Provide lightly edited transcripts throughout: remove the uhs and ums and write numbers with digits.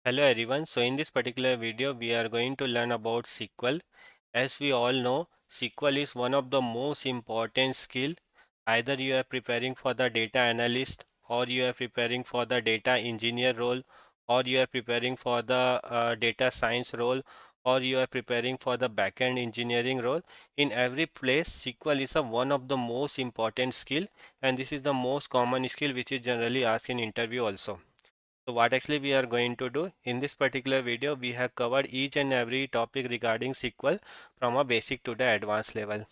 Hello everyone. So in this particular video, we are going to learn about SQL. As we all know, SQL is one of the most important skill. Either you are preparing for the data analyst, or you are preparing for the data engineer role, or you are preparing for the data science role, or you are preparing for the backend engineering role. In every place, SQL is one of the most important skill, and this is the most common skill which is generally asked in interview also. So what actually we are going to do in this particular video, we have covered each and every topic regarding SQL from a basic to the advanced level.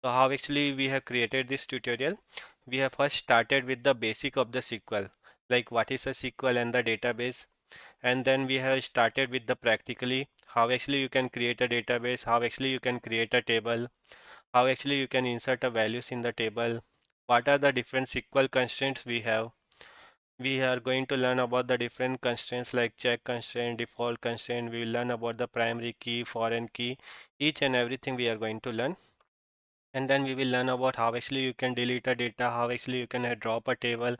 So how actually we have created this tutorial? We have first started with the basic of the SQL, like what is a SQL and the database, and then we have started with the practically how actually you can create a database, how actually you can create a table, how actually you can insert a values in the table, what are the different SQL constraints we have. We are going to learn about the different constraints like check constraint, default constraint. We will learn about the primary key, foreign key, each and everything we are going to learn. And then we will learn about how actually you can delete a data, how actually you can drop a table,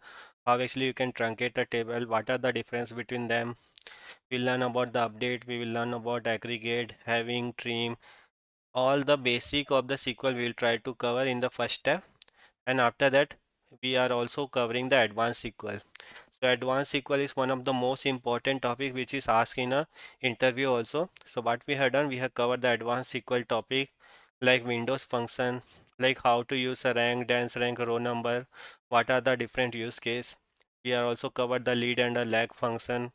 how actually you can truncate a table, what are the difference between them. We'll learn about the update, we will learn about aggregate, having, trim, all the basic of the SQL we will try to cover in the first step. And after that, we are also covering the advanced SQL. So advanced SQL is one of the most important topic which is asked in a interview also. So what we have done, we have covered the advanced SQL topic like Windows function, like how to use a rank, dance rank, row number, what are the different use case. We are also covered the lead and the lag function.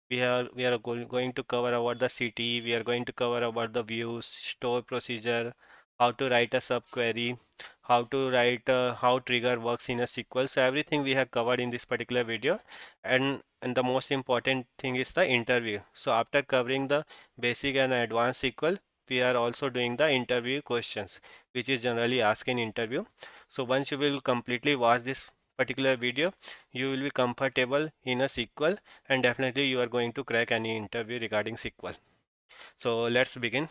We are going to cover about the CT. We are going to cover about the views, store procedure, how to write a subquery, how to write how trigger works in a SQL. So everything we have covered in this particular video, and the most important thing is the interview. So after covering the basic and advanced SQL, we are also doing the interview questions, which is generally asked in interview. So once you will completely watch this particular video, you will be comfortable in a SQL, and definitely you are going to crack any interview regarding SQL. So let's begin.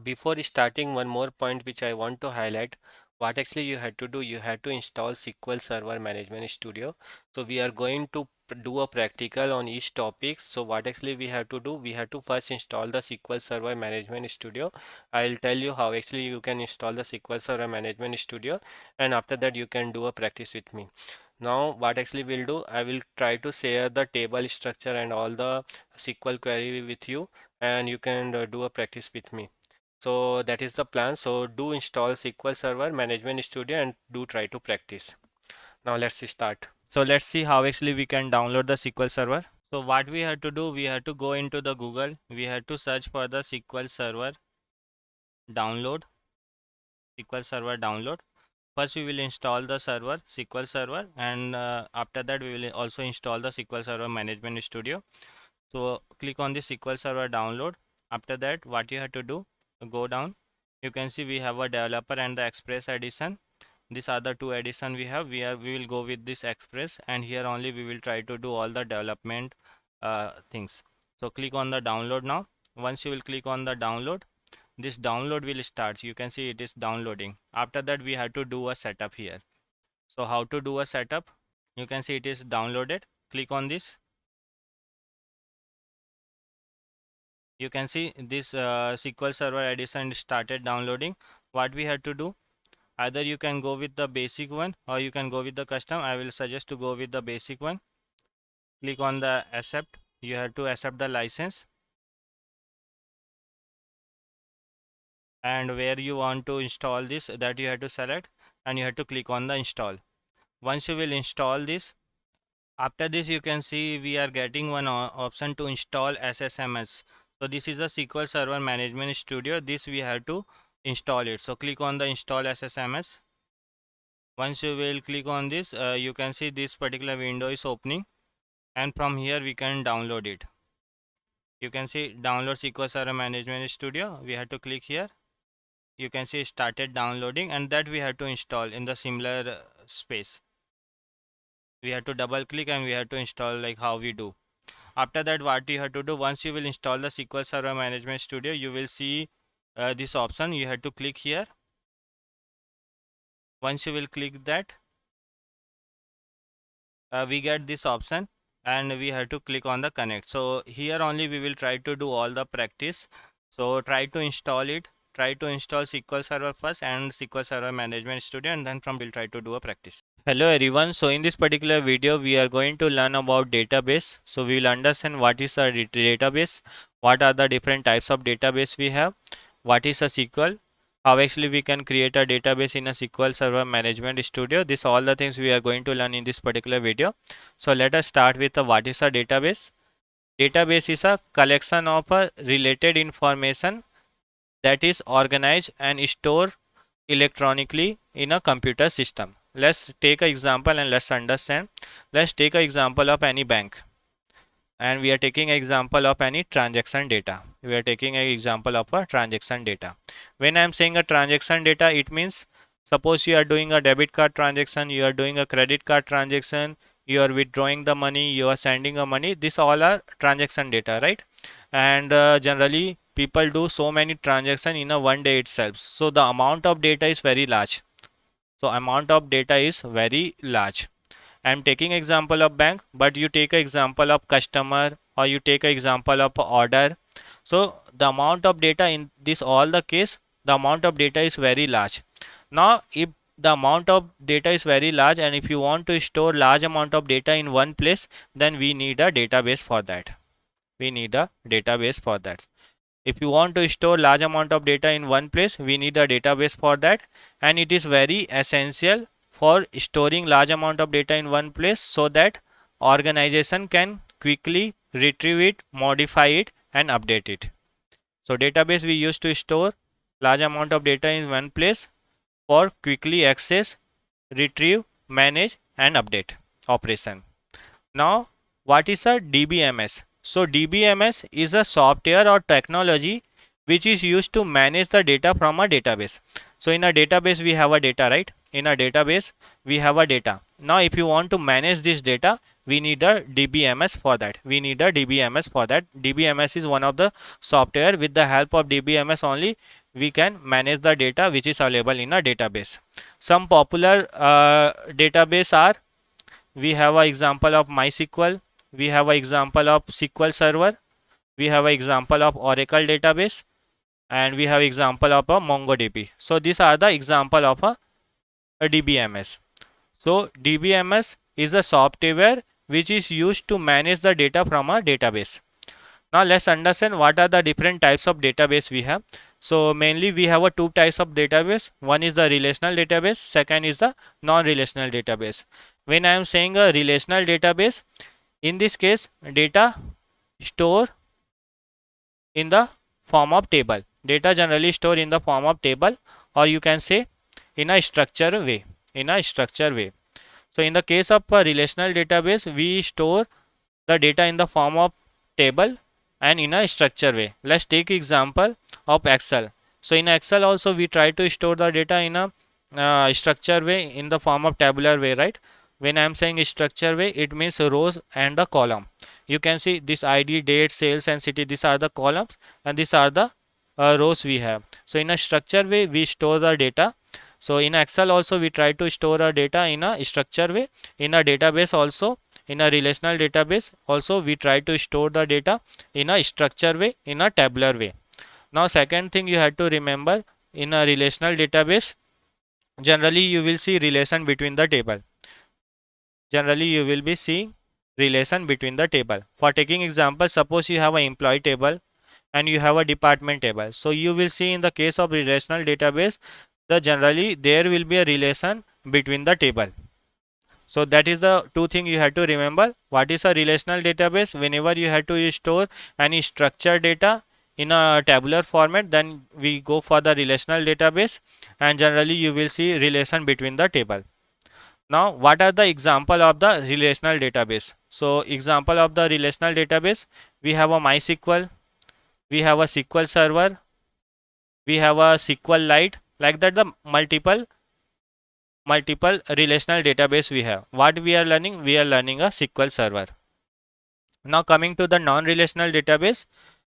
Before starting, one more point which I want to highlight. What actually you had to do, you had to install SQL Server Management Studio. So we are going to do a practical on each topic. So what actually we have to do, we have to first install the SQL Server Management Studio. I'll tell you how actually you can install the SQL Server Management Studio, and after that you can do a practice with me. Now what actually we'll do, I will try to share the table structure and all the SQL query with you, and you can do a practice with me. So that is the plan. So do install SQL Server Management Studio and do try to practice. Now let's start. So let's see how actually we can download the SQL Server. So what we have to do, we have to go into the Google. We have to search for the SQL Server download. SQL Server download. First we will install the server, SQL Server, and after that we will also install the SQL Server Management Studio. So click on the SQL Server download. After that, what you have to do, go down. You can see we have a developer and the Express edition. These are the two edition we have. We will go with this Express, and here only we will try to do all the development things. So click on the download now. Once you will click on the download, this download will start. You can see it is downloading. After that, we have to do a setup here. So how to do a setup? You can see it is downloaded. Click on this. You can see this SQL Server edition started downloading. What we have to do, either you can go with the basic one or you can go with the custom. I will suggest to go with the basic one. Click on the accept. You have to accept the license, and where you want to install this, that you have to select, and you have to click on the install. Once you will install this, after this you can see we are getting one option to install SSMS. So this is the SQL Server Management Studio. This we have to install it. So click on the install SSMS. Once you will click on this, you can see this particular window is opening, and from here we can download it. You can see download SQL Server Management Studio. We have to click here. You can see it started downloading, and that we have to install in the similar space. We have to double click and we have to install like how we do. After that, what you have to do, once you will install the SQL Server Management Studio, you will see this option. You have to click here. Once you will click that, we get this option. and we have to click on the connect. So here only we will try to do all the practice. So try to install it. Try to install SQL Server first and SQL Server Management Studio, and then from we'll try to do a practice. Hello everyone. So in this particular video we are going to learn about database. So we will understand what is a database, what are the different types of database we have, what is a SQL, how actually we can create a database in a SQL Server Management Studio. This all the things we are going to learn in this particular video. So let us start with what is a database. Database is a collection of related information that is organized and stored electronically in a computer system. Let's take an example and let's understand. Let's take an example of any bank, and we are taking an example of any transaction data. We are taking an example of a transaction data. When I am saying a transaction data, it means suppose you are doing a debit card transaction, you are doing a credit card transaction, you are withdrawing the money, you are sending a money. This all are transaction data, right? And generally people do so many transactions in a one day itself. So the amount of data is very large. So amount of data is very large. I'm taking example of bank, but you take an example of customer or you take an example of order. So the amount of data in this all the case, the amount of data is very large. Now if the amount of data is very large and if you want to store large amount of data in one place, then we need a database for that. We need a database for that. If you want to store large amount of data in one place, we need a database for that, and it is very essential for storing large amount of data in one place so that organization can quickly retrieve it, modify it and update it. So database we use to store large amount of data in one place for quickly access, retrieve, manage and update operation. Now, what is a DBMS? So, DBMS is a software or technology which is used to manage the data from a database. So, in a database, we have a data, right? In a database, we have a data. Now, if you want to manage this data, we need a DBMS for that. We need a DBMS for that. DBMS is one of the software. With the help of DBMS only, we can manage the data which is available in a database. Some popular database are, we have an example of MySQL, we have an example of SQL Server, we have an example of Oracle database, and we have example of a MongoDB. So these are the example of a DBMS. So DBMS is a software which is used to manage the data from a database. Now let's understand what are the different types of database we have. So mainly we have two types of database. One is the relational database, second is the non-relational database. When I am saying a relational database, in this case data store in the form of table. Data generally store in the form of table, or you can say in a structured way. In a structured way. So in the case of a relational database, we store the data in the form of table and in a structured way. Let's take example of Excel. So in Excel also we try to store the data in a structured way in the form of tabular way, right? When I am saying structured way, it means rows and the column. You can see this ID, date, sales and city. These are the columns and these are the rows we have. So in a structured way we store the data. So in Excel also we try to store our data in a structured way. In a database also, in a relational database also we try to store the data in a structured way, in a tabular way. Now second thing you have to remember, in a relational database generally you will see relation between the table. Generally you will be seeing relation between the table. For taking example, suppose you have an employee table and you have a department table. So you will see in the case of relational database, the generally there will be a relation between the table. So that is the two things you have to remember. What is a relational database? Whenever you have to store any structured data in a tabular format, then we go for the relational database, and generally you will see relation between the table. Now what are the example of the relational database? So example of the relational database, we have a MySQL, we have a SQL Server, we have a SQLite, like that the multiple relational database we have. What we are learning? We are learning a SQL Server. Now coming to the non-relational database,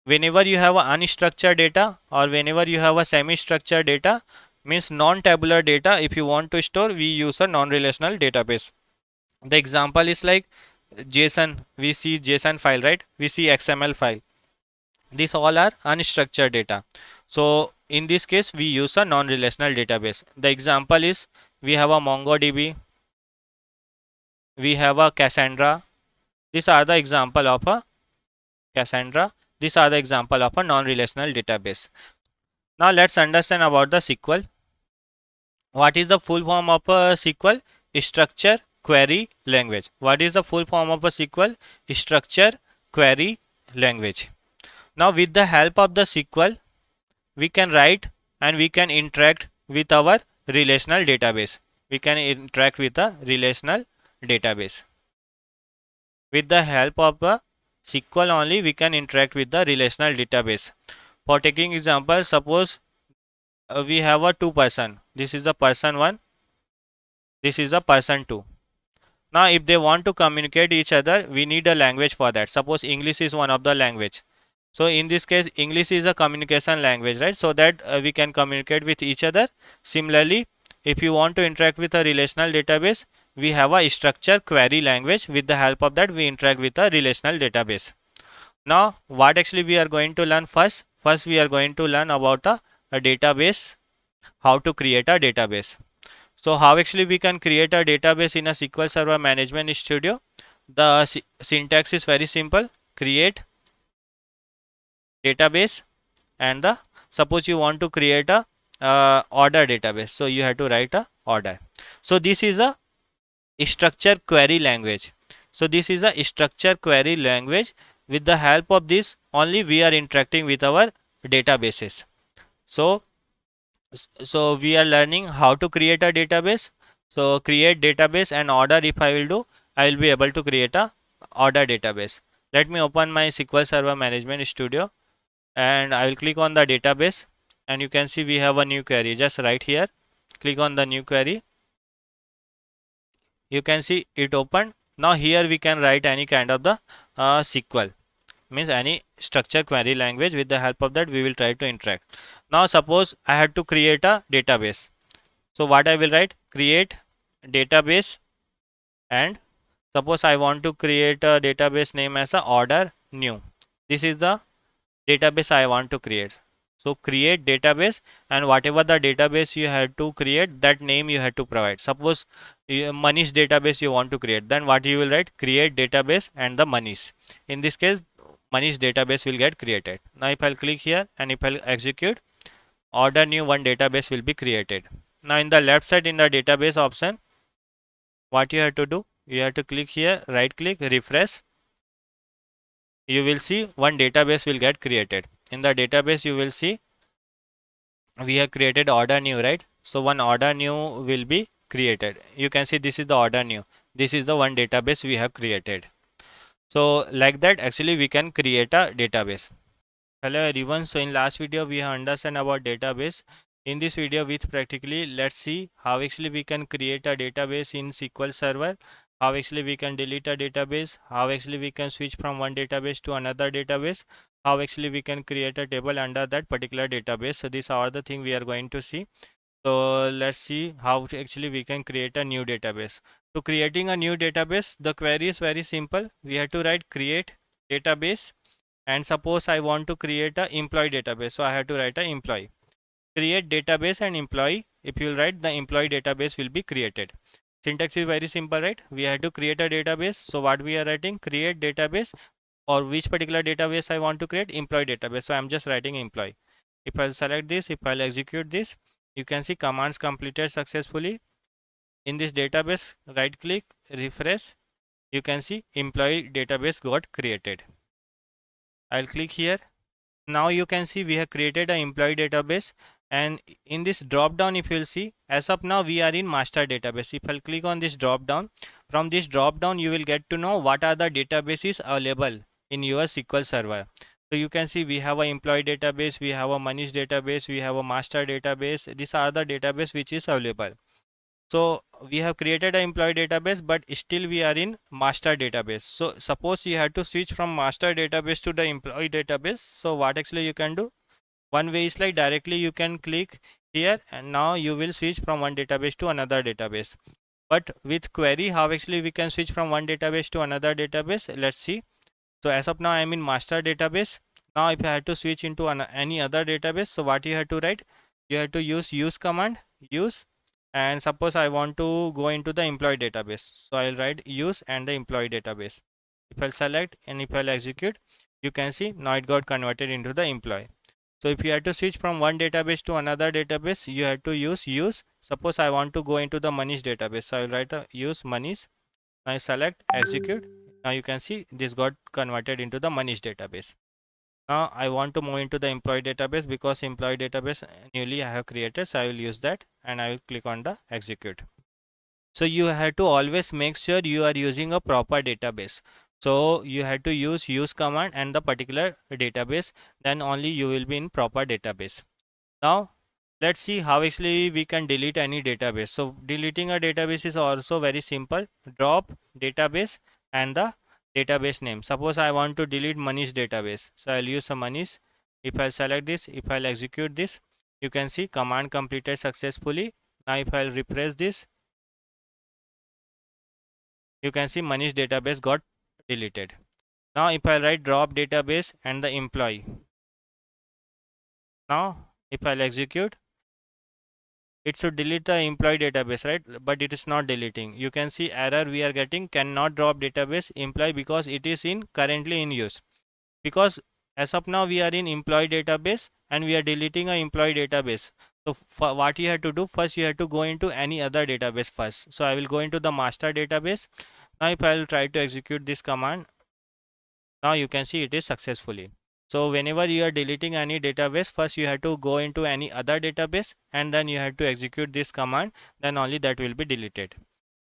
whenever you have a unstructured data or whenever you have a semi-structured data, means non-tabular data, if you want to store, we use a non-relational database. The example is like JSON, we see JSON file, right? We see XML file. These all are unstructured data. So in this case, we use a non-relational database. The example is we have a MongoDB, we have a Cassandra. These are the example of a Cassandra. These are the example of a non-relational database. Now let's understand about the SQL. What is the full form of a SQL? Structure Query Language. What is the full form of a SQL? Structure Query Language. Now with the help of the SQL, we can write and we can interact with our relational database. We can interact with a relational database. With the help of a SQL only, we can interact with the relational database. For taking example, suppose we have a two person. This is the person 1, this is the person 2. Now if they want to communicate each other, we need a language for that. Suppose English is one of the language. So in this case, English is a communication language, right? So that we can communicate with each other. Similarly, if you want to interact with a relational database, we have a structure query language. With the help of that, we interact with a relational database. Now what actually we are going to learn first? First we are going to learn about a database, how to create a database. So how actually we can create a database in a SQL Server Management Studio? The syntax is very simple. Create database, and the suppose you want to create a order database, so you have to write a order. So this is a structure query language. So this is a structure query language. With the help of this only we are interacting with our databases. So we are learning how to create a database. So create database and order, if I will do, I will be able to create a order database. Let me open my SQL Server Management Studio and I will click on the database, and you can see we have a new query. Just right here, click on the new query. You can see it opened. Now here we can write any kind of the SQL, means any structure query language. With the help of that we will try to interact. Now suppose I had to create a database. So what I will write? Create database, and suppose I want to create a database name as a order new. This is the database I want to create. So create database, and whatever the database you have to create, that name you have to provide. Suppose Manish database you want to create, then what you will write? Create database and the Manish. In this case, Manish database will get created. Now if I'll click here and if I'll execute, order new one database will be created. Now in the left side in the database option, what you have to do? You have to click here, right click, refresh. You will see one database will get created. In the database you will see we have created order new, right? So one order new will be created. You can see this is the order new. This is the one database we have created. So like that actually we can create a database. Hello everyone. So in last video we have understand about database. In this video with practically, let's see how actually we can create a database in SQL Server, how actually we can delete a database, how actually we can switch from one database to another database, how actually we can create a table under that particular database. So these are the things we are going to see. So let's see how actually we can create a new database. To creating a new database, the query is very simple. We have to write create database, and suppose I want to create a employee database, so I have to write a employee. Create database and employee. If you write, the employee database will be created. Syntax is very simple, right? We have to create a database. So what we are writing? Create database, or which particular database I want to create? Employee database. So I'm just writing employee. If I select this, if I'll execute this, you can see commands completed successfully. In this database, right click, refresh. You can see employee database got created. I'll click here. Now you can see we have created an employee database, and in this drop down if you'll see, as of now we are in master database. If I'll click on this drop down, from this drop down you will get to know what are the databases available in your SQL Server. So you can see we have an employee database, we have a Manish database, we have a master database. These are the database which is available. So we have created an employee database, but still we are in master database. So suppose you have to switch from master database to the employee database. So what actually you can do? One way is like directly you can click here, and now you will switch from one database to another database. But with query, how actually we can switch from one database to another database? Let's see. So as of now, I am in master database. Now if I had to switch into any other database, so what you have to write? You have to use command, use, and suppose I want to go into the employee database. So I'll write use and the employee database. If I'll select and if I'll execute, you can see now it got converted into the employee. So if you have to switch from one database to another database, you have to use. Suppose I want to go into the Manish database. So I'll write use Manish. Now I select execute. Now you can see this got converted into the Manish database. Now I want to move into the employee database because employee database newly I have created. So I will use that and I will click on the execute. So you have to always make sure you are using a proper database. So you have to use command and the particular database, then only you will be in proper database. Now let's see how actually we can delete any database. So deleting a database is also very simple. Drop database and the database name. Suppose I want to delete Manish database, so I'll use a Manish. If I select this, if I'll execute this, you can see command completed successfully. Now if I'll refresh this, you can see Manish database got deleted. Now if I write drop database and the employee, now if I'll execute, it should delete the employee database, right? But it is not deleting. You can see error we are getting, cannot drop database employee because it is in currently in use. Because as of now we are in employee database and we are deleting a employee database. So for what you have to do, first you have to go into any other database first. So I will go into the master database. Now if I will try to execute this command, now you can see it is successfully. So whenever you are deleting any database, first you have to go into any other database and then you have to execute this command, then only that will be deleted.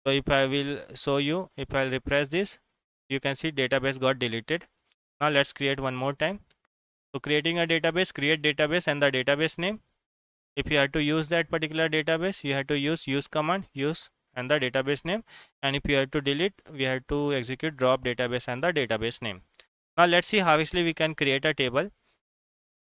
So if I will show you, if I refresh this, you can see database got deleted. Now let's create one more time. So creating a database, create database and the database name. If you have to use that particular database, you have to use command, use and the database name. And if you have to delete, we have to execute drop database and the database name. Now let's see how actually we can create a table.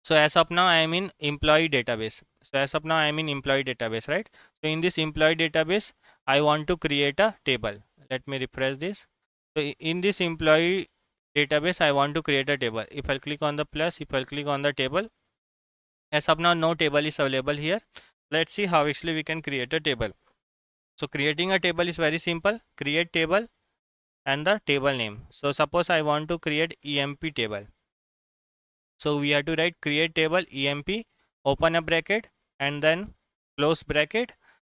So as of now I am in employee database. So as of now I am in employee database, right? So in this employee database, I want to create a table. Let me refresh this. So in this employee database, I want to create a table. If I click on the plus, if I click on the table, as of now no table is available here. Let's see how actually we can create a table. So creating a table is very simple. Create table and the table name. So suppose I want to create EMP table. So we have to write create table EMP, open a bracket and then close bracket,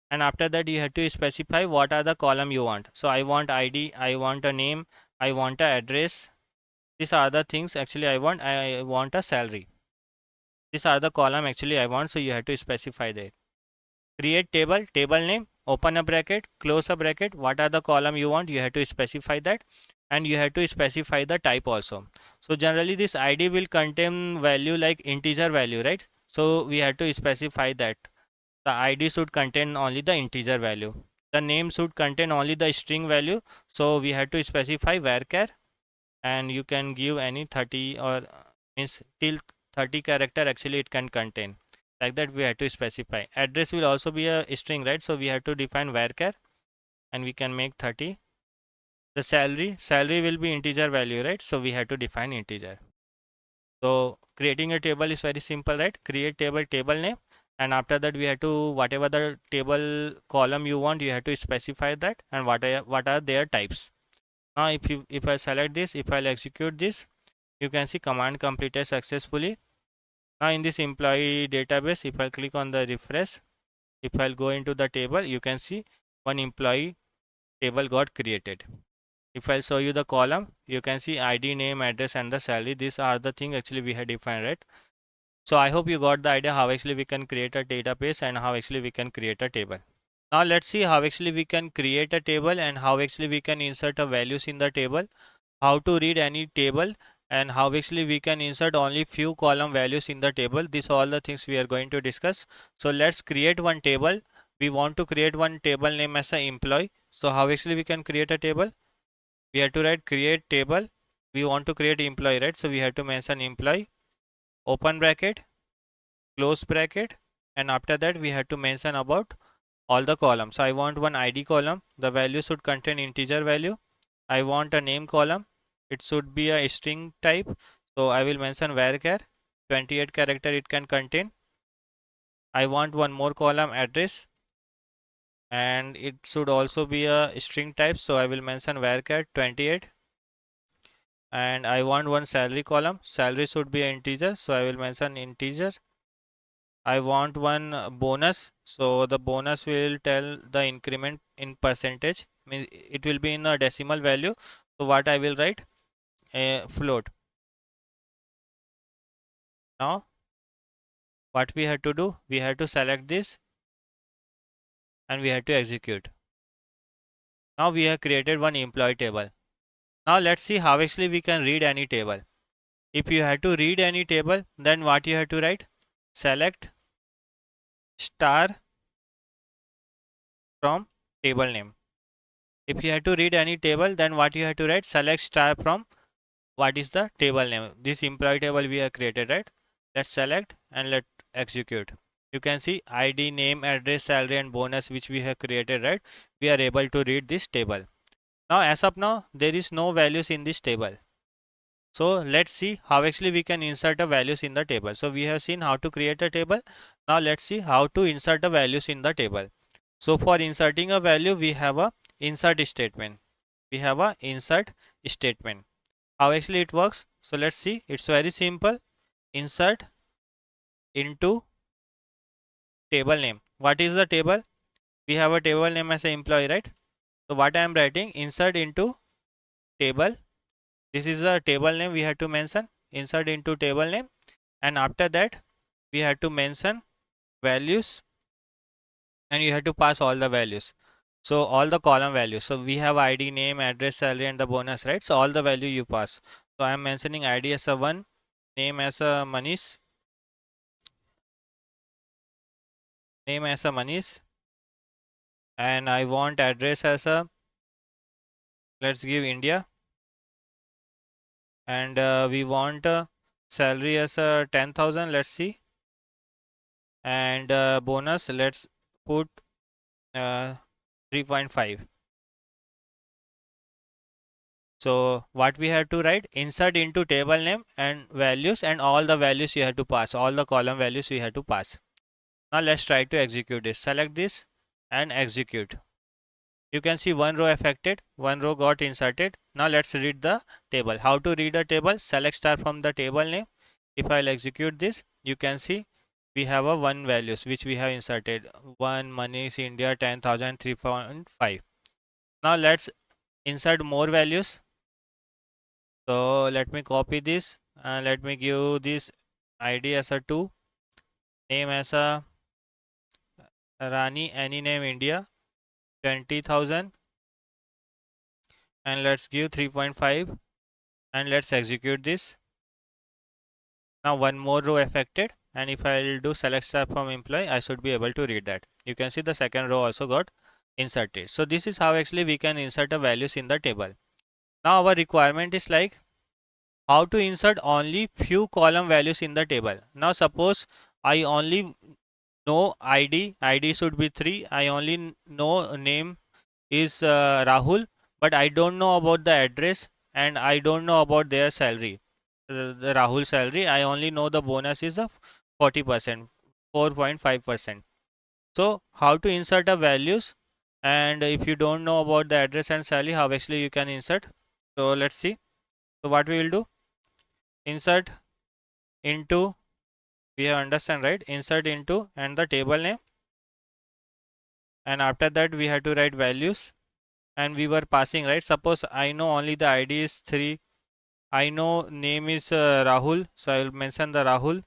and after that you have to specify what are the column you want. So I want ID, I want a name, I want a address. These are the things actually I want a salary. These are the column actually I want, so you have to specify that. Create table, table name, open a bracket, close a bracket, what are the column you want, you have to specify that, and you have to specify the type also. So generally this ID will contain value like integer value, right? So we have to specify that the ID should contain only the integer value. The name should contain only the string value. So we have to specify varchar, and you can give any 30 or means till 30 character actually it can contain. Like that we have to specify. Address will also be a string, right? So we have to define varchar and we can make 30. The salary will be integer value, right? So we have to define integer. So creating a table is very simple, right? Create table, table name, and after that we have to whatever the table column you want, you have to specify that, and what are their types. Now if I select this, if I'll execute this, you can see command completed successfully. Now in this employee database, if I click on the refresh, if I'll go into the table, you can see one employee table got created. If I show you the column, you can see ID, name, address and the salary. These are the things actually we have defined, right? So I hope you got the idea how actually we can create a database and how actually we can create a table. Now let's see how actually we can create a table and how actually we can insert a values in the table, how to read any table, and how actually we can insert only few column values in the table. These are all the things we are going to discuss. So let's create one table. We want to create one table name as an employee. So how actually we can create a table? We have to write create table. We want to create employee, right? So we have to mention employee, open bracket, close bracket, and after that we have to mention about all the columns. So I want one ID column. The value should contain integer value. I want a name column. It should be a string type. So I will mention varchar 28 character it can contain. I want one more column address, and it should also be a string type. So I will mention varchar 28. And I want one salary column. Salary should be an integer. So I will mention integer. I want one bonus. So the bonus will tell the increment in percentage. Means it will be in a decimal value. So what I will write? A float. Now what we had to do? We had to select this and we had to execute. Now we have created one employee table. Now let's see how actually we can read any table. If you had to read any table, then what you have to write? Select star from table name. If you have to read any table, then what you have to write? Select star from what is the table name. This employee table we have created, right? Let's select and let execute. You can see ID, name, address, salary and bonus which we have created, right? We are able to read this table. Now as of now, there is no values in this table. So let's see how actually we can insert the values in the table. So we have seen how to create a table. Now let's see how to insert the values in the table. So for inserting a value, we have a insert statement. We have a insert statement. How actually it works? So let's see. It's very simple. Insert into table name. What is the table? We have a table name as an employee, right? So what I am writing, insert into table. This is the table name we have to mention. Insert into table name, and after that we have to mention values, and you have to pass all the values. So all the column values. So we have ID, name, address, salary and the bonus, right? So all the value you pass. So I am mentioning ID as a 1, name as a Manish, and I want address as a, let's give India, and we want salary as a 10,000, let's see, and bonus let's put 3.5. So what we have to write? Insert into table name and values, and all the values you have to pass, all the column values you have to pass. Now let's try to execute this. Select this and execute. You can see one row affected, one row got inserted. Now let's read the table. How to read a table? Select star from the table name. If I'll execute this, you can see we have a 1 values which we have inserted. 1 Manish India 10,000 3.5. Now let's insert more values. So let me copy this and let me give this ID as a 2, name as a Rani, any name India 20,000, and let's give 3.5 and let's execute this. Now one more row affected, and if I'll do select star from employee, I should be able to read that. You can see the second row also got inserted. So this is how actually we can insert the values in the table. Now our requirement is like how to insert only few column values in the table. Now suppose I only know ID should be 3. I only know name is Rahul, but I don't know about the address and I don't know about their salary. The Rahul salary, I only know the bonus is of 40%, 4.5%. So how to insert the values, and if you don't know about the address and salary, how actually you can insert. So let's see. So what we will do, insert into, we have understand, right? Insert into and the table name, and after that we have to write values, and we were passing, right? Suppose I know only the ID is 3, I know name is Rahul, so I will mention the Rahul,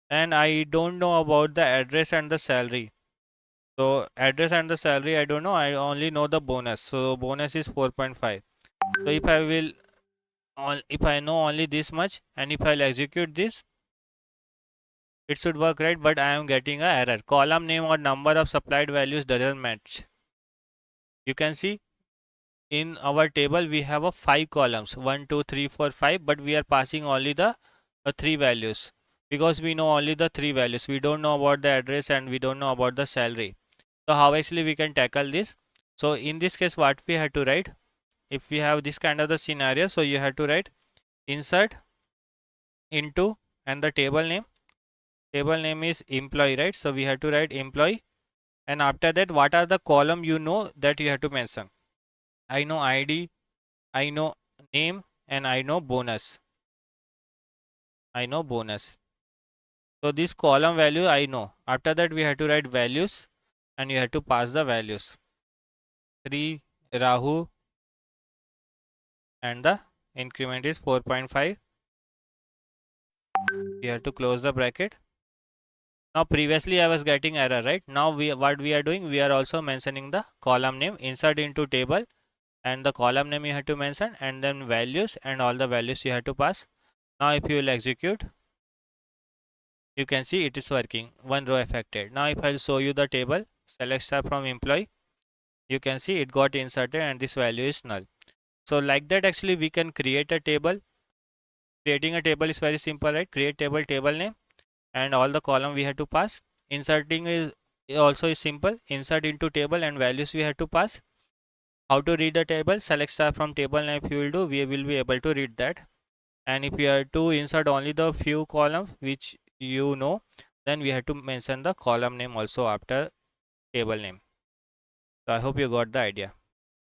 and I don't know about the address and the salary. So address and the salary I don't know, I only know the bonus. So bonus is 4.5. So if I will, if I know only this much, and if I'll execute this, it should work, right? But I am getting a error. Column name or number of supplied values doesn't match. You can see in our table we have a 5 columns, 1 2 3 4 5, but we are passing only the 3 values because we know only the 3 values. We don't know about the address and we don't know about the salary. So how actually we can tackle this? So in this case, what we have to write, if we have this kind of the scenario, so you have to write insert into and the table name is employee, right? So we have to write employee, and after that what are the column you know that you have to mention. I know ID, I know name, and I know bonus. So this column value I know. After that we have to write values, and you have to pass the values. 3 Rahu, and the increment is 4.5. You have to close the bracket. Now previously I was getting error, right? Now what we are doing, we are also mentioning the column name, insert into table, and the column name you have to mention, and then values, and all the values you have to pass. Now if you will execute, you can see it is working, one row affected. Now if I'll show you the table, select star from employee, you can see it got inserted and this value is null. So like that actually we can create a table. Creating a table is very simple, right? Create table name, and all the column we have to pass. Inserting is also is simple. Insert into table and values we have to pass. How to read the table? Select star from table name. If you will do, we will be able to read that. And if you have to insert only the few columns which you know, then we have to mention the column name also after table name. So I hope you got the idea.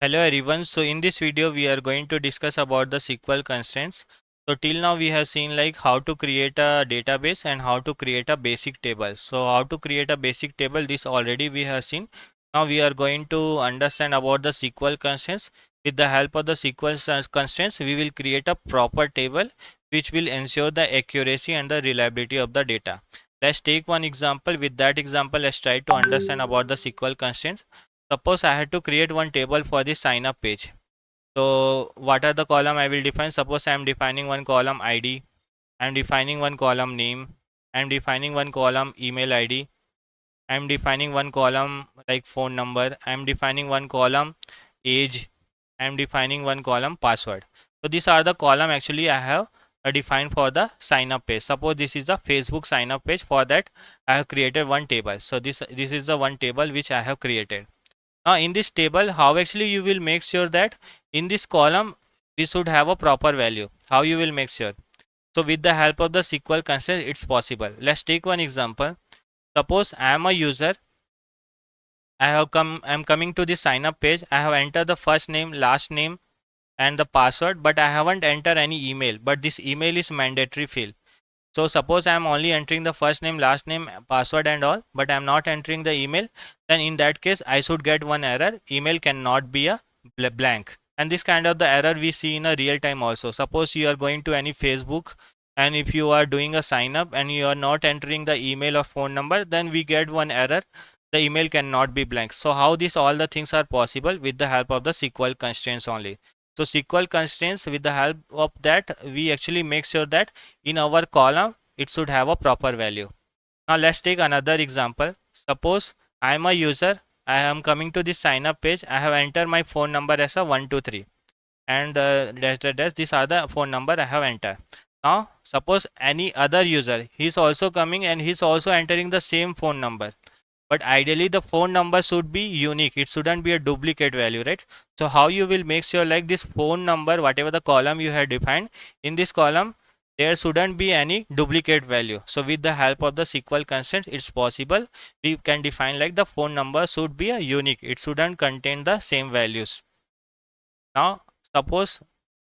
Hello everyone. So in this video we are going to discuss about the SQL constraints. So till now we have seen like how to create a database and how to create a basic table. So how to create a basic table, this already we have seen. Now we are going to understand about the SQL constraints. With the help of the SQL constraints, we will create a proper table which will ensure the accuracy and the reliability of the data. Let's take one example. With that example, let's try to understand about the SQL constraints. Suppose I had to create one table for the sign up page. So what are the column I will define? Suppose I am defining one column ID, I am defining one column name, I am defining one column email ID, I am defining one column like phone number, I am defining one column age, I am defining one column password. So these are the column actually I have defined for the sign up page. Suppose this is the Facebook sign up page. For that I have created one table. So this is the one table which I have created. Now in this table, how actually you will make sure that in this column we should have a proper value. How you will make sure? So with the help of the SQL constraint, it's possible. Let's take one example. Suppose I am a user. I am coming to the sign up page. I have entered the first name, last name, and the password, but I haven't entered any email. But this email is mandatory field. So suppose I am only entering the first name, last name, password and all, but I am not entering the email, then in that case I should get one error. Email cannot be a blank. And this kind of the error we see in a real time also. Suppose you are going to any Facebook, and if you are doing a sign up and you are not entering the email or phone number, then we get one error. The email cannot be blank. So how these all the things are possible? With the help of the SQL constraints only. So SQL constraints, with the help of that, we actually make sure that in our column it should have a proper value. Now let's take another example. Suppose I am a user. I am coming to this sign up page. I have entered my phone number as a 123, and these are the phone number I have entered. Now suppose any other user, he is also coming and he is also entering the same phone number, but ideally the phone number should be unique. It shouldn't be a duplicate value, right? So how you will make sure like this phone number, whatever the column you have defined, in this column there shouldn't be any duplicate value. So with the help of the SQL constraint, it's possible. We can define like the phone number should be a unique. It shouldn't contain the same values. Now suppose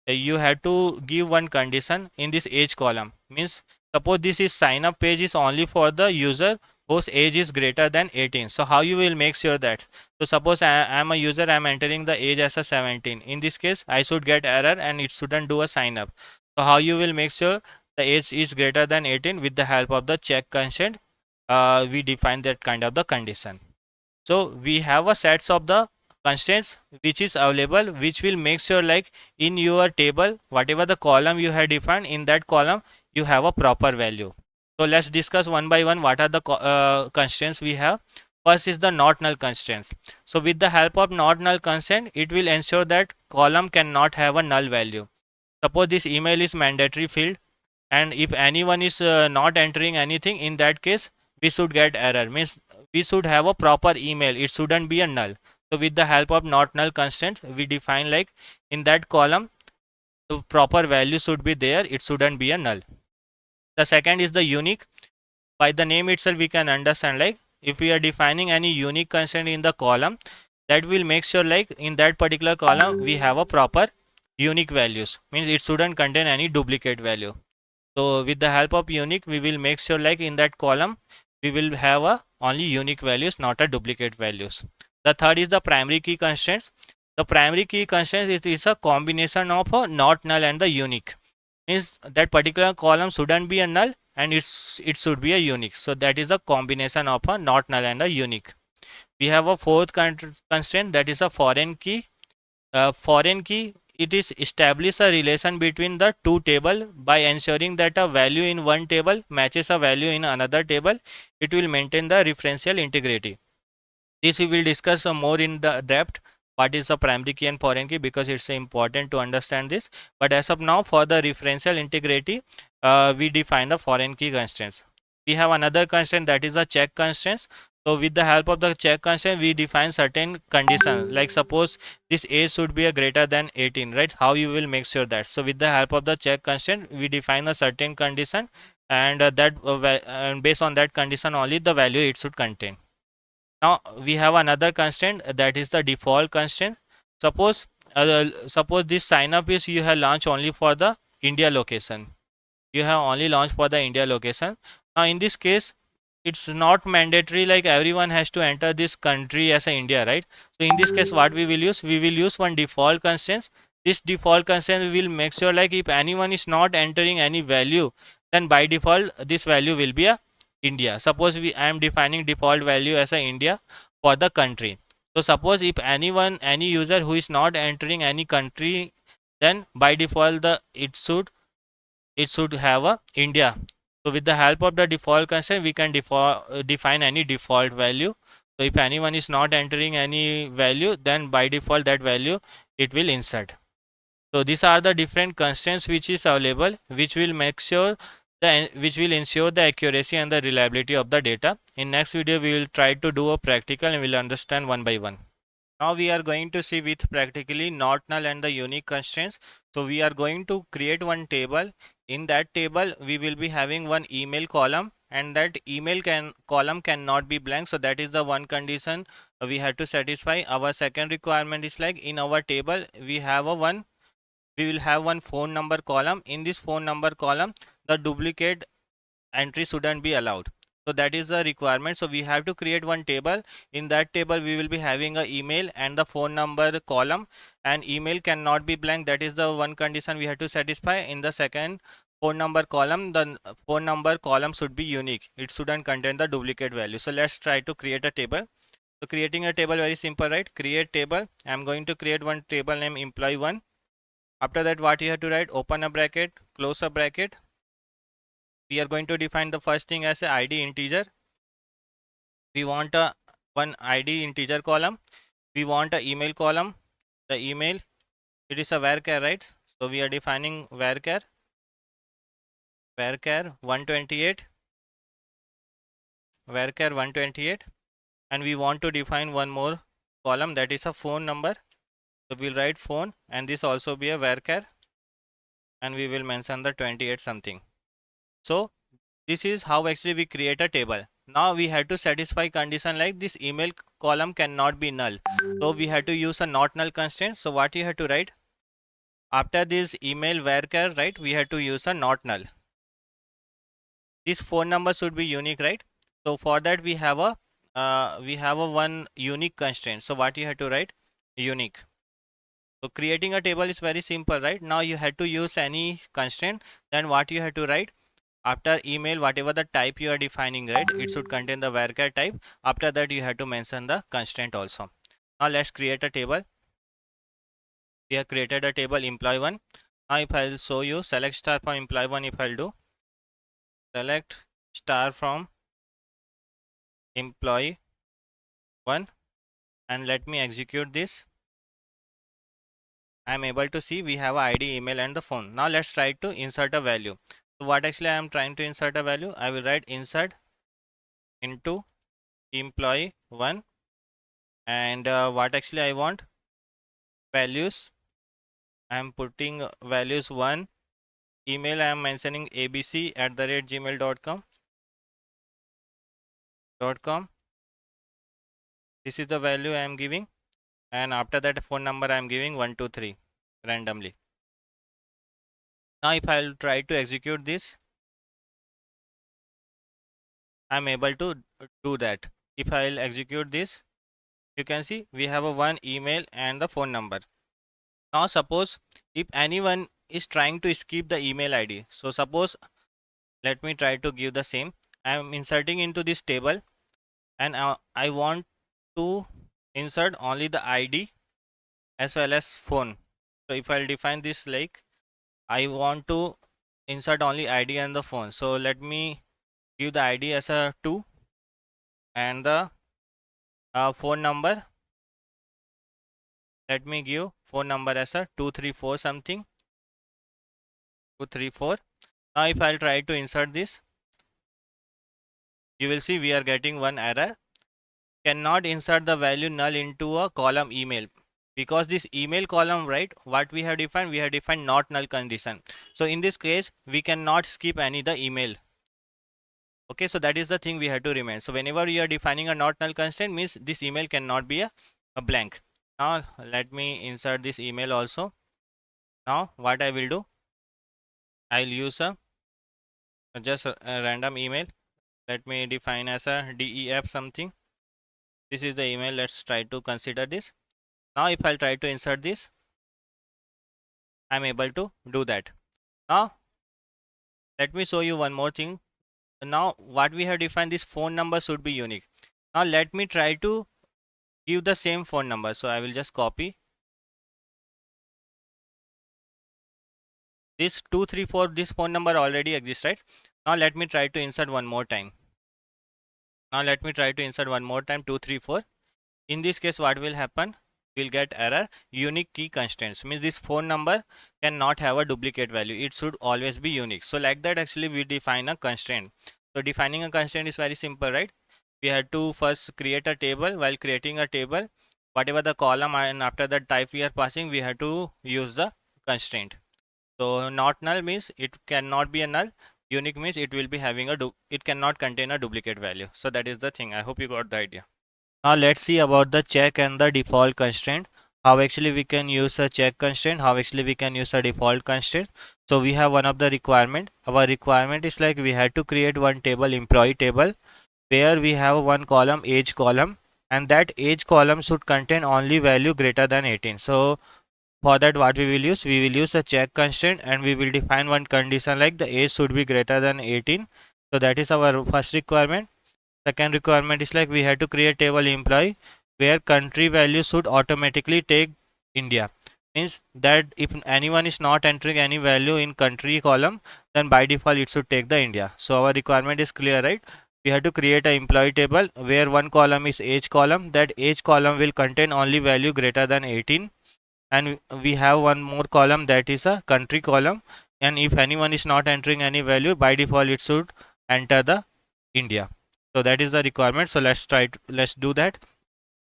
you have to give one condition in this age column. Means suppose this is sign up page is only for the user whose age is greater than 18. So how you will make sure that? So suppose I am a user, I am entering the age as a 17. In this case I should get error and it shouldn't do a sign up. So how you will make sure the age is greater than 18? With the help of the check constant, we define that kind of the condition. So we have a sets of the constraints which is available, which will make sure like in your table whatever the column you have defined, in that column you have a proper value. So let's discuss one by one what are the constraints we have. First is the not null constraints. So with the help of not null constraint, it will ensure that column cannot have a null value. Suppose this email is mandatory field, and if anyone is not entering anything, in that case we should get error. Means we should have a proper email. It shouldn't be a null. So with the help of not null constraint, we define like in that column, the proper value should be there. It shouldn't be a null. The second is the unique. By the name itself, we can understand like if we are defining any unique constraint in the column, that will make sure like in that particular column we have a proper unique values. Means it shouldn't contain any duplicate value. So with the help of unique, we will make sure like in that column we will have a only unique values, not a duplicate values. The third is the primary key constraints. The primary key constraints is a combination of a not null and the unique. Means that particular column shouldn't be a null and it should be a unique. So that is a combination of a not null and a unique. We have a fourth constraint, that is a foreign key. Foreign key, it is establish a relation between the two table by ensuring that a value in one table matches a value in another table. It will maintain the referential integrity. This we will discuss more in the depth what is a primary key and foreign key, because it's important to understand this. But as of now, for the referential integrity, we define the foreign key constraints. We have another constraint, that is a check constraints. So with the help of the check constraint, we define certain conditions. Like suppose this age should be a greater than 18, right? How you will make sure that? So with the help of the check constraint, we define a certain condition, and based on that condition only the value it should contain. Now we have another constraint, that is the default constraint. Suppose suppose this sign up is you have launched only for the India location. You have only launched for the India location. Now in this case, it's not mandatory like everyone has to enter this country as a India, right? So in this case, what we will use? We will use one default constraint. This default constraint will make sure like if anyone is not entering any value, then by default this value will be a India. Suppose I am defining default value as a India for the country. So suppose if any user who is not entering any country, then by default it should have a India. So with the help of the default constraint, we can define any default value. So if anyone is not entering any value, then by default that value it will insert. So these are the different constraints which is available, which will make sure which will ensure the accuracy and the reliability of the data. In next video, we will try to do a practical and we will understand one by one. Now we are going to see with practically not null and the unique constraints. So we are going to create one table. In that table, we will be having one email column, and that email column cannot be blank. So that is the one condition we have to satisfy. Our second requirement is like in our table we will have one phone number column. In this phone number column, the duplicate entry shouldn't be allowed. So that is the requirement. So we have to create one table. In that table we will be having a email and the phone number column, and email cannot be blank. That is the one condition we have to satisfy. In the second phone number column, the phone number column should be unique. It shouldn't contain the duplicate value. So let's try to create a table. So creating a table, very simple, right? Create table. I'm going to create one table name employee1. After that, what you have to write? Open a bracket, close a bracket. We are going to define the first thing as a id integer. We want a one id integer column. We want a email column. The email, it is a varchar, right? So we are defining varchar 128, varchar 128, and we want to define one more column, that is a phone number. So we'll write phone, and this also be a varchar, and we will mention the 28 something. So this is how actually we create a table. Now we have to satisfy condition like this email column cannot be null. So we have to use a not null constraint. So what you have to write? After this email varchar, right, we have to use a not null. This phone number should be unique, right? So for that we have a one unique constraint. So what you have to write? Unique. So creating a table is very simple, right? Now you have to use any constraint. Then what you have to write? After email, whatever the type you are defining, right, it should contain the varchar type. After that you have to mention the constraint also. Now let's create a table. We have created a table employee1. Now if I'll show you, select star from employee1, if I'll do select star from employee1 and let me execute this, I am able to see we have a id, email and the phone. Now let's try to insert a value. So what actually I am trying to insert a value? I will write insert into employee 1, and what actually I want, values. I am putting values 1. Email I am mentioning abc@gmail.com. This is the value I am giving, and after that phone number I am giving 123 randomly. Now if I'll try to execute this, I'm able to do that. If I'll execute this, you can see we have a one email and the phone number. Now suppose if anyone is trying to skip the email ID, so suppose let me try to give the same. I am inserting into this table, and I want to insert only the ID as well as phone. So if I'll define this like I want to insert only ID and the phone. So let me give the ID as a 2 and the phone number. Let me give phone number as a 234 something, 234. Now if I'll try to insert this, you will see we are getting one error. Cannot insert the value null into a column email, because this email column, right, what we have defined not null condition. So in this case we cannot skip any the email. Okay, so that is the thing we have to remain. So whenever you are defining a not null constraint, means this email cannot be a blank. Now let me insert this email also. Now what I will do, I'll use a just a random email. Let me define as a def something. This is the email. Let's try to consider this. Now if I'll try to insert this, I'm able to do that. Now let me show you one more thing. Now what we have defined, this phone number should be unique. Now let me try to give the same phone number. So I will just copy this 234. This phone number already exists, right? Now let me try to insert one more time. 234. In this case what will happen, we'll get error unique key constraints, means this phone number cannot have a duplicate value, it should always be unique. So like that actually we define a constraint. So defining a constraint is very simple, right? We had to first create a table. While creating a table, whatever the column and after that type we are passing, we have to use the constraint. So not null means it cannot be a null, unique means it will be having it cannot contain a duplicate value. So that is the thing. I hope you got the idea. Now let's see about the check and the default constraint. How actually we can use a check constraint, how actually we can use a default constraint. So we have one of the requirement. Our requirement is like we had to create one table, employee table, where we have one column, age column, and that age column should contain only value greater than 18. So for that what we will use, a check constraint, and we will define one condition like the age should be greater than 18. So that is our first requirement. Second requirement is like we have to create table employee where country value should automatically take India. Means that if anyone is not entering any value in country column, then by default it should take the India. So our requirement is clear, right? We have to create an employee table where one column is age column. That age column will contain only value greater than 18, and we have one more column that is a country column, and if anyone is not entering any value, by default it should enter the India. So that is the requirement. So let's do that.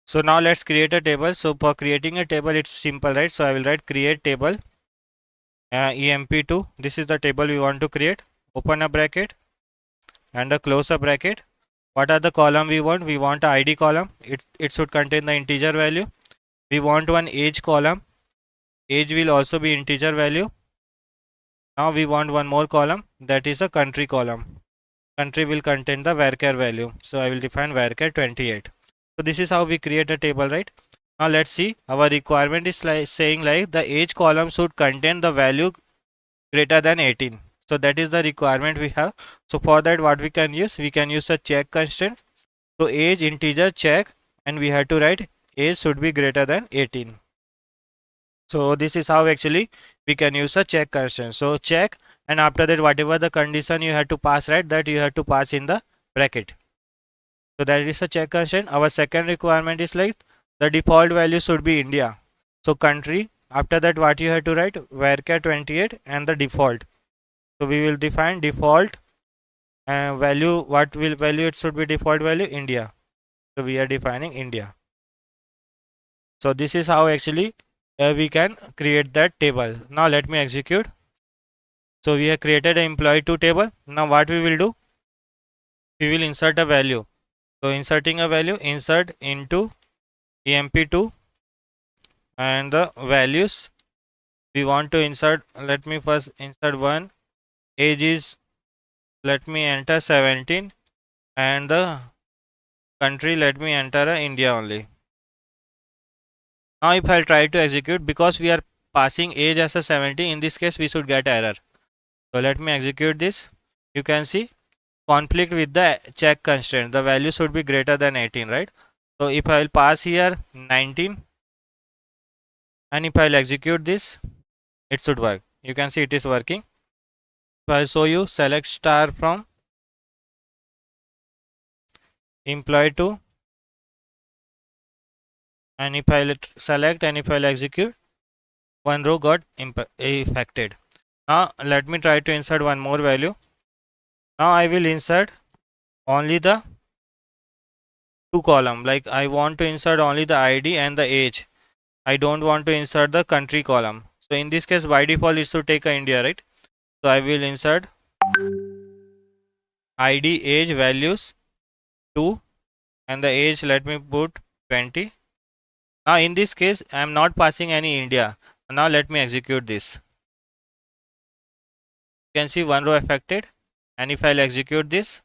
So now let's create a table. So for creating a table it's simple, right? So I will write create table emp2. This is the table we want to create. Open a bracket and a close a bracket. What are the column we want? We want a ID column. It should contain the integer value. We want one age column. Age will also be integer value. Now we want one more column, that is a country column. Country will contain the varchar value. So I will define varchar 28. So this is how we create a table, right? Now let's see. Our requirement is like saying like the age column should contain the value greater than 18. So that is the requirement we have. So for that what we can use? We can use a check constraint. So age integer check, and we have to write age should be greater than 18. So this is how actually we can use a check constraint. So check, and after that whatever the condition you have to pass, right, that you have to pass in the bracket. So that is a check constraint. Our second requirement is like the default value should be India. So country, after that what you have to write, varchar 28 and the default. So we will define default value, what will value it should be default value India. So we are defining India. So this is how actually we can create that table. Now let me execute. So we have created an employee to table. Now what we will do? We will insert a value. So inserting a value, insert into emp2, and the values we want to insert. Let me first insert one. Age is, let me enter 17, and the country, let me enter India only. Now if I'll try to execute, because we are passing age as a 70, in this case we should get error. So let me execute this. You can see conflict with the check constraint. The value should be greater than 18, right? So if I will pass here 19, and if I will execute this, it should work. You can see it is working. If I show you, select star from employee to, and if I will select and if I will execute, one row got affected. Now let me try to insert one more value. Now I will insert only the two column. Like I want to insert only the ID and the age. I don't want to insert the country column. So in this case, by default it should take India, right? So I will insert ID, age, values 2, and the age, let me put 20. Now in this case I am not passing any India. Now let me execute this. You can see one row affected, and if I'll execute this,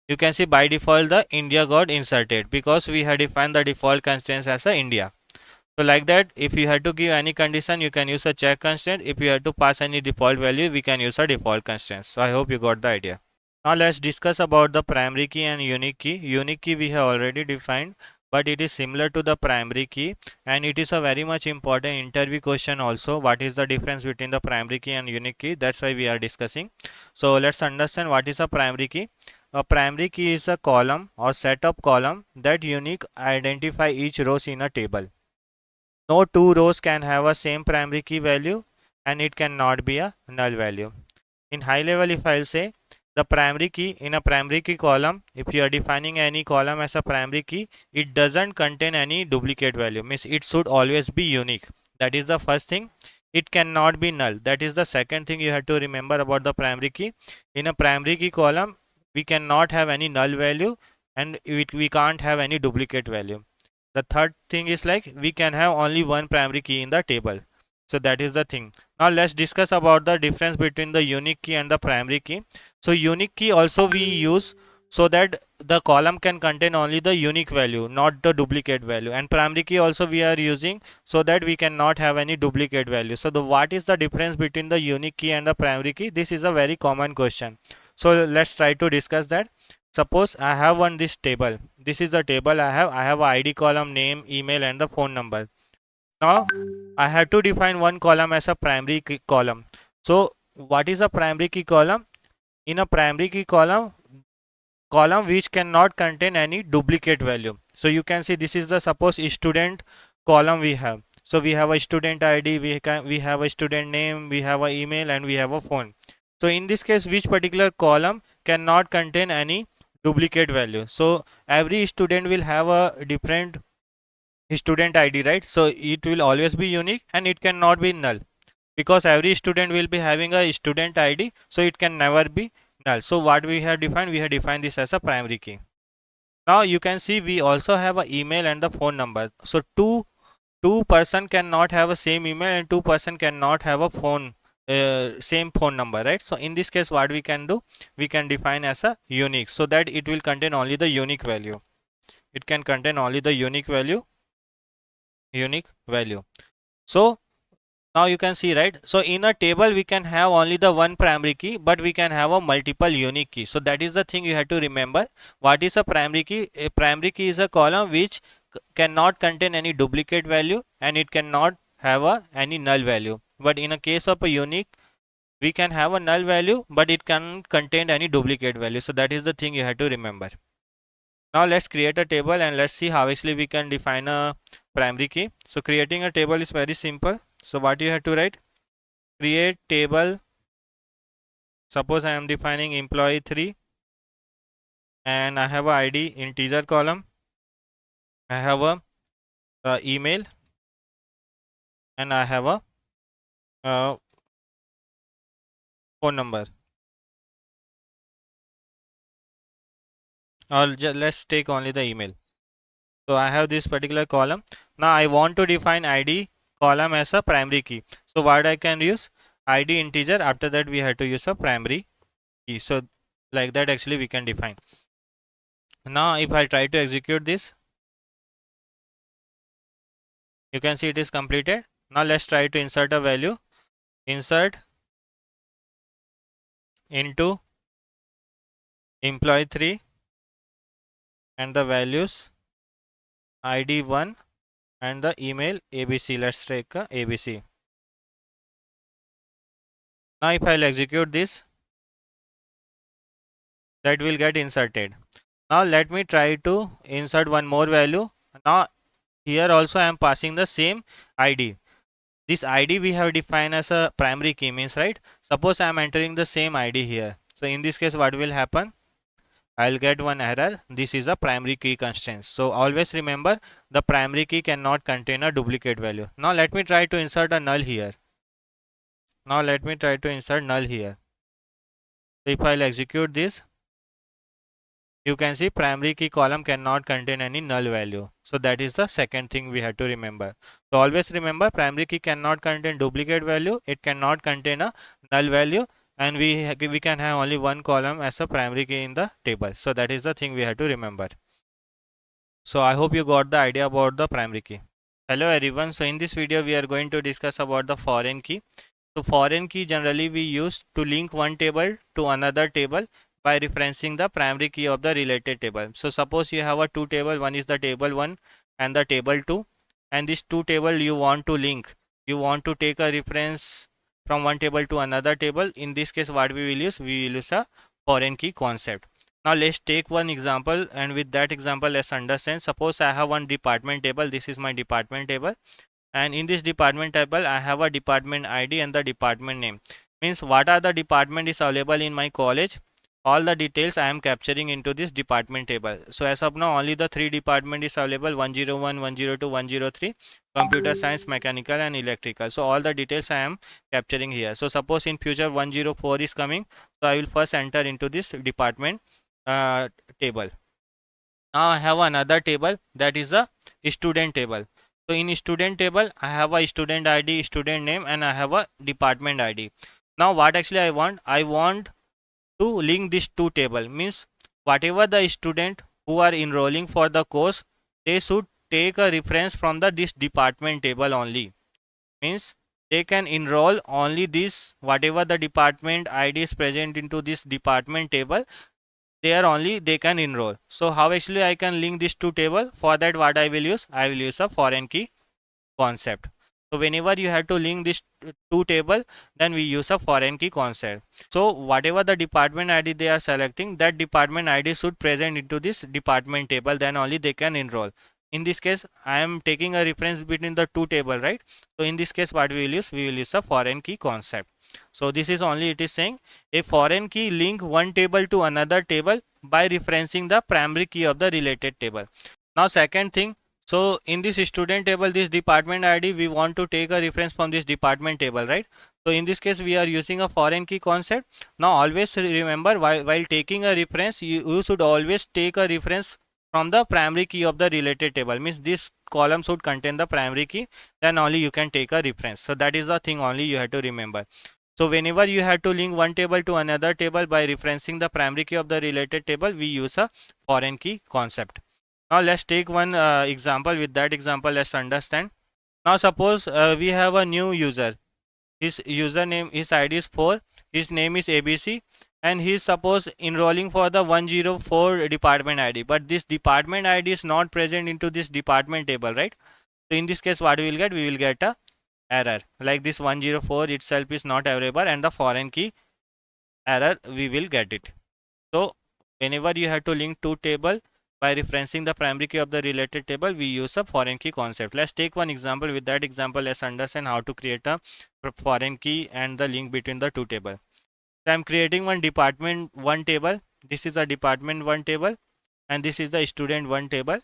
you can see by default the India got inserted because we had defined the default constraints as a India. So like that, if you had to give any condition, you can use a check constraint. If you had to pass any default value, we can use a default constraint. So I hope you got the idea. Now let's discuss about the primary key and unique key. Unique key we have already defined, but it is similar to the primary key, and it is a very much important interview question also. What is the difference between the primary key and unique key? That's why we are discussing. So let's understand what is a primary key. A primary key is a column or set of column that unique identify each rows in a table. No two rows can have a same primary key value, and it cannot be a null value. In high level, if I'll say the primary key, in a primary key column, if you are defining any column as a primary key, it doesn't contain any duplicate value. Means it should always be unique. That is the first thing. It cannot be null. That is the second thing you have to remember about the primary key. In a primary key column, we cannot have any null value, and we can't have any duplicate value. The third thing is like we can have only one primary key in the table. So that is the thing. Now let's discuss about the difference between the unique key and the primary key. So unique key also we use so that the column can contain only the unique value, not the duplicate value, and primary key also we are using so that we cannot have any duplicate value. So what is the difference between the unique key and the primary key? This is a very common question. So let's try to discuss that. Suppose I have this table. This is the table I have. I have a ID column, name, email, and the phone number. Now I have to define one column as a primary key column. So what is a primary key column? In a primary key column which cannot contain any duplicate value. So you can see this is the suppose student column we have. So we have a student ID, we have a student name, we have a email, and we have a phone. So in this case, which particular column cannot contain any duplicate value? So every student will have a different student ID, right? So it will always be unique and it cannot be null because every student will be having a student ID, so it can never be null. So what we have defined, we have defined this as a primary key. Now you can see we also have a email and the phone number. So two person cannot have a same email and two person cannot have a phone same phone number, right? So in this case, what we can do, we can define as a unique so that it will contain only the unique value. It can contain only the unique value. So now you can see, right? So in a table we can have only the one primary key, but we can have a multiple unique key. So that is the thing you have to remember. What is a primary key? A primary key is a column which cannot contain any duplicate value and it cannot have any null value. But in a case of a unique, we can have a null value, but it can contain any duplicate value. So that is the thing you have to remember. Now let's create a table and let's see how actually we can define a primary key. So creating a table is very simple. So what you have to write, create table. Suppose I am defining employee 3 and I have a ID integer column. I have a email, and I have a uh, phone number. Or let's take only the email. So I have this particular column. Now I want to define ID column as a primary key. So what I can use? ID integer. After that we have to use a primary key. So like that actually we can define. Now if I try to execute this, you can see it is completed. Now let's try to insert a value. Insert into employee 3 and the values ID 1 and the email ABC. Let's take ABC. Now if I'll execute this, that will get inserted. Now let me try to insert one more value. Now here also I am passing the same ID. This ID we have defined as a primary key means, right? Suppose I am entering the same ID here. So in this case what will happen? I'll get one error. This is a primary key constraint. So always remember the primary key cannot contain a duplicate value. Now let me try to insert a null here. Now let me try to insert null here. So if I'll execute this, you can see primary key column cannot contain any null value. So that is the second thing we have to remember. So always remember primary key cannot contain duplicate value. It cannot contain a null value, and we can have only one column as a primary key in the table. So that is the thing we have to remember. So I hope you got the idea about the primary key. Hello everyone. So in this video we are going to discuss about the foreign key. So foreign key generally we use to link one table to another table by referencing the primary key of the related table. So suppose you have a two table, one is the table 1 and the table 2, and this two table you want to link. You want to take a reference from one table to another table. In this case what we will use? We will use a foreign key concept. Now let's take one example, and with that example let's understand. Suppose I have one department table. This is my department table, and in this department table I have a department ID and the department name. Means what are the department is available in my college, all the details I am capturing into this department table. So as of now only the three department is available: 101, 102, 103, computer science, mechanical and electrical. So all the details I am capturing here. So suppose in future 104 is coming, so I will first enter into this department table. Now I have another table, that is a student table. So in student table I have a student ID, student name, and I have a department ID. Now what actually I want to link these two table. Means whatever the student who are enrolling for the course, they should take a reference from the this department table only. Means they can enroll only this, whatever the department ID is present into this department table, there only they can enroll. So how actually I can link this two table? For that what I will use? I will use a foreign key concept. So whenever you have to link this two table, then we use a foreign key concept. So whatever the department ID they are selecting, that department ID should present into this department table, then only they can enroll. In this case I am taking a reference between the two table, right? So in this case what we will use? We will use a foreign key concept. So this is only, it is saying a foreign key link one table to another table by referencing the primary key of the related table. Now second thing, so in this student table, this department ID, we want to take a reference from this department table, right? So in this case we are using a foreign key concept. Now always remember, while taking a reference, you should always take a reference from the primary key of the related table. Means this column should contain the primary key, then only you can take a reference. So that is the thing only you have to remember. So whenever you have to link one table to another table by referencing the primary key of the related table, we use a foreign key concept. Now let's take one example. With that example let's understand. Now suppose we have a new user. His username, his ID is 4, his name is ABC, and he is suppose enrolling for the 104 department ID, but this department ID is not present into this department table, right? So in this case what we will get? We will get a error like this: 104 itself is not available, and the foreign key error we will get it. So whenever you have to link two table by referencing the primary key of the related table, we use a foreign key concept. Let's take one example. With that example let's understand how to create a foreign key and the link between the two table. So I'm creating one department one table. This is the department 1 table and this is the student 1 table.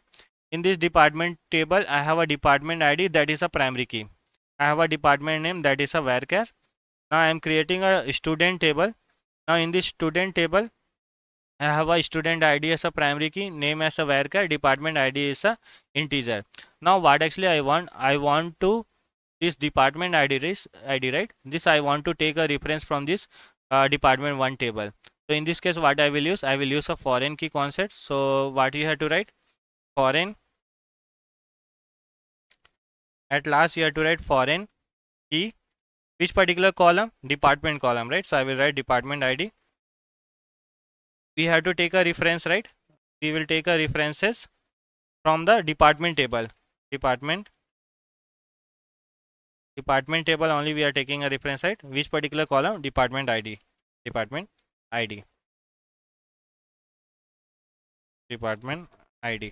In this department table, I have a department ID that is a primary key. I have a department name that is a varchar. Now I am creating a student table. Now in this student table, I have a student ID as a primary key, name as a varchar, department ID is a integer. Now what actually I want to this department ID, right? This I want to take a reference from this department 1 table. So in this case, what I will use? I will use a foreign key concept. So what you have to write? Foreign. At last you have to write foreign key. Which particular column? Department column, right? So I will write department ID. We have to take a reference, right? We will take a references from the department table. Department table only we are taking a reference, right? Which particular column? Department ID. Department ID. Department ID.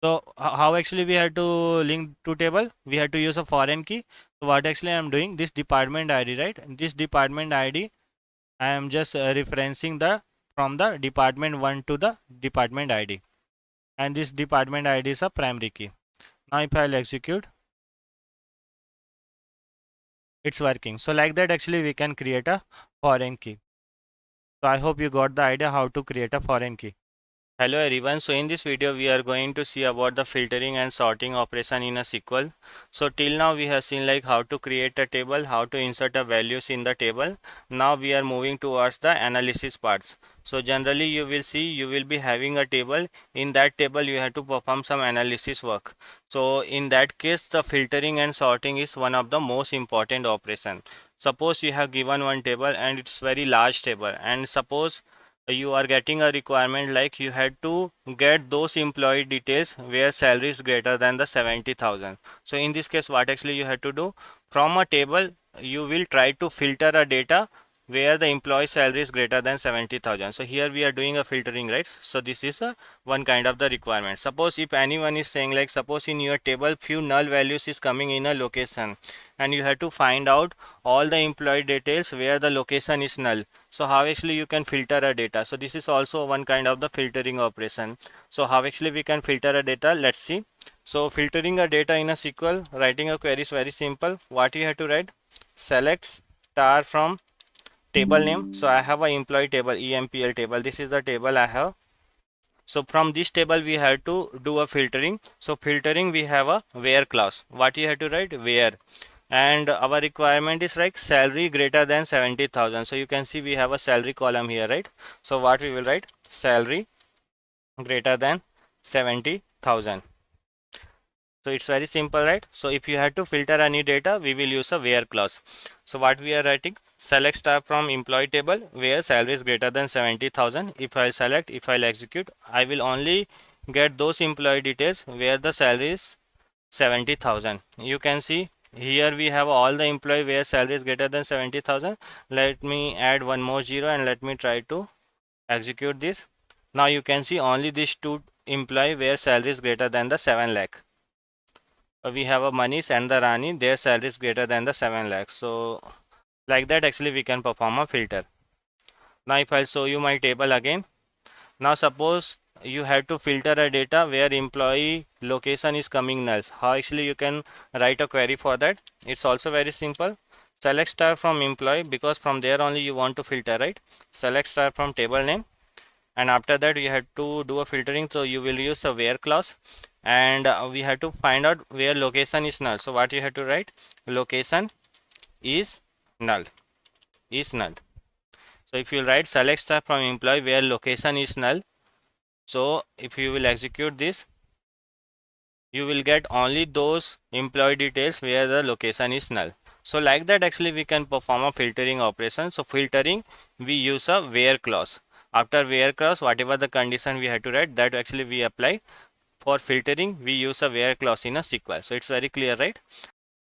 So how actually we have to link to table? We have to use a foreign key. So what actually I am doing? This department ID, right? This department ID, I am just referencing the from the department 1 to the department ID. And this department ID is a primary key. Now if I'll execute, it's working. So like that actually we can create a foreign key. So I hope you got the idea how to create a foreign key. Hello everyone, so in this video we are going to see about the filtering and sorting operation in a SQL. So till now we have seen like how to create a table, how to insert the values in the table. Now we are moving towards the analysis parts. So generally you will see you will be having a table. In that table you have to perform some analysis work. So in that case the filtering and sorting is one of the most important operation. Suppose you have given one table and it's very large table, and suppose you are getting a requirement like you had to get those employee details where salary is greater than the 70,000. So in this case what actually you have to do, from a table you will try to filter a data where the employee salary is greater than 70,000. So here we are doing a filtering, right? So this is a one kind of the requirement. Suppose if anyone is saying like suppose in your table few null values is coming in a location and you have to find out all the employee details where the location is null. So how actually you can filter a data? So this is also one kind of the filtering operation. So how actually we can filter a data? Let's see. So filtering a data in a SQL, writing a query is very simple. What you have to write? Select star from table name. So I have a employee table, EMPL table. This is the table I have. So from this table we have to do a filtering. So filtering we have a where clause. What you have to write? Where. And our requirement is like salary greater than 70,000. So you can see we have a salary column here, right? So what we will write? Salary greater than 70,000. So it's very simple, right? So if you had to filter any data, we will use a where clause. So what we are writing? Select star from employee table where salary is greater than 70,000. If I select, if I'll execute, I will only get those employee details where the salary is 70,000. You can see here we have all the employee where salary is greater than 70,000. Let me add one more zero and let me try to execute this. Now you can see only these two employee where salary is greater than the 7 lakh. We have a Manish and the Rani, their salary is greater than the 7 lakhs. So like that actually we can perform a filter. Now if I show you my table again, now suppose you have to filter a data where employee location is coming null. How actually you can write a query for that? It's also very simple. Select star from employee, because from there only you want to filter, right? Select star from table name, and after that you have to do a filtering. So you will use a where clause, and we have to find out where location is null. So what you have to write? Location is null. Is null. So if you write select star from employee where location is null, so if you will execute this, you will get only those employee details where the location is null. So like that actually we can perform a filtering operation. So filtering we use a where clause. After where clause, whatever the condition we have to write, that actually we apply. For filtering we use a where clause in a SQL. So it's very clear, right?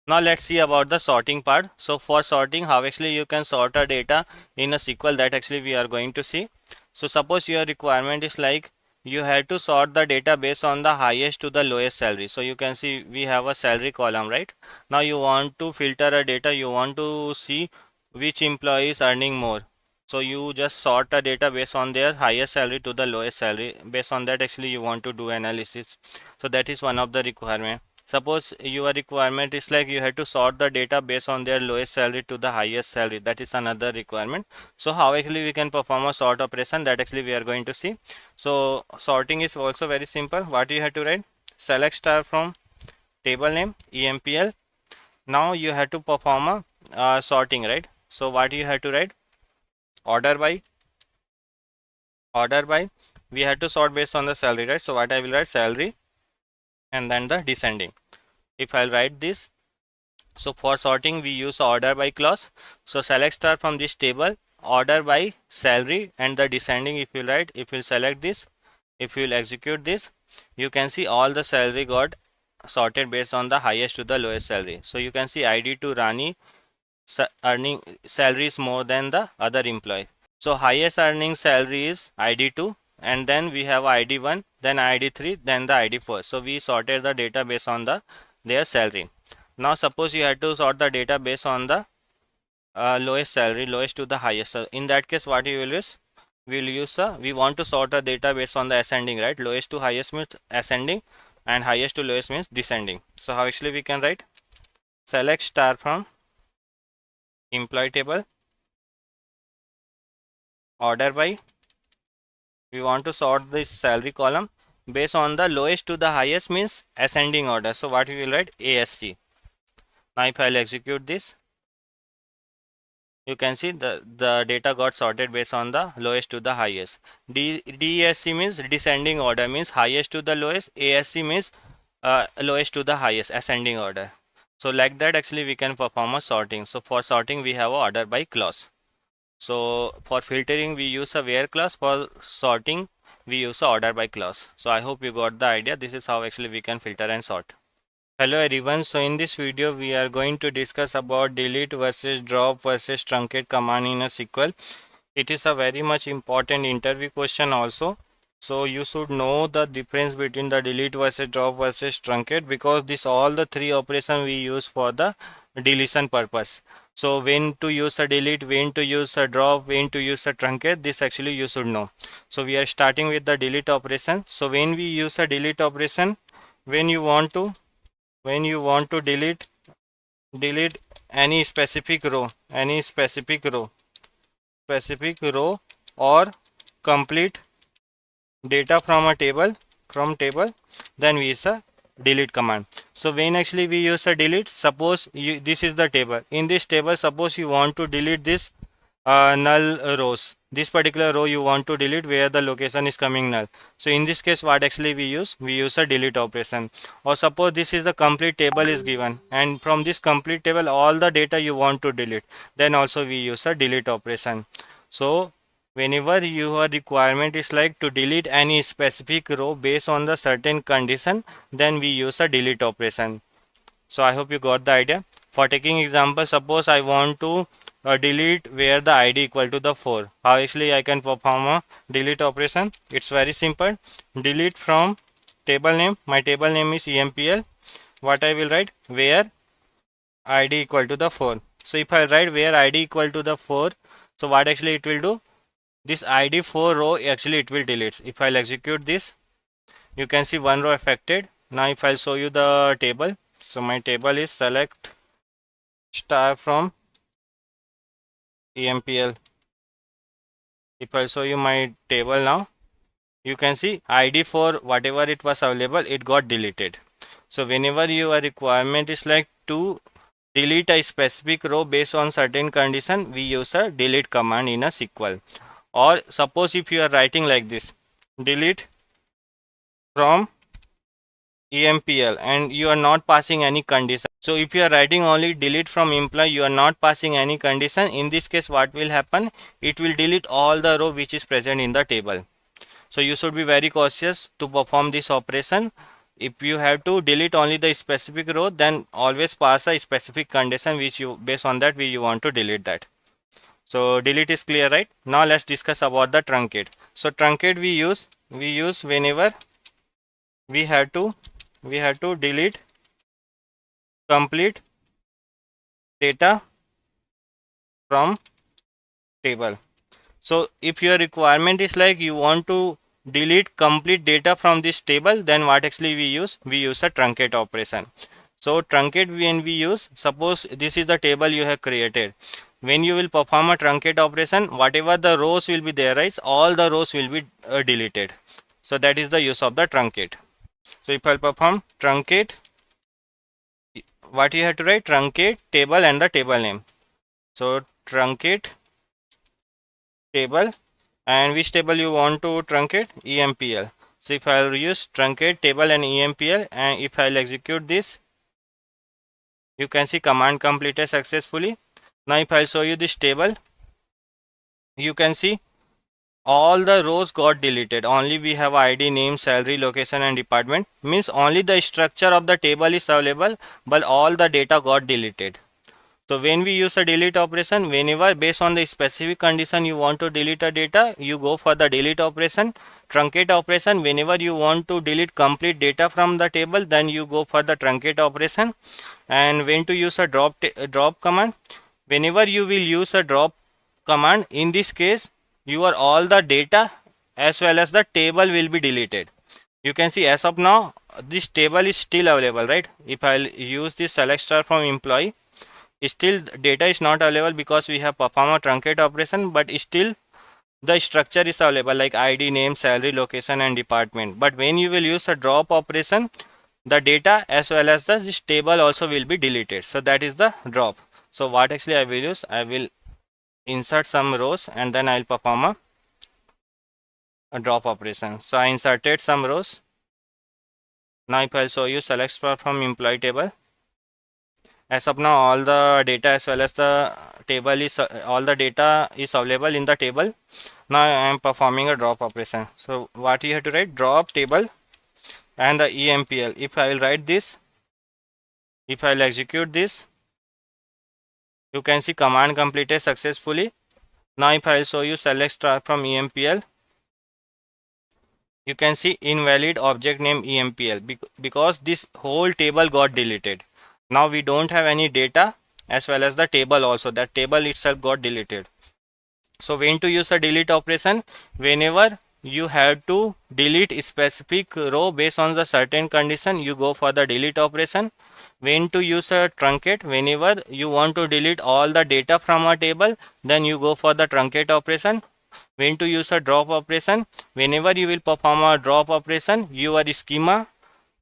Now let's see about the sorting part. So for sorting, how actually you can sort a data in a SQL, that actually we are going to see. So suppose your requirement is like you have to sort the data based on the highest to the lowest salary. So you can see we have a salary column, right? Now you want to filter a data, you want to see which employee is earning more. So you just sort a data based on their highest salary to the lowest salary. Based on that, actually you want to do analysis. So that is one of the requirement. Suppose your requirement is like you have to sort the data based on their lowest salary to the highest salary. That is another requirement. So how actually we can perform a sort operation, that actually we are going to see. So sorting is also very simple. What you have to write? Select star from table name EMPL. Now you have to perform a sorting, right? So what you have to write? Order by we have to sort based on the salary, right? So what I will write? Salary and then the descending. If I'll write this, so for sorting we use order by clause. So select star from this table, order by salary and the descending. If you write, if you select this, if you will execute this, you can see all the salary got sorted based on the highest to the lowest salary. So you can see ID to Rani earning salary is more than the other employee. So highest earning salary is ID2, and then we have ID1, then ID3, then the ID4. So we sorted the data based on the their salary. Now suppose you had to sort the data based on the lowest salary, lowest to the highest. So in that case, what you will use? We will use we want to sort the data based on the ascending, right? Lowest to highest means ascending, and highest to lowest means descending. So how actually we can write? Select star from employee table, order by. We want to sort this salary column based on the lowest to the highest means ascending order. So what we will write? ASC. Now if I'll execute this, you can see the data got sorted based on the lowest to the highest. DESC means descending order, means highest to the lowest. ASC means lowest to the highest, ascending order. So like that actually we can perform a sorting. So for sorting we have a order by clause. So for filtering we use a where clause, for sorting we use a order by clause. So I hope you got the idea. This is how actually we can filter and sort. Hello everyone, so in this video we are going to discuss about delete versus drop versus truncate command in a SQL. It is a very much important interview question also. So you should know the difference between the delete versus drop versus truncate, because this all the three operations we use for the deletion purpose. So when to use a delete, when to use a drop, when to use a truncate, this actually you should know. So we are starting with the delete operation. So when we use a delete operation, when you want to delete any specific row or complete data from a table, then we use a delete command. So when actually we use a delete, suppose this is the table. In this table, suppose you want to delete this null rows. This particular row you want to delete where the location is coming null. So in this case, what actually we use? We use a delete operation. Or suppose this is the complete table is given, and from this complete table all the data you want to delete, then also we use a delete operation. So whenever your requirement is like to delete any specific row based on the certain condition, then we use a delete operation. So I hope you got the idea. For taking example, suppose I want to delete where the ID equal to the 4. How actually I can perform a delete operation? It's very simple. Delete from table name. My table name is EMPL. What I will write? Where ID equal to the 4. So if I write where ID equal to the 4, so what actually it will do? This ID 4 row actually it will delete. If I'll execute this, you can see one row affected. Now if I'll show you the table, so my table is select star from EMPL. If I show you my table now, you can see ID for whatever it was available, it got deleted. So whenever your requirement is like to delete a specific row based on certain condition, we use a delete command in a SQL. Or suppose if you are writing like this, delete from EMPL, and you are not passing any condition. So if you are writing only delete from employee, you are not passing any condition. In this case, what will happen? It will delete all the row which is present in the table. So you should be very cautious to perform this operation. If you have to delete only the specific row, then always pass a specific condition which you based on that you want to delete that. So delete is clear, right? Now let's discuss about the truncate. So truncate we use whenever we have to delete complete data from table. So if your requirement is like you want to delete complete data from this table, then what actually we use? We use a truncate operation. So truncate, when we use, suppose this is the table you have created. When you will perform a truncate operation, whatever the rows will be there, right? All the rows will be deleted. So that is the use of the truncate. So if I perform truncate, what you have to write? Truncate table and the table name. So truncate table, and which table you want to truncate? EMPL. So if I'll use truncate table and EMPL, and if I'll execute this, you can see command completed successfully. Now if I show you this table, you can see all the rows got deleted. Only we have ID, name, salary, location and department. Means only the structure of the table is available, but all the data got deleted. So when we use a delete operation, whenever based on the specific condition you want to delete a data, you go for the delete operation. Truncate operation, whenever you want to delete complete data from the table, then you go for the truncate operation. And when to use a drop command, whenever you will use a drop command, in this case your all the data as well as the table will be deleted. You can see as of now this table is still available, right? If I'll use this select star from employee, still data is not available because we have performed a truncate operation, but still the structure is available like ID, name, salary, location and department. But when you will use a drop operation, the data as well as the this table also will be deleted. So that is the drop. So what actually I will use, I will insert some rows and then I'll perform a drop operation. So I inserted some rows. Now if I show you select from employee table, as of now all the data as well as the table is all the data is available in the table. Now I am performing a drop operation. So what you have to write? Drop table and the EMPL. If I will write this, if I will execute this, you can see command completed successfully. Now if I will show you select star from EMPL, you can see invalid object name EMPL because this whole table got deleted. Now we don't have any data as well as the table also. That table itself got deleted. So when to use a delete operation? Whenever you have to delete a specific row based on the certain condition, you go for the delete operation. When to use a truncate? Whenever you want to delete all the data from a table, then you go for the truncate operation. When to use a drop operation? Whenever you will perform a drop operation, your schema,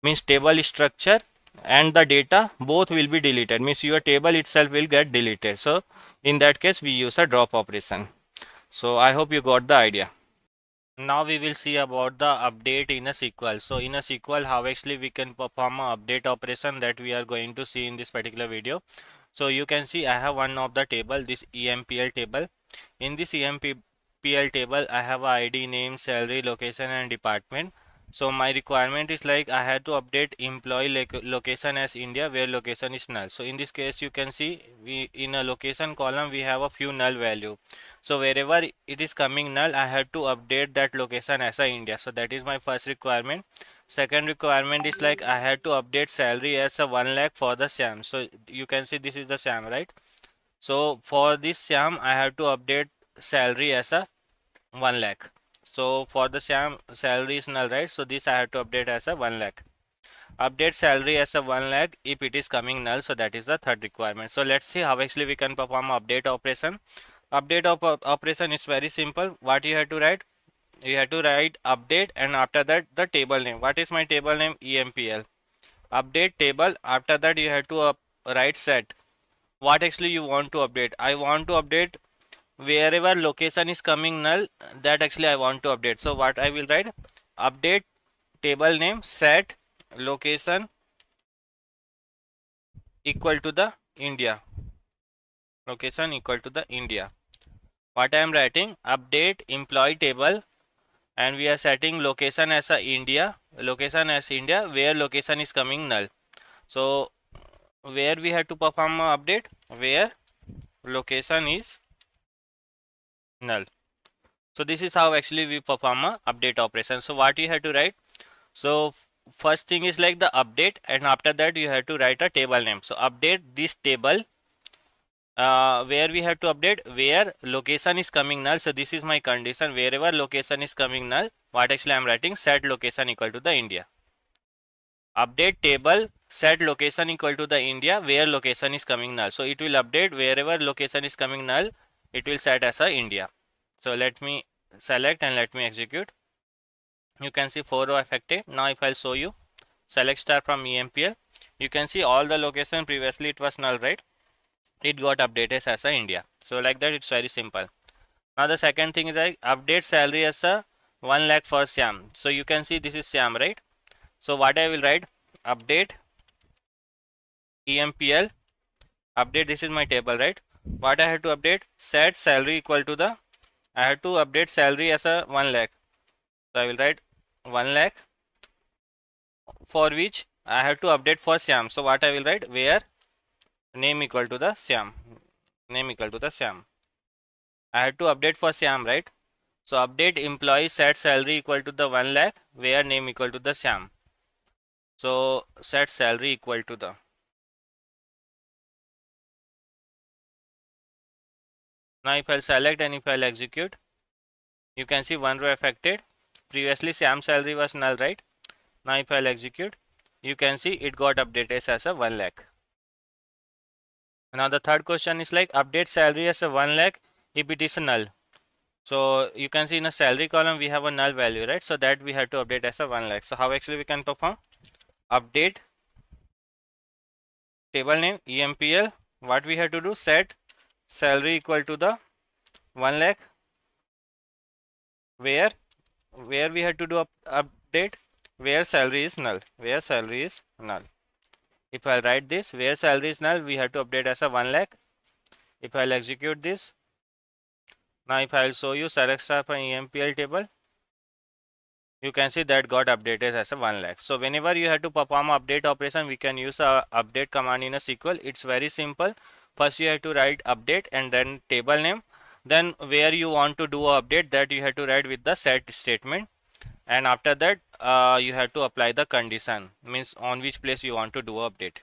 means table structure and the data both will be deleted, means your table itself will get deleted. So in that case we use a drop operation. So I hope you got the idea. Now we will see about the update in a SQL. So in a SQL, how actually we can perform a update operation, that we are going to see in this particular video. So you can see I have one of the table, this EMPL table. In this EMPL table, I have ID, name, salary, location and department. So my requirement is like I had to update employee location as India, where location is null. So in this case, you can see we in a location column we have a few null value. So wherever it is coming null, I have to update that location as a India. So that is my first requirement. Second requirement is like I had to update salary as a 1 lakh for the SAM. So you can see this is the SAM, right? So for this SAM, I have to update salary as a 1 lakh. So for the SAM, salary is null, right? So this I have to update as a 1 lakh. Update salary as a 1 lakh if it is coming null. So that is the third requirement. So let's see how actually we can perform update operation. Update operation is very simple. What you have to write? You have to write update and after that the table name. What is my table name? EMPL. Update table. After that you have to write set. What actually you want to update? I want to update wherever location is coming null, that actually I want to update. So what I will write? Update table name set location equal to the India. Location equal to the India. What I am writing? Update employee table and we are setting location as a India. Location as India where location is coming null. So where we have to perform a update? Where location is null. So this is how actually we perform a update operation. So what you have to write? So first thing is like the update and after that you have to write a table name. So update this table where we have to update where location is coming null. So this is my condition, wherever location is coming null, what actually I'm writing, set location equal to the India. Update table set location equal to the India where location is coming null. So it will update wherever location is coming null, it will set as a India. So let me select and let me execute. You can see 4 row affected. Now if I'll show you, select star from EMPL, you can see all the location previously it was null, right? It got updated as a India. So like that, it's very simple. Now the second thing is like update salary as a 1 lakh for Siam. So you can see this is Siam, right? So what I will write, update EMPL, update, this is my table, right? What I have to update, set salary equal to the, I have to update salary as a 1 lakh. So I will write 1 lakh for which I have to update for Siam. So what I will write, where name equal to the Siam, name equal to the Siam. I have to update for Siam, right? So update employee set salary equal to the 1 lakh where name equal to the Siam. So set salary equal to the, now if I'll select and if I'll execute, you can see 1 row affected. Previously Siam salary was null, right? Now if I'll execute, you can see it got updated as a 1 lakh. Now the third question is like update salary as a 1 lakh if it is a null. So you can see in a salary column we have a null value, right? So that we have to update as a 1 lakh. So how actually we can perform? Update table name EMPL. What we have to do? Set salary equal to the 1 lakh where we have to do update where salary is null, where salary is null. If I write this, where salary is null, we have to update as a 1 lakh. If I'll execute this, now if I'll show you select star from EMPL table, you can see that got updated as a 1 lakh. So whenever you have to perform update operation, we can use a update command in a SQL. It's very simple. First you have to write update and then table name. Then where you want to do a update, that you have to write with the set statement. And after that, you have to apply the condition, means on which place you want to do update.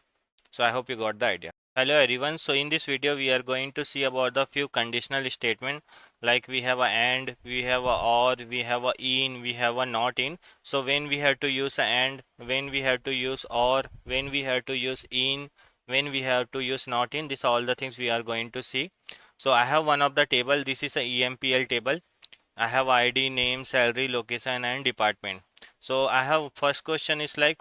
So I hope you got the idea. Hello everyone. So in this video we are going to see about the few conditional statement, like we have a and, we have a or, we have a in, we have a not in. So when we have to use a and, when we have to use or, when we have to use in, when we have to use not in, this all the things we are going to see. So I have one of the table. This is a EMPL table. I have ID, name, salary, location and department. So I have first question is like,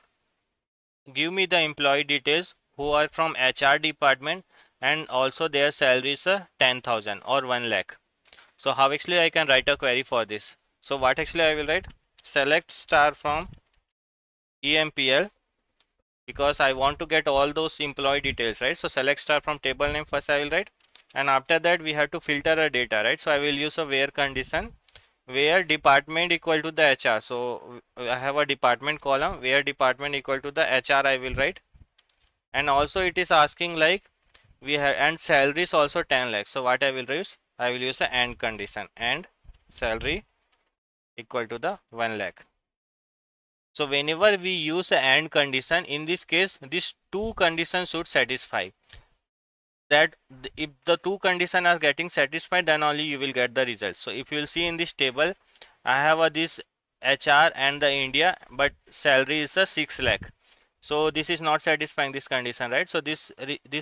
give me the employee details who are from HR department and also their salary is 10,000 or 1 lakh. So how actually I can write a query for this? So what actually I will write? Select star from EMPL, because I want to get all those employee details, right? So select star from table name first I will write, and after that we have to filter a data, right? So I will use a where condition, where department equal to the HR. So I have a department column where department equal to the HR I will write, and also it is asking like we have, and salary is also 10 lakhs. So what I will use? I will use a and condition, and salary equal to the 1 lakh. So whenever we use a and condition, in this case these two conditions should satisfy. That if the two conditions are getting satisfied, then only you will get the result. So if you will see in this table, I have a this HR and the India, but salary is a 6 lakh. So this is not satisfying this condition, right? So this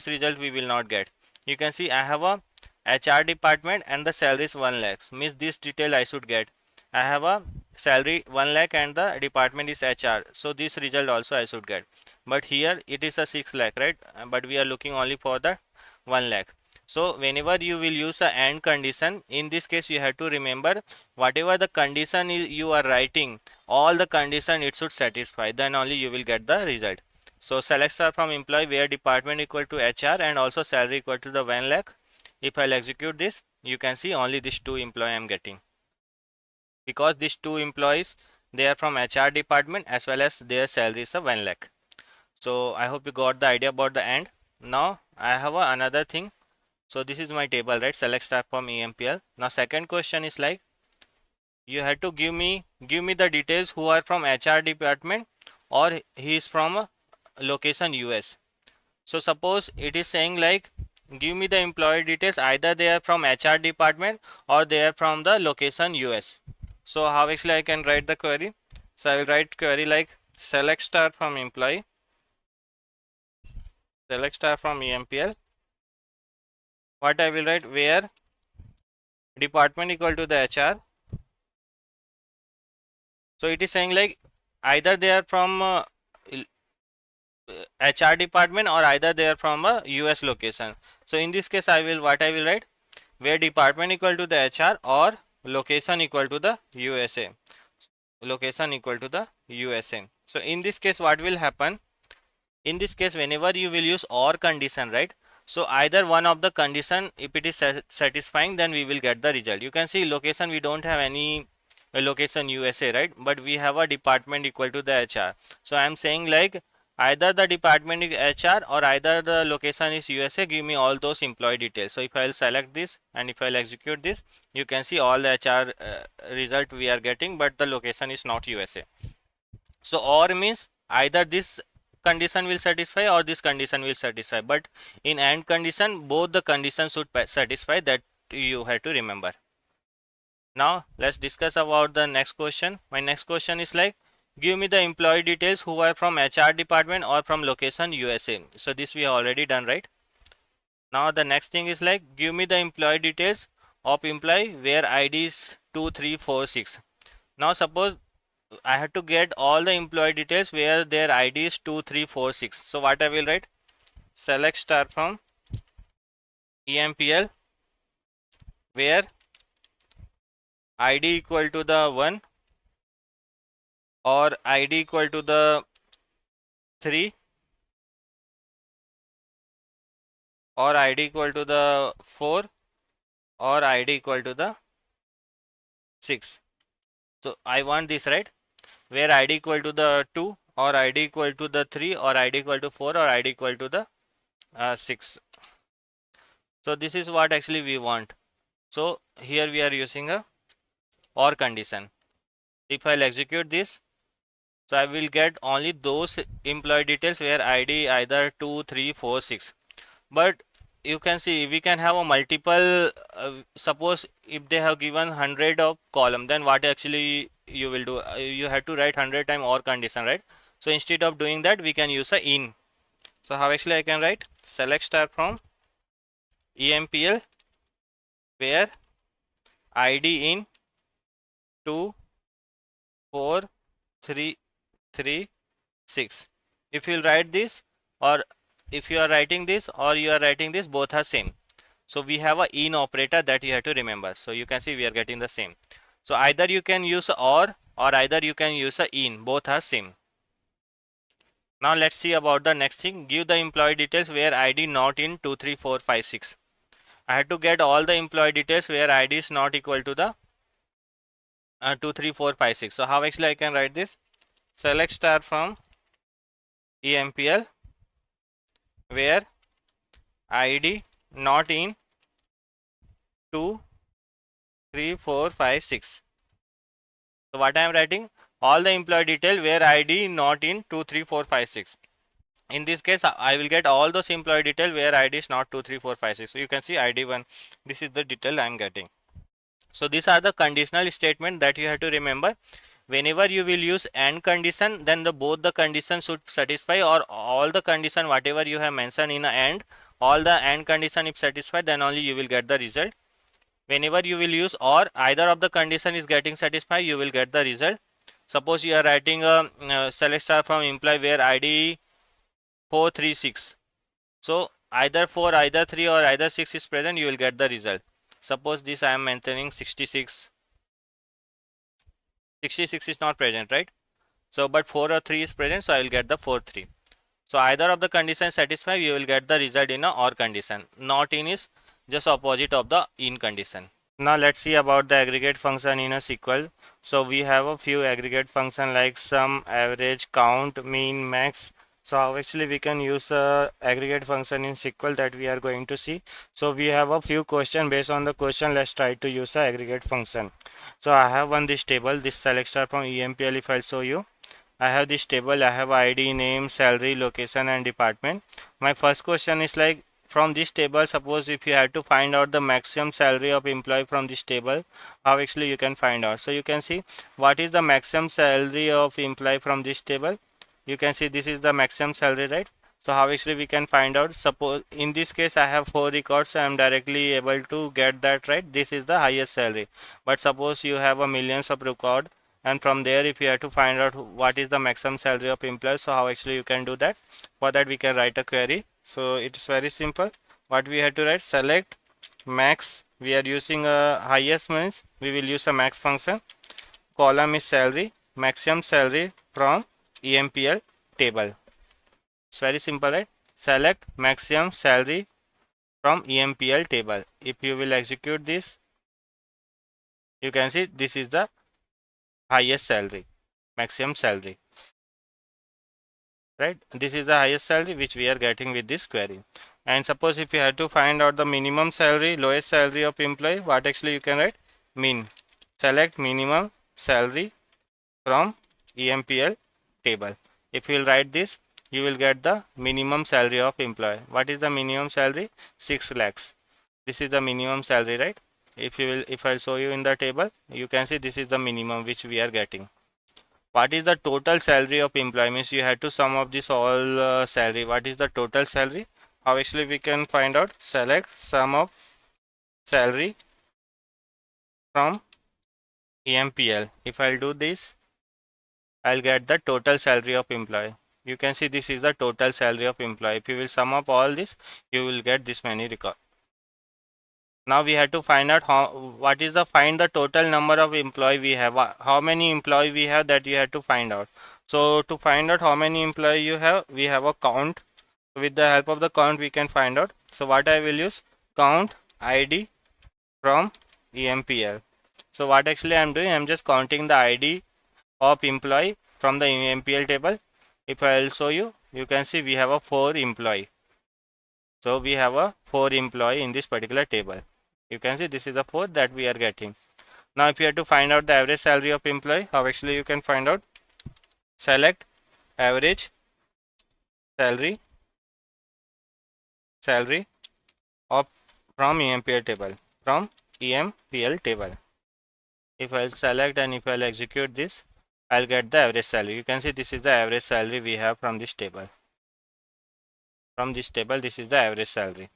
result we will not get. You can see I have a HR department and the salary is 1 lakh, means this detail I should get. I have a salary 1 lakh and the department is HR, so this result also I should get. But here it is a 6 lakh, right? But we are looking only for the 1 lakh. So whenever you will use a and condition, in this case you have to remember whatever the condition is you are writing, all the condition it should satisfy, then only you will get the result. So select star from employee where department equal to HR and also salary equal to the 1 lakh. If I'll execute this, you can see only these two employee I am getting, because these two employees they are from HR department as well as their salary is a 1 lakh. So I hope you got the idea about the and. Now I have another thing. So this is my table, right? Select star from EMPL. Now second question is like, you have to give me the details who are from HR department or he is from location US. So suppose it is saying like give me the employee details, either they are from HR department or they are from the location US. So how actually I can write the query? So I will write query like select star from employee, select star from EMPL. What I will write, where department equal to the HR. So it is saying like either they are from HR department or either they are from a US location. So in this case I will write, where department equal to the HR or location equal to the USA. Location equal to the USA. So in this case what will happen? In this case whenever you will use or condition, right? So either one of the condition, if it is satisfying, then we will get the result. You can see location, we don't have any location USA, right? But we have a department equal to the HR. So I am saying like either the department is HR or either the location is USA, give me all those employee details. So if I will select this and if I will execute this, you can see all the HR result we are getting, but the location is not USA. So or means either this condition will satisfy or this condition will satisfy, but in AND condition both the conditions should satisfy, that you have to remember. Now let's discuss about the next question. My next question is like, give me the employee details who are from HR department or from location USA. So this we already done, right? Now the next thing is like, give me the employee details of employee where ID is 2346. Now suppose I have to get all the employee details where their ID is 2346. So what I will write, select star from EMPL where ID equal to the 1 or ID equal to the 3 or ID equal to the 4 or ID equal to the 6. So I want this, right? Where ID equal to the 2 or ID equal to the 3 or ID equal to 4 or ID equal to the 6. So this is what actually we want. So here we are using a or condition. If I'll execute this, so I will get only those employee details where ID either 2, 3, 4, 6. But you can see we can have a multiple, suppose if they have given 100 of column, then what actually you will do, you have to write 100 time or condition, right? So instead of doing that we can use a in. So how actually I can write, select star from EMPL where ID in 2, 4, 3, 3, 6. If you write this, or if you are writing this or you are writing this, both are same. So we have a in operator that you have to remember. So you can see we are getting the same. So either you can use or either you can use a in, both are same. Now let's see about the next thing. Give the employee details where ID not in 2, 3, 4, 5, 6. I had to get all the employee details where ID is not equal to the 2, 3, 4, 5, 6. So how actually I can write this? Select star from EMPL where ID not in 2, 3, 4, 5, 6. So what I am writing? All the employee detail where ID not in 2, 3, 4, 5, 6. In this case, I will get all those employee detail where ID is not 2, 3, 4, 5, 6. So you can see ID 1. This is the detail I am getting. So these are the conditional statement that you have to remember. Whenever you will use AND condition, then both the conditions should satisfy, or all the condition whatever you have mentioned in a AND, all the AND condition if satisfied, then only you will get the result. Whenever you will use or either of the condition is getting satisfied, you will get the result. Suppose you are writing a select star from employee where ID 436. So either 4, either 3 or either 6 is present, you will get the result. Suppose this I am maintaining 66. 66 is not present, right? So but 4 or 3 is present, so I will get the 4, 3. So either of the conditions satisfy, you will get the result in a or condition. Not in is just opposite of the in condition. Now let's see about the aggregate function in a SQL. So we have a few aggregate function like sum, average, count, mean, max. So how actually we can use a aggregate function in SQL, that we are going to see. So we have a few question. Based on the question, let's try to use a aggregate function. So I have on this table, this select star from EMPL. If I'll show you, I have this table. I have ID, name, salary, location and department. My first question is like, from this table, suppose if you had to find out the maximum salary of employee from this table, how actually you can find out? So you can see what is the maximum salary of employee from this table. You can see this is the maximum salary, right? So how actually we can find out? Suppose in this case I have 4 records, so I am directly able to get that, right? This is the highest salary. But suppose you have a millions of record, and from there if you have to find out what is the maximum salary of employees, so how actually you can do that? For that we can write a query. So it's very simple. What we have to write? Select max. We are using a highest, means we will use a max function. Column is salary, maximum salary from EMPL table. It's very simple, right? Select maximum salary from EMPL table. If you will execute this, you can see this is the highest salary, maximum salary, right? This is the highest salary which we are getting with this query. And suppose if you had to find out the minimum salary, lowest salary of employee, what actually you can write? Min. Select minimum salary from EMPL table. If you will write this, you will get the minimum salary of employee. What is the minimum salary? 6 lakhs. This is the minimum salary, right? If I show you in the table, you can see this is the minimum which we are getting. What is the total salary of employee? Means you had to sum up this all salary. What is the total salary? How actually we can find out? Select sum of salary from EMPL. If I'll do this, I'll get the total salary of employee. You can see this is the total salary of employee. If you will sum up all this, you will get this many record. Now we have to find out what is the find the total number of employee we have. How many employee we have, that you have to find out. So to find out how many employee you have, we have a count. With the help of the count we can find out. So what I will use? Count ID from EMPL. So what actually I am doing, I am just counting the ID of employee from the EMPL table. If I will show you, you can see we have a 4 employee. So we have a 4 employee in this particular table. You can see this is the 4 that we are getting. Now if you have to find out the average salary of employee, how actually you can find out? Select average salary of from EMPL table. From EMPL table. If I'll select and if I'll execute this, I'll get the average salary. You can see this is the average salary we have from this table. From this table, this is the average salary.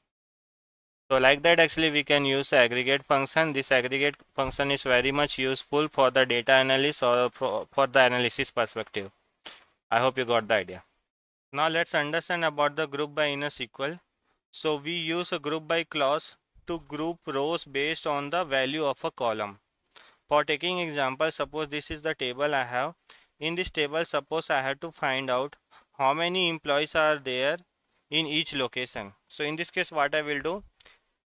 So like that actually we can use aggregate function. This aggregate function is very much useful for the data analysis or for the analysis perspective. I hope you got the idea. Now let's understand about the group by in a SQL. So we use a group by clause to group rows based on the value of a column. For taking example, suppose this is the table I have. In this table, suppose I have to find out how many employees are there in each location. So in this case, what I will do,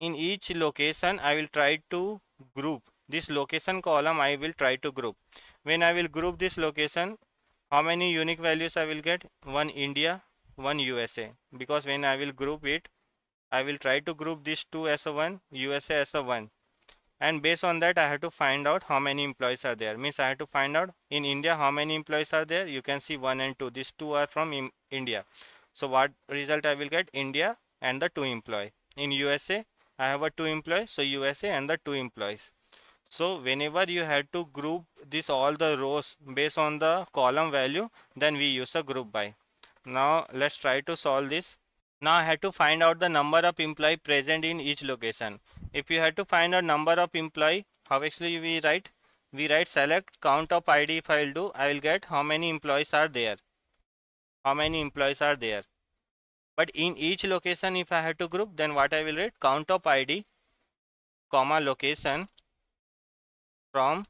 in each location I will try to group this location column. I will try to group. When I will group this location, how many unique values I will get? One India, one USA. Because when I will group it, I will try to group these two as a one, USA as a one. And based on that I have to find out how many employees are there. Means I have to find out in India how many employees are there. You can see 1 and 2. These two are from India. So what result I will get? India and the 2 employee. In USA I have a 2 employees, so USA and the 2 employees. So whenever you have to group this all the rows based on the column value, then we use a group by. Now let's try to solve this. Now I had to find out the number of employee present in each location. If you had to find a number of employee, how actually we write? We write select count of ID. If I will do, I will get how many employees are there. How many employees are there. But in each location if I had to group, then what I will write? Count of ID, comma location from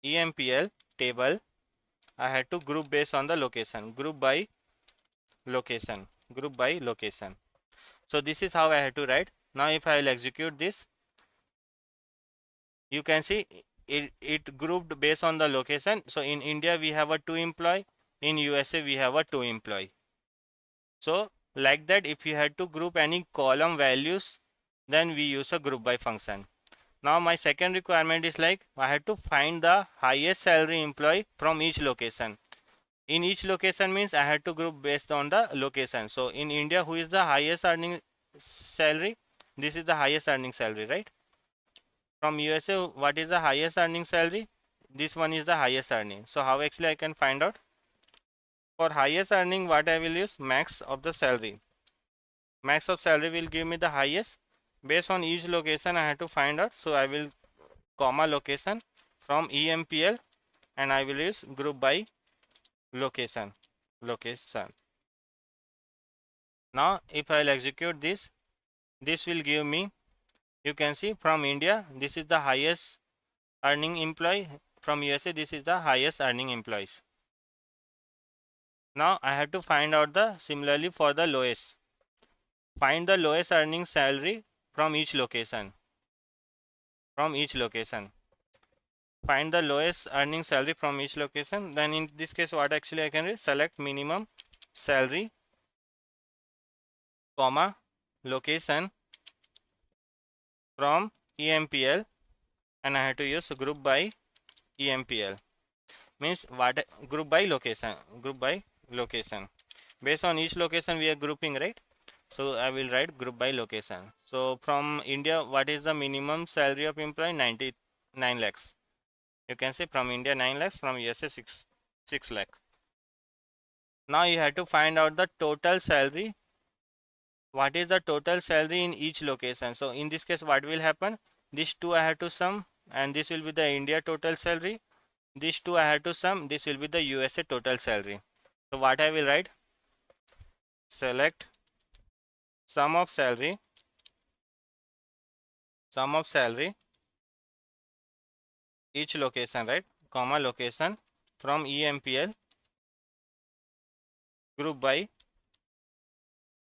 EMPL table. I had to group based on the location. Group by location. Group by location. So this is how I had to write. Now if I will execute this, you can see it grouped based on the location. So in India we have a 2 employee, in USA we have a 2 employee. So like that, if you had to group any column values, then we use a group by function. Now my second requirement is like I had to find the highest salary employee from each location. In each location means I had to group based on the location. So in India, who is the highest earning salary, this is the highest earning salary, right? From USA, what is the highest earning salary? This one is the highest earning. So how actually I can find out? For highest earning, what I will use? Max of the salary. Max of salary will give me the highest. Based on each location, I have to find out. So I will comma location from EMPL, and I will use group by location. Location. Now if I will execute this, this will give me, you can see from India, this is the highest earning employee. From USA, this is the highest earning employees. Now I have to find out the similarly for the lowest. Find the lowest earning salary from each location. From each location. Find the lowest earning salary from each location. Then in this case, what actually I can do? Select minimum salary, comma, location from EMPL, and I have to use group by EMPL. Means what? Group by location. Group by location. Based on each location, we are grouping, right? So I will write group by location. So from India, what is the minimum salary of employee? 99 lakhs. You can say from India 9 lakhs, from USA 6 lakh. Now you have to find out the total salary. What is the total salary in each location? So in this case, what will happen? These two I have to sum, and this will be the India total salary. These two I have to sum. This will be the USA total salary. So what I will write? Select sum of salary. Sum of salary each location, right? Comma location from EMPL group by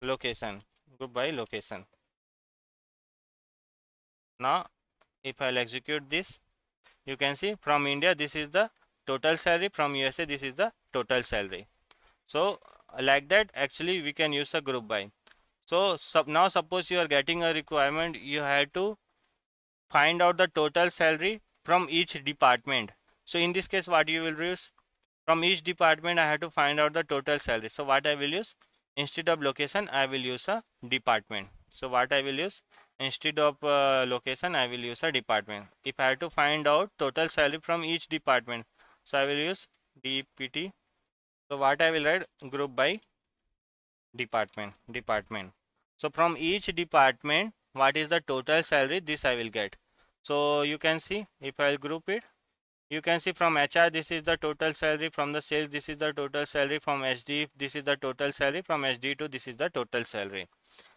location. Group by location. Now if I'll execute this, you can see from India this is the total salary, from USA this is the total salary. So like that actually we can use a group by. So now suppose you are getting a requirement, you have to find out the total salary from each department. So in this case what you will use? From each department I have to find out the total salary. So what I will use? Instead of location I will use a department. So what I will use? Instead of location I will use a department. If I have to find out total salary from each department, so I will use DPT. So what I will write? Group by department. So from each department what is the total salary, this I will get. So you can see if I will group it, you can see from HR this is the total salary, from the sales this is the total salary, from SD this is the total salary, from SD2 this is the total salary.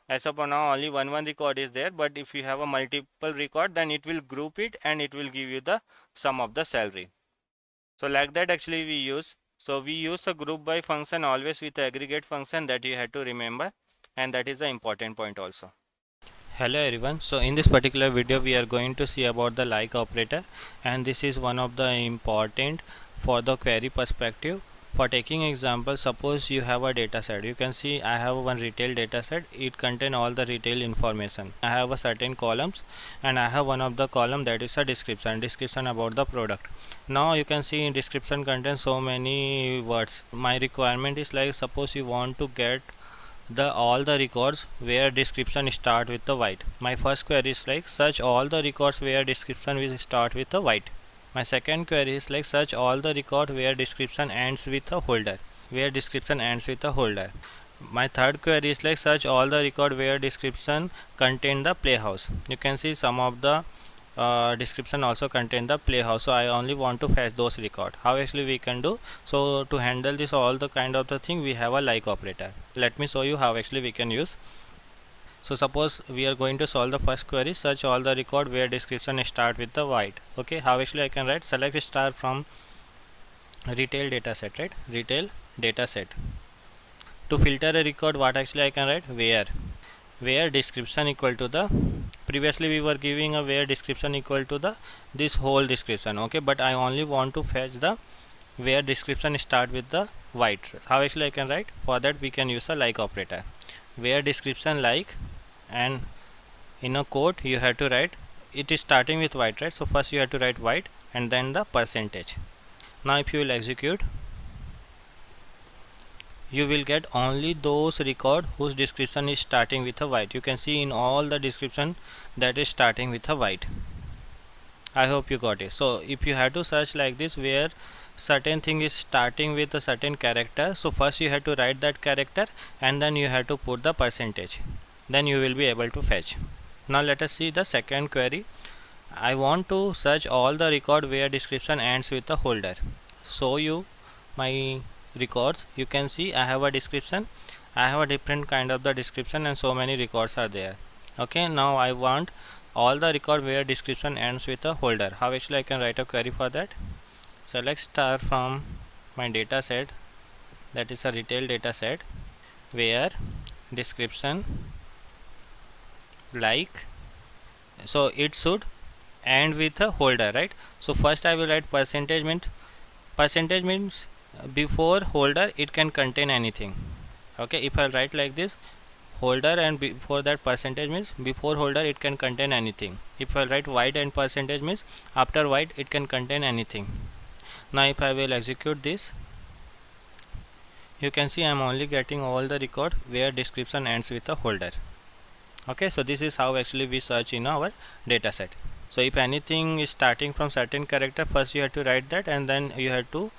As of now only one record is there, but if you have a multiple record then it will group it and it will give you the sum of the salary. So like that actually we use. So we use a group by function always with the aggregate function, that you have to remember, and that is the important point also. Hello everyone, so in this particular video we are going to see about the like operator, and this is one of the important for the query perspective. For taking example, suppose you have a data set. You can see I have one retail data set. It contain all the retail information. I have a certain columns, and I have one of the column that is a description about the product. Now you can see in description contains so many words. My requirement is like, suppose you want to get all the records where description start with the white. My first query is like, search all the records where description will start with the white. My second query is like, search all the record where description ends with a holder. Where description ends with a holder. My third query is like, search all the record where description contain the playhouse. You can see some of the description also contain the playhouse, so I only want to fetch those record. How actually we can do? So to handle this all the kind of the thing, we have a like operator. Let me show you how actually we can use. So suppose we are going to solve the first query, search all the record where description start with the white. Okay, how actually I can write? Select star from retail data set, right? Retail data set. To filter a record, what actually I can write? Where description equal to the, previously we were giving a where description equal to the this whole description. Okay, but I only want to fetch the where description start with the white. How actually I can write? For that we can use a like operator. Where description like, and in a quote you have to write, it is starting with white, right? So first you have to write white and then the percentage. Now if you will execute, you will get only those record whose description is starting with a white. You can see in all the description that is starting with a white. I hope you got it. So if you have to search like this where certain thing is starting with a certain character, so first you have to write that character and then you have to put the percentage, then you will be able to fetch. Now let us see the second query. I want to search all the record where description ends with a holder. Show you my records. You can see I have a description, I have a different kind of the description and so many records are there. Okay, now I want all the record where description ends with a holder. How actually I can write a query for that? Select star from my data set, that is a retail data set, where description like, so it should end with a holder, right? So first I will write percentage means before holder it can contain anything. Okay, if I write like this, holder and before that percentage means before holder it can contain anything. If I write white and percentage means after white it can contain anything. Now if I will execute this, you can see I am only getting all the record where description ends with a holder. Okay, so this is how actually we search in our data set. So if anything is starting from certain character, first you have to write that and then you have to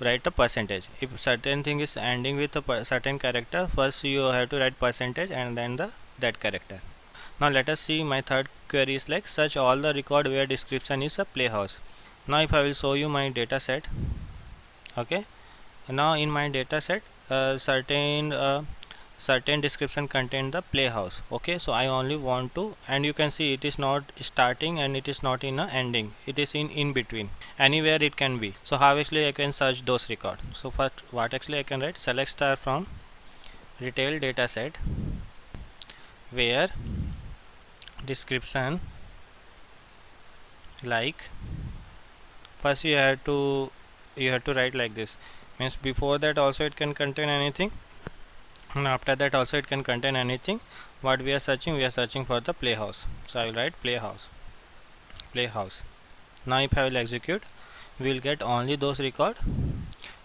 write a percentage. If certain thing is ending with a certain character, first you have to write percentage and then that character. Now let us see my third query is like search all the record where description is a playhouse. Now if I will show you my data set, okay, now in my data set certain description contain the playhouse. Okay, so I only want to, and you can see it is not starting and it is not in a ending, it is in between, anywhere it can be. So how actually I can search those record? So first what actually I can write, select star from retail data set where description like, first you have to write like this, means before that also it can contain anything and after that also it can contain anything. What we are searching for the playhouse, so I will write playhouse. Now if I will execute, we will get only those record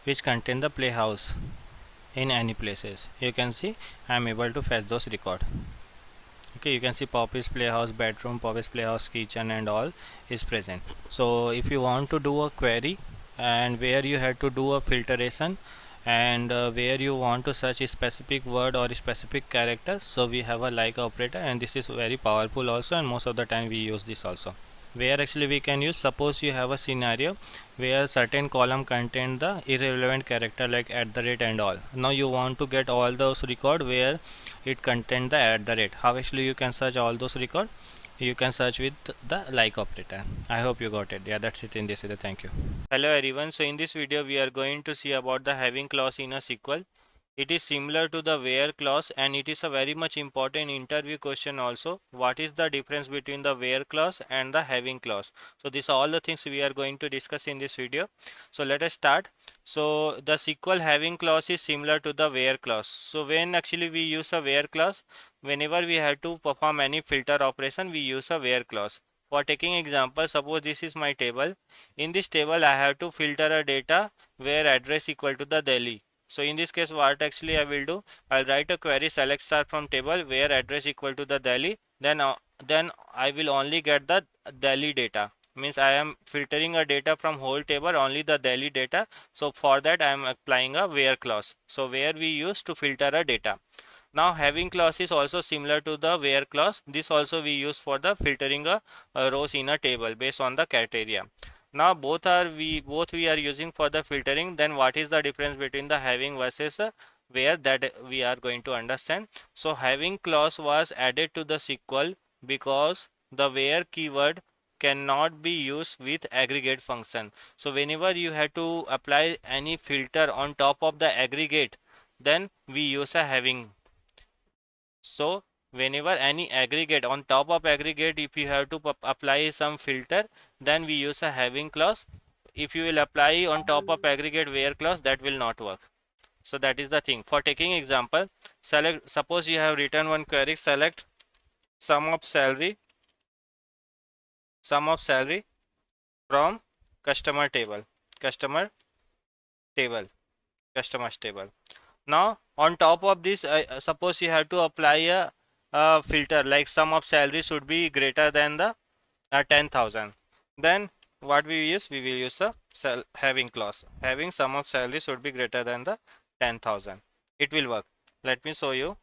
which contain the playhouse in any places. You can see I am able to fetch those record. Okay, you can see Poppy's playhouse bedroom, Poppy's playhouse kitchen and all is present. So if you want to do a query and where you have to do a filtration and where you want to search a specific word or a specific character, so we have a like operator and this is very powerful also, and most of the time we use this also. Where actually we can use, suppose you have a scenario where certain column contain the irrelevant character like at the rate and all. Now you want to get all those record where it contain the at the rate. How actually you can search all those record? You can search with the like operator. I hope you got it. Yeah, that's it in this video. Thank you. Hello everyone. So in this video we are going to see about the having clause in a SQL. It is similar to the where clause and it is a very much important interview question also. What is the difference between the where clause and the having clause? So these are all the things we are going to discuss in this video. So let us start. So the SQL having clause is similar to the where clause. So when actually we use a where clause, whenever we have to perform any filter operation, we use a where clause. For taking example, suppose this is my table. In this table I have to filter a data where address equal to the Delhi. So in this case what actually I will do, I'll write a query select star from table where address equal to the Delhi, then I will only get the Delhi data, means I am filtering a data from whole table only the Delhi data. So for that I am applying a where clause. So where we use to filter a data. Now having clause is also similar to the where clause. This also we use for the filtering a rows in a table based on the criteria. Now both we are using for the filtering. Then what is the difference between the having versus where, that we are going to understand. So having clause was added to the SQL because the where keyword cannot be used with aggregate function. So whenever you have to apply any filter on top of the aggregate, then we use a having. So whenever any aggregate on top of aggregate, if you have to apply some filter, then we use a having clause. If you will apply on top of aggregate where clause, that will not work. So that is the thing. For taking example, select, suppose you have written one query, select sum of salary from customer table, customer table, customers table. Now on top of this, suppose you have to apply a filter like sum of salary should be greater than the 10,000. Then what we use? We will use a having clause. Having sum of salary should be greater than the 10,000. It will work. Let me show you.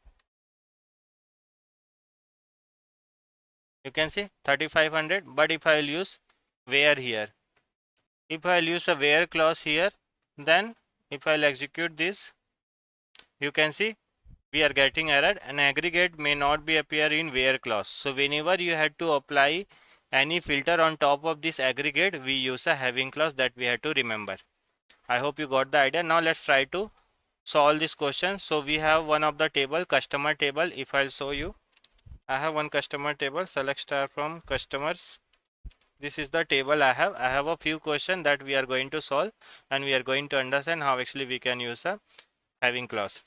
You can see 3,500. But if I will use where here, if I will use a where clause here, then if I will execute this, you can see we are getting error. An aggregate may not be appear in where clause. So whenever you had to apply any filter on top of this aggregate, we use a having clause, that we have to remember. I hope you got the idea. Now let's try to solve this question. So we have one of the table, customer table. If I'll show you, I have one customer table. Select star from customers. This is the table I have. I have a few questions that we are going to solve, and we are going to understand how actually we can use a having clause.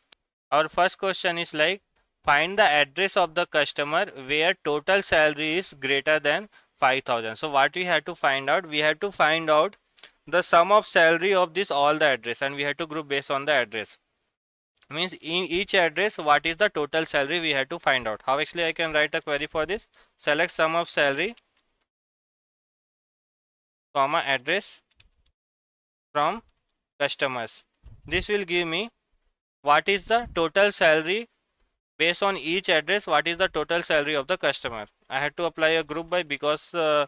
Our first question is like, find the address of the customer where total salary is greater than 5,000. So what we have to find out? We have to find out the sum of salary of this all the address, and we have to group based on the address. Means in each address what is the total salary we have to find out. How actually I can write a query for this? Select sum of salary comma address from customers. This will give me what is the total salary based on each address. What is the total salary of the customer? I had to apply a group by, because I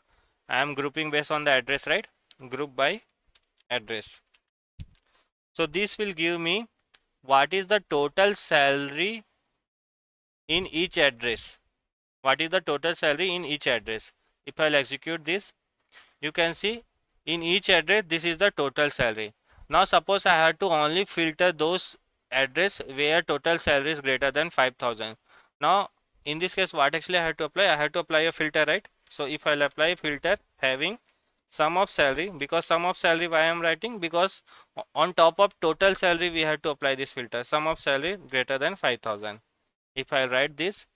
am grouping based on the address, right? Group by address. So this will give me what is the total salary in each address. What is the total salary in each address? If I'll execute this, you can see in each address this is the total salary. Now suppose I have to only filter those address where total salary is greater than 5,000. Now in this case what actually I have to apply? I have to apply a filter, right? So if I'll apply a filter having sum of salary, because sum of salary why I am writing, because on top of total salary we have to apply this filter, sum of salary greater than 5,000. If I write this,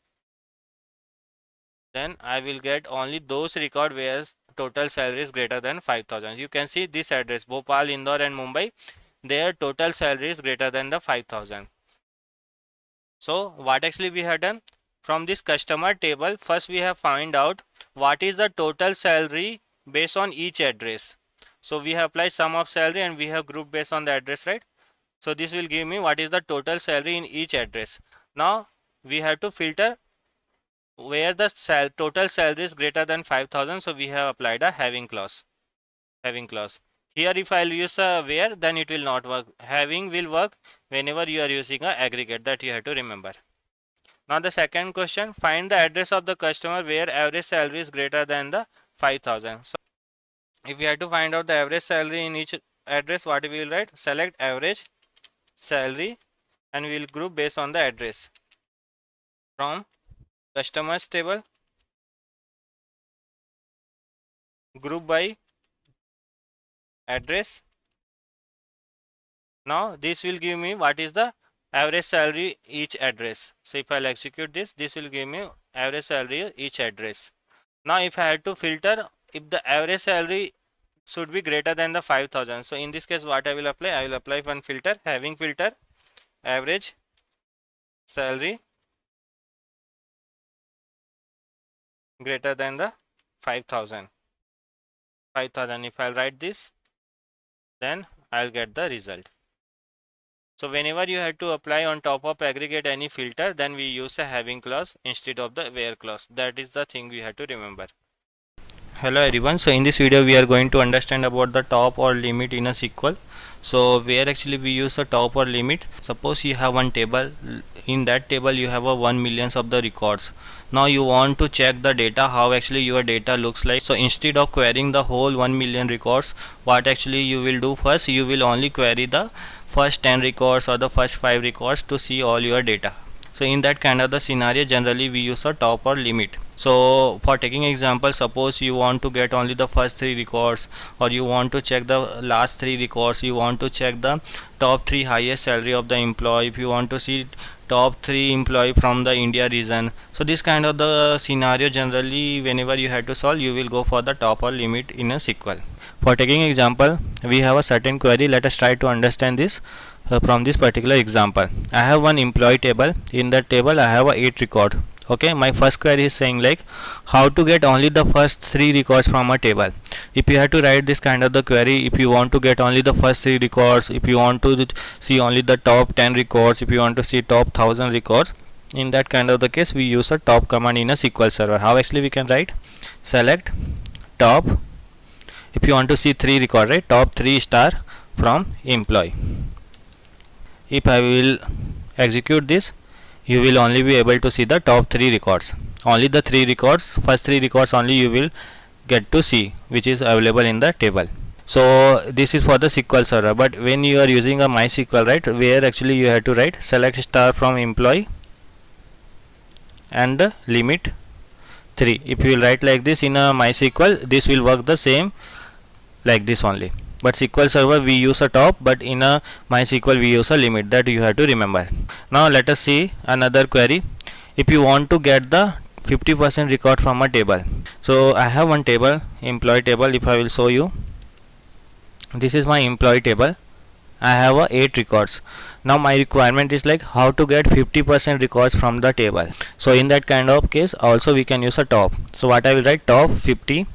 then I will get only those record where total salary is greater than 5,000. You can see this address Bhopal, Indore and Mumbai, their total salary is greater than the 5,000. So what actually we have done? From this customer table, first we have find out what is the total salary based on each address. So we have applied sum of salary and we have grouped based on the address, right? So this will give me what is the total salary in each address. Now we have to filter where the total salary is greater than 5,000. So we have applied a having clause. Having clause. Here if I'll use a where, then it will not work. Having will work whenever you are using a aggregate, that you have to remember. Now the second question, find the address of the customer where average salary is greater than the 5,000. So if we have to find out the average salary in each address, what we will write? Select average salary and we will group based on the address. From customers table, group by address. Now this will give me what is the average salary each address. So if I'll execute this, this will give me average salary each address. Now if I had to filter, if the average salary should be greater than the 5,000. So in this case what I will apply? I will apply one filter, having filter average salary greater than the 5,000. 5,000. If I'll write this, then I'll get the result. So whenever you have to apply on top of aggregate any filter, then we use a having clause instead of the where clause. That is the thing we have to remember. Hello everyone. So in this video we are going to understand about the top or limit in a SQL. So where actually we use a top or limit. Suppose you have one table. In that table you have a 1 millions of the records. Now you want to check the data, how actually your data looks like. So instead of querying the whole 1 million records, what actually you will do first, you will only query the first 10 records or the first 5 records to see all your data. So in that kind of the scenario, generally we use a top or limit. So for taking example, suppose you want to get only the first 3 records, or you want to check the last 3 records, you want to check the top 3 highest salary of the employee, if you want to see top 3 employee from the India region. So this kind of the scenario, generally whenever you have to solve, you will go for the top or limit in a SQL. For taking example, we have a certain query. Let us try to understand this. from this particular example. I have one employee table. In that table I have a 8 record. Okay, my first query is saying like how to get only the first 3 records from a table. If you have to write this kind of the query, if you want to get only the first 3 records, if you want to see only the top 10 records, if you want to see top 1000 records, in that kind of the case we use a top command in a SQL server. How actually we can write? Select top, if you want to see 3 record, right, top 3 star from employee. If I will execute this, you will only be able to see the top 3 records. Only the 3 records, first 3 records only you will get to see, which is available in the table. So this is for the SQL server, but when you are using a MySQL, right, where actually you have to write select star from employee and the limit 3. If you will write like this in a MySQL, this will work the same like this only. But SQL server we use a top, but in a MySQL we use a limit. That you have to remember. Now let us see another query. If you want to get the 50% record from a table, so I have one table, employee table. If I will show you, this is my employee table. I have 8 records. Now my requirement is like how to get 50% records from the table. So in that kind of case also we can use a top. So what I will write, top 50%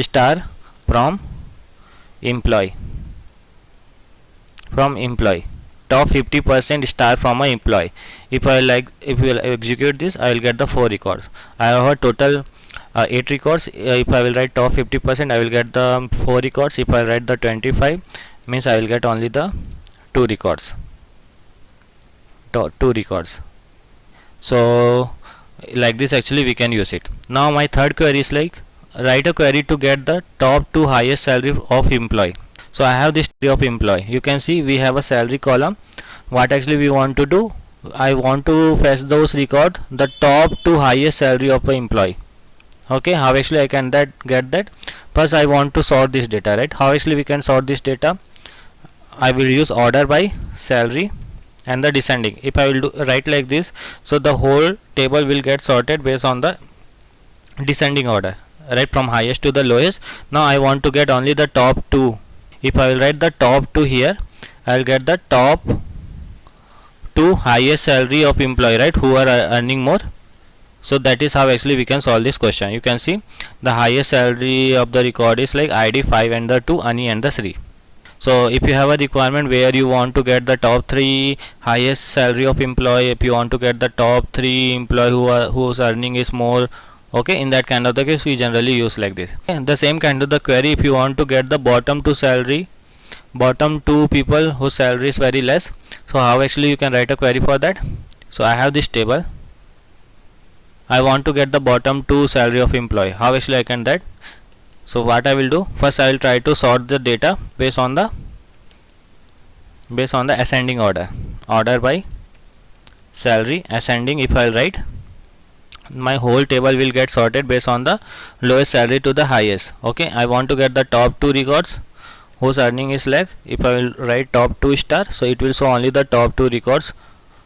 star from employee, top 50% star from a employee. If if we will execute this, I will get the 4 records. I have a total 8 records. If I will write top 50%, I will get the 4 records. If I write the 25, means I will get only the 2 records. 2 records. So like this actually we can use it. Now my third query is like write a query to get the top 2 highest salary of employee. So I have this tree of employee. You can see we have a salary column. What actually we want to do, I want to fetch those record the top 2 highest salary of an employee. Okay, how actually I can get that? First I want to sort this data, right? How actually we can sort this data? I will use order by salary and the descending. If I will write like this, so the whole table will get sorted based on the descending order, right, from highest to the lowest. Now I want to get only the top 2. If I will write the top 2 here, I will get the top 2 highest salary of employee, right, who are earning more. So that is how actually we can solve this question. You can see the highest salary of the record is like ID 5 and the 2, Ani and the 3. So if you have a requirement where you want to get the top 3 highest salary of employee, if you want to get the top 3 employee whose earning is more, okay, in that kind of the case we generally use like this. And the same kind of the query, if you want to get the bottom 2 salary, bottom 2 people whose salary is very less, so how actually you can write a query for that? So I have this table. I want to get the bottom 2 salary of employee. How actually I can that? So what I will do, first I will try to sort the data based on the ascending order by salary ascending. If I will write, my whole table will get sorted based on the lowest salary to the highest. Okay, I want to get the top 2 records whose earning is less. If I will write top 2 star, so it will show only the top 2 records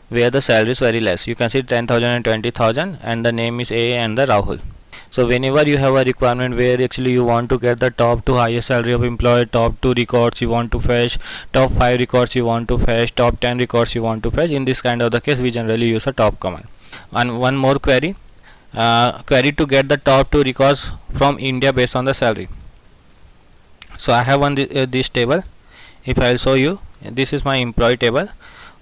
where the salary is very less. You can see 10,000 and 20,000 and the name is A and the Rahul. So whenever you have a requirement where actually you want to get the top 2 highest salary of employee, top 2 records you want to fetch, top 5 records you want to fetch, top 10 records you want to fetch, in this kind of the case we generally use a top command. And one more query, query to get the top 2 records from India based on the salary. So I have this table. If I will show you, this is my employee table.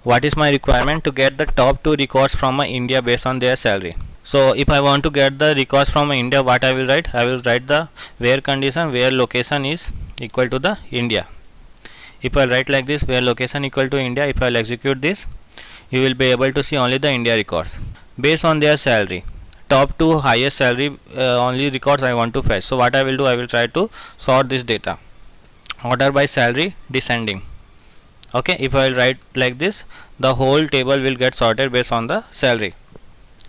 What is my requirement? To get the top 2 records from India based on their salary. So if I want to get the records from India, what I will write? I will write the where condition, where location is equal to the India. If I write like this, where location equal to India, if I will execute this, you will be able to see only the India records based on their salary. Top 2 highest salary only records I want to fetch. So what I will do, I will try to sort this data order by salary descending. Okay, if I will write like this, the whole table will get sorted based on the salary.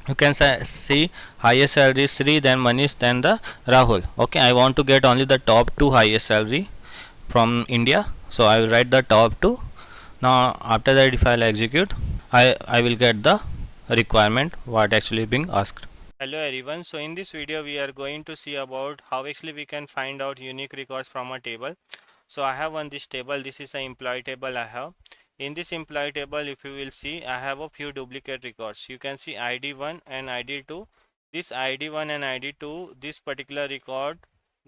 You can see highest salary is 3, then Manish, then the Rahul. Okay, I want to get only the top 2 highest salary from India, so I will write the top 2. Now after that, if I will execute, I will get the requirement what actually being asked. Hello everyone, so in this video we are going to see about how actually we can find out unique records from a table. So I have on this table, this is an employee table I have. In this employee table, if you will see, I have a few duplicate records. You can see ID1 and ID2. This ID1 and ID2, this particular record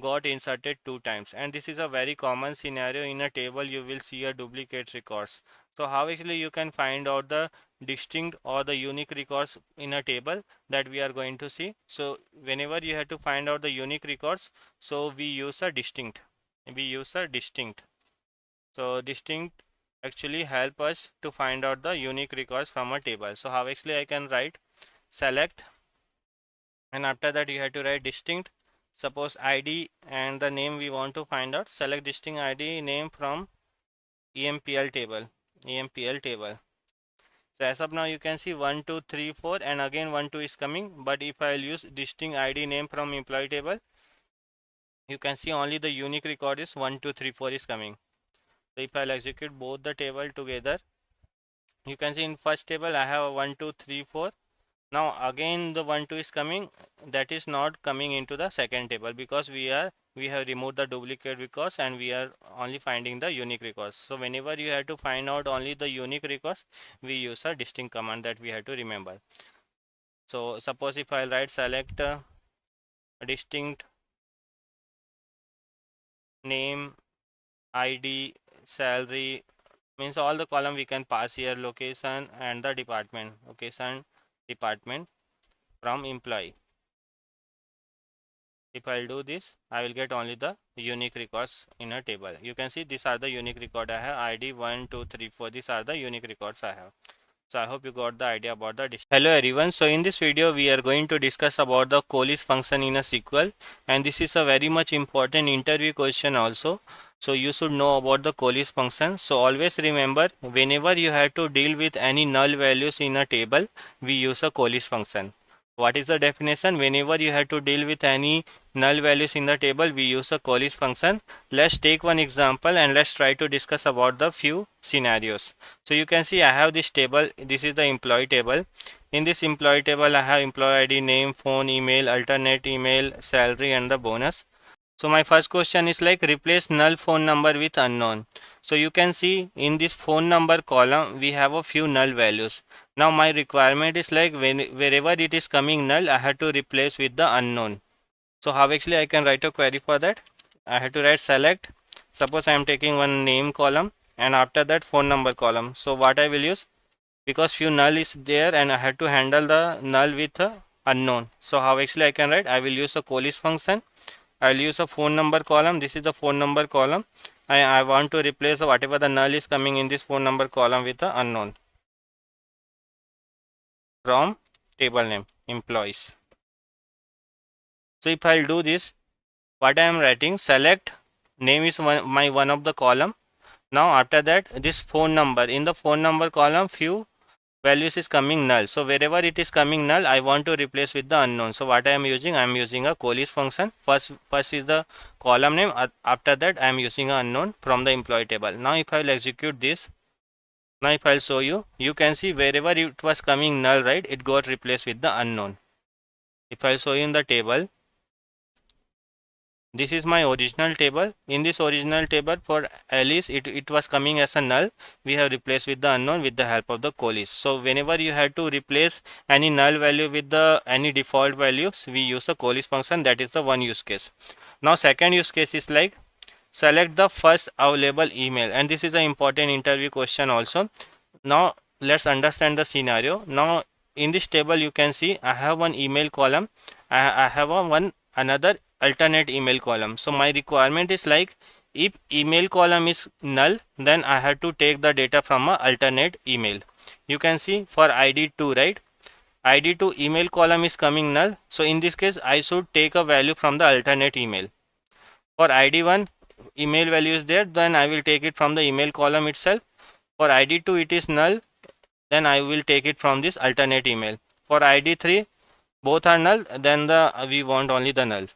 got inserted 2 times, and this is a very common scenario. In a table you will see a duplicate records. So how actually you can find out the distinct or the unique records in a table, that we are going to see. So whenever you have to find out the unique records, so we use a distinct. So distinct actually help us to find out the unique records from a table. So how actually I can write select, and after that you have to write distinct. Suppose ID and the name we want to find out, select distinct ID name from EMPL table. EMPL table. So as of now you can see 1 2 3 4, and again 1 2 is coming, but if I'll use distinct ID name from employee table, you can see only the unique record is 1 2 3 4 is coming. So if I'll execute both the table together, you can see in first table I have 1 2 3 4. Now again the 1 2 is coming, that is not coming into the second table, because we have removed the duplicate records and we are only finding the unique records. So whenever you have to find out only the unique records, we use a distinct command, that we have to remember. So suppose if I write select distinct name, ID, salary, means all the column we can pass here, location and the department, from employee. If I'll do this, I will get only the unique records in a table. You can see these are the unique record I have, ID 1 2 3 4. These are the unique records I have. So I hope you got the idea about the distinct. Hello everyone. So in this video we are going to discuss about the coalesce function in a SQL, and this is a very much important interview question also. So you should know about the coalesce function. So always remember, whenever you have to deal with any null values in a table, we use a coalesce function. What is the definition? Whenever you have to deal with any null values in the table, we use a coalesce function. Let's take one example and let's try to discuss about the few scenarios. So you can see I have this table. This is the employee table. In this employee table, I have employee ID, name, phone, email, alternate email, salary and the bonus. So my first question is like replace null phone number with unknown. So you can see in this phone number column we have a few null values. Now my requirement is like wherever it is coming null, I have to replace with the unknown. So how actually I can write a query for that? I have to write select. Suppose I am taking one name column and after that phone number column. So what I will use, because few null is there and I have to handle the null with unknown. So how actually I can write? I will use a coalesce function. I'll use a phone number column. This is the phone number column. I want to replace whatever the null is coming in this phone number column with the unknown from table name employees. So if I'll do this, what I am writing, select name is one of the column. Now after that, this phone number, in the phone number column few values is coming null. So wherever it is coming null, I want to replace with the unknown. So what I am using, I am using a coalesce function. First is the column name. After that I am using an unknown from the employee table. Now if I will execute this, now if I will show you, you can see wherever it was coming null, right, it got replaced with the unknown. If I will show you in the table, this is my original table. In this original table for Alice, it was coming as a null. We have replaced with the unknown with the help of the coalesce. So whenever you have to replace any null value with the any default values, we use a coalesce function. That is the one use case. Now second use case is like select the first available email, and this is an important interview question also. Now let's understand the scenario. Now in this table you can see I have one email column. I have one another alternate email column. So my requirement is like if email column is null, then I have to take the data from a alternate email. You can see for ID2, right? ID2 email column is coming null. So in this case I should take a value from the alternate email. For ID1 email value is there, then I will take it from the email column itself. For ID2 it is null, then I will take it from this alternate email. For ID3 both are null, then we want only the null.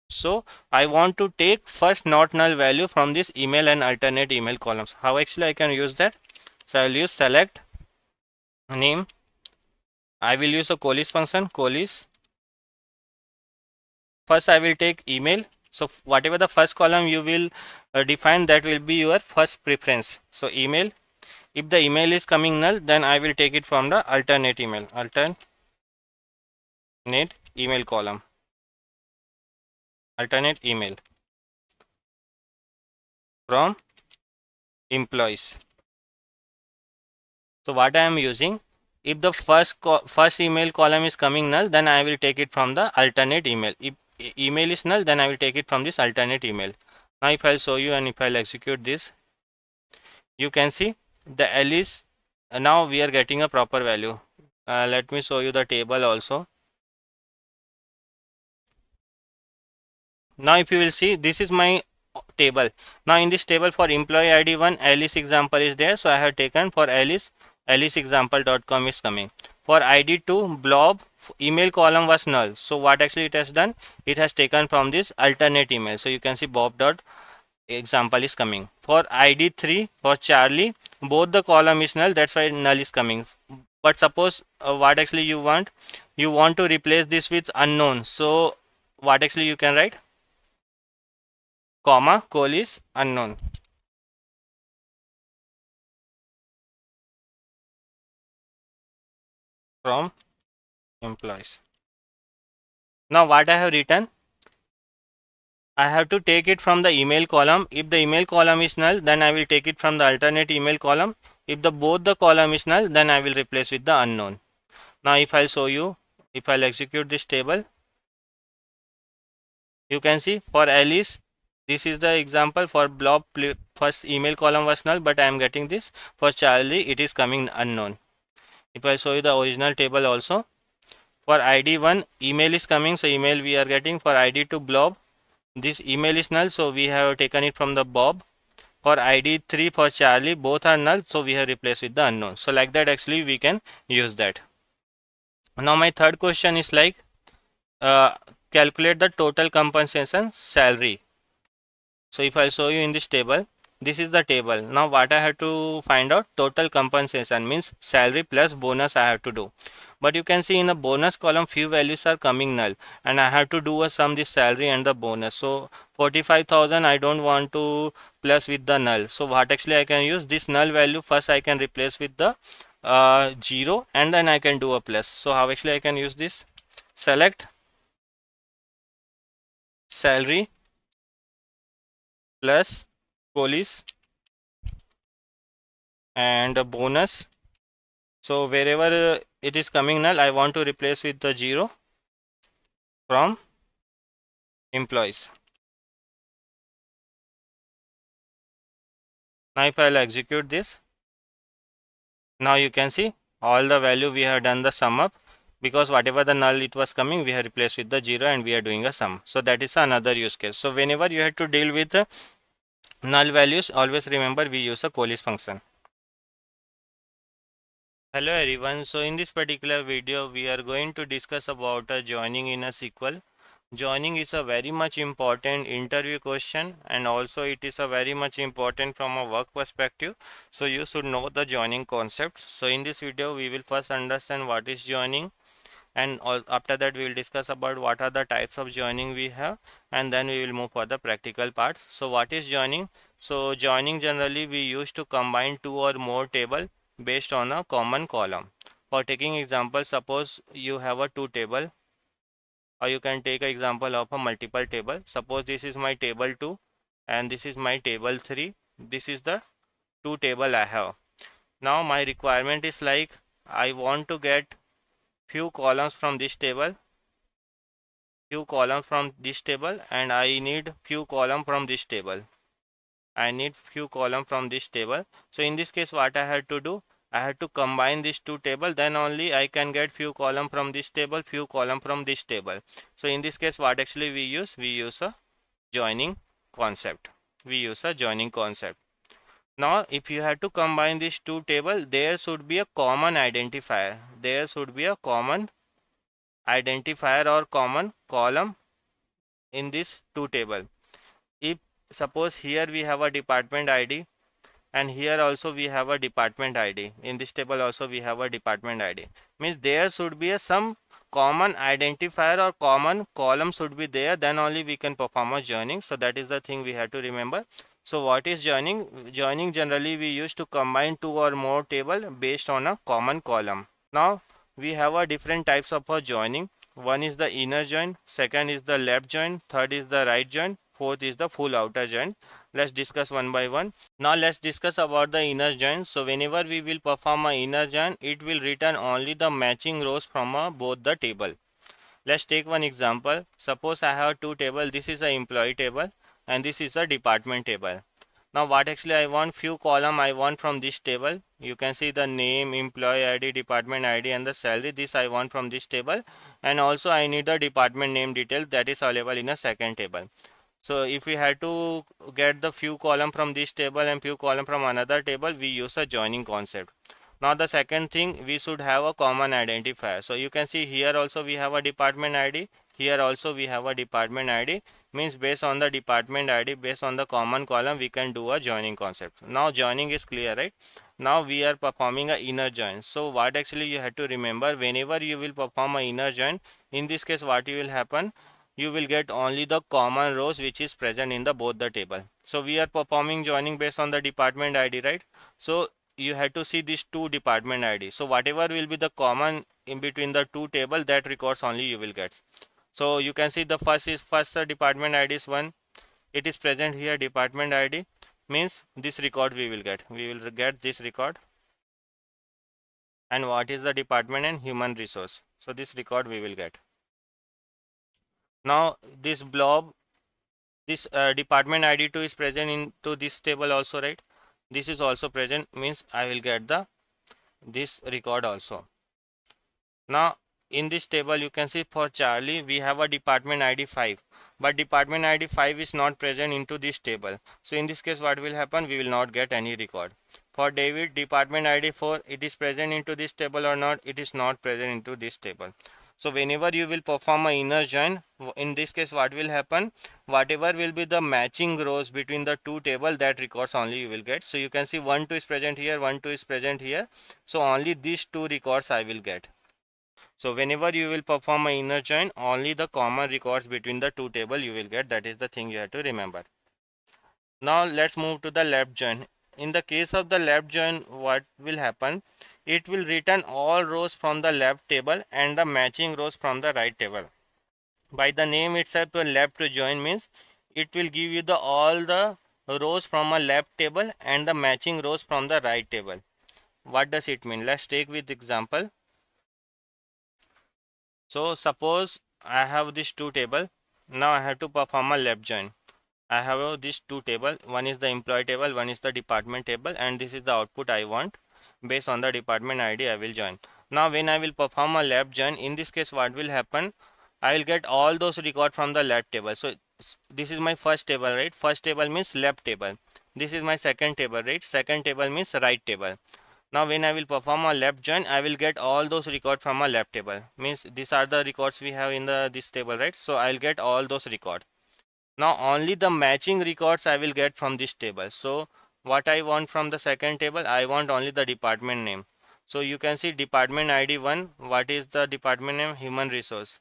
So I want to take first not null value from this email and alternate email columns. How actually I can use that? So I will use select name. I will use a coalesce function, coalesce. First I will take email. So whatever the first column you will define, that will be your first preference. So email, if the email is coming null, then I will take it from the alternate email, column, alternate email from employees. So what I am using, if the first email column is coming null, then I will take it from the alternate email. If email is null, then I will take it from this alternate email. Now if I'll show you and if I'll execute this, you can see the L is now we are getting a proper value. Let me show you the table also. Now if you will see, this is my table. Now in this table for employee ID 1, Alice example is there, so I have taken for Alice, aliceexample.com is coming. For ID 2, blob email column was null, so what actually it has done, it has taken from this alternate email. So you can see bob dot example is coming. For ID 3, for Charlie, both the column is null, that's why null is coming. But suppose what actually you want to replace this with unknown, so what actually you can write, comma, coalesce unknown from employees. Now what I have written, I have to take it from the email column. If the email column is null, then I will take it from the alternate email column. If the both the column is null, then I will replace with the unknown. Now if I show you, if I'll execute this table, you can see for Alice, this is the example. For blob, first email column was null, but I am getting this. For Charlie, it is coming unknown. If I show you the original table also, for ID 1, email is coming, so email we are getting. For ID 2, blob, this email is null, so we have taken it from the Bob. For ID 3 for Charlie, both are null, so we have replaced with the unknown. So like that actually we can use that. Now my third question is like uh, calculate the total compensation salary. So if I show you in this table, this is the table. Now what I have to find out, total compensation means salary plus bonus I have to do. But you can see in the bonus column few values are coming null, and I have to do a sum this salary and the bonus. So 45,000 I don't want to plus with the null. So what actually I can use, this null value first I can replace with the 0, and then I can do a plus. So how actually I can use this, select salary plus police and a bonus. So wherever it is coming null, I want to replace with the 0 from employees. Now if I'll execute this, now you can see all the value we have done the sum up, because whatever the null it was coming, we have replaced with the 0 and we are doing a sum. So that is another use case. So whenever you have to deal with null values, always remember we use a coalesce function. Hello everyone, so in this particular video we are going to discuss about joining in a SQL. Joining is a very much important interview question, and also it is a very much important from a work perspective, so you should know the joining concept. So in this video we will first understand what is joining, and after that we will discuss about what are the types of joining we have, and then we will move for the practical parts. So what is joining? So joining, generally we used to combine two or more table based on a common column. For taking example, suppose you have a two table, or you can take an example of a multiple table. Suppose this is my table 2 and this is my table 3. This is the two table I have. Now my requirement is like I want to get few columns from this table, and I need few column from this table. So in this case what I had to do, I had to combine these two table, then only I can get few column from this table, few column from this table. So in this case what actually we use a joining concept. Now if you have to combine these two table, there should be a common identifier. Or common column in this two table. If suppose here we have a department ID and here also we have a department ID. In this table also we have a department ID. Means there should be a some common identifier or common column should be there, then only we can perform a joining. So that is the thing we have to remember. So what is joining? Joining generally we use to combine two or more table based on a common column. Now we have a different types of a joining. One is the inner join, second is the left join, third is the right join, fourth is the full outer join. Let's discuss one by one. Now let's discuss about the inner join. So whenever we will perform a inner join, it will return only the matching rows from both the table. Let's take one example. Suppose I have two table. This is a employee table and this is a department table. Now what actually I want, few column I want from this table. You can see the name, employee ID, department ID and the salary. This I want from this table, and also I need the department name detail that is available in a second table. So if we had to get the few column from this table and few column from another table, we use a joining concept. Now the second thing, we should have a common identifier. So you can see here also we have a department ID. Here also we have a department ID. Means based on the department ID, based on the common column, we can do a joining concept. Now joining is clear, right? Now we are performing a inner join. So what actually you have to remember, whenever you will perform a inner join, in this case what will happen? You will get only the common rows which is present in the both the table. So we are performing joining based on the department ID, right? So you have to see these two department ID. So whatever will be the common in between the two table, that records only you will get. So you can see the first department ID is 1. It is present here, department ID, means this record we will get. We will get this record. And what is the department and human resource? So this record we will get. Now this blob, this department ID2 is present into this table also, right? This is also present, means I will get the this record also. Now in this table you can see for Charlie we have a department ID 5, but department ID 5 is not present into this table. So in this case what will happen, we will not get any record. For David, department ID 4, it is present into this table or not? It is not present into this table. So whenever you will perform a inner join, in this case what will happen, whatever will be the matching rows between the two table, that records only you will get. So you can see 1 2 is present here, 1 2 is present here, so only these two records I will get. So whenever you will perform a inner join, only the common records between the two table you will get. That is the thing you have to remember. Now let's move to the left join. In the case of the left join, what will happen? It will return all rows from the left table and the matching rows from the right table. By the name itself, the left join means it will give you the all the rows from a left table and the matching rows from the right table. What does it mean? Let's take with example. So suppose I have this two table. Now I have to perform a left join. I have these two table. One is the employee table, one is the department table, and this is the output I want. Based on the department ID, I will join. Now when I will perform a left join, in this case what will happen? I will get all those record from the left table. So this is my first table, right? First table means left table. This is my second table, right? Second table means right table. Now when I will perform a left join, I will get all those record from a left table. Means these are the records we have in the this table, right? So I'll get all those record. Now only the matching records I will get from this table. So what I want from the second table, I want only the department name. So you can see department ID 1. What is the department name? Human resource.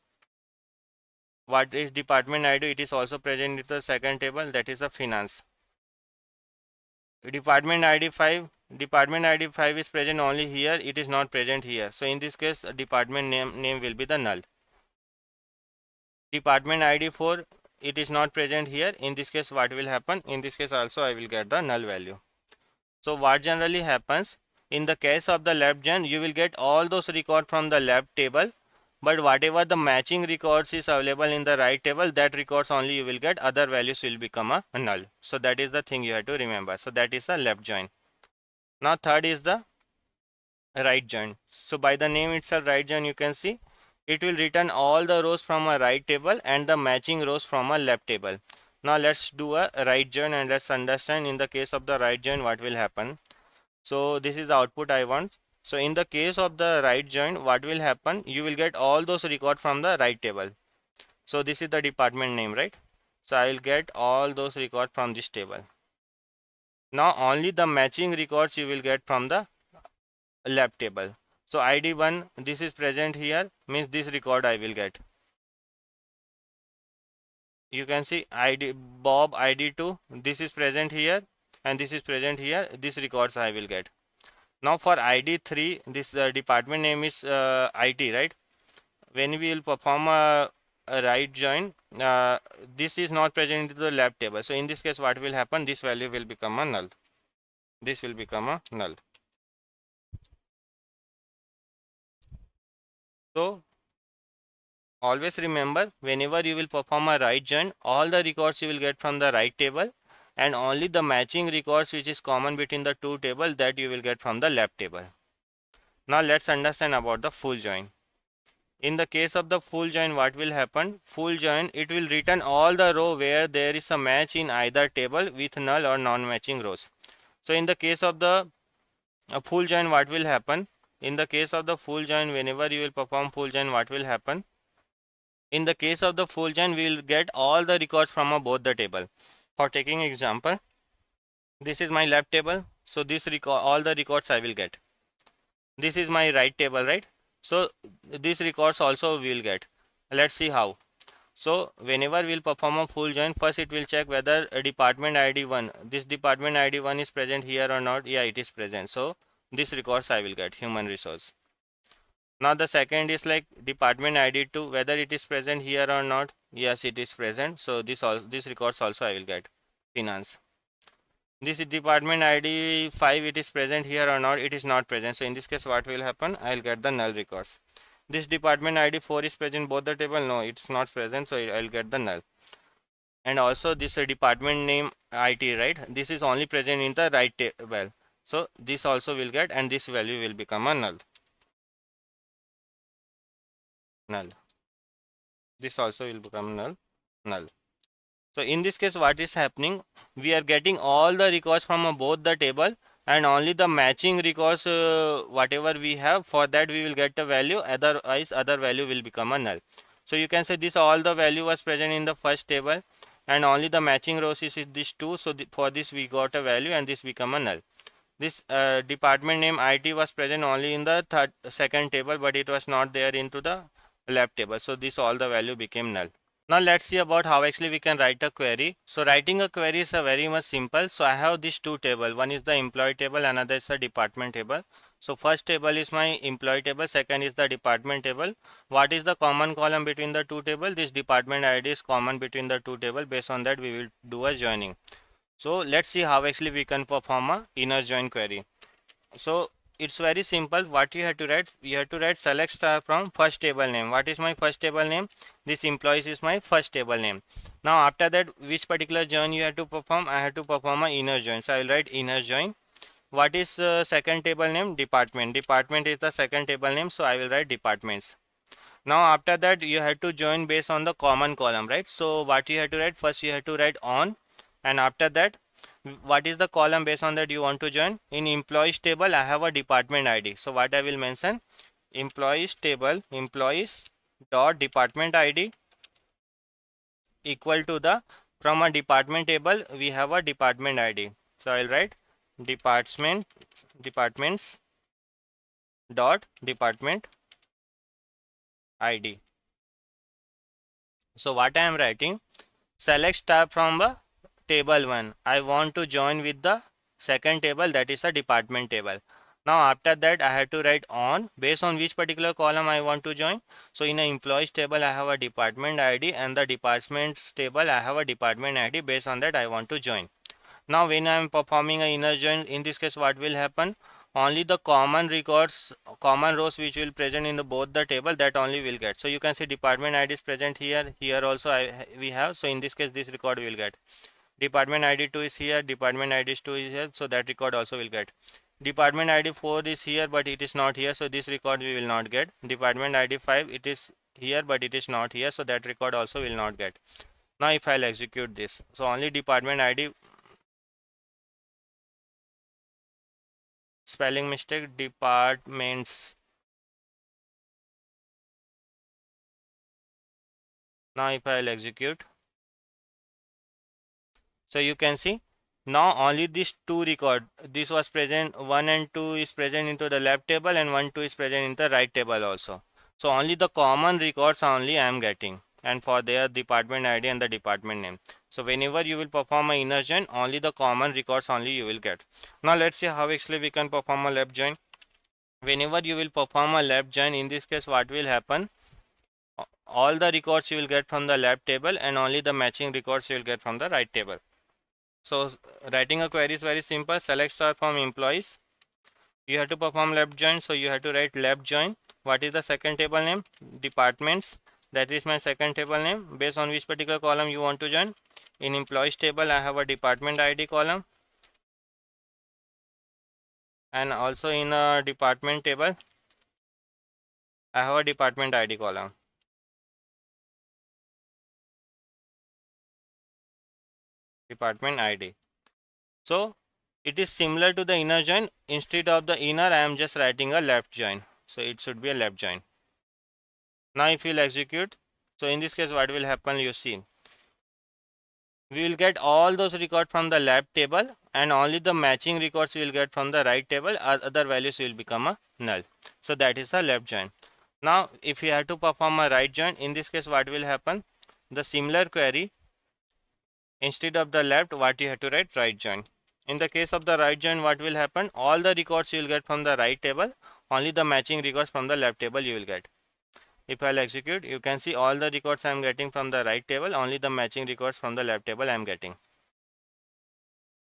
What is department ID? It is also present in the second table, that is a finance. Department ID 5. Department ID 5 is present only here. It is not present here. So in this case, department name will be the null. Department ID 4, it is not present here. In this case what will happen, in this case also I will get the null value. So what generally happens, in the case of the left join, you will get all those records from the left table, but whatever the matching records is available in the right table, that records only you will get, other values will become a null. So that is the thing you have to remember. So that is a left join. Now third is the right join. So by the name itself, right join, you can see it will return all the rows from a right table and the matching rows from a left table. Now let's do a right join and let's understand in the case of the right join what will happen. So this is the output I want. So in the case of the right join, what will happen, you will get all those record from the right table. So this is the department name, right? So I will get all those record from this table. Now only the matching records you will get from the lab table. So ID1, this is present here, means this record I will get. You can see ID Bob ID2, this is present here and this is present here, this records I will get. Now for ID3, this department name is IT, right? When we will perform a right join, this is not present into the lab table. So in this case, what will happen? This value will become a null. This will become a null. So always remember, whenever you will perform a right join, all the records you will get from the right table and only the matching records which is common between the two tables that you will get from the lab table. Now let's understand about the full join. In the case of the full join, what will happen? Full join, it will return all the row where there is a match in either table with null or non-matching rows. So in the case of the full join, what will happen? In the case of the full join, whenever you will perform full join, what will happen? In the case of the full join, we will get all the records from both the table. For taking example, this is my left table. So this record, all the records I will get. This is my right table, right? So these records also we will get. Let's see how. So whenever we'll perform a full join, first it will check whether a department ID1, this department ID1 is present here or not. Yeah, it is present. So this records I will get, human resource. Now the second is like department ID2, whether it is present here or not. Yes, it is present. So this records also I will get, finance. This department ID 5, it is present here or not. It is not present. So in this case, what will happen? I will get the null records. This department ID 4 is present both the table. No, it's not present. So I will get the null. And also this department name IT, right? This is only present in the right table. So this also will get, and this value will become a null. Null. This also will become null. Null. So in this case, what is happening? We are getting all the records from both the table and only the matching records, whatever we have, for that we will get the value, otherwise other value will become a null. So you can say this all the value was present in the first table and only the matching rows is this two. So for this we got a value and this become a null. This department name IT was present only in the second table, but it was not there into the left table. So this all the value became null. Now let's see about how actually we can write a query. So writing a query is a very much simple. So I have these two tables. One is the employee table, another is the department table. So first table is my employee table, second is the department table. What is the common column between the two tables? This department ID is common between the two tables. Based on that, we will do a joining. So let's see how actually we can perform a inner join query. So it's very simple. What you have to write? You have to write select star from first table name. What is my first table name? This employees is my first table name. Now after that, which particular join you have to perform? I have to perform a inner join. So I will write inner join. What is second table name? Department. Department is the second table name. So I will write departments. Now after that, you have to join based on the common column, right? So what you have to write? First you have to write on, and after that, what is the column based on that you want to join? In employees table, I have a department ID. So what I will mention? Employees table, employees dot department ID equal to the, from a department table we have a department ID. So I'll write departments dot department ID. So what I am writing? Select star from the table 1. I want to join with the second table, that is a department table. Now after that I have to write on, based on which particular column I want to join. So in a employees table I have a department ID, and the departments table I have a department ID. Based on that I want to join. Now when I am performing a inner join, in this case what will happen? Only the common records, common rows which will present in the both the table, that only will get. So you can see department ID is present here, here also we have. So in this case this record will get. Department ID 2 is here, department ID 2 is here, so that record also will get. Department ID 4 is here but it is not here, so this record we will not get. Department ID 5, it is here but it is not here, so that record also will not get. Now if I'll execute this, so only department ID, spelling mistake, departments. Now if I'll execute, so you can see Now only these two record, this was present, 1 and 2 is present into the left table and 1 2 is present in the right table also. So only the common records only I am getting, and for their department ID and the department name. So whenever you will perform a inner join, only the common records only you will get. Now let's see how actually we can perform a left join. Whenever you will perform a left join, in this case what will happen, all the records you will get from the left table and only the matching records you will get from the right table. So writing a query is very simple. Select star from employees. You have to perform left join, so you have to write left join. What is the second table name? Departments. That is my second table name. Based on which particular column you want to join. In employees table, I have a department ID column, and also in a department table, I have a department ID column. Department ID. So it is similar to the inner join. Instead of the inner, I am just writing a left join. So it should be a left join. Now if you'll execute, so in this case what will happen, you see, we will get all those records from the left table and only the matching records we will get from the right table. Other values will become a null. So that is a left join. Now if you have to perform a right join, in this case what will happen, the similar query, instead of the left, what you have to write, right join. In the case of the right join, what will happen, all the records you will get from the right table, only the matching records from the left table you will get. If I'll execute, you can see all the records I am getting from the right table, only the matching records from the left table I am getting.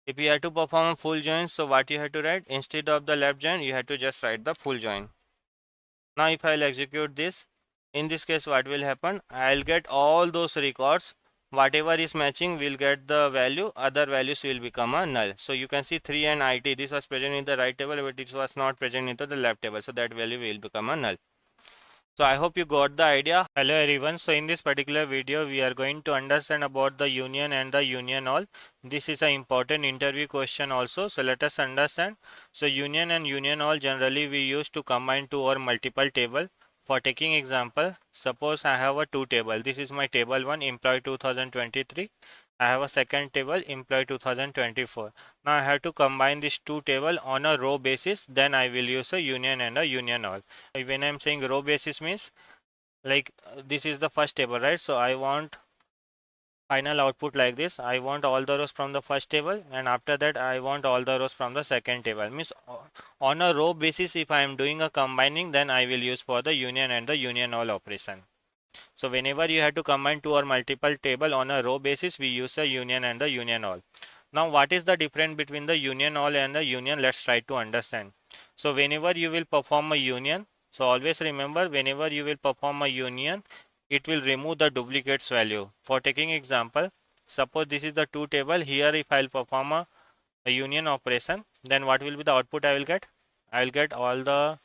If you have to perform a full join, so what you have to write, instead of the left join, you have to just write the full join. Now if I'll execute this, in this case what will happen, I'll get all those records, whatever is matching will get the value, other values will become a null. So you can see 3 and IT, this was present in the right table but it was not present into the left table, so that value will become a null. So I hope you got the idea. Hello everyone. So in this particular video we are going to understand about the union and the union all. This is an important interview question also. So let us understand. So union and union all generally we use to combine two or multiple table. For taking example, suppose I have a two table. This is my table 1 employee 2023. I have a second table employee 2024. Now I have to combine these two table on a row basis, then I will use a union and a union all. When I'm saying row basis means like this is the first table, right? So I want final output like this. I want all the rows from the first table and after that I want all the rows from the second table. Means on a row basis if I am doing a combining, then I will use for the union and the union all operation. So whenever you have to combine two or multiple table on a row basis, we use a union and the union all. Now what is the difference between the union all and the union? Let's try to understand. So whenever you will perform a union, so always remember whenever you will perform a union, it will remove the duplicates value. For taking example, suppose this is the two table. Here if I will perform a union operation, then what will be the output I will get? I will get all the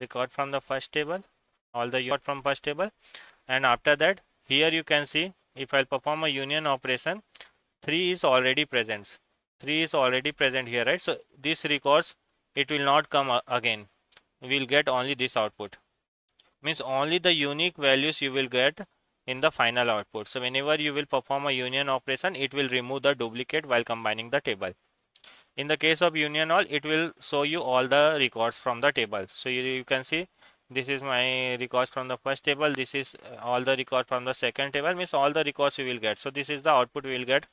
record from the first table, all the record from first table, and after that here you can see if I'll perform a union operation, 3 is already present. 3 is already present here, right? So this records, it will not come again. We will get only this output. Means only the unique values you will get in the final output. So whenever you will perform a union operation, it will remove the duplicate while combining the table. In the case of union all, it will show you all the records from the table. So you can see this is my records from the first table. This is all the record from the second table, means all the records you will get. So this is the output we will get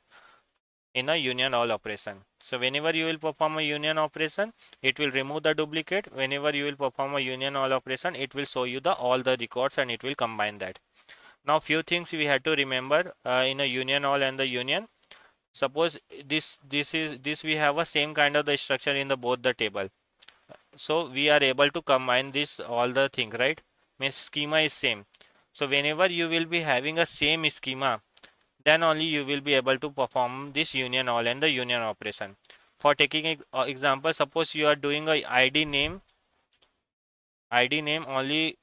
in a union all operation. So whenever you will perform a union operation, it will remove the duplicate. Whenever you will perform a union all operation, it will show you the all the records and it will combine that. Now few things we have to remember in a union all and the union. Suppose this we have a same kind of the structure in the both the table, so we are able to combine this all the thing, right? Means schema is same. So whenever you will be having a same schema, then only you will be able to perform this union all and the union operation. For taking example, suppose you are doing a id name only,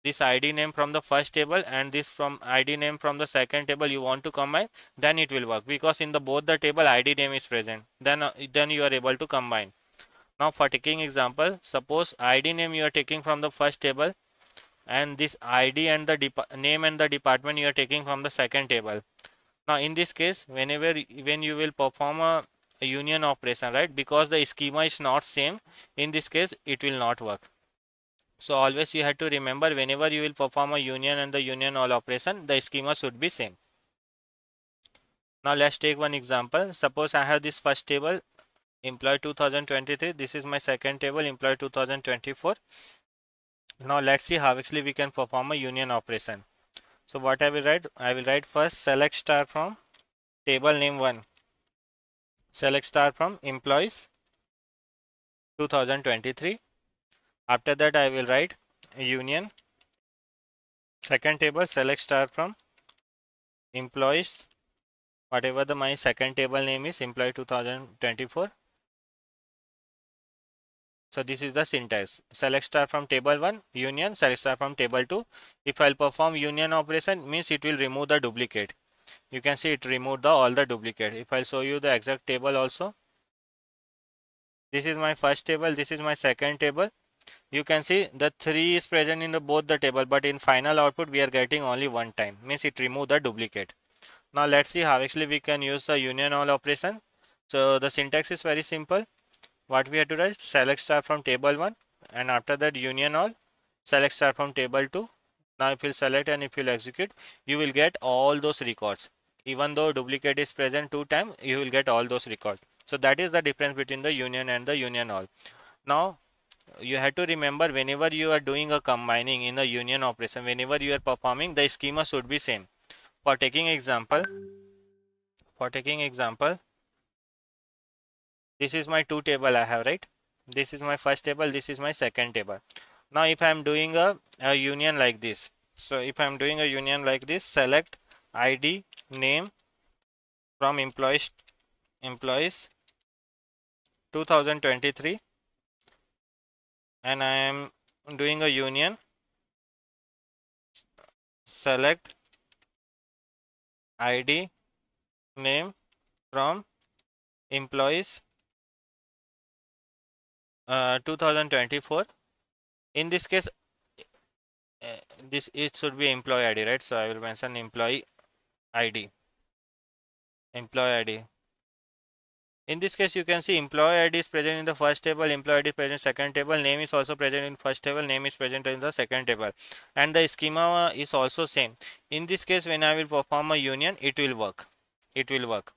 this id name from the first table and this from id name from the second table you want to combine, then it will work because in the both the table id name is present, then you are able to combine. Now for taking example, suppose id name you are taking from the first table and this id and the name and the department you are taking from the second table. Now in this case, when you will perform a union operation, right? Because the schema is not same, in this case it will not work. So always you have to remember, whenever you will perform a union and the union all operation, the schema should be same. Now let's take one example. Suppose I have this first table, employee 2023. This is my second table, employee 2024. Now let's see how actually we can perform a union operation. So what I will write? I will write first select star from table name 1. Select star from employees 2023. After that I will write union second table select star from employees, whatever the my second table name is, employee 2024. So this is the syntax. Select star from table 1, union, select star from table 2. If I'll perform union operation, means it will remove the duplicate. You can see it removed all the duplicate. If I'll show you the exact table also, this is my first table, this is my second table. You can see the 3 is present in the both the table, but in final output we are getting only one time, means it remove the duplicate. Now let's see how actually we can use the union all operation. So the syntax is very simple. What we have to write, select star from table 1, and after that union all, select star from table 2. Now if you select and if you execute, you will get all those records. Even though duplicate is present 2 times, you will get all those records. So that is the difference between the union and the union all. Now you have to remember, whenever you are doing a combining in a union operation, whenever you are performing, the schema should be same. For taking example, for taking example, this is my 2 table I have, right? This is my first table, this is my second table. Now if I am doing a union like this, so if I am doing a union like this, select id name from employees 2023, and I am doing a union, select id name from employees 2024. In this case, this it should be employee id, right? So I will mention employee id, employee id. In this case, you can see employee ID is present in the first table, employee ID is present in second table, name is also present in first table, name is present in the second table, and the schema is also same. In this case, when I will perform a union, it will work. It will work.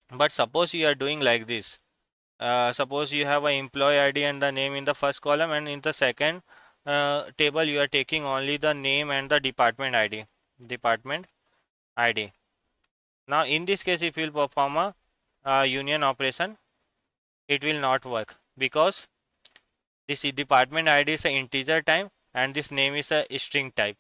But suppose you are doing like this. Suppose you have an employee ID and the name in the first column, and in the second table you are taking only the name and the department ID. Department ID. Now in this case, if you will perform a union operation, it will not work, because this department ID is an integer type and this name is a string type.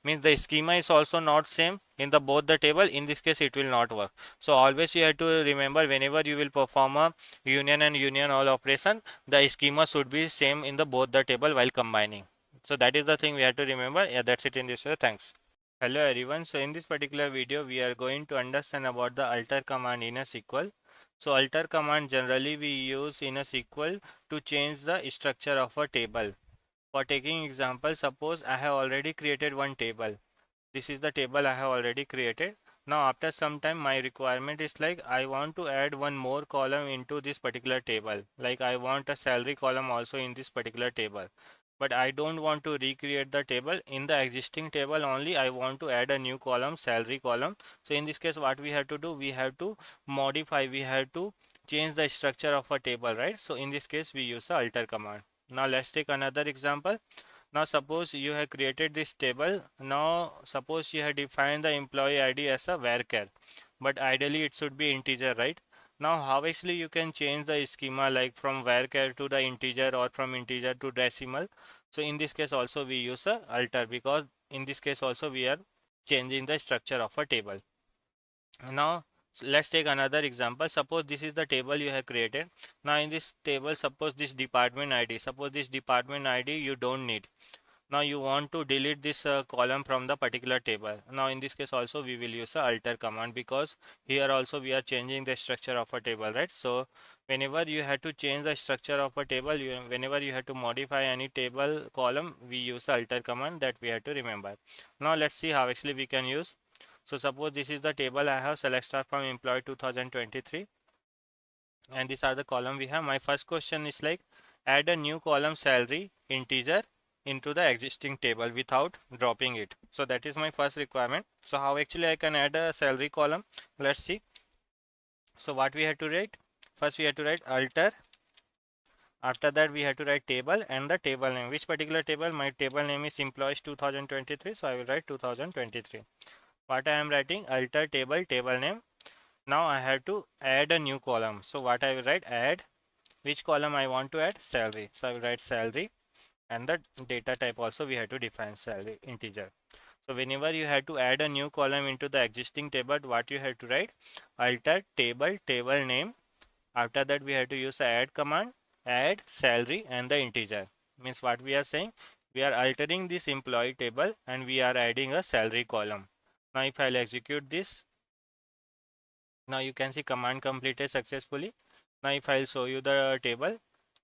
Means the schema is also not same in the both the table. In this case, it will not work. So always you have to remember, whenever you will perform a union and union all operation, the schema should be same in the both the table while combining. So that is the thing we have to remember. Yeah, that's it in this way. Thanks. Hello everyone. So in this particular video, we are going to understand about the alter command in a SQL. So alter command generally we use in a SQL to change the structure of a table. For taking example, suppose I have already created one table. This is the table I have already created. Now after some time, my requirement is like, I want to add one more column into this particular table. Like I want a salary column also in this particular table. But I don't want to recreate the table. In the existing table only, I want to add a new column, salary column. So in this case, what we have to do, we have to modify, we have to change the structure of a table, right? So in this case, we use the alter command. Now let's take another example. Now suppose you have created this table. Now suppose you have defined the employee ID as a varchar, but ideally it should be integer, right? Now how actually you can change the schema, like from varchar to the integer or from integer to decimal? So in this case also we use a alter, because in this case also we are changing the structure of a table. Now let's take another example. Suppose this is the table you have created. Now in this table, suppose this department ID, suppose this department ID you don't need. Now you want to delete this column from the particular table. Now in this case also we will use a alter command, because here also we are changing the structure of a table, right? So whenever you have to change the structure of a table, whenever you have to modify any table column, we use alter command, that we have to remember. Now let's see how actually we can use. So suppose this is the table I have, select star from employee 2023. and these are the column we have. My first question is like add a new column salary integer into the existing table without dropping it. So that is my first requirement. So how actually I can add a salary column? Let's see. So what we have to write? First we have to write alter. After that we have to write table and the table name. Which particular table? My table name is employees 2023. So I will write 2023. What I am writing? Alter table, table name. Now I have to add a new column. So what I will write? Add. Which column I want to add? Salary. So I will write salary, and the data type also we have to define salary integer. So whenever you have to add a new column into the existing table, what you have to write? Alter table, table name. After that we have to use the add command, add salary and the integer. Means what we are saying? We are altering this employee table and we are adding a salary column. Now if I'll execute this, now you can see command completed successfully. Now if I'll show you the table,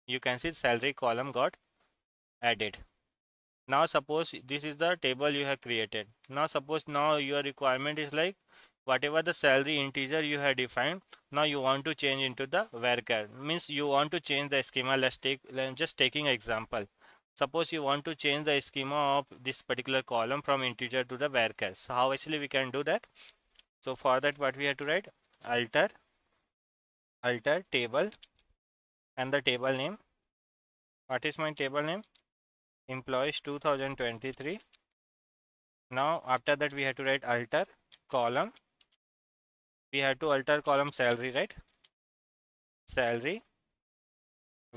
you can see salary column got added. Now suppose this is the table you have created. Now suppose now your requirement is like whatever the salary integer you have defined, now you want to change into the varchar. Means you want to change the schema. I'm just taking example. Suppose you want to change the schema of this particular column from integer to the varchar. So how actually we can do that? So for that what we have to write? Alter, alter table and the table name. What is my table name? Employees 2023. Now after that we have to write alter column. We have to alter column salary, right? Salary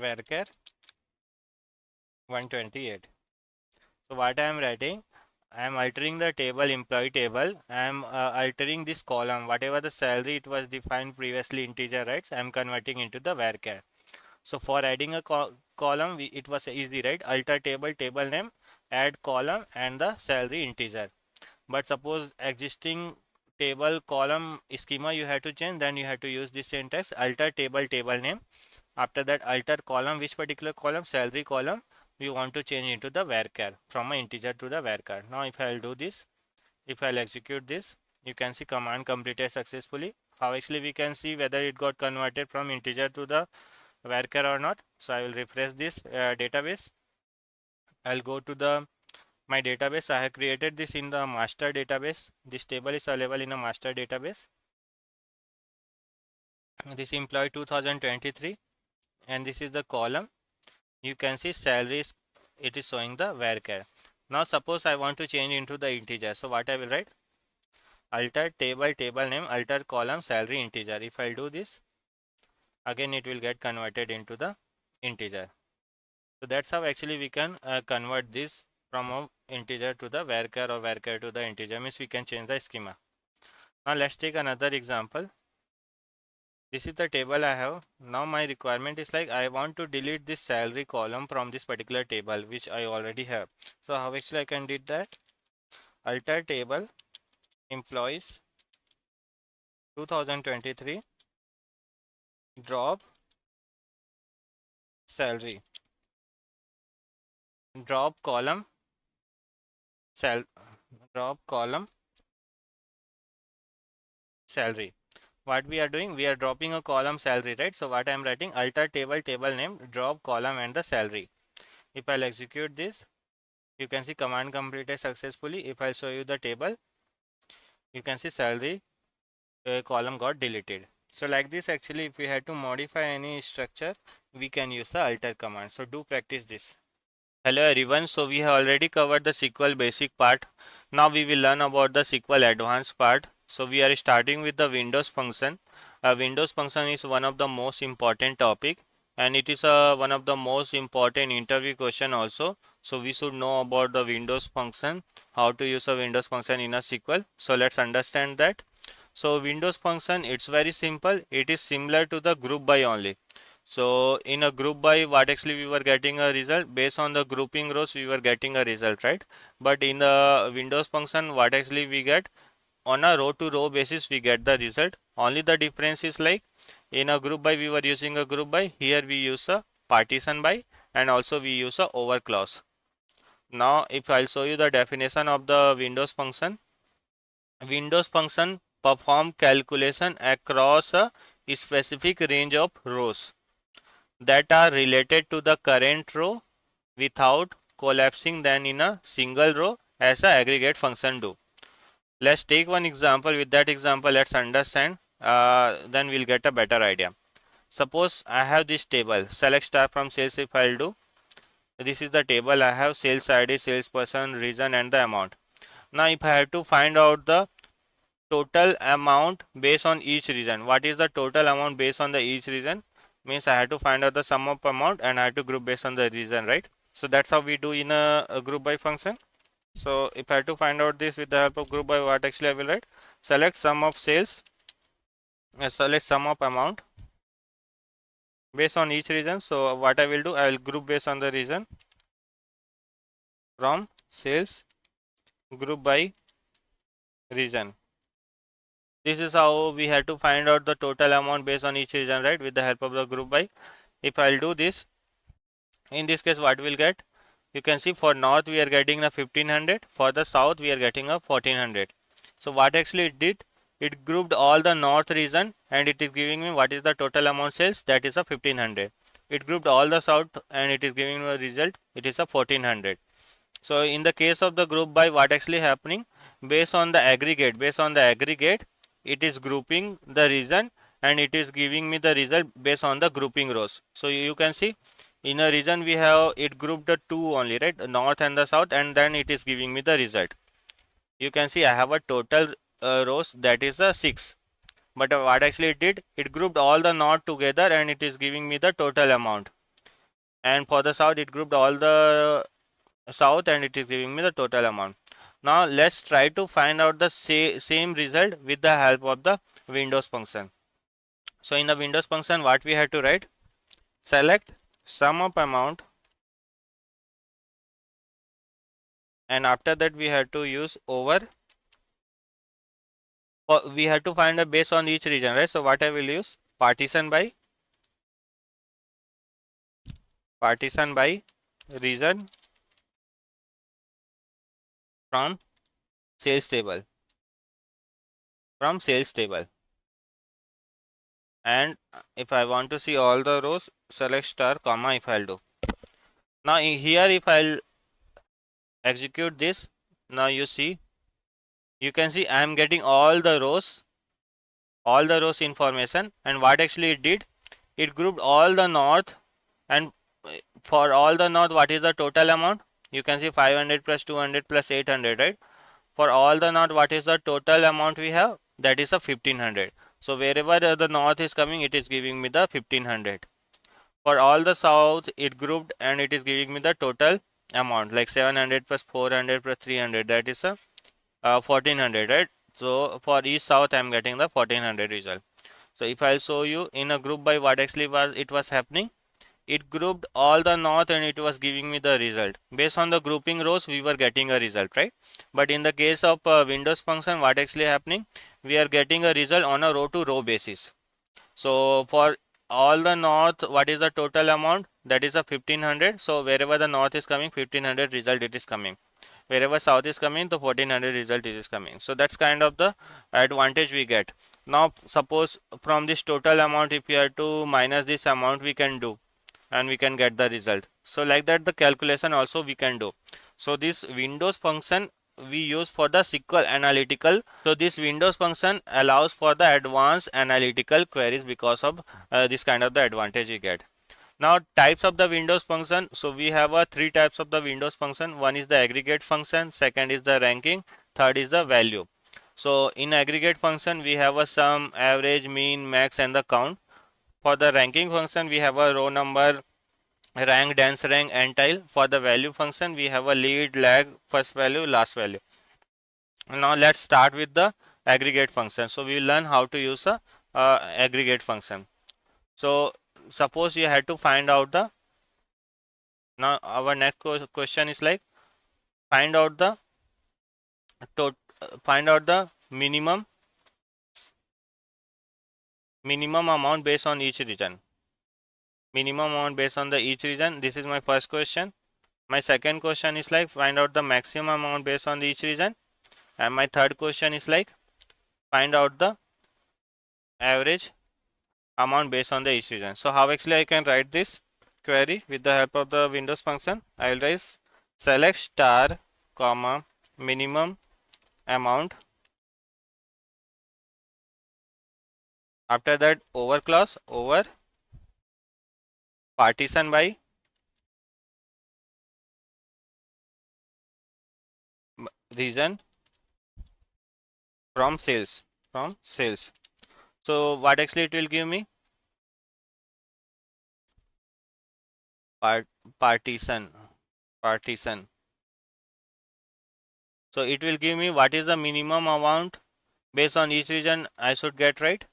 varchar 128. So what I am writing? I am altering the table employee table. I am altering this column. Whatever the salary it was defined previously integer, right? I am converting into the varchar. So for adding a column, it was easy, right? Alter table, table name, add column and the salary integer. But suppose existing table column schema you have to change, then you have to use this syntax alter table, table name. After that alter column, which particular column? Salary column. We want to change into the varchar from an integer to the varchar. Now if I'll do this, if I'll execute this, you can see command completed successfully. How actually we can see whether it got converted from integer to the varchar or not. So I will refresh this database. I'll go to the my database. I have created this in the master database. This table is available in a master database. This employee 2023 and this is the column. You can see salaries, it is showing the varchar. Now suppose I want to change into the integer. So what I will write? Alter table, table name, alter column, salary integer. If I do this, again it will get converted into the integer. So that's how actually we can convert this from a integer to the varchar or varchar to the integer. Means we can change the schema. Now let's take another example. This is the table I have. Now my requirement is like I want to delete this salary column from this particular table which I already have. So how actually I can do that? Alter table employees 2023 drop salary, drop column sal drop column salary. What we are doing? We are dropping a column salary, right? So what I am writing? Alter table, table name, drop column and the salary. If I'll execute this, you can see command completed successfully. If I show you the table, you can see salary column got deleted. So like this actually if we had to modify any structure, we can use the alter command. So do practice this. Hello everyone, so we have already covered the SQL basic part. Now we will learn about the SQL advanced part. So we are starting with the Windows function. Windows function is one of the most important topic and it is one of the most important interview question also. So we should know about the Windows function, how to use a Windows function in a SQL. So let's understand that. So Windows function, it's very simple. It is similar to the group by only. So in a group by, what actually we were getting a result based on the grouping rows, we were getting a result, right? But in the Windows function, what actually we get on a row to row basis, we get the result. Only the difference is like in a group by we were using a group by, here we use a partition by and also we use a over clause. Now if I'll show you the definition of the Windows function. Windows function perform calculation across specific range of rows that are related to the current row without collapsing them in a single row as a aggregate function do. Let's take one example. With that example, let's understand. Then we'll get a better idea. Suppose I have this table. Select star from sales. If I'll do, this is the table. I have sales ID, salesperson, region, and the amount. Now, if I have to find out the total amount based on each region, what is the total amount based on the each region? Means I have to find out the sum of amount and I have to group based on the region, right? So that's how we do in a group by function. So if I have to find out this with the help of group by, what actually I will write? Select sum of sales, select sum of amount based on each region. So what I will do, I will group based on the region from sales group by region. This is how we have to find out the total amount based on each region, right? With the help of the group by. If I'll do this, in this case, what we'll get? You can see for north we are getting a 1500, for the south we are getting a 1400. So what actually it did? It grouped all the north region and it is giving me what is the total amount sales, that is a 1500. It grouped all the south and it is giving me a result, it is a 1400. So in the case of the group by, what actually happening, based on the aggregate, it is grouping the region and it is giving me the result based on the grouping rows. So you can see in a region we have it grouped the two only, right, the north and the south, and then it is giving me the result. You can see I have a total rows, that is the 6, but what actually it did, it grouped all the north together and it is giving me the total amount, and for the south it grouped all the south and it is giving me the total amount. Now let's try to find out the same result with the help of the Windows function. So in the Windows function, what we have to write? Select sum of amount, and after that we have to use over. We have to find a base on each region, right? So what I will use? Partition by region from sales table, and if I want to see all the rows, select star comma if I'll do. Now here if I'll execute this, now you see, you can see I am getting all the rows information, and what actually it did, it grouped all the north, and for all the north, what is the total amount? You can see 500 plus 200 plus 800, right? For all the north, what is the total amount we have? That is a 1500. So wherever the north is coming, it is giving me the 1500. For all the south, it grouped and it is giving me the total amount, like 700 plus 400 plus 300, that is a 1400, right? So for each south I am getting the 1400 result. So if I show you in a group by, what actually was happening, it grouped all the north and it was giving me the result based on the grouping rows. We were getting a result, right? But in the case of Windows function, what actually happening, we are getting a result on a row to row basis. So for all the north, what is the total amount? That is a 1500. So wherever the north is coming, 1500 result it is coming. Wherever south is coming, the 1400 result it is coming. So that's kind of the advantage we get. Now suppose from this total amount, if you have to minus this amount, we can do, and we can get the result. So like that the calculation also we can do. So this Windows function we use for the SQL analytical. So this Windows function allows for the advanced analytical queries because of this kind of the advantage we get. Now types of the Windows function. So we have three types of the Windows function. One is the aggregate function, second is the ranking, third is the value. So in aggregate function we have a sum, average, mean, max and the count. For the ranking function we have a row number, rank, dense rank, entile. For the value function we have a lead, lag, first value, last value. Now let's start with the aggregate function. So we will learn how to use a aggregate function. So suppose you had to find out the, now our next question is like, find out the find out the minimum amount based on each region. Minimum amount based on the each region. This is my first question. My second question is like, find out the maximum amount based on each region. And my third question is like, find out the average amount based on the each region. So how actually I can write this query with the help of the Windows function? I will write select star comma minimum amount. After that over clause over partition by region from sales. So what actually it will give me? Part partition partition. So it will give me what is the minimum amount based on each region I should get, right?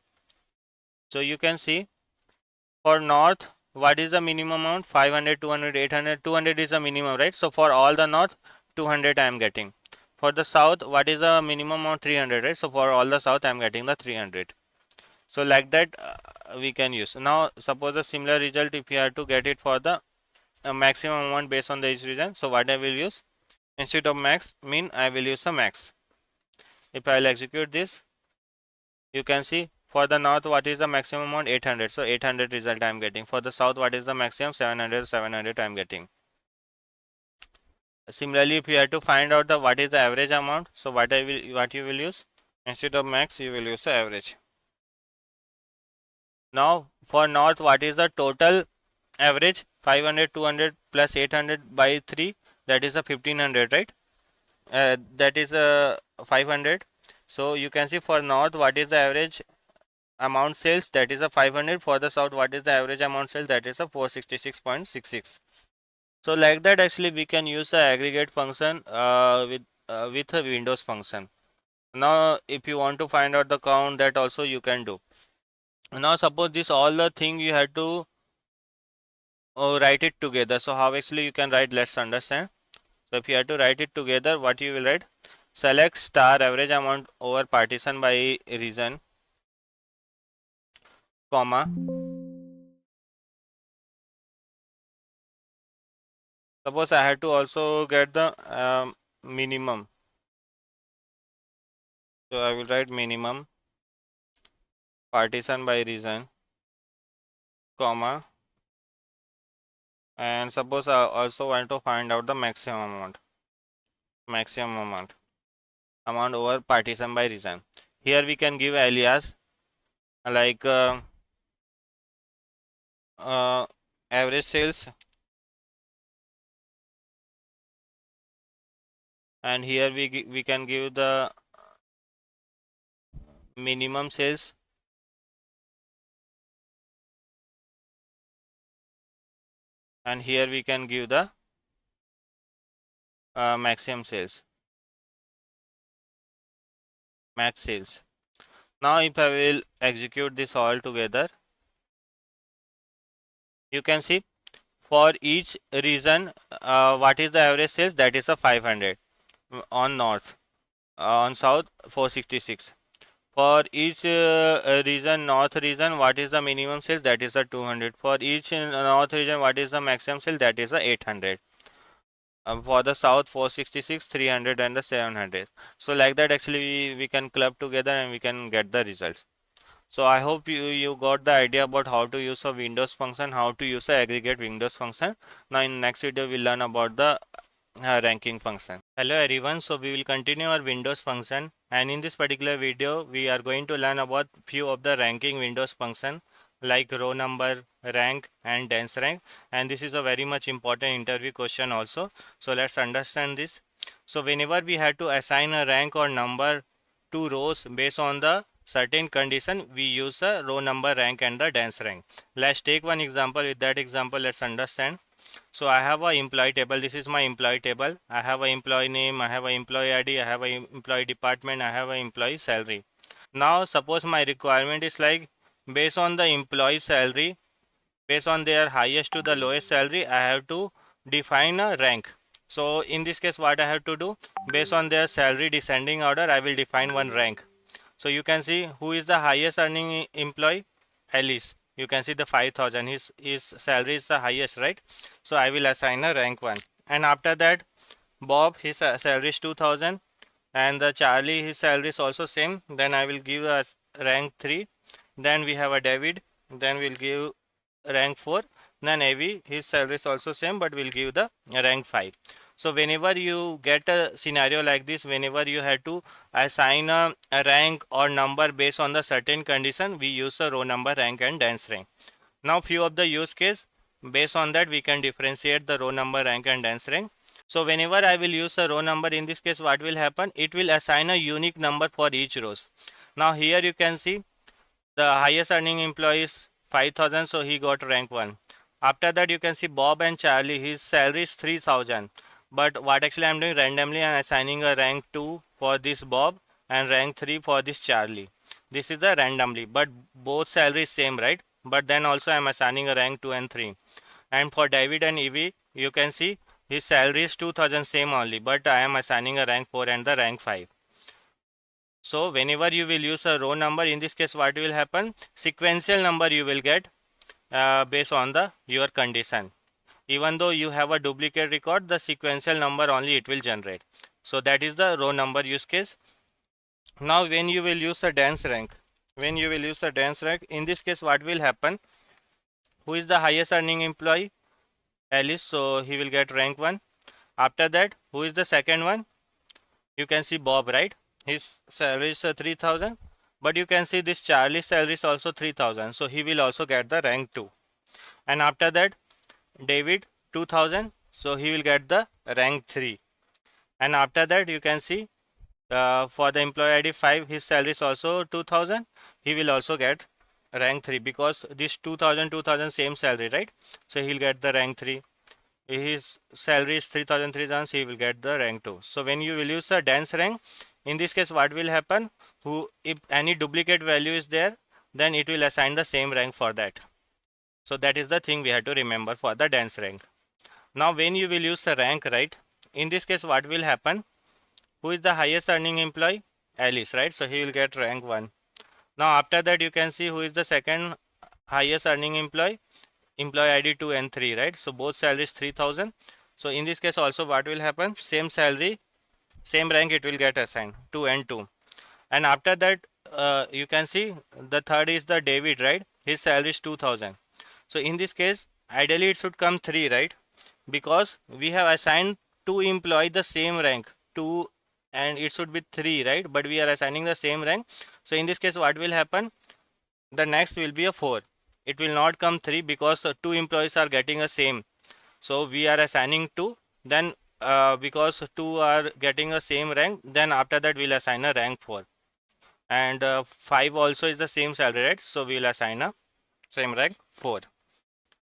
So you can see for north what is the minimum amount? 500, 200, 800. 200 is the minimum, right? So for all the north 200 I am getting. For the south what is the minimum amount? 300, right? So for all the south I am getting the 300. So like that we can use. Now suppose a similar result if you have to get it for the maximum amount based on the each region. So what I will use? Instead of max min I will use a max. If I will execute this, you can see for the north what is the maximum amount? 800. So 800 result I am getting. For the south what is the maximum? 700. 700 I am getting. Similarly, if you have to find out the what is the average amount, so what you will use? Instead of max you will use the average. Now for north what is the total average? 500, 200 plus 800 by 3, that is a 1500, right? That is 500. So you can see for north what is the average amount sales, that is a 500. For the south what is the average amount sales, that is a 466.66. So like that actually we can use the aggregate function with a Windows function. Now if you want to find out the count, that also you can do. Now suppose this all the thing you have to write it together. So how actually you can write, let's understand. So if you have to write it together, what you will write? Select star average amount over partition by region, comma. Suppose I had to also get the minimum. So I will write minimum partition by region, comma. And suppose I also want to find out the maximum amount over partition by region. Here we can give alias like uh, average sales, and here we can give the minimum sales, and here we can give the maximum sales, max sales. Now if I will execute this all together, you can see for each region what is the average sales, that is a 500 on north, on south 466. For each region, north region, what is the minimum sales, that is a 200. For each north region, what is the maximum sale, that is a 800. For the south 466, 300 and the 700. So like that actually we can club together and we can get the results. So I hope you got the idea about how to use a Windows function, how to use a aggregate Windows function. Now in next video we'll learn about the ranking function. Hello everyone, so we will continue our Windows function, and in this particular video we are going to learn about few of the ranking Windows function like row number, rank and dense rank, and this is a very much important interview question also. So let's understand this. So whenever we have to assign a rank or number to rows based on the certain condition, we use the row number, rank and the dense rank. Let's take one example. With that example let's understand. So I have a employee table. This is my employee table. I have a employee name, I have a employee ID, I have a employee department, I have a employee salary. Now suppose my requirement is like based on the employee salary, based on their highest to the lowest salary, I have to define a rank. So in this case what I have to do, based on their salary descending order, I will define one rank. So you can see who is the highest earning employee, Alice. You can see the 5000, his salary is the highest, right? So I will assign a rank 1. And after that Bob, his salary is 2000, and the Charlie, his salary is also same. Then I will give a rank 3. Then we have a David, then we'll give rank 4. Then AV, his salary is also same, but we'll give the rank 5. So whenever you get a scenario like this, whenever you have to assign a rank or number based on the certain condition, we use a row number, rank and dance rank. Now few of the use case, based on that we can differentiate the row number, rank and dance rank. So whenever I will use a row number, in this case what will happen, it will assign a unique number for each rows. Now here you can see the highest earning employee is 5,000, so he got rank 1. After that you can see Bob and Charlie, his salary is 3,000. But what actually I am doing, randomly I am assigning a rank 2 for this Bob and rank 3 for this Charlie. This is the randomly, but both salary is same, right? But then also I am assigning a rank 2 and 3. And for David and Evie, you can see his salary is 2,000 same only, but I am assigning a rank 4 and the rank 5. So whenever you will use a row number, in this case what will happen, sequential number you will get based on the your condition. Even though you have a duplicate record, the sequential number only it will generate. So that is the row number use case. Now when you will use a dance rank, in this case what will happen, who is the highest earning employee? Alice, so he will get rank 1. After that, who is the second one? You can see Bob, right? His salary is 3,000, but you can see this Charlie's salary is also 3,000, so he will also get the rank 2. And after that, David 2,000, so he will get the rank 3. And after that you can see for the employee ID 5, his salary is also 2,000, he will also get rank 3 because this 2,000 same salary, right? So he'll get the rank 3. His salary is 3,000, so he will get the rank 2. So when you will use a dance rank, in this case what will happen, who if any duplicate value is there, then it will assign the same rank for that. So that is the thing we have to remember for the dance rank. Now when you will use a rank, right, in this case what will happen, who is the highest earning employee? Alice, right? So he will get rank 1. Now after that you can see who is the second highest earning employee? Employee ID 2 and 3, right? So both salaries 3,000. So in this case also what will happen, same salary, same rank it will get assigned, 2 and 2. And after that you can see the third is the David, right? His salary is 2,000. So in this case ideally it should come 3, right? Because we have assigned 2 employee the same rank, 2, and it should be 3, right? But we are assigning the same rank. So in this case what will happen, the next will be a 4. It will not come 3 because 2 employees are getting a same. So we are assigning 2, then because 2 are getting a same rank, then after that we'll assign a rank 4. And 5 also is the same salary, right? So we'll assign a same rank 4.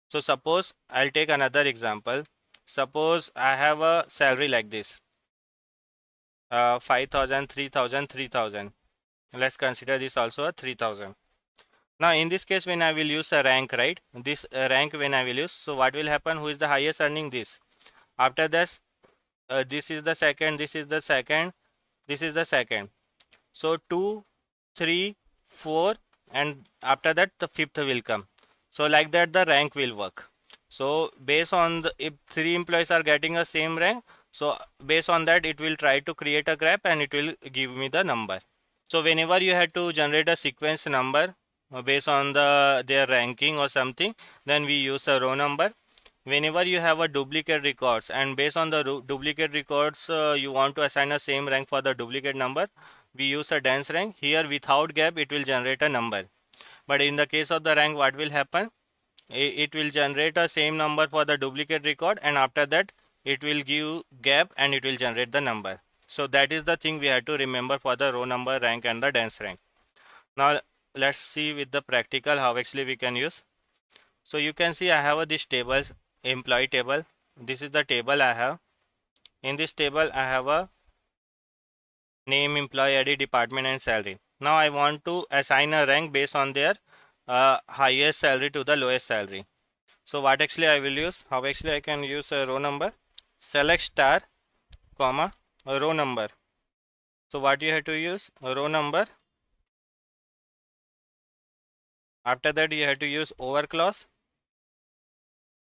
So suppose I'll take another example. Suppose I have a salary like this, 5,000, 3,000, 3,000. Let's consider this also a 3,000. Now in this case when I will use a rank, right? This rank when I will use, so what will happen? Who is the highest earning? This. After this, this is the second, this is the second, this is the second. So 2, 3, 4, and after that the fifth will come. So like that the rank will work. So based on the, if 3 employees are getting a same rank, so based on that it will try to create a graph and it will give me the number. So whenever you have to generate a sequence number based on their ranking or something, then we use a row number. Whenever you have a duplicate records and based on the duplicate records you want to assign a same rank for the duplicate number, we use a dense rank. Here without gap it will generate a number. But in the case of the rank, what will happen? It will generate a same number for the duplicate record, and after that it will give gap and it will generate the number. So that is the thing we have to remember for the row number, rank and the dense rank. Now let's see with the practical how actually we can use. So you can see I have this tables, employee table. This is the table I have. In this table I have a name, employee ID, department and salary. Now I want to assign a rank based on their highest salary to the lowest salary. So what actually I will use, how actually I can use a row number, select star comma a row number. So what you have to use, a row number. After that you have to use over clause.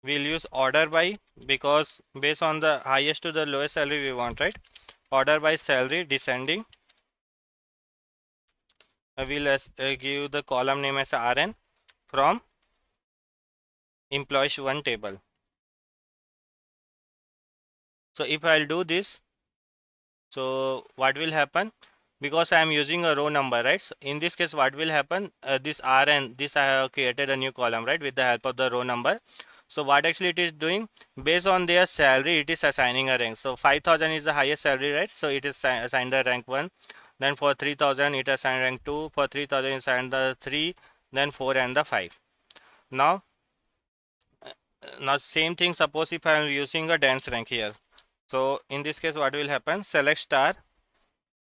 We'll use order by, because based on the highest to the lowest salary we want, right? Order by salary descending. I will give the column name as RN from employees one table. So if I'll do this, so what will happen? Because I am using a row number, right? So in this case, what will happen? This RN, this I have created a new column, right, with the help of the row number. So what actually it is doing, based on their salary, it is assigning a rank. So 5,000 is the highest salary, right? So it is assigned the rank 1. Then for 3,000, it assigned rank 2. For 3,000, it assigned the 3, then 4 and the 5. Now, now same thing, suppose if I am using a dense rank here. So in this case, what will happen? Select star,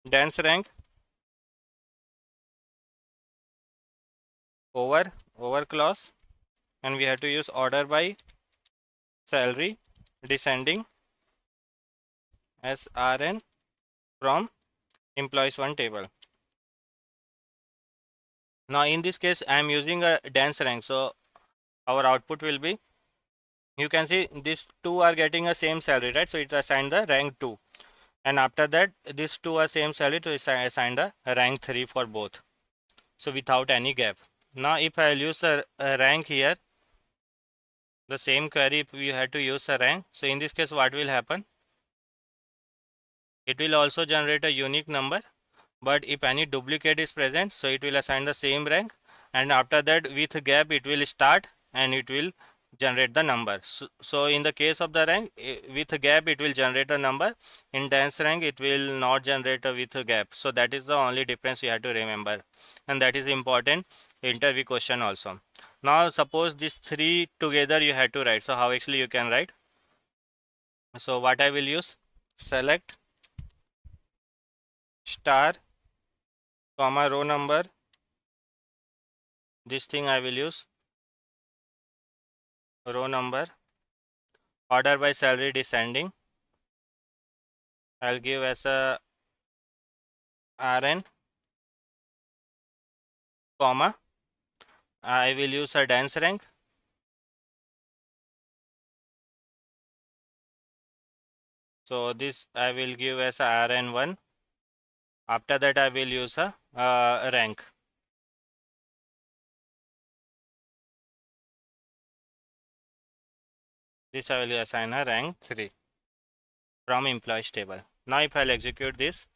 dense rank, over clause, and we have to use order by salary descending as Rn from employees one table. Now in this case I am using a dense rank, so our output will be, you can see these two are getting a same salary, right? So it's assigned the rank 2, and after that these two are same salary, so it's assigned the rank 3 for both, so without any gap. Now if I use a rank here, the same query, if we had to use a rank, so in this case what will happen, it will also generate a unique number, but if any duplicate is present, so it will assign the same rank, and after that with gap it will start and it will generate the number. So in the case of the rank, with a gap it will generate a number. In dense rank it will not generate with a gap. So that is the only difference you have to remember, and that is important interview question also. Now suppose these three together you have to write, so how actually you can write? So what I will use, select star comma row number, this thing I will use row number, order by salary descending, I'll give as a RN, comma, I will use a dense rank, so this I will give as a RN1. After that I will use a rank, this I will assign a rank 3 from employees table. Now if I'll execute this,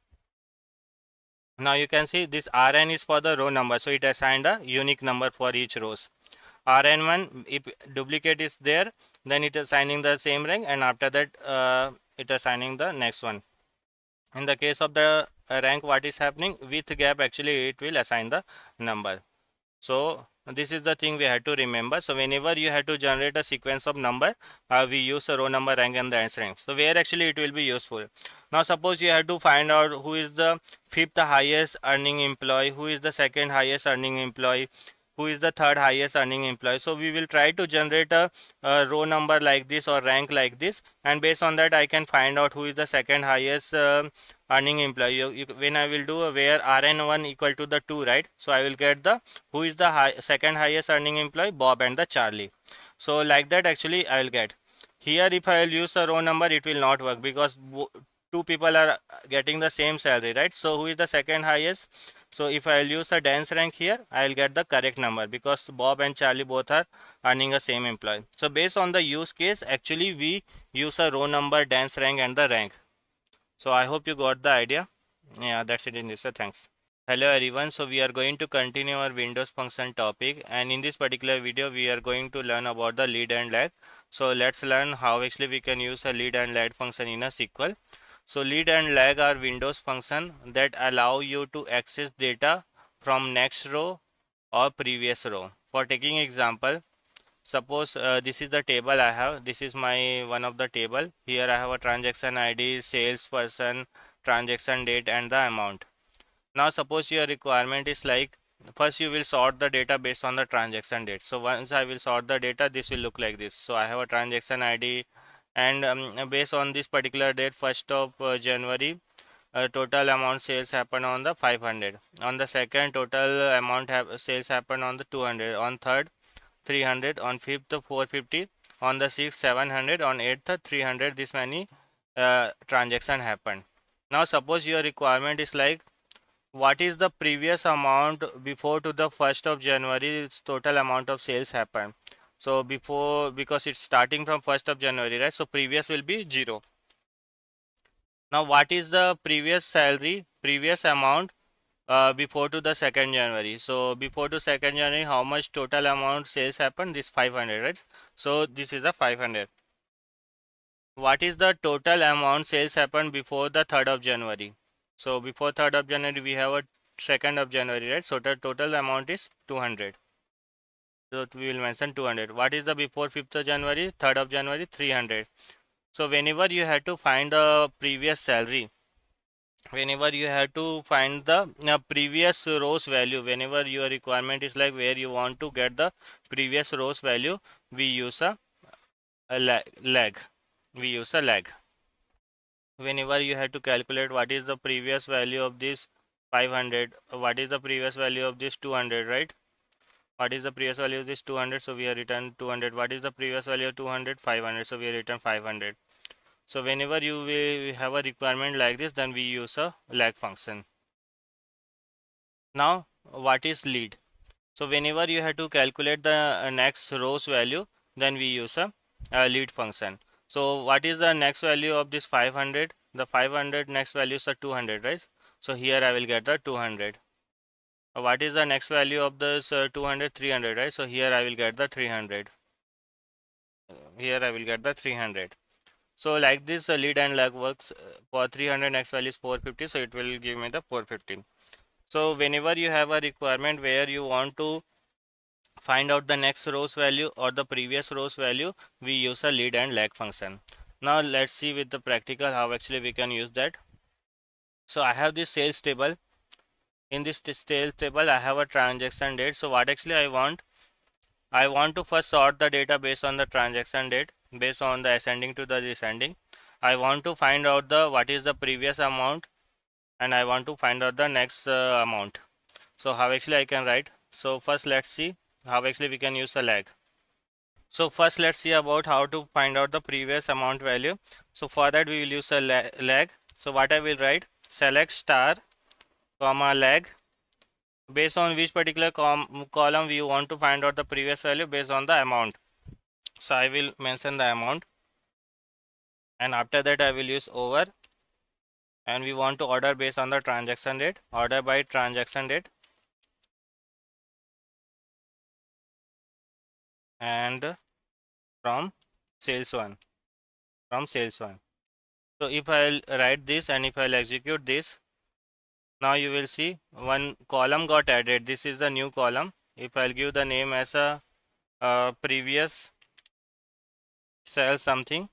now you can see this RN is for the row number, so it assigned a unique number for each rows. Rn1, if duplicate is there, then it is assigning the same rank, and after that it assigning the next one. In the case of the rank, what is happening, with gap actually it will assign the number. So this is the thing we had to remember. So whenever you have to generate a sequence of number, we use a row number, rank and the answer rank. So where actually it will be useful. Now suppose you have to find out who is the fifth highest earning employee, who is the second highest earning employee, who is the third highest earning employee. So we will try to generate a row number like this or rank like this, and based on that I can find out who is the second highest earning employee. When I will do a where Rn1 equal to the 2, right? So I will get the who is the second highest earning employee, Bob and the Charlie. So like that actually I will get. Here if I will use a row number, it will not work because two people are getting the same salary, right? So who is the second highest? So if I will use a dense rank here, I will get the correct number because Bob and Charlie both are earning the same employee. So based on the use case, actually we use a row number, dense rank and the rank. So I hope you got the idea. Yeah, that's it in this. So thanks. Hello everyone, so we are going to continue our Windows function topic, and in this particular video we are going to learn about the lead and lag. So let's learn how actually we can use a lead and lag function in a SQL. So lead and lag are Windows function that allow you to access data from next row or previous row. For taking example, suppose this is the table I have, this is my one of the table. Here I have a transaction ID, salesperson, transaction date and the amount. Now suppose your requirement is like, first you will sort the data based on the transaction date. So once I will sort the data, this will look like this. So I have a transaction ID, and based on this particular date, 1st of January, total amount sales happen on the 500. On the second, total amount sales happen on the 200. On third, 300. On fifth, 450. On the sixth, 700. On eighth, 300. This many transaction happened. Now suppose your requirement is like, what is the previous amount before to the 1st of January, its total amount of sales happened. So before, because it's starting from 1st of January, right? So previous will be 0. Now what is the previous salary, previous amount before to the 2nd January? So before to 2nd January, how much total amount sales happened? This 500, right? So this is the 500. What is the total amount sales happened before the 3rd of January? So before 3rd of January, we have a 2nd of January, right? So the total amount is 200. So we will mention 200. What is the before 5th of January, 3rd of January? 300. So whenever you have to find the previous salary, whenever you have to find the previous rows value, whenever your requirement is like where you want to get the previous rows value, we use a lag. We use a lag. Whenever you have to calculate what is the previous value of this 500, what is the previous value of this 200, right? What is the previous value of this 200? So we have written 200. What is the previous value of 200? 500. So we have written 500. So whenever you will have a requirement like this, then we use a lag function. Now, what is lead? So whenever you have to calculate the next rows value, then we use a lead function. So what is the next value of this 500? The 500 next value is 200, right? So here I will get the 200. What is the next value of this 200? 300, right? So here I will get the 300. Here I will get the 300. So like this lead and lag works. For 300 next value is 450, so it will give me the 450. So whenever you have a requirement where you want to find out the next rows value or the previous rows value, we use a lead and lag function. Now let's see with the practical how actually we can use that. So I have this sales table. In this sales table I have a transaction date. So what actually I want to first sort the data based on the transaction date, based on the ascending to the descending. I want to find out the what is the previous amount, and I want to find out the next amount. So how actually I can write? So first let's see how actually we can use a lag. So first let's see about how to find out the previous amount value. So for that we will use a lag. So what I will write, select star comma lag, based on which particular column we want to find out the previous value, based on the amount. So I will mention the amount, and after that I will use over, and we want to order based on the transaction date, order by transaction date, and from sales one, from sales one. So if I'll write this and if I'll execute this, now you will see one column got added. This is the new column. If I'll give the name as a previous sell something,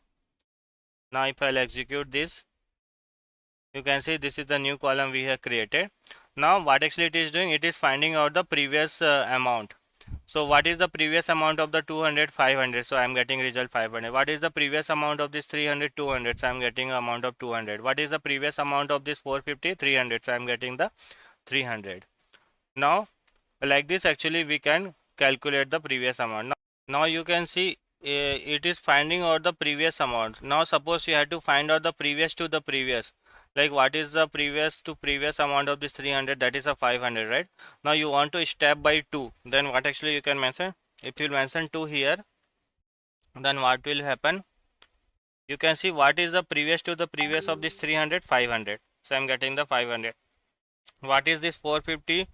now if I'll execute this, you can see this is the new column we have created. Now what actually it is doing, it is finding out the previous amount. So what is the previous amount of the 200? 500. So I am getting result 500. What is the previous amount of this 300? 200. So I am getting amount of 200. What is the previous amount of this 450? 300. So I am getting the 300. Now like this actually we can calculate the previous amount. Now you can see it is finding out the previous amount. Now suppose you have to find out the previous to the previous, like what is the previous to previous amount of this 300, that is a 500, right? Now you want to step by 2, then what actually you can mention, if you mention 2 here, then what will happen, you can see what is the previous to the previous of this 300, 500. So I'm getting the 500. What is this 450?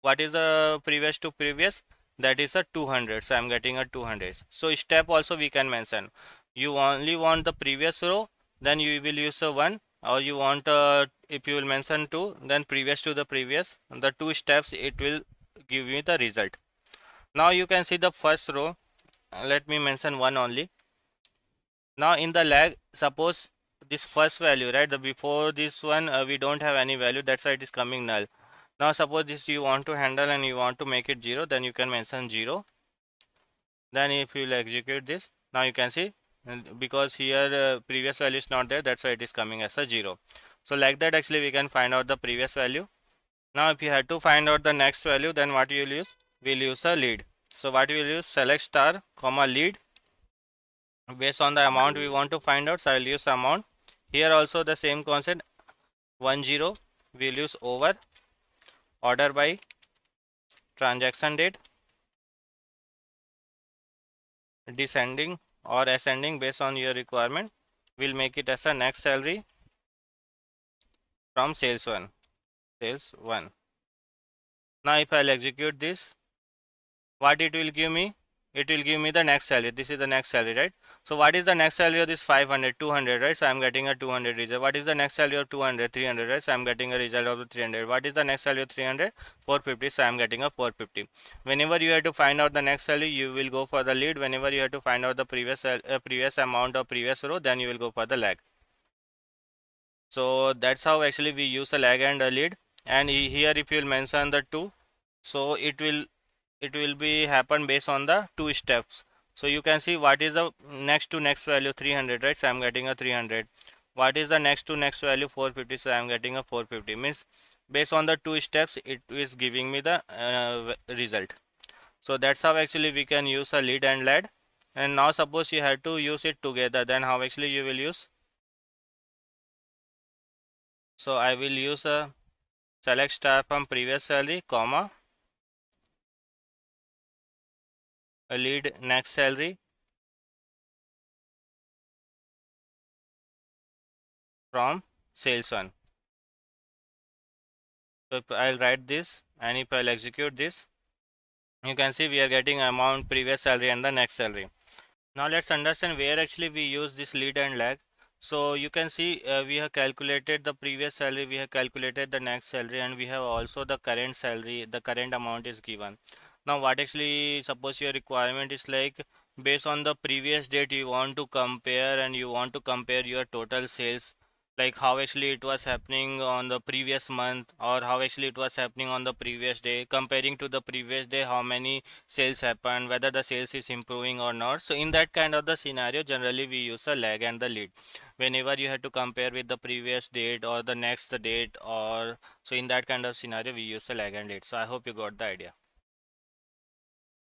What is the previous to previous? That is a 200. So I'm getting a 200. So step also we can mention. You only want the previous row, then you will use a 1, or you want if you will mention 2, then previous to the previous. The 2 steps it will give you the result. Now you can see the first row. Let me mention 1 only. Now in the lag, suppose this first value, right? The before this one we don't have any value, that's why it is coming null. Now suppose this you want to handle and you want to make it 0, then you can mention 0. Then if you will execute this, now you can see, and because here previous value is not there, that's why it is coming as a 0. So like that actually we can find out the previous value. Now if you had to find out the next value, then what you will use? We'll use a lead. So what we will use, select star comma lead, based on the amount we want to find out. So I will use amount. Here also the same concept, 10, we will use over, order by transaction date, descending or ascending based on your requirement. We'll make it as a next salary from sales 1. Sales 1. Now if I'll execute this, what it will give me? It will give me the next salary. This is the next salary, right? So what is the next salary of this 500, 200, right? So I'm getting a 200 result. What is the next salary of 200, 300, right? So I'm getting a result of the 300. What is the next salary of 300? 450. So I'm getting a 450. Whenever you have to find out the next salary, you will go for the lead. Whenever you have to find out the previous amount of previous row, then you will go for the lag. So that's how actually we use a lag and a lead. And here if you will mention the two, so it will be happen based on the two steps. So you can see what is the next to next value 300, right? So I'm getting a 300. What is the next to next value 450? So I'm getting a 450. Means based on the two steps it is giving me the result. So that's how actually we can use a lead and lag. And now suppose you have to use it together, then how actually you will use? So I will use a select star from previous salary, comma, a lead next salary from sales 1. So if I'll write this and if I'll execute this, you can see we are getting amount, previous salary and the next salary. Now let's understand where actually we use this lead and lag. So you can see we have calculated the previous salary, we have calculated the next salary, and we have also the current salary, the current amount is given. Now what actually, suppose your requirement is like based on the previous date you want to compare and you want to compare your total sales, like how actually it was happening on the previous month or how actually it was happening on the previous day, comparing to the previous day how many sales happen, whether the sales is improving or not. So in that kind of the scenario, generally we use a lag and the lead. Whenever you have to compare with the previous date or the next date, or so in that kind of scenario we use a lag and lead. So I hope you got the idea.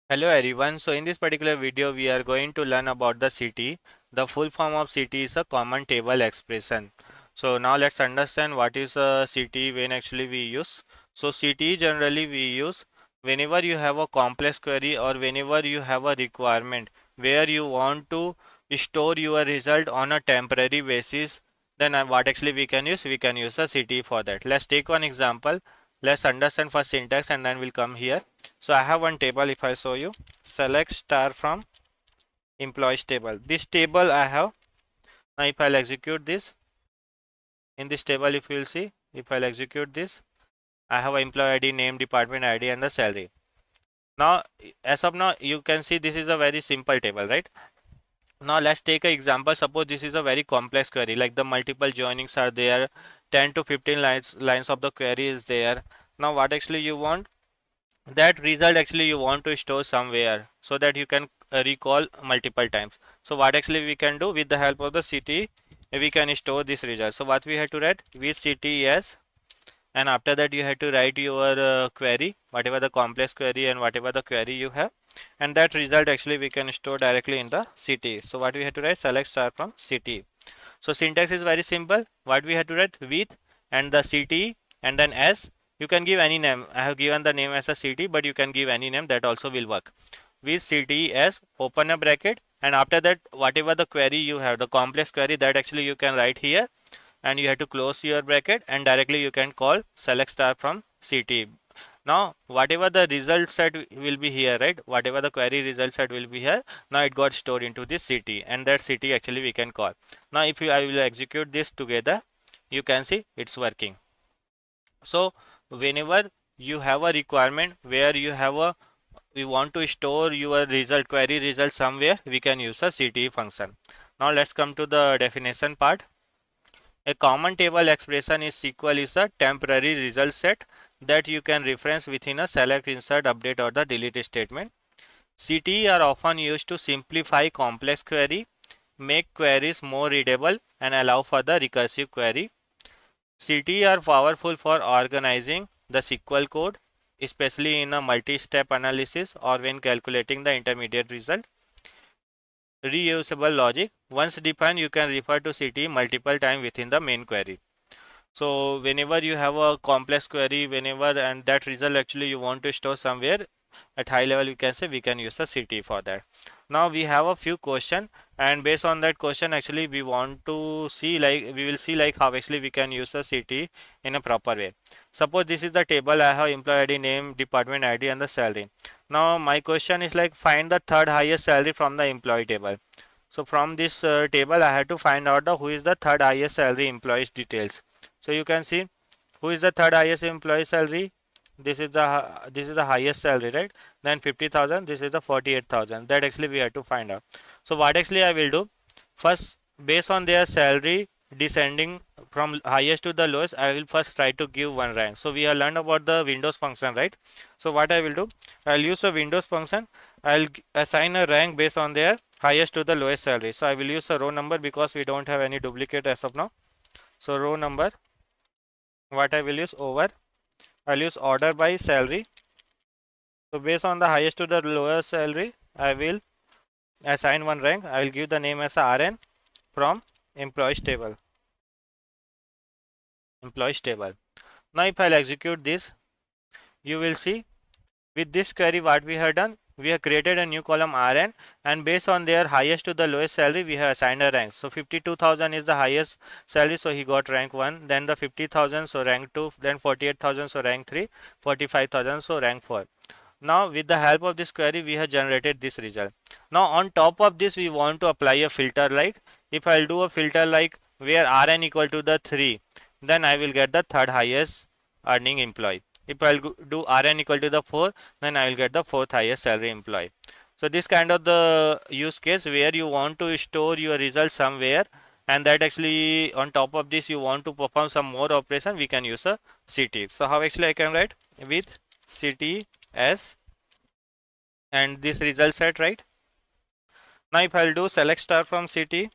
Hello everyone. So in this particular video we are going to learn about the CT. The full form of CT is a common table expression. So now let's understand what is a CT when actually we use. So CT generally we use whenever you have a complex query or whenever you have a requirement where you want to store your result on a temporary basis, then what actually we can use? We can use a CT for that. Let's take one example. Let's understand first syntax and then we'll come here. So I have one table. If I show you, select star from employees table. This table I have. Now if I'll execute this, in this table if you'll see, if I'll execute this, I have employee ID, name, department ID and the salary. Now as of now you can see this is a very simple table, right? Now let's take an example. Suppose this is a very complex query, like the multiple joinings are there, 10 to 15 lines of the query is there. Now what actually you want? That result actually you want to store somewhere so that you can recall multiple times. So what actually we can do with the help of the CT, we can store this result. So what we have to write with CTS, and after that you have to write your query, whatever the complex query and whatever the query you have, and that result actually we can store directly in the CT. So what we have to write, select star from CT. So syntax is very simple. What we have to write, with and the CT and then S. You can give any name. I have given the name as a CT, but you can give any name, that also will work. With CT S, open a bracket, and after that whatever the query you have, the complex query, that actually you can write here, and you have to close your bracket and directly you can call select star from CT. Now whatever the result set will be here, right? Whatever the query result set will be here, now it got stored into this CT, and that CT actually we can call. Now if I will execute this together, you can see it's working. So whenever you have a requirement where you have a, we want to store your result, query result somewhere, we can use a CT function. Now let's come to the definition part. A common table expression is SQL is a temporary result set that you can reference within a select, insert, update or the delete statement. CT are often used to simplify complex query, make queries more readable and allow for the recursive query. CT are powerful for organizing the SQL code, especially in a multi-step analysis or when calculating the intermediate result. Reusable logic. Once defined, you can refer to CT multiple times within the main query. So whenever you have a complex query, whenever and that result actually you want to store somewhere at high level, you can say we can use a CT for that. Now we have a few question, and based on that question actually we want to see, like we will see like how actually we can use a CT in a proper way. Suppose this is the table. I have employee ID, name, department ID and the salary. Now my question is like find the third highest salary from the employee table. So from this table I had to find out the who is the third highest salary employees details. So you can see who is the third highest employee salary. This is the highest salary, right? Then 50,000, this is the 48,000, that actually we have to find out. So what actually I will do, first based on their salary descending from highest to the lowest, I will first try to give one rank. So we have learned about the Windows function, right? So what I will do, I'll use a Windows function. I'll assign a rank based on their highest to the lowest salary. So I will use a row number because we don't have any duplicate as of now. So row number, what I will use over, I'll use order by salary. So based on the highest to the lowest salary, I will assign one rank. I will give the name as RN from employees table. Employees table. Now if I'll execute this, you will see with this query what we have done. We have created a new column RN, and based on their highest to the lowest salary, we have assigned a rank. So 52,000 is the highest salary, so he got rank 1. Then the 50,000, so rank 2. Then 48,000, so rank 3. 45,000, so rank 4. Now with the help of this query we have generated this result. Now on top of this we want to apply a filter, like if I'll do a filter like where Rn equal to the 3, then I will get the third highest earning employee. If I'll do Rn equal to the 4, then I will get the fourth highest salary employee. So this kind of the use case where you want to store your result somewhere, and that actually on top of this you want to perform some more operation, we can use a CT. So how actually I can write with CT as and this result set, right? Now if I'll do select star from CT,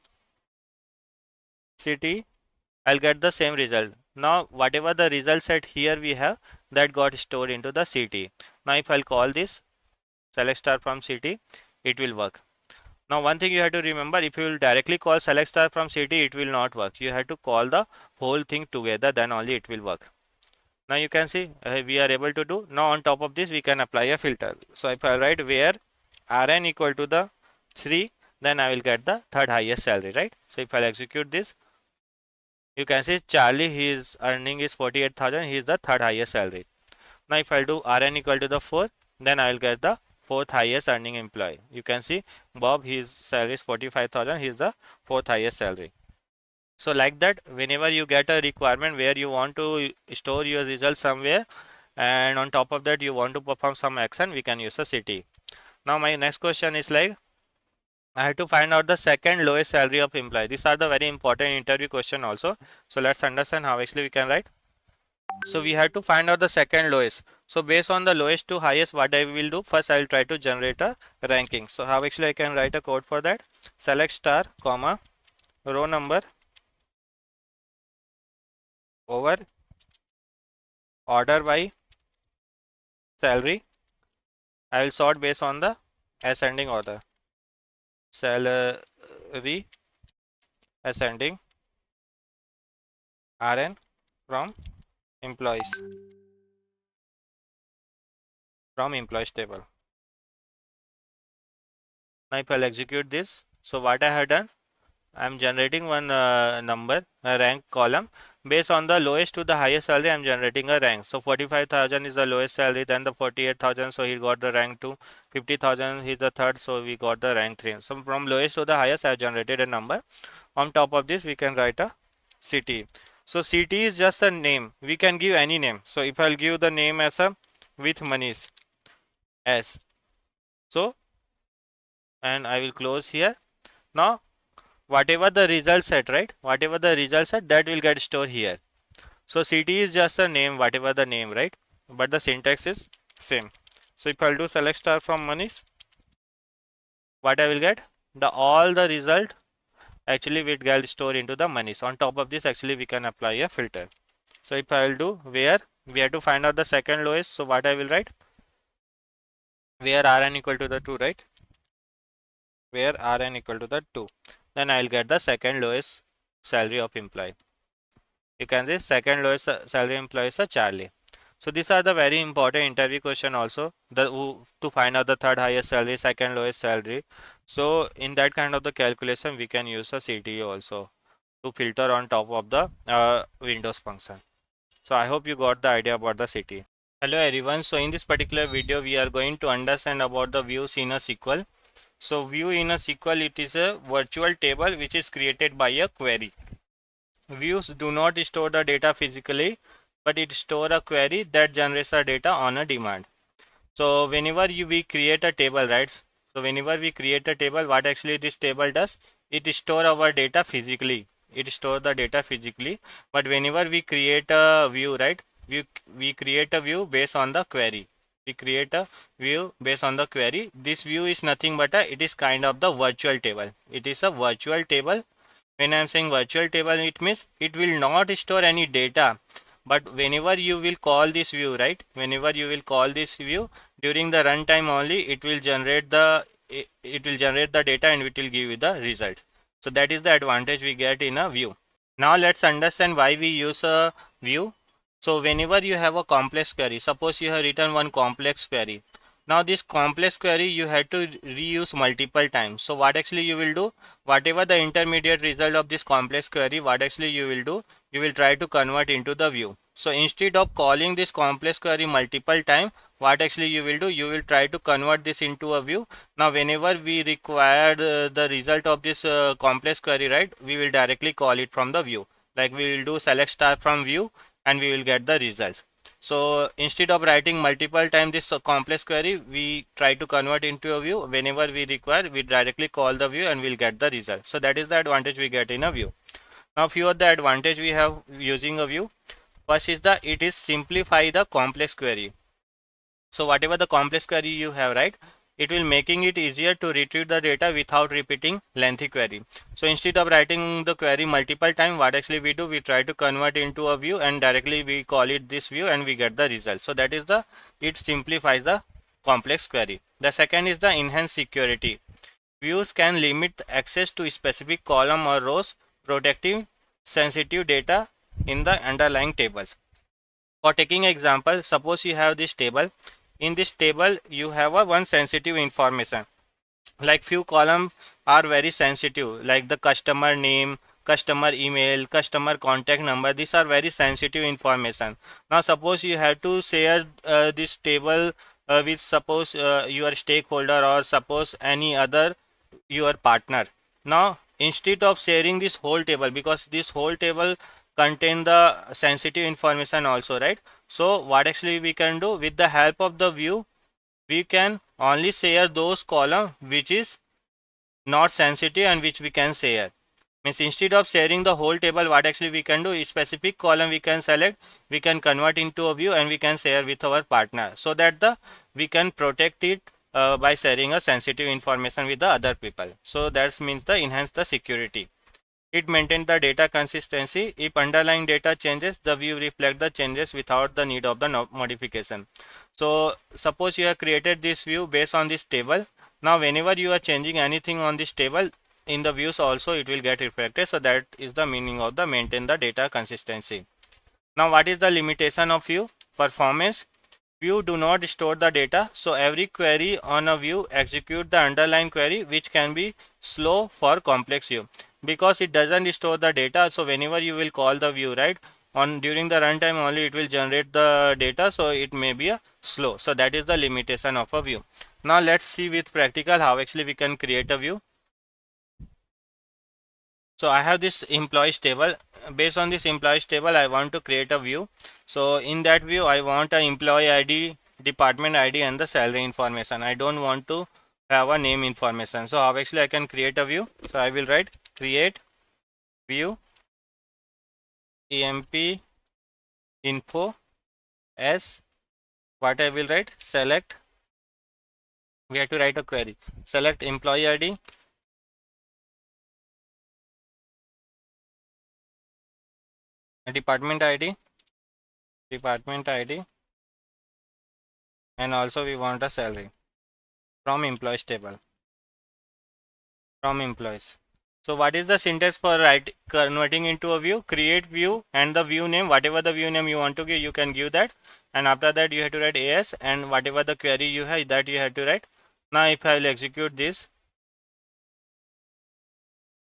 I'll get the same result. Now whatever the result set here we have, that got stored into the CT. Now if I'll call this select star from CT, it will work. Now one thing you have to remember, if you will directly call select star from CT, it will not work. You have to call the whole thing together, then only it will work. Now you can see we are able to do. Now on top of this we can apply a filter. So if I write where Rn equal to the 3, then I will get the third highest salary, right? So if I execute this, you can see Charlie, his earning is 48,000, he is the third highest salary. Now if I do Rn equal to the 4, then I will get the fourth highest earning employee. You can see Bob, his salary is 45,000, he is the fourth highest salary. So like that, whenever you get a requirement where you want to store your result somewhere, and on top of that you want to perform some action, we can use a CT. Now my next question is like, I have to find out the second lowest salary of employee. These are the very important interview question also. So let's understand how actually we can write. So we have to find out the second lowest. So based on the lowest to highest, what I will do, first I will try to generate a ranking. So how actually I can write a code for that? Select star comma row number over order by salary. I will sort based on the ascending order. Salary ascending Rn from employees table. Now if I'll execute this, so what I have done, I am generating one number, a rank column. Based on the lowest to the highest salary, I am generating a rank. So 45,000 is the lowest salary, then the 48,000, so he got the rank 2. 50,000 is the third, so we got the rank 3. So from lowest to the highest, I have generated a number. On top of this, we can write a CT. So CT is just a name. We can give any name. So if I'll give the name as a with Manish S. So, and I will close here. Now whatever the result set, right? Whatever the result set, that will get stored here. So CT is just a name, whatever the name, right? But the syntax is same. So if I'll do select star from Manish, what I will get? The all the result actually will get stored into the Manish. On top of this, actually we can apply a filter. So if I will do where we have to find out the second lowest, so what I will write? Where Rn equal to the 2, right? Where Rn equal to the 2, then I will get the second lowest salary of employee. You can say second lowest salary employee is a Charlie. So these are the very important interview question also. To find out the third highest salary, second lowest salary. So in that kind of the calculation, we can use a CTE also to filter on top of the Windows function. So I hope you got the idea about the CTE. Hello everyone. So in this particular video, we are going to understand about the views in a SQL. So view in a SQL, it is a virtual table which is created by a query. Views do not store the data physically, but it store a query that generates the data on a demand. So whenever we create a table, right? So whenever we create a table, what actually this table does, it store our data physically. It store the data physically. But whenever we create a view, right? We create a view based on the query. We create a view based on the query. This view is nothing but it is kind of the virtual table. It is a virtual table. When I am saying virtual table, it means it will not store any data, but whenever you will call this view, right, whenever you will call this view during the runtime only, it will generate the data and it will give you the results. So that is the advantage we get in a view. Now let's understand why we use a view. So whenever you have a complex query, suppose you have written one complex query. Now this complex query you have to reuse multiple times. So what actually you will do, whatever the intermediate result of this complex query, what actually you will do, you will try to convert into the view. So instead of calling this complex query multiple time, what actually you will do, you will try to convert this into a view. Now whenever we require the result of this complex query, right, we will directly call it from the view. Like we will do select star from view and we will get the results. So instead of writing multiple times this complex query, we try to convert into a view. Whenever we require, we directly call the view and we'll get the result. So that is the advantage we get in a view. Now few of the advantage we have using a view. First is it is simplify the complex query. So whatever the complex query you have, right, it will making it easier to retrieve the data without repeating lengthy query. So instead of writing the query multiple time, what actually we do, we try to convert into a view and directly we call it this view and we get the result. So that is it simplifies the complex query. The second is the enhanced security. Views can limit access to specific column or rows, protecting sensitive data in the underlying tables. For taking example, suppose you have this table. In this table, you have a one sensitive information. Like few columns are very sensitive, like the customer name, customer email, customer contact number. These are very sensitive information. Now suppose you have to share this table with suppose your stakeholder or suppose any other your partner. Now instead of sharing this whole table, because this whole table contain the sensitive information also, right? So what actually we can do, with the help of the view, we can only share those column which is not sensitive and which we can share. Means instead of sharing the whole table, what actually we can do is specific column we can select, we can convert into a view and we can share with our partner, so that we can protect it by sharing a sensitive information with the other people. So that means the enhance the security. It maintains the data consistency. If underlying data changes, the view reflect the changes without the need of the modification. So suppose you have created this view based on this table. Now whenever you are changing anything on this table, in the views also it will get reflected. So that is the meaning of the maintain the data consistency. Now what is the limitation of view? Performance. View do not store the data, so every query on a view execute the underlying query, which can be slow for complex view because it doesn't store the data. So whenever you will call the view, right, on during the runtime only it will generate the data, so it may be a slow. So that is the limitation of a view. Now let's see with practical how actually we can create a view. So I have this employees table. Based on this employees table, I want to create a view. So in that view, I want a employee ID, department ID and the salary information. I don't want to have a name information. So how actually I can create a view? So I will write create view emp info as what I will write, select. We have to write a query. Select employee ID, department ID, department ID, and also we want a salary from employees table, from employees. So what is the syntax for converting into a view? Create view and the view name, whatever the view name you want to give, you can give that. and after that you have to write as, and whatever the query you have, that you have to write. Now if I will execute this,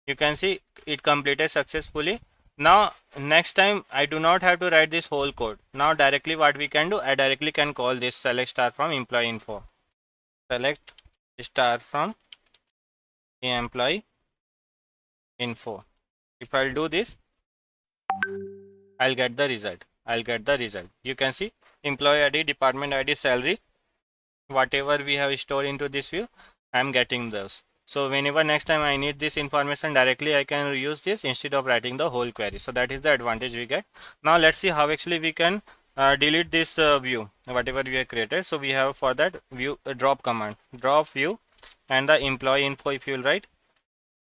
you can see it completed successfully. Now next time I do not have to write this whole code. Now directly what we can do, I directly can call this select star from employee info, select star from employee info. If I'll do this, I'll get the result. I'll get the result. You can see employee ID, department ID, salary, whatever we have stored into this view, I'm getting those. So whenever next time I need this information directly, I can use this instead of writing the whole query. So that is the advantage we get. Now let's see how actually we can delete this view, whatever we have created. So we have for that view drop command, drop view, and the employee info. If you will write,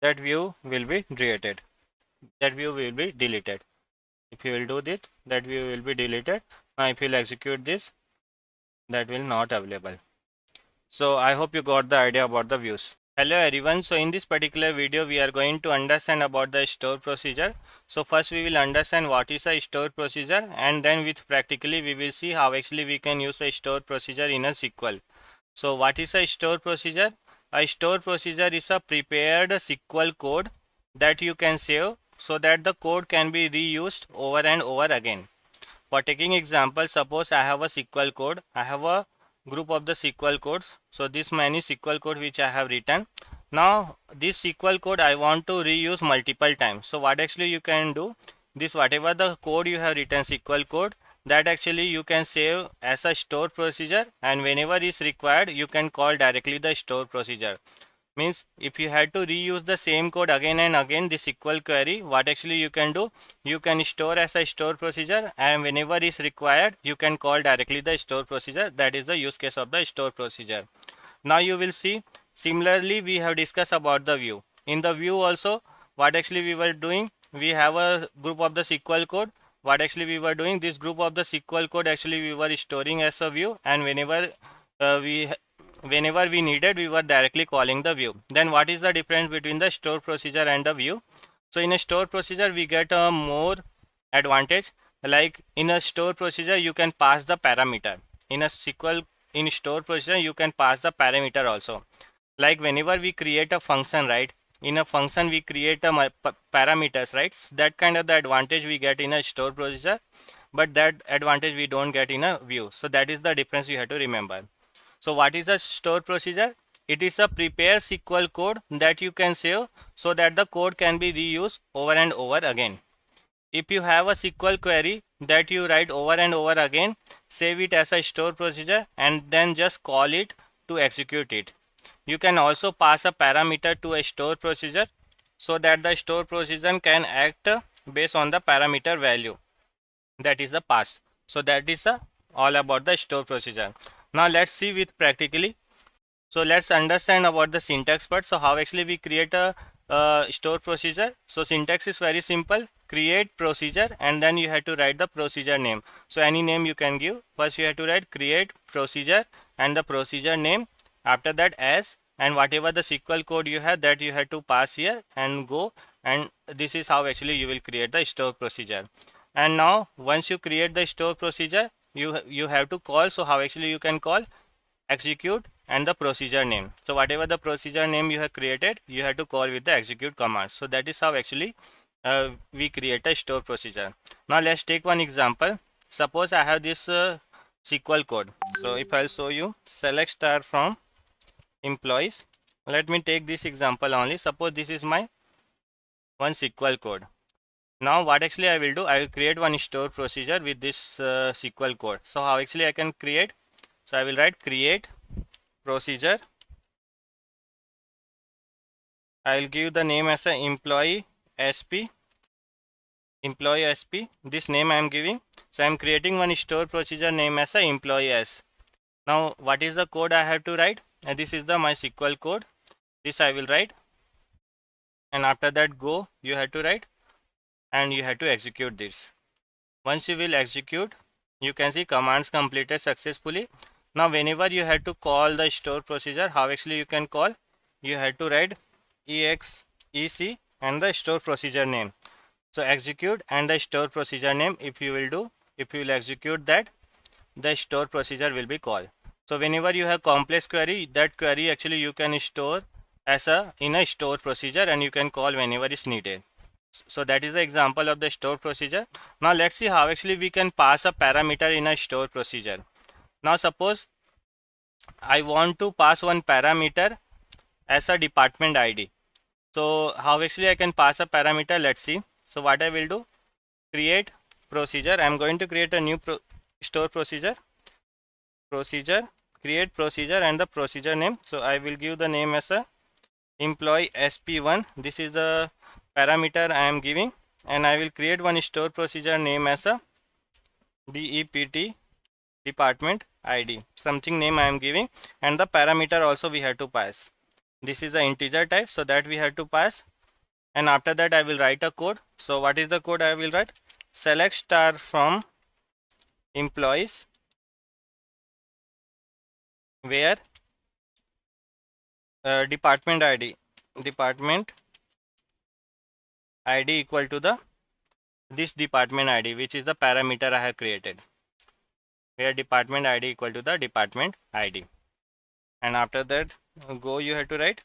that view will be deleted. That view will be deleted. If you will do this, that view will be deleted. Now if you will execute this, that will not available. So I hope you got the idea about the views. Hello everyone. So in this particular video we are going to understand about the store procedure. So first we will understand what is a store procedure, and then with practically we will see how actually we can use a store procedure in a SQL. So what is a store procedure? A store procedure is a prepared SQL code that you can save so that the code can be reused over and over again. For taking example, suppose I have a SQL code. I have a group of the SQL codes. So this many SQL code which I have written. Now this SQL code I want to reuse multiple times. So what actually you can do, this whatever the code you have written SQL code, that actually you can save as a store procedure, and whenever is required you can call directly the store procedure. Means if you had to reuse the same code again and again, the SQL query, what actually you can do, you can store as a store procedure, and whenever is required you can call directly the store procedure. That is the use case of the store procedure. Now you will see similarly we have discussed about the view. In the view also, what actually we were doing, we have a group of the SQL code. What actually we were doing, this group of the SQL code actually we were storing as a view, and whenever we needed we were directly calling the view. Then what is the difference between the store procedure and the view? So in a store procedure we get a more advantage, like in a store procedure you can pass the parameter. In a SQL, in store procedure you can pass the parameter also. Like whenever we create a function, right, in a function we create a parameters, right, that kind of the advantage we get in a store procedure, but that advantage we don't get in a view. So that is the difference you have to remember. So what is a store procedure? It is a prepared SQL code that you can save so that the code can be reused over and over again. If you have a SQL query that you write over and over again, save it as a store procedure and then just call it to execute it. You can also pass a parameter to a store procedure so that the store procedure can act based on the parameter value that is the pass. So that is all about the store procedure. Now let's see with practically. So let's understand about the syntax part. So how actually we create a store procedure. So syntax is very simple. Create procedure and then you have to write the procedure name. So any name you can give. First you have to write create procedure and the procedure name. After that as, and whatever the SQL code you have, that you have to pass here and go, and this is how actually you will create the store procedure. And now once you create the store procedure, you have to call. So how actually you can call, execute and the procedure name. So whatever the procedure name you have created, you have to call with the execute command. So that is how actually we create a store procedure. Now let's take one example. Suppose I have this SQL code. So if I'll show you, select star from employees. Let me take this example only. Suppose this is my one SQL code. Now what actually I will do, I will create one store procedure with this SQL code. So how actually I can create? So I will write create procedure. I will give the name as a employee SP. Employee SP. This name I am giving. So I am creating one store procedure name as a employee S. Now what is the code I have to write? And this is the my SQL code. This I will write. And after that go, you have to write and you have to execute this. Once you will execute, you can see commands completed successfully. Now whenever you have to call the store procedure, how actually you can call? You have to write exec and the store procedure name. So execute and the store procedure name, if you will do, if you will execute that, the store procedure will be called. So whenever you have complex query, that query actually you can store as a in a store procedure, and you can call whenever is needed. So that is the example of the store procedure. Now let's see how actually we can pass a parameter in a store procedure. Now suppose I want to pass one parameter as a department ID. So how actually I can pass a parameter? Let's see. So what I will do, create procedure. I'm going to create a new store procedure. Create procedure and the procedure name. So I will give the name as a employee sp1. This is the parameter I am giving, and I will create one store procedure name as a dept department id, something name I am giving, and the parameter also we have to pass. This is the integer type, so that we have to pass. And after that I will write a code. So what is the code I will write? Select star from employees where department id equal to the this department id, which is the parameter I have created, where department id equal to the department id. And after that go you have to write.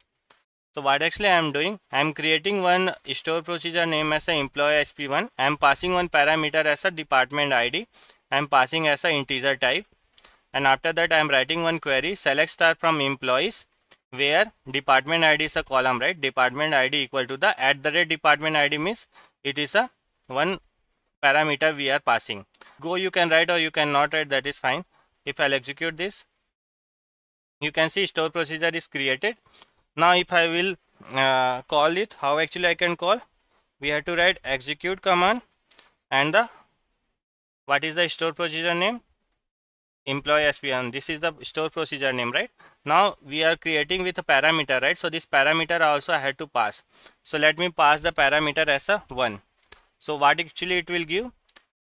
So what actually I am doing, I am creating one store procedure name as a employee sp1. I am passing one parameter as a department id. I am passing as a integer type. And after that I am writing one query, select star from employees where department id is a column, right? Department id equal to the @department id, means it is a one parameter we are passing. Go you can write or you cannot write, that is fine. If I'll execute this, you can see store procedure is created. Now if I will call it, how actually I can call? We have to write execute command, and the what is the store procedure name? Employee sp1. This is the store procedure name, right? Now we are creating with a parameter, right? So this parameter also I had to pass. So let me pass the parameter as a 1. So what actually it will give?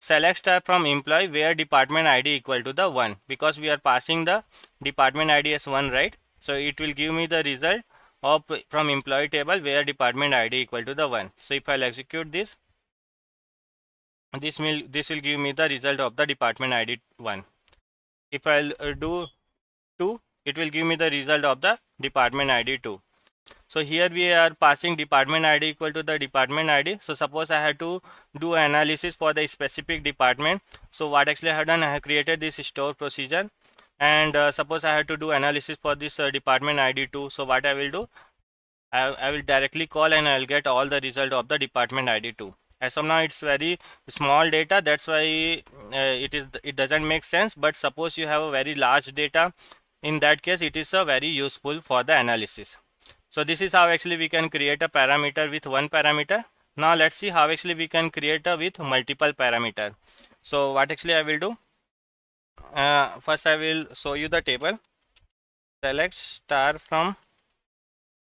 Select star from employee where department id equal to the 1, because we are passing the department id as 1, right? So it will give me the result of from employee table where department id equal to the 1. So if I'll execute this, this will give me the result of the department id 1. If I'll do 2, it will give me the result of the department id 2. So here we are passing department id equal to the department id. So suppose I had to do analysis for the specific department. So what actually I have done, I have created this store procedure, and suppose I had to do analysis for this department id 2. So what I will do, I will directly call and I will get all the result of the department id 2. As of now it's very small data, that's why it doesn't make sense. But suppose you have a very large data, in that case it is very useful for the analysis. So this is how actually we can create a parameter with one parameter. Now let's see how actually we can create a with multiple parameter. So what actually I will do, first I will show you the table. Select star from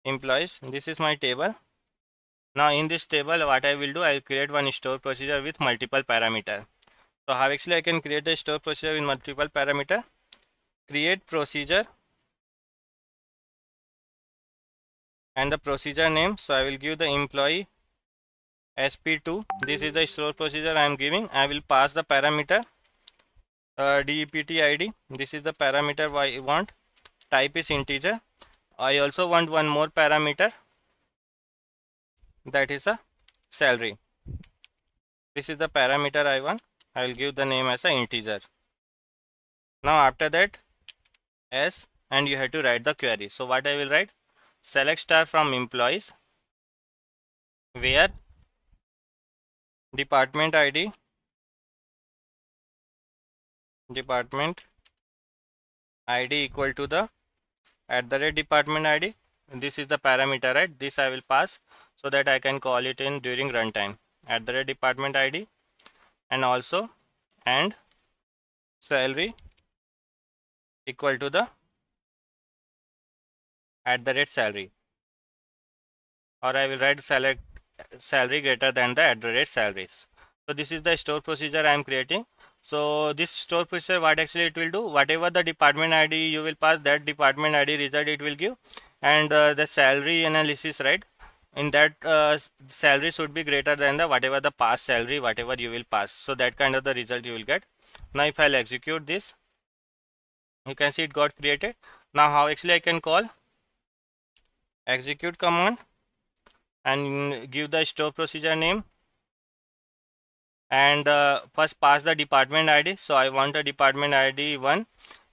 employees. This is my table. Now in this table what I will do, I will create one store procedure with multiple parameter. So how actually I can create a store procedure with multiple parameter? Create procedure and the procedure name. So I will give the employee sp2. This is the store procedure I am giving. I will pass the parameter dept id. This is the parameter I want. Type is integer. I also want one more parameter, that is a salary. This is the parameter I want. I will give the name as a integer. Now after that s, and you have to write the query. So what I will write, select star from employees where department id equal to the department id. This is the parameter, right? This I will pass so that I can call it in during runtime. Department id, and also and salary equal to the salary, or I will write select salary greater than the salaries. So this is the store procedure I am creating. So this store procedure, what actually it will do, whatever the department id you will pass, that department id result it will give. And the salary analysis, right, in that salary should be greater than the whatever the past salary whatever you will pass. So that kind of the result you will get. Now if I'll execute this, You can see it got created. Now how actually I can call execute command and give the store procedure name, and first pass the department ID. So I want a department ID 1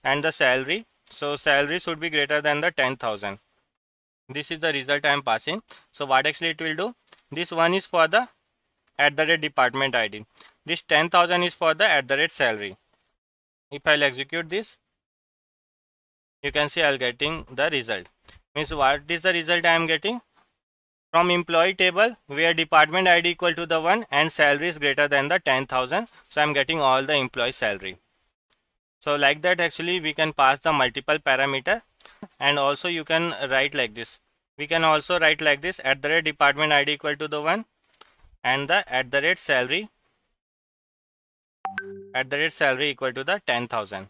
and the salary. So salary should be greater than the 10,000. This is the result I am passing. So what actually it will do? This one is for the @ department ID. This 10,000 is for the @ salary. If I'll execute this, you can see I'll getting the result. Means what is the result I am getting? From employee table where department ID equal to the 1 and salary is greater than the 10,000. So I'm getting all the employee salary. So like that actually we can pass the multiple parameter, and also you can write like this. We can also write like this: @department ID equal to the 1 and the @salary equal to the 10,000.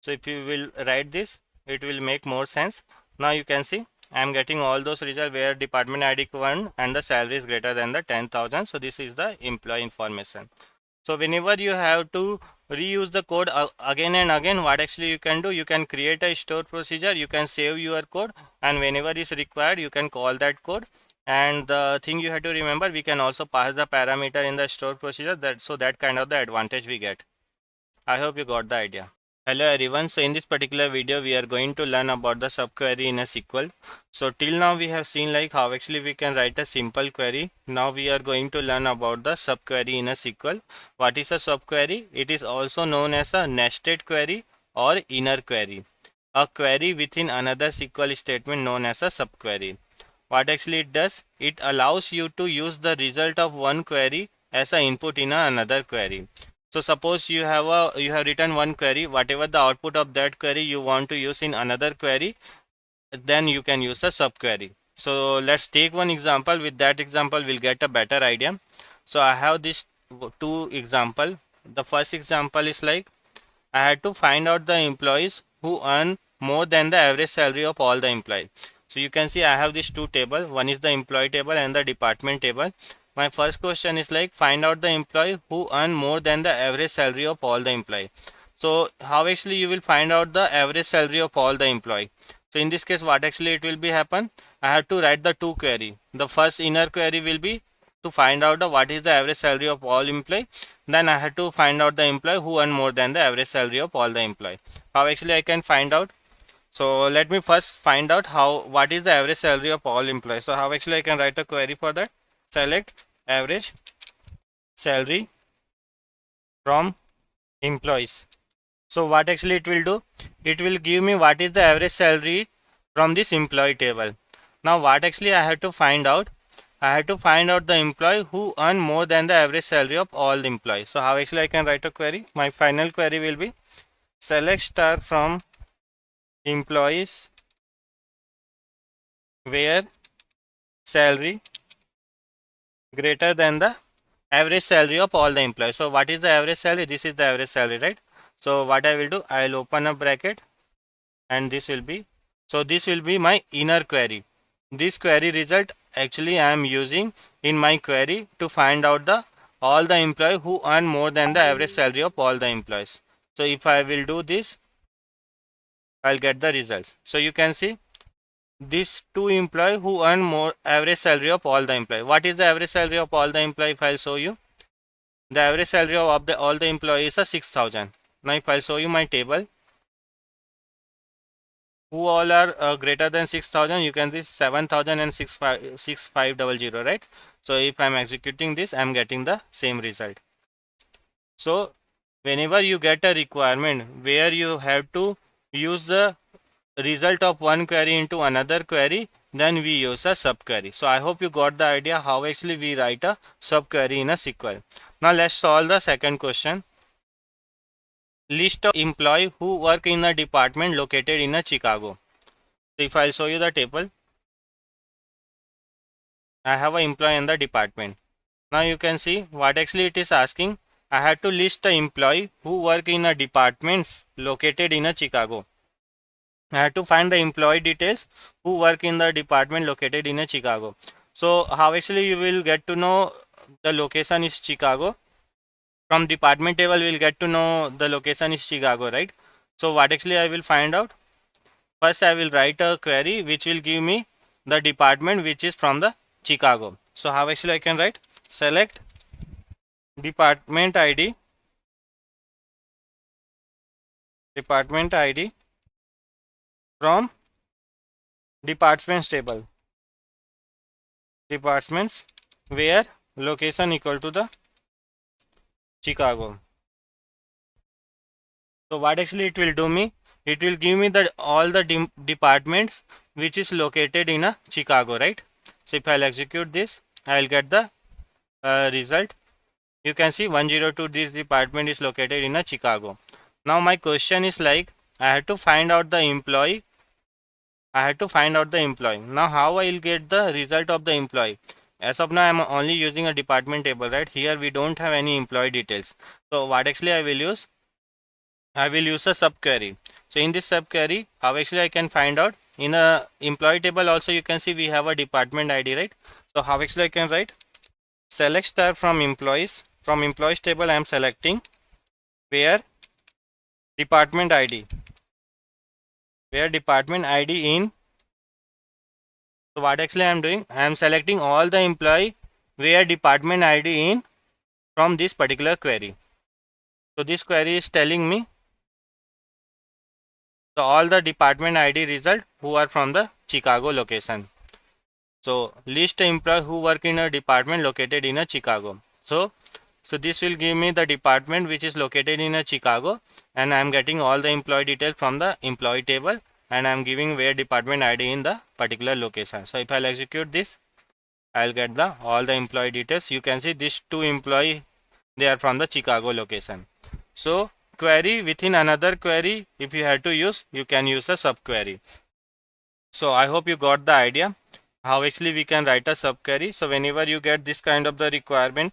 So if you will write this, it will make more sense. Now you can see I am getting all those results where department ID 1 and the salary is greater than the 10,000. So this is the employee information. So whenever you have to reuse the code again and again, what actually you can do, you can create a store procedure, you can save your code, and whenever is required you can call that code. And the thing you have to remember, we can also pass the parameter in the store procedure, that kind of the advantage we get. I hope you got the idea. Hello everyone, so in this particular video we are going to learn about the subquery in a SQL. So till now we have seen like how actually we can write a simple query. Now we are going to learn about the subquery in a SQL. What is a subquery? It is also known as a nested query or inner query. A query within another SQL statement known as a subquery. What actually it does? It allows you to use the result of one query as an input in another query. So suppose you have written one query, whatever the output of that query you want to use in another query, then you can use a subquery. So let's take one example. With that example we'll get a better idea. So I have this two example. The first example is like I had to find out the employees who earn more than the average salary of all the employees. So you can see I have these two tables. One is the employee table and the department table. My first question is like find out the employee who earn more than the average salary of all the employees. So how actually you will find out the average salary of all the employees? So in this case what actually it will be happen? I have to write the two query. The first inner query will be to find out what is the average salary of all employees. Then I had to find out the employee who earn more than the average salary of all the employees. How actually I can find out? So let me first find out what is the average salary of all employees. So how actually I can write a query for that? Select average salary from employees. So what actually it will do? It will give me what is the average salary from this employee table. Now what actually I have to find out? I have to find out the employee who earn more than the average salary of all the employees. So how actually I can write a query? My final query will be select star from employees where salary greater than the average salary of all the employees. So what is the average salary? This is the average salary, right? So what I will do, I will open a bracket and this will be, so this will be my inner query. This query result actually I am using in my query to find out the all the employees who earn more than the average salary of all the employees. So if I will do this, I'll get the results. So you can see these two employees who earn more average salary of all the employees. What is the average salary of all the employees? If I'll show you, the average salary of all the employees is 6,000. Now if I show you my table, who all are greater than 6,000, you can see 7,000 and 6,500, right? So if I'm executing this, I'm getting the same result. So whenever you get a requirement where you have to use the result of one query into another query, then we use a subquery. So I hope you got the idea how actually we write a subquery in a SQL. Now let's solve the second question. List of employees who work in a department located in a Chicago. So if I'll show you the table, I have an employee in the department. Now you can see what actually it is asking. I had to list the employee who work in a departments located in a Chicago. I had to find the employee details who work in the department located in a Chicago. So how actually you will get to know the location is Chicago? From department table we'll get to know the location is Chicago, right? So what actually I will find out? First I will write a query which will give me the department which is from the Chicago. So how actually I can write? Select department ID, from departments table, departments where location equal to the Chicago. So what actually it will do me? It will give me the all the departments which is located in a Chicago, right? So if I'll execute this, I will get the result. You can see 102, this department is located in a Chicago. Now my question is like, I had to find out the employee. Now how I will get the result of the employee? As of now I am only using a department table, right? Here we don't have any employee details. So what actually I will use? I will use a subquery. So in this subquery, how actually I can find out? In a employee table also you can see we have a department ID, right? So how actually I can write? Select star from employees. From employees table I am selecting where department ID. Where department ID in. So what actually I am doing? I am selecting all the employee where department ID in from this particular query. So this query is telling me so all the department ID result who are from the Chicago location. So list employee who work in a department located in a Chicago. So this will give me the department which is located in a Chicago, and I am getting all the employee details from the employee table, and I am giving where department ID in the particular location. So if I'll execute this, I'll get the all the employee details. You can see these two employee, they are from the Chicago location. So query within another query, if you have to use, you can use a subquery. So I hope you got the idea how actually we can write a subquery. So whenever you get this kind of the requirement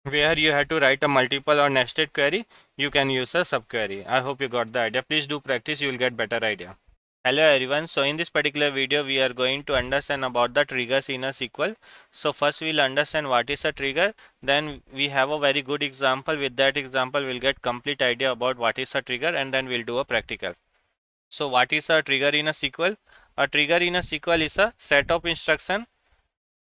where you have to write a multiple or nested query, you can use a subquery. I hope you got the idea. Please do practice, you will get better idea. Hello everyone. So in this particular video we are going to understand about the triggers in a SQL. So first we'll understand what is a trigger. Then we have a very good example. With that example we'll get complete idea about what is a trigger, and then we'll do a practical. So what is a trigger in a SQL? A trigger in a SQL is a set of instruction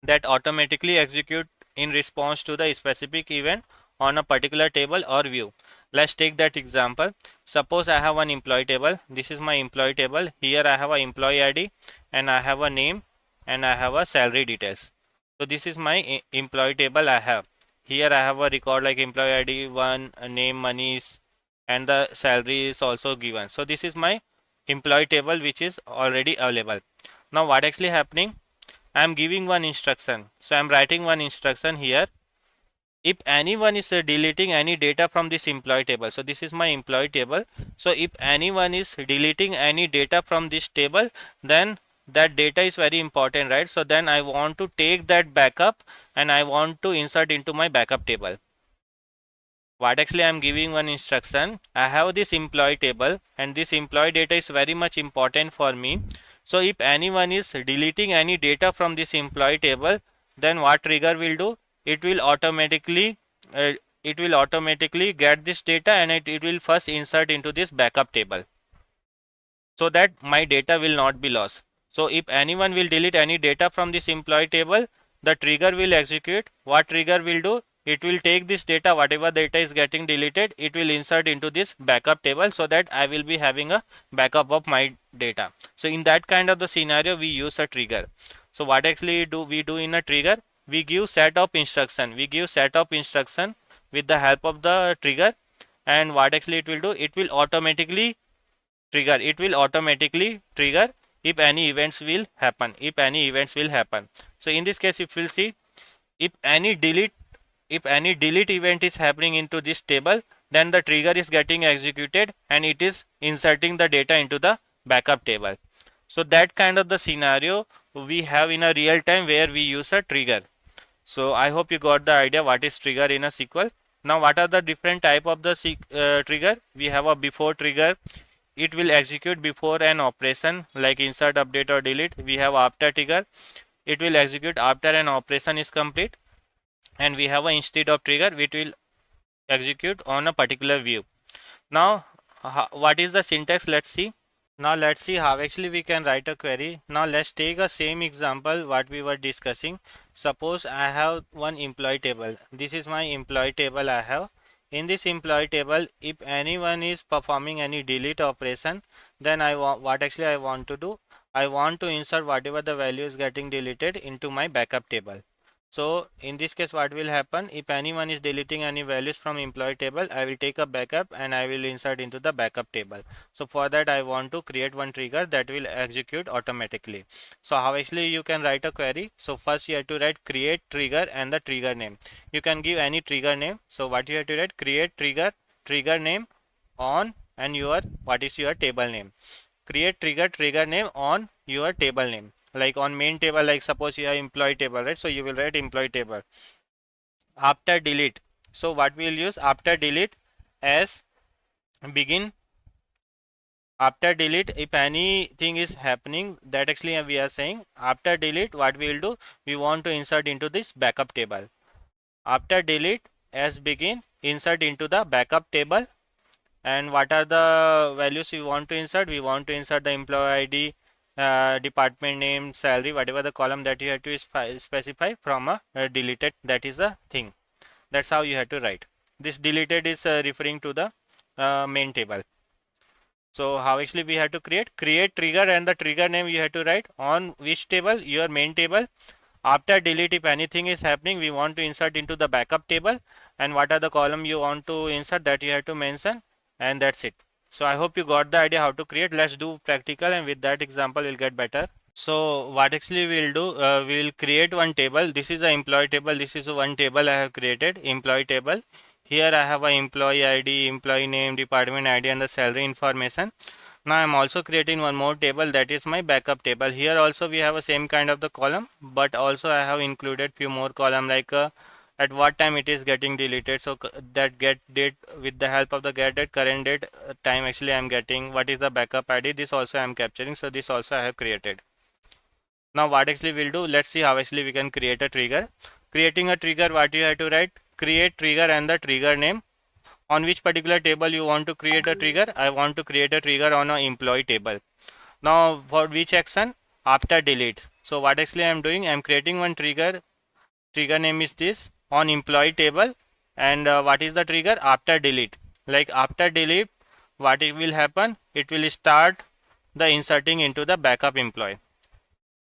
that automatically execute in response to the specific event on a particular table or view. Let's take that example. Suppose I have one employee table. This is my employee table. Here I have a employee ID and I have a name and I have a salary details. So this is my employee table I have. Here I have a record like employee ID 1, name, Manish, and the salary is also given. So this is my employee table which is already available. Now what actually happening? I am giving one instruction. So I am writing one instruction here. If anyone is deleting any data from this employee table, so this is my employee table. So if anyone is deleting any data from this table, then that data is very important, right? So then I want to take that backup and I want to insert into my backup table. What actually I am giving one instruction. I have this employee table and this employee data is very much important for me. So if anyone is deleting any data from this employee table, then what trigger will do? It will automatically uh, get this data and it will first insert into this backup table so that my data will not be lost. So if anyone will delete any data from this employee table, the trigger will execute. What trigger will do? It will take this data, whatever data is getting deleted, it will insert into this backup table so that I will be having a backup of my data. So in that kind of the scenario, we use a trigger. So what actually do we do in a trigger? We give set of instruction. We give set of instruction with the help of the trigger, and what actually it will do? It will automatically trigger if any events will happen. So in this case, if we'll see, if any delete event is happening into this table, then the trigger is getting executed and it is inserting the data into the backup table. So that kind of the scenario we have in a real time where we use a trigger. So I hope you got the idea what is trigger in a SQL. Now what are the different type of the trigger? We have a before trigger. It will execute before an operation like insert, update or delete. We have after trigger. It will execute after an operation is complete. And we have a instead of trigger which will execute on a particular view. Now what is the syntax? Let's see. Now let's see how actually we can write a query. Now let's take a same example what we were discussing. Suppose I have one employee table. This is my employee table I have. In this employee table, if anyone is performing any delete operation, then I want what actually I want to do. I want to insert whatever the value is getting deleted into my backup table. So in this case, what will happen if anyone is deleting any values from employee table, I will take a backup and I will insert into the backup table. So for that, I want to create one trigger that will execute automatically. So how actually you can write a query? So first you have to write create trigger and the trigger name. You can give any trigger name. So what you have to write, create trigger, trigger name on, and your what is your table name. Create trigger, trigger name on your table name. Like on main table, like suppose you have employee table, right? So you will write employee table. After delete. So what we will use after delete as begin. After delete, if anything is happening, that actually we are saying after delete, what we will do, we want to insert into this backup table. After delete as begin, insert into the backup table. And what are the values we want to insert? We want to insert the employee ID, department name, salary, whatever the column that you have to specify from a deleted. That is the thing. That's how you have to write. This deleted is referring to the main table. So how actually we have to create trigger, and the trigger name you have to write on which table, your main table. After delete, if anything is happening, we want to insert into the backup table, and what are the column you want to insert, that you have to mention, and that's it. So I hope you got the idea how to create. Let's do practical, and with that example we'll get better. So what actually we'll do, we'll create one table. This is the employee table. This is one table I have created, employee table. Here I have a employee ID, employee name, department ID, and the salary information. Now I'm also creating one more table, that is my backup table. Here also we have a same kind of the column, but also I have included few more column, like at what time it is getting deleted. So that get date, with the help of the get date, current date, time actually I'm getting, what is the backup ID, this also I'm capturing. So this also I have created. Now what actually we'll do, let's see how actually we can create a trigger. Creating a trigger, what you have to write, create trigger and the trigger name. On which particular table you want to create a trigger? I want to create a trigger on an employee table. Now for which action? After delete. So what actually I am doing, I am creating one trigger. Trigger name is this on employee table, and what is the trigger? After delete. Like after delete, what it will happen, it will start the inserting into the backup employee.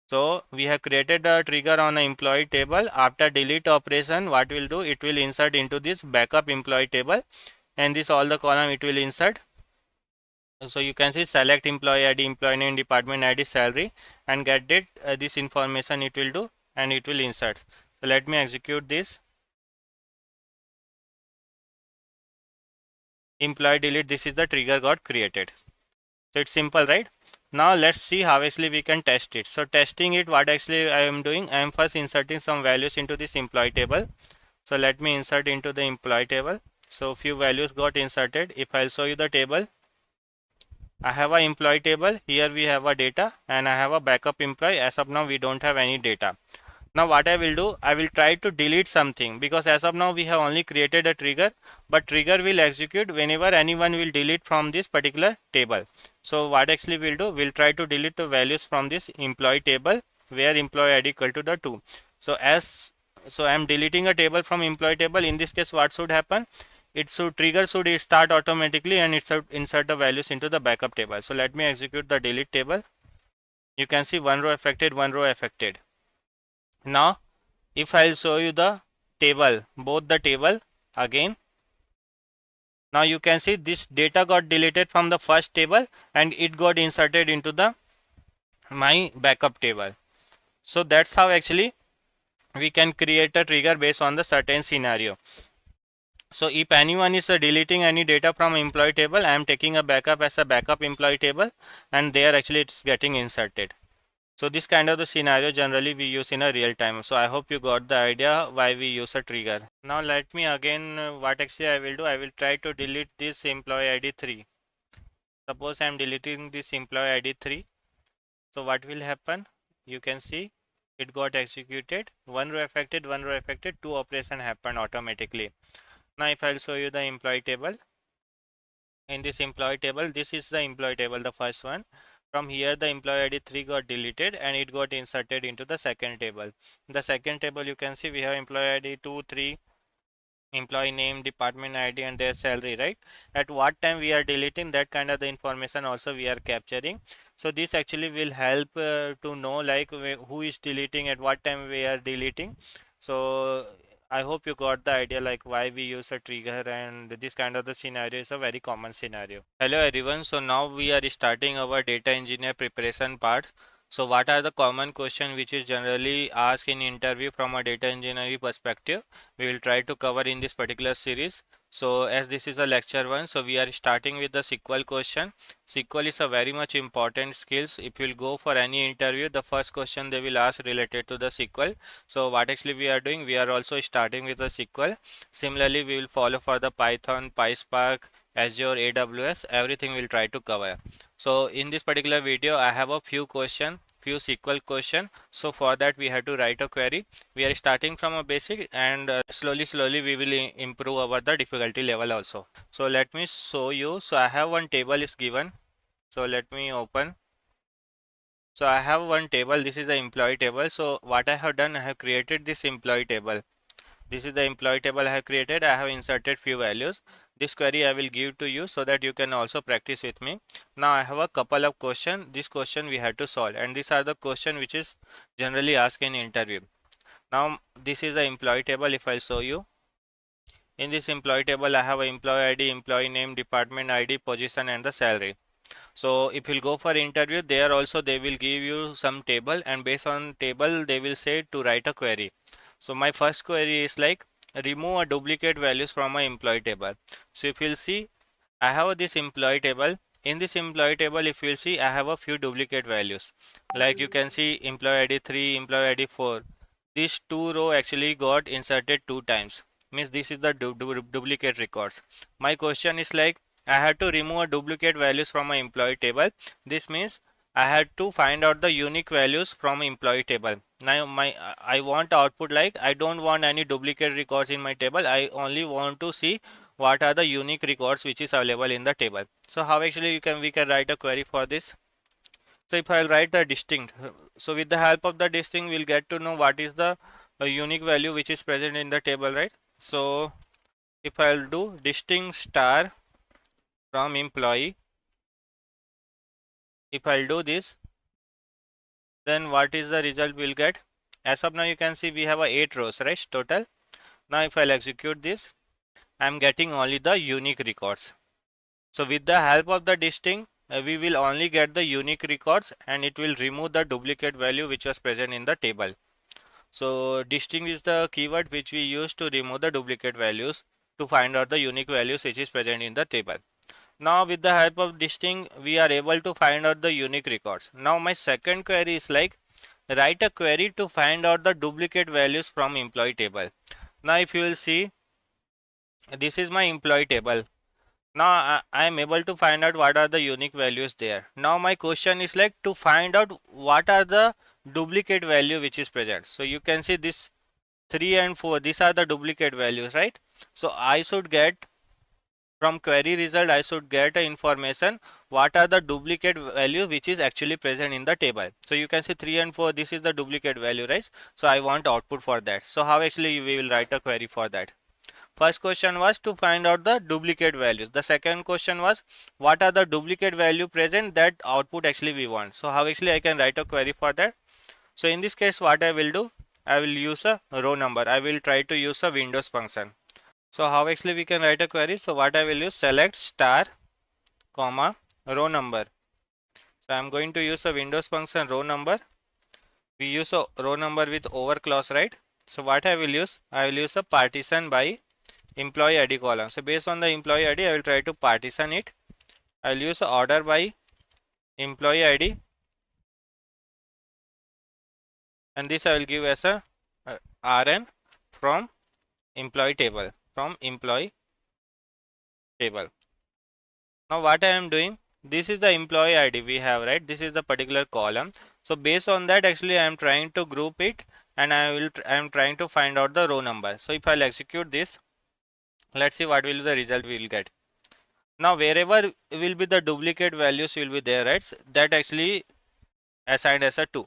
So we have created a trigger on an employee table. After delete operation, what will do, it will insert into this backup employee table, and this all the column it will insert. So you can see select employee ID, employee name, department ID, salary, and get it, this information it will do, and it will insert. So let me execute this. Employee delete, this is the trigger got created. So it's simple, right? Now let's see how actually we can test it. So testing it, what actually I am doing, I am first inserting some values into this employee table. So let me insert into the employee table. So few values got inserted. If I'll show you the table, I have a employee table. Here we have a data, and I have a backup employee. As of now we don't have any data. Now what I will do, I will try to delete something, because as of now we have only created a trigger, but trigger will execute whenever anyone will delete from this particular table. So what actually we'll do, we'll try to delete the values from this employee table where employee ID equal to the 2. So I am deleting a table from employee table. In this case, what should happen? It should trigger should start automatically, and it should insert the values into the backup table. So let me execute the delete table. You can see one row affected, one row affected. Now if I'll show you the table, both the table again, now you can see this data got deleted from the first table and it got inserted into the my backup table. So that's how actually we can create a trigger based on the certain scenario. So if anyone is deleting any data from employee table, I am taking a backup as a backup employee table, and there actually it's getting inserted. So this kind of the scenario generally we use in a real time. So I hope you got the idea why we use a trigger. Now let me again, what actually I will do, I will try to delete this employee ID 3. Suppose I am deleting this employee ID 3. So what will happen? You can see it got executed. One row affected, one row affected, two operation happened automatically. Now if I'll show you the employee table. in this employee table. This is the employee table, the first one. From here the employee ID 3 got deleted and it got inserted into the second table. The second table you can see we have employee ID 2, 3, employee name, department ID and their salary, right? At what time we are deleting, that kind of the information also we are capturing. So this actually will help to know like who is deleting, at what time we are deleting. So I hope you got the idea like why we use a trigger, and this kind of the scenario is a very common scenario. Hello everyone, so now we are starting our data engineer preparation part. So what are the common questions which is generally asked in interview from a data engineering perspective? We will try to cover in this particular series. So as this is a lecture one, so we are starting with the SQL question. SQL is a very much important skills. If you'll go for any interview, the first question they will ask related to the SQL. So what actually we are doing, we are also starting with the SQL. Similarly, we will follow for the Python, PySpark, Azure, AWS, everything we'll try to cover. So in this particular video, I have a few SQL question. So for that we have to write a query. We are starting from a basic, and slowly we will improve our the difficulty level also. So let me show you. So I have one table is given. So let me open. So I have one table. This is the employee table. So what I have done, I have created this employee table. This is the employee table I have created. I have inserted few values. This query I will give to you so that you can also practice with me. Now I have a couple of questions. This question we have to solve, and these are the question which is generally asked in interview. Now this is the employee table. If I show you, in this employee table I have a employee ID, employee name, department ID, position and the salary. So if you'll go for interview, there also they will give you some table, and based on table they will say to write a query. So my first query is like remove a duplicate values from my employee table. So if you'll see, I have this employee table. In this employee table, if you'll see, I have a few duplicate values. Like you can see employee ID 3, employee ID 4. These two row actually got inserted two times. Means this is the duplicate records. My question is like I had to remove a duplicate values from my employee table. This means I had to find out the unique values from employee table. Now I want output like I don't want any duplicate records in my table. I only want to see what are the unique records which is available in the table. So how actually we can write a query for this. So if I'll write the distinct, so with the help of the distinct, we'll get to know what is the unique value which is present in the table, right? So if I'll do distinct star from employee, if I'll do this, then what is the result we'll get? As of now, you can see we have a 8 rows, right? Total. Now if I'll execute this, I'm getting only the unique records. So with the help of the distinct, we will only get the unique records, and it will remove the duplicate value which was present in the table. So distinct is the keyword which we use to remove the duplicate values to find out the unique values which is present in the table. Now with the help of distinct, we are able to find out the unique records. Now my second query is like write a query to find out the duplicate values from employee table. Now if you will see, this is my employee table. Now I am able to find out what are the unique values there. Now my question is like to find out what are the duplicate value which is present. So you can see this 3 and 4, these are the duplicate values, right? So I should get from query result, I should get a information what are the duplicate value which is actually present in the table. So you can see 3 and 4, this is the duplicate value, right? So I want output for that. So how actually we will write a query for that? First question was to find out the duplicate values. The second question was what are the duplicate value present, that output actually we want. So how actually I can write a query for that? So in this case what I will do, I will use a row number. I will try to use a Windows function. So how actually we can write a query? So what I will use, select star comma row number. So I am going to use a Windows function row number. We use a row number with over clause, right? So what I will use, I will use a partition by employee ID column. So based on the employee ID, I will try to partition it. I will use order by employee ID, and this I will give as a RN from employee table, from employee table. Now what I am doing, this is the employee ID we have, right? This is the particular column. So based on that actually I am trying to group it, and I am trying to find out the row number. So if I'll execute this, let's see what will the result we will get. Now wherever will be the duplicate values will be there, right? That actually assigned as a 2.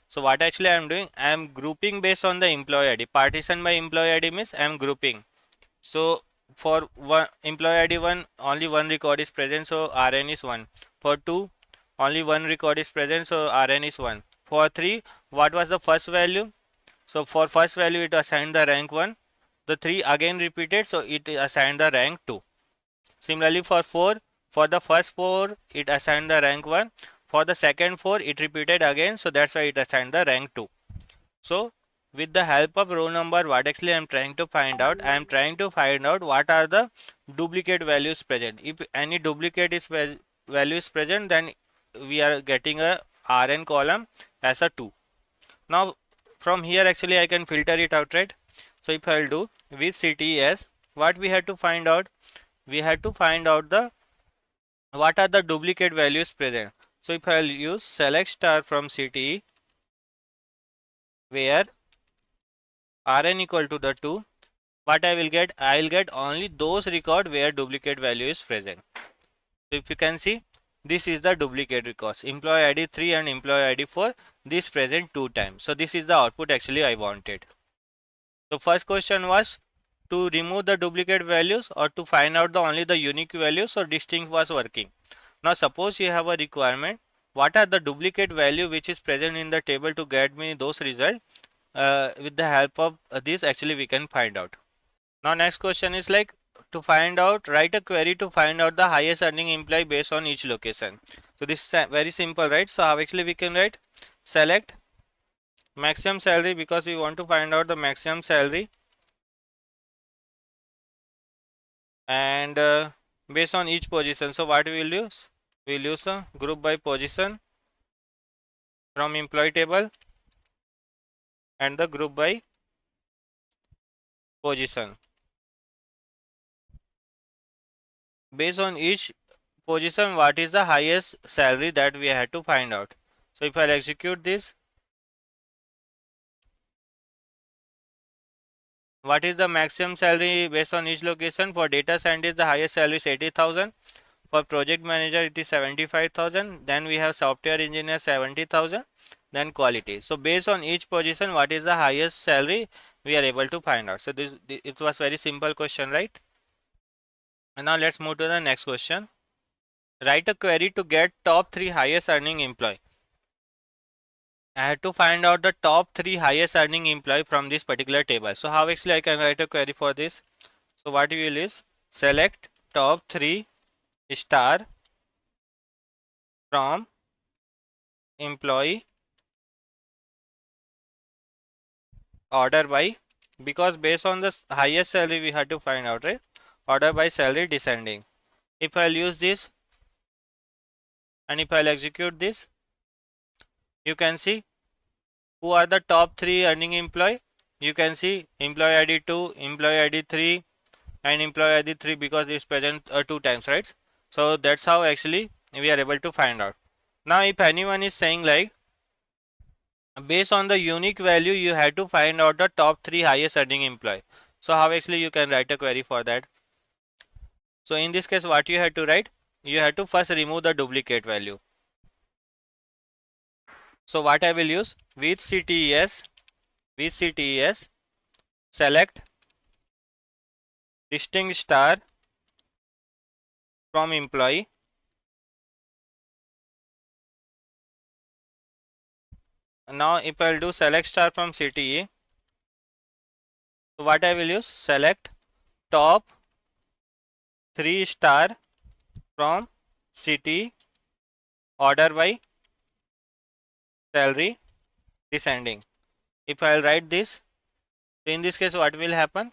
So what actually I am doing, I am grouping based on the employee ID. Partition by employee ID means I am grouping. So for one employee ID 1, only one record is present, so RN is 1. For 2, only one record is present, so RN is 1. For 3, what was the first value? So for first value it assigned the rank 1. The 3 again repeated, so it assigned the rank 2. Similarly for 4, for the first 4 it assigned the rank 1. For the second 4 it repeated again, so that's why it assigned the rank 2. So with the help of row number, what actually I am trying to find out, I am trying to find out what are the duplicate values present. If any duplicate is value is present, then we are getting a RN column as a 2. Now from here actually I can filter it out, right? So if I'll do with CTS, what we have to find out, we have to find out the what are the duplicate values present. So if I'll use select star from CTE, where Rn equal to the 2, what I will get, I will get only those record where duplicate value is present. So if you can see, this is the duplicate records, employee ID 3 and employee ID 4, this present 2 times. So this is the output actually I wanted. So first question was to remove the duplicate values or to find out the only the unique values, or distinct was working. Now suppose you have a requirement, what are the duplicate value which is present in the table to get me those results. With the help of this actually we can find out. Now next question is like to find out, write a query to find out the highest earning employee based on each location. So this is very simple, right? So how actually we can write, select maximum salary, because we want to find out the maximum salary, and based on each position. So what we will use, we will use a group by position from employee table and the group by position. Based on each position, what is the highest salary that we had to find out. So if I execute this, what is the maximum salary based on each location? For data scientist the highest salary is 80,000. For project manager it is 75,000. Then we have software engineer 70,000. Then quality. So based on each position, what is the highest salary we are able to find out. So this it was very simple question, right? And now let's move to the next question. Write a query to get top 3 highest earning employee. I had to find out the top 3 highest earning employee from this particular table. So how actually I can write a query for this? So what we will is select top 3 star from employee order by, because based on the highest salary we had to find out, right? Order by salary descending. If I'll use this and if I'll execute this, you can see who are the top 3 earning employee. You can see employee ID 2, employee ID 3 and employee ID 3, because it's present 2 times, right? So that's how actually we are able to find out. Now if anyone is saying like based on the unique value you have to find out the top 3 highest earning employee. So how actually you can write a query for that? So in this case what you have to write, you have to first remove the duplicate value. So what I will use, with CTES select distinct star from employee. Now if I will do select star from CTE, so what I will use, select top 3 star from city order by salary descending. If I will write this, so in this case what will happen,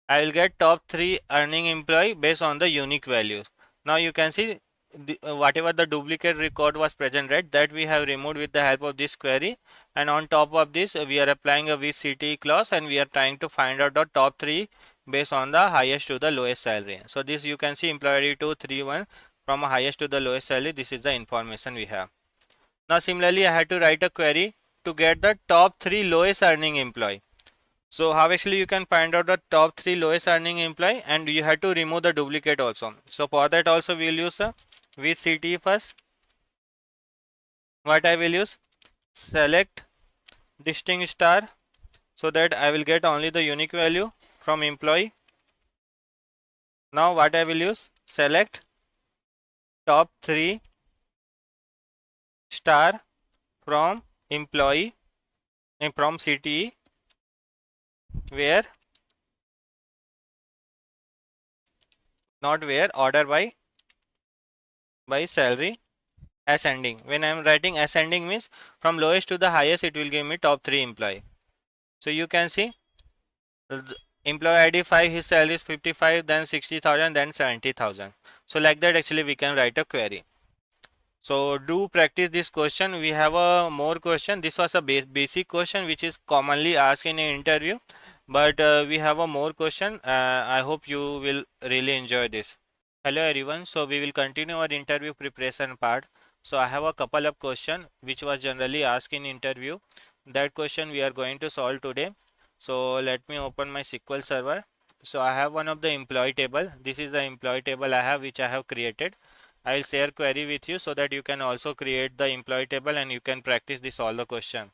I will get top 3 earning employee based on the unique values. Now you can see whatever the duplicate record was present, right, that we have removed with the help of this query, and on top of this we are applying a VCT clause and we are trying to find out the top 3 based on the highest to the lowest salary. So this you can see employee 2 3 1 from highest to the lowest salary. This is the information we have. Now similarly I had to write a query to get the top 3 lowest earning employee. So how actually you can find out the top 3 lowest earning employee, and you have to remove the duplicate also. So for that also we will use with CTE first. What I will use? Select distinct star, so that I will get only the unique value from employee. Now what I will use? Select top 3 star from employee and from CTE, where, not where, order by salary ascending. When I am writing ascending means from lowest to the highest, it will give me top 3 employee. So you can see employee ID 5, his salary is 55, then 60,000, then 70,000. So like that actually we can write a query. So do practice this question. We have a more question. This was a basic question which is commonly asked in an interview, but we have a more question. I hope you will really enjoy this. Hello everyone. So we will continue our interview preparation part. So I have a couple of questions which was generally asked in interview. That question we are going to solve today. So let me open my SQL server. So I have one of the employee table. This is the employee table I have, which I have created. I will share query with you so that you can also create the employee table and you can practice this all the question.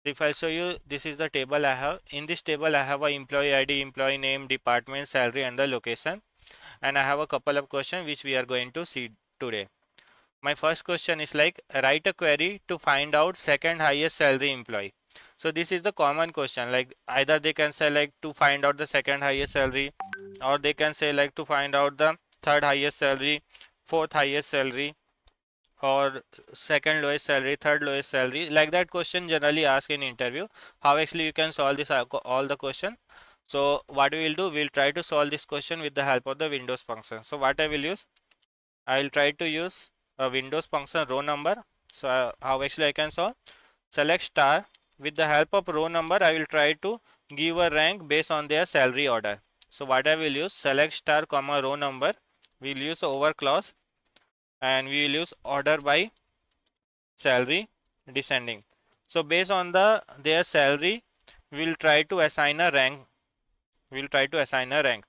If I show you, this is the table I have. In this table I have a employee ID, employee name, department, salary and the location. And I have a couple of questions which we are going to see today. My first question is like, write a query to find out second highest salary employee. So this is the common question, like either they can say like to find out the second highest salary, or they can say like to find out the third highest salary, fourth highest salary, or second lowest salary, third lowest salary. Like that question generally asked in interview. How actually you can solve this all the question? So what we will do, we'll try to solve this question with the help of the Windows function. So what I will use, I will try to use a Windows function row number. So how actually I can solve? Select star. With the help of row number, I will try to give a rank based on their salary order. So what I will use, select star comma row number. We will use over clause, and we will use order by salary descending. So based on their salary, we will try to assign a rank. We will try to assign a rank.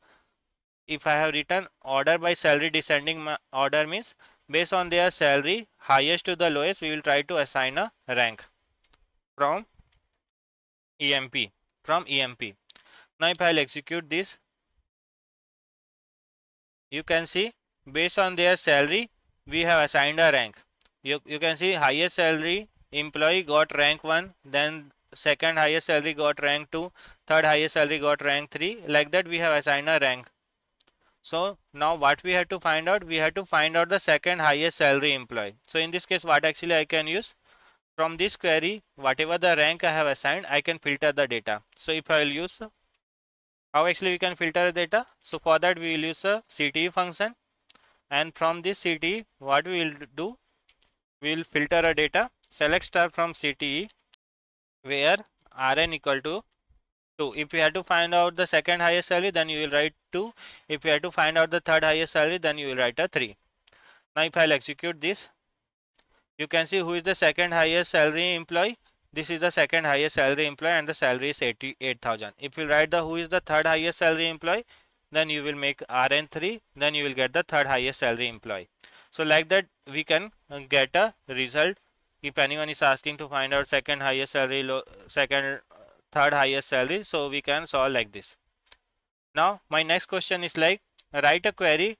If I have written order by salary descending order means based on their salary highest to the lowest, we will try to assign a rank from EMP. From EMP. Now if I'll execute this, you can see based on their salary we have assigned a rank. You can see highest salary employee got rank 1, then second highest salary got rank 2, third highest salary got rank 3. Like that we have assigned a rank. So now what we have to find out? We have to find out the second highest salary employee. So in this case, what actually I can use? From this query, whatever the rank I have assigned, I can filter the data. So if I will use, how actually we can filter the data? So for that we will use a CTE function, and from this CTE, what we will do? We will filter a data, select star from CTE, where Rn equal to 2. If you have to find out the second highest salary, then you will write 2. If you have to find out the third highest salary, then you will write a 3. Now if I'll execute this, you can see who is the second highest salary employee. This is the second highest salary employee and the salary is 88,000. If you write the who is the third highest salary employee, then you will make Rn3, then you will get the third highest salary employee. So like that we can get a result. If anyone is asking to find out second highest salary, third highest salary, so we can solve like this. Now my next question is like, write a query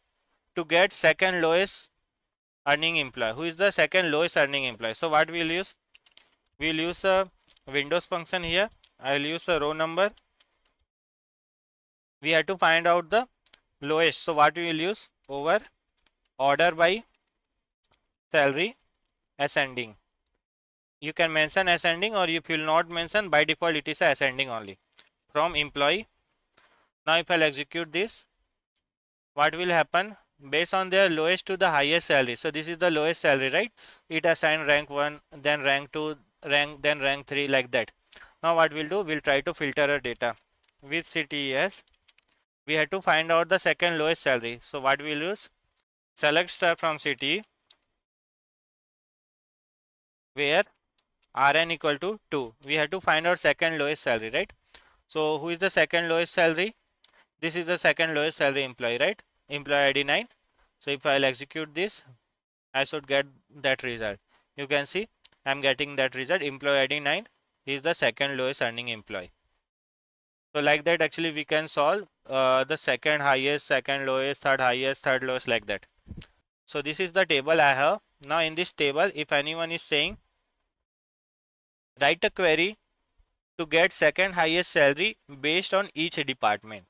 to get second lowest earning employee. Who is the second lowest earning employee? So what we'll use? We'll use a Windows function here. I'll use a row number. We have to find out the lowest. So what we will use? Over order by salary ascending. You can mention ascending, or if you will not mention, by default it is ascending only. From employee. Now if I'll execute this, what will happen? Based on their lowest to the highest salary. So this is the lowest salary, right? It assigned rank 1, then rank 2, then rank 3, like that. Now what we'll do, we'll try to filter our data with CTES. We have to find out the second lowest salary. So what we'll use, select star from CTE, where Rn equal to 2. We have to find out second lowest salary, right? So who is the second lowest salary? This is the second lowest salary employee, right? Employee ID 9. So if I'll execute this, I should get that result. You can see I'm getting that result. Employee ID 9 is the second lowest earning employee. So like that actually we can solve the second highest, second lowest, third highest, third lowest, like that. So this is the table I have. Now in this table, if anyone is saying write a query to get second highest salary based on each department.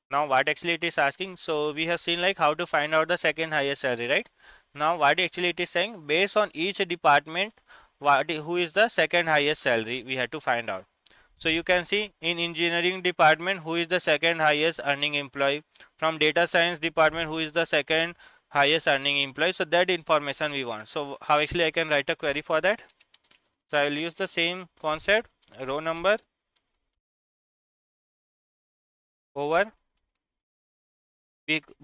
Now what actually it is asking, so we have seen like how to find out the second highest salary, right? Now what actually it is saying, based on each department, who is the second highest salary we have to find out. So you can see in engineering department who is the second highest earning employee, from data science department who is the second highest earning employee. So that information we want. So how actually I can write a query for that? So I will use the same concept, row number over,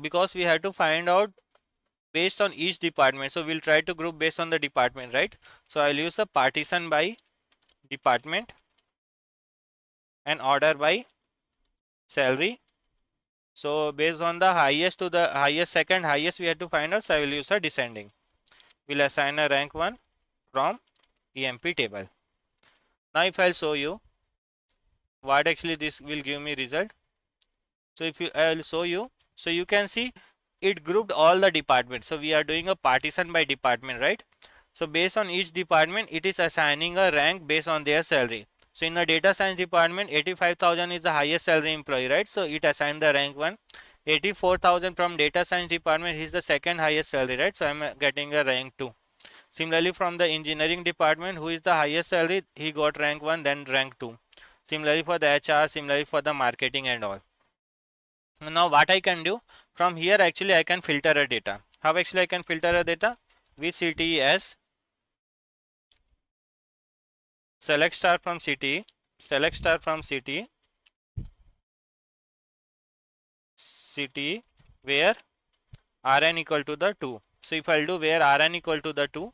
because we have to find out based on each department. So we'll try to group based on the department, right? So I'll use the partition by department and order by salary. So based on the highest to the highest, second highest we have to find out. So I will use a descending. We'll assign a rank 1 from EMP table. Now if I'll show you what actually this will give me result. So if you I'll show you, so you can see it grouped all the departments. So we are doing a partition by department, right? So based on each department, it is assigning a rank based on their salary. So in the data science department, 85,000 is the highest salary employee, right? So it assigned the rank 1. 84,000 from data science department, he is the second highest salary, right? So I'm getting a rank 2. Similarly, from the engineering department, who is the highest salary, he got rank 1, then rank 2. Similarly for the HR, similarly for the marketing and all. Now what I can do, from here actually I can filter a data. How actually I can filter a data? With CTES, select star from CTE, select star from CTE, CTE, where Rn equal to the 2. So if I'll do where Rn equal to the 2,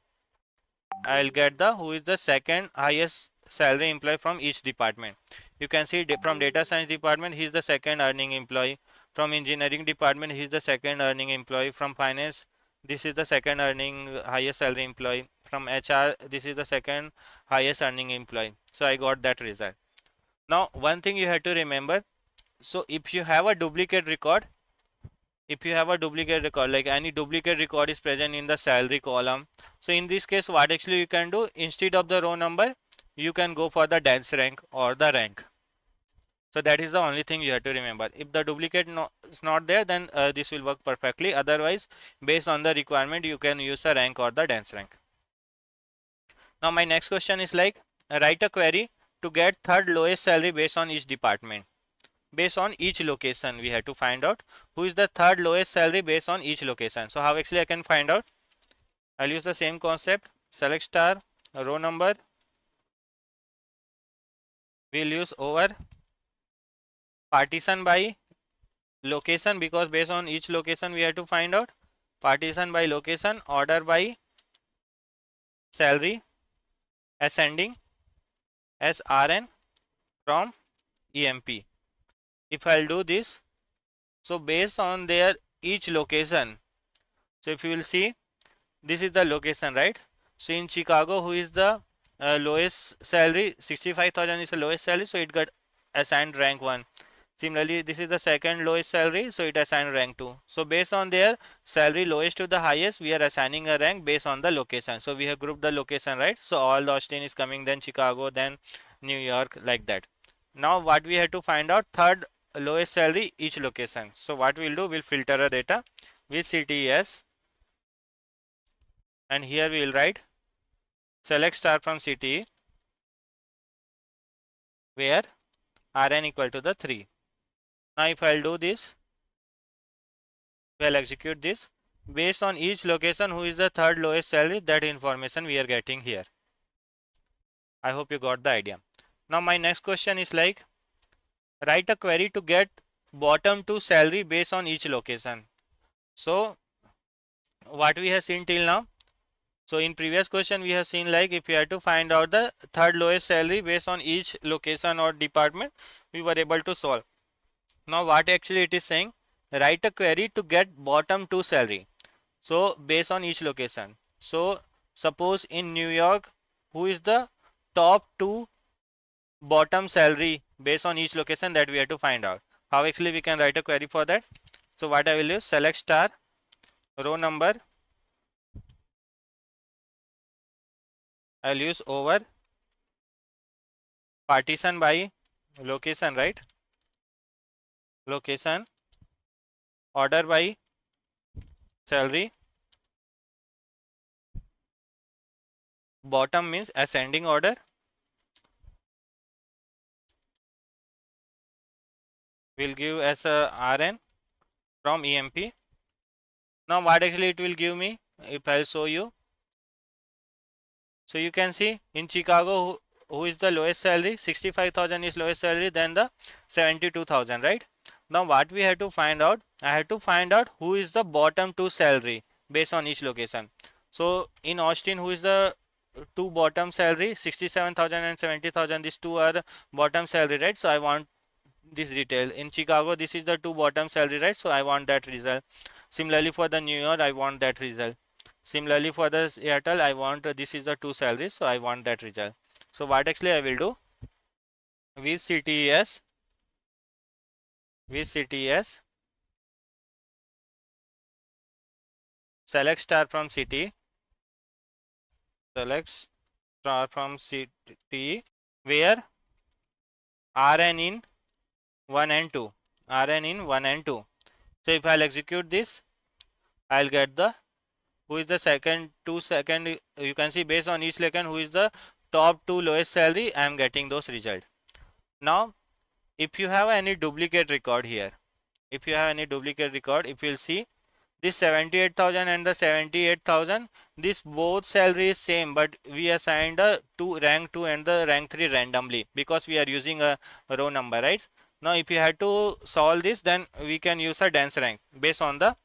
I'll get the who is the second highest salary employee from each department. You can see from data science department, he is the second earning employee. From engineering department, he is the second earning employee. From finance, this is the second earning highest salary employee. From HR, this is the second highest earning employee. So I got that result. Now one thing you have to remember, so if you have a duplicate record, like any duplicate record is present in the salary column, so in this case what actually you can do, instead of the row number you can go for the dense rank or the rank. So that is the only thing you have to remember. If the duplicate is not there, then this will work perfectly. Otherwise, based on the requirement, you can use a rank or the dense rank. Now my next question is like, write a query to get third lowest salary based on each department. Based on each location, we have to find out who is the third lowest salary based on each location. So how actually I can find out? I'll use the same concept, select star, row number, we'll use over partition by location, because based on each location we have to find out. Partition by location, order by salary, ascending SRN from EMP. If I'll do this, so based on their each location, so if you will see, this is the location, right? So in Chicago, who is the lowest salary, 65,000 is the lowest salary, so it got assigned rank 1. Similarly, this is the second lowest salary, so it assigned rank 2. So based on their salary lowest to the highest, we are assigning a rank based on the location. So we have grouped the location, right? So all the Austin is coming, then Chicago, then New York, like that. Now what we have to find out, third lowest salary each location. So what we'll do, we'll filter a data with CTES, and here we will write select star from CTE, where Rn equal to the 3. Now if I'll do this, we'll execute this. Based on each location, who is the third lowest salary, that information we are getting here. I hope you got the idea. Now my next question is like, write a query to get bottom 2 salary based on each location. So what we have seen till now, So in previous question we have seen like if we had to find out the third lowest salary based on each location or department, we were able to solve. Now what actually it is saying, write a query to get bottom two salary. So based on each location. So suppose in New York, who is the top two bottom salary based on each location, that we have to find out. How actually we can write a query for that? So what I will use, select star row number, I'll use over partition by location, right? Location, order by salary, bottom means ascending order, will give as a RN from EMP. Now what actually it will give me, if I'll show you. So you can see in Chicago, who is the lowest salary, 65,000 is lowest salary, then the 72,000, right? Now what we have to find out, I have to find out who is the bottom two salary based on each location. So in Austin, who is the two bottom salary, 67,000 and 70,000, these two are the bottom salary, right? So I want this detail. In Chicago, this is the two bottom salary, right? So I want that result. Similarly for the New York, I want that result. Similarly for the Seattle, I want this is the two salaries, so I want that result. So what actually I will do, with CTS, with CTS, select star from city, select star from city, where RN in 1 and 2, RN in 1 and 2. So if I'll execute this, I'll get the who is the second, you can see based on each location who is the top two lowest salary, I am getting those results. Now if you have any duplicate record here, if you have any duplicate record, if you'll see this 78,000 and the 78,000, this both salary is same, but we assigned a rank 2 and the rank 3 randomly because we are using a row number, right? Now if you had to solve this, then we can use a dense rank based on the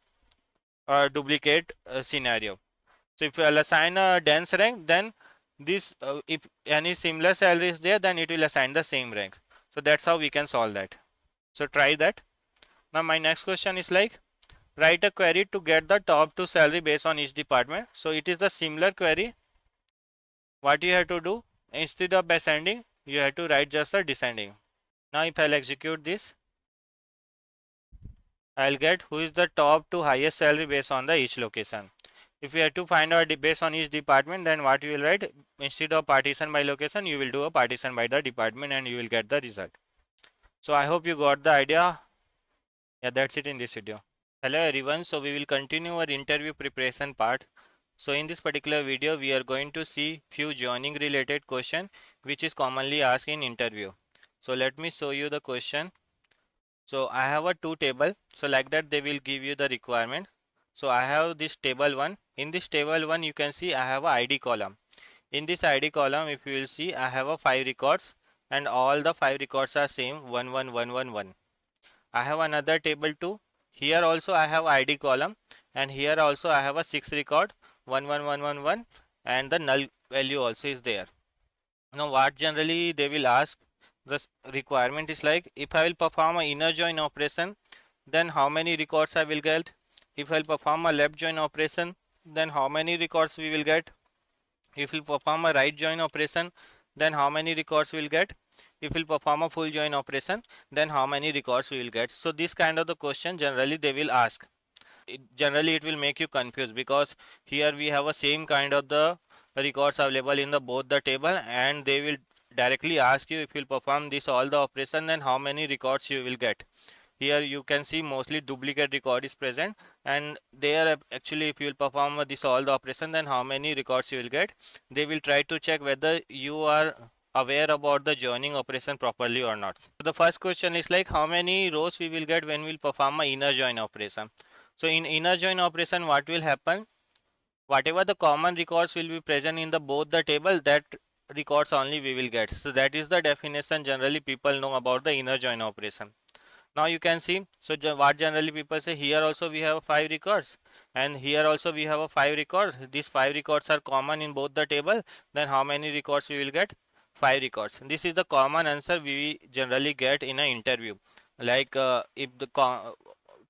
duplicate scenario. So if you will assign a dense rank, then this if any similar salary is there, then it will assign the same rank. So that's how we can solve that. So try that. Now my next question is like, write a query to get the top two salary based on each department. So it is the similar query. What you have to do, instead of ascending, you have to write just a descending. Now if I'll execute this, I'll get who is the top two highest salary based on the each location. If you have to find out based on each department, then what you will write, instead of partition by location, you will do a partition by the department and you will get the result. So I hope you got the idea. Yeah, that's it in this video. Hello everyone, so we will continue our interview preparation part. So in this particular video, we are going to see few joining related question which is commonly asked in interview. So let me show you the question. So I have a two table, so like that they will give you the requirement. So I have this table 1. In this table 1 you can see I have a ID column. In this ID column, if you will see, I have a 5 records and all the 5 records are same 1 1 1 1 1. I have another table 2. Here also I have ID column and here also I have a 6 record 1 1 1 1 1 and the null value also is there. Now what generally they will ask, the requirement is like, if I will perform a inner join operation, then how many records I will get? If I will perform a left join operation, then how many records we will get? If we perform a right join operation, then how many records we will get? If we perform a full join operation, then how many records we will get? So this kind of the question generally they will ask. Generally it will make you confused because here we have a same kind of the records available in the both the table, and they will directly ask you, if you perform this all the operation, then how many records you will get. Here you can see mostly duplicate record is present, and there actually if you will perform this all the operation, then how many records you will get. They will try to check whether you are aware about the joining operation properly or not. So the first question is like, how many rows we will get when we will perform a inner join operation. So in inner join operation, what will happen, whatever the common records will be present in the both the table, that records only we will get. So that is the definition generally people know about the inner join operation. Now you can see, so what generally people say, here also we have 5 records and here also we have a 5 records. These 5 records are common in both the table. Then how many records we will get? 5 records. This is the common answer we generally get in an interview. Like if the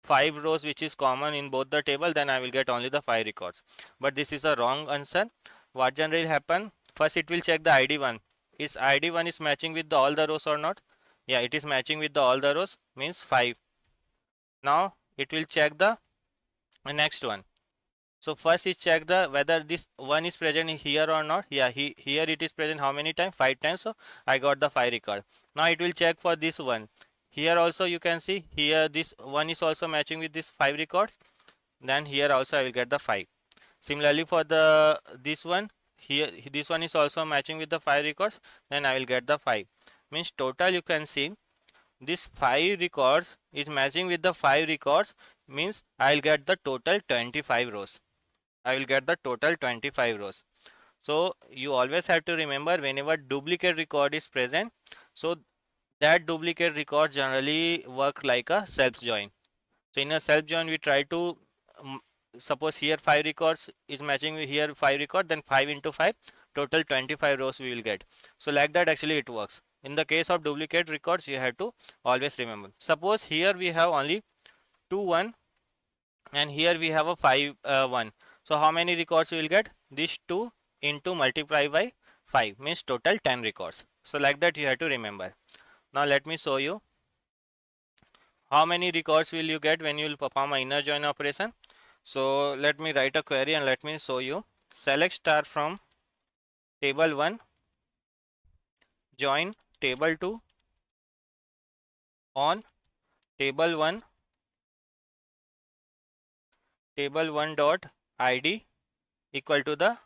5 rows which is common in both the table, then I will get only the 5 records. But this is a wrong answer. What generally happen? First it will check the ID1. Is ID1 is matching with all the rows or not? Yeah, it is matching with all the rows, means 5. Now it will check the next one. So first is check the whether this one is present here or not. Yeah, here it is present how many times? 5 times. So I got the 5 record. Now it will check for this one. Here also you can see, here this one is also matching with this 5 records. Then here also I will get the 5. Similarly for the this one, here this one is also matching with the 5 records. Then I will get the 5. Means total you can see this 5 records is matching with the 5 records, means I will get the total 25 rows. I will get the total 25 rows. So you always have to remember, whenever duplicate record is present, so that duplicate record generally work like a self join. So in a self join we try to um, suppose here 5 records is matching with here 5 record, then 5 into 5, total 25 rows we will get. So like that actually it works. In the case of duplicate records you have to always remember. Suppose here we have only 2 1 and here we have a 5 1. So how many records we will get? This 2 into multiply by 5 means total 10 records. So like that you have to remember. Now let me show you how many records will you get when you will perform an inner join operation. So let me write a query and let me show you. Select star from table 1, join table 2 on table 1 dot id equal to the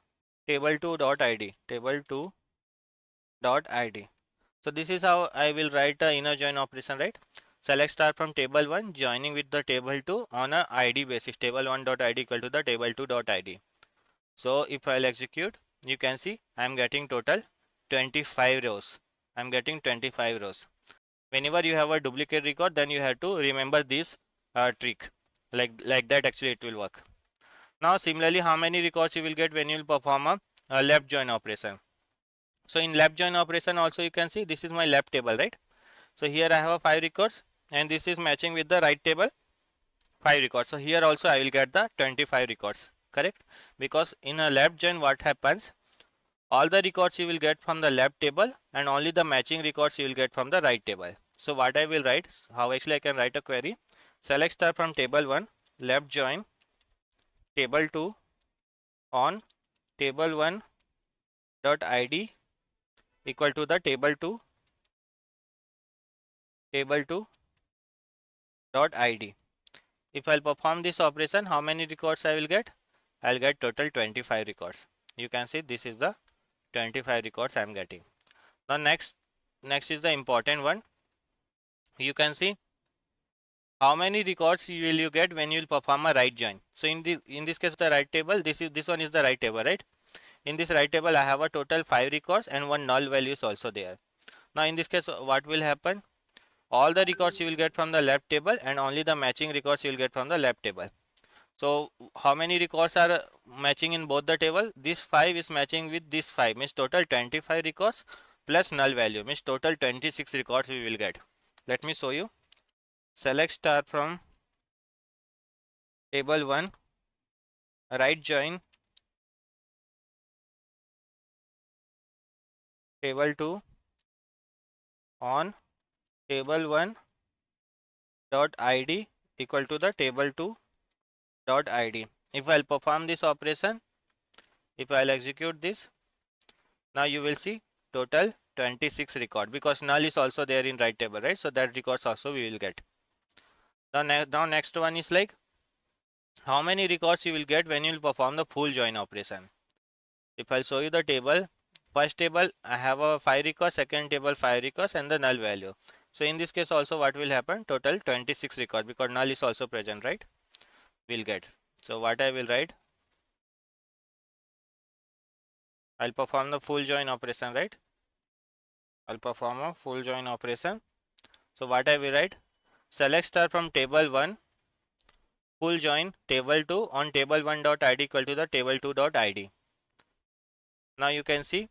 table 2 dot id, table2 dot id. So this is how I will write the inner join operation, right? Select star from table 1 joining with the table 2 on a id basis, table1 dot id equal to the table2 dot id. So if I'll execute, you can see I'm getting total 25 rows. I'm getting 25 rows. Whenever you have a duplicate record, then you have to remember this trick. Like that actually it will work. Now similarly, how many records you will get when you will perform a left join operation? So in left join operation also you can see this is my left table, right? So here I have a 5 records and this is matching with the right table 5 records. So here also I will get the 25 records, correct? Because in a left join what happens? All the records you will get from the left table and only the matching records you will get from the right table. So what I will write, how actually I can write a query. Select star from table 1, left join table 2 on table1 dot id equal to the table2 dot id. If I'll perform this operation, how many records I will get? I'll get total 25 records. You can see this is the 25 records I'm getting. Now next is the important one. You can see how many records will you get when you will perform a right join. So in this case the right table, this one is the right table, right? In this right table I have a total 5 records and one null value is also there. Now in this case what will happen? All the records you will get from the left table and only the matching records you will get from the left table. So how many records are matching in both the table? This 5 is matching with this 5, means total 25 records plus null value, means total 26 records we will get. Let me show you. Select star from table 1, right join table 2 on table1 dot id equal to the table2 dot id. If I'll perform this operation, if I'll execute this, now you will see total 26 record, because null is also there in right table, right? So that records also we will get. Now next one is like how many records you will get when you will perform the full join operation. If I'll show you the table, first table I have a 5 records, second table 5 records and the null value. So in this case also what will happen? Total 26 records, because null is also present, right? We'll get. So what I will write? I'll perform the full join operation, right? I'll perform a full join operation. So what I will write? select star from table 1, full join table 2 on table1.id equal to the table2.id. Now you can see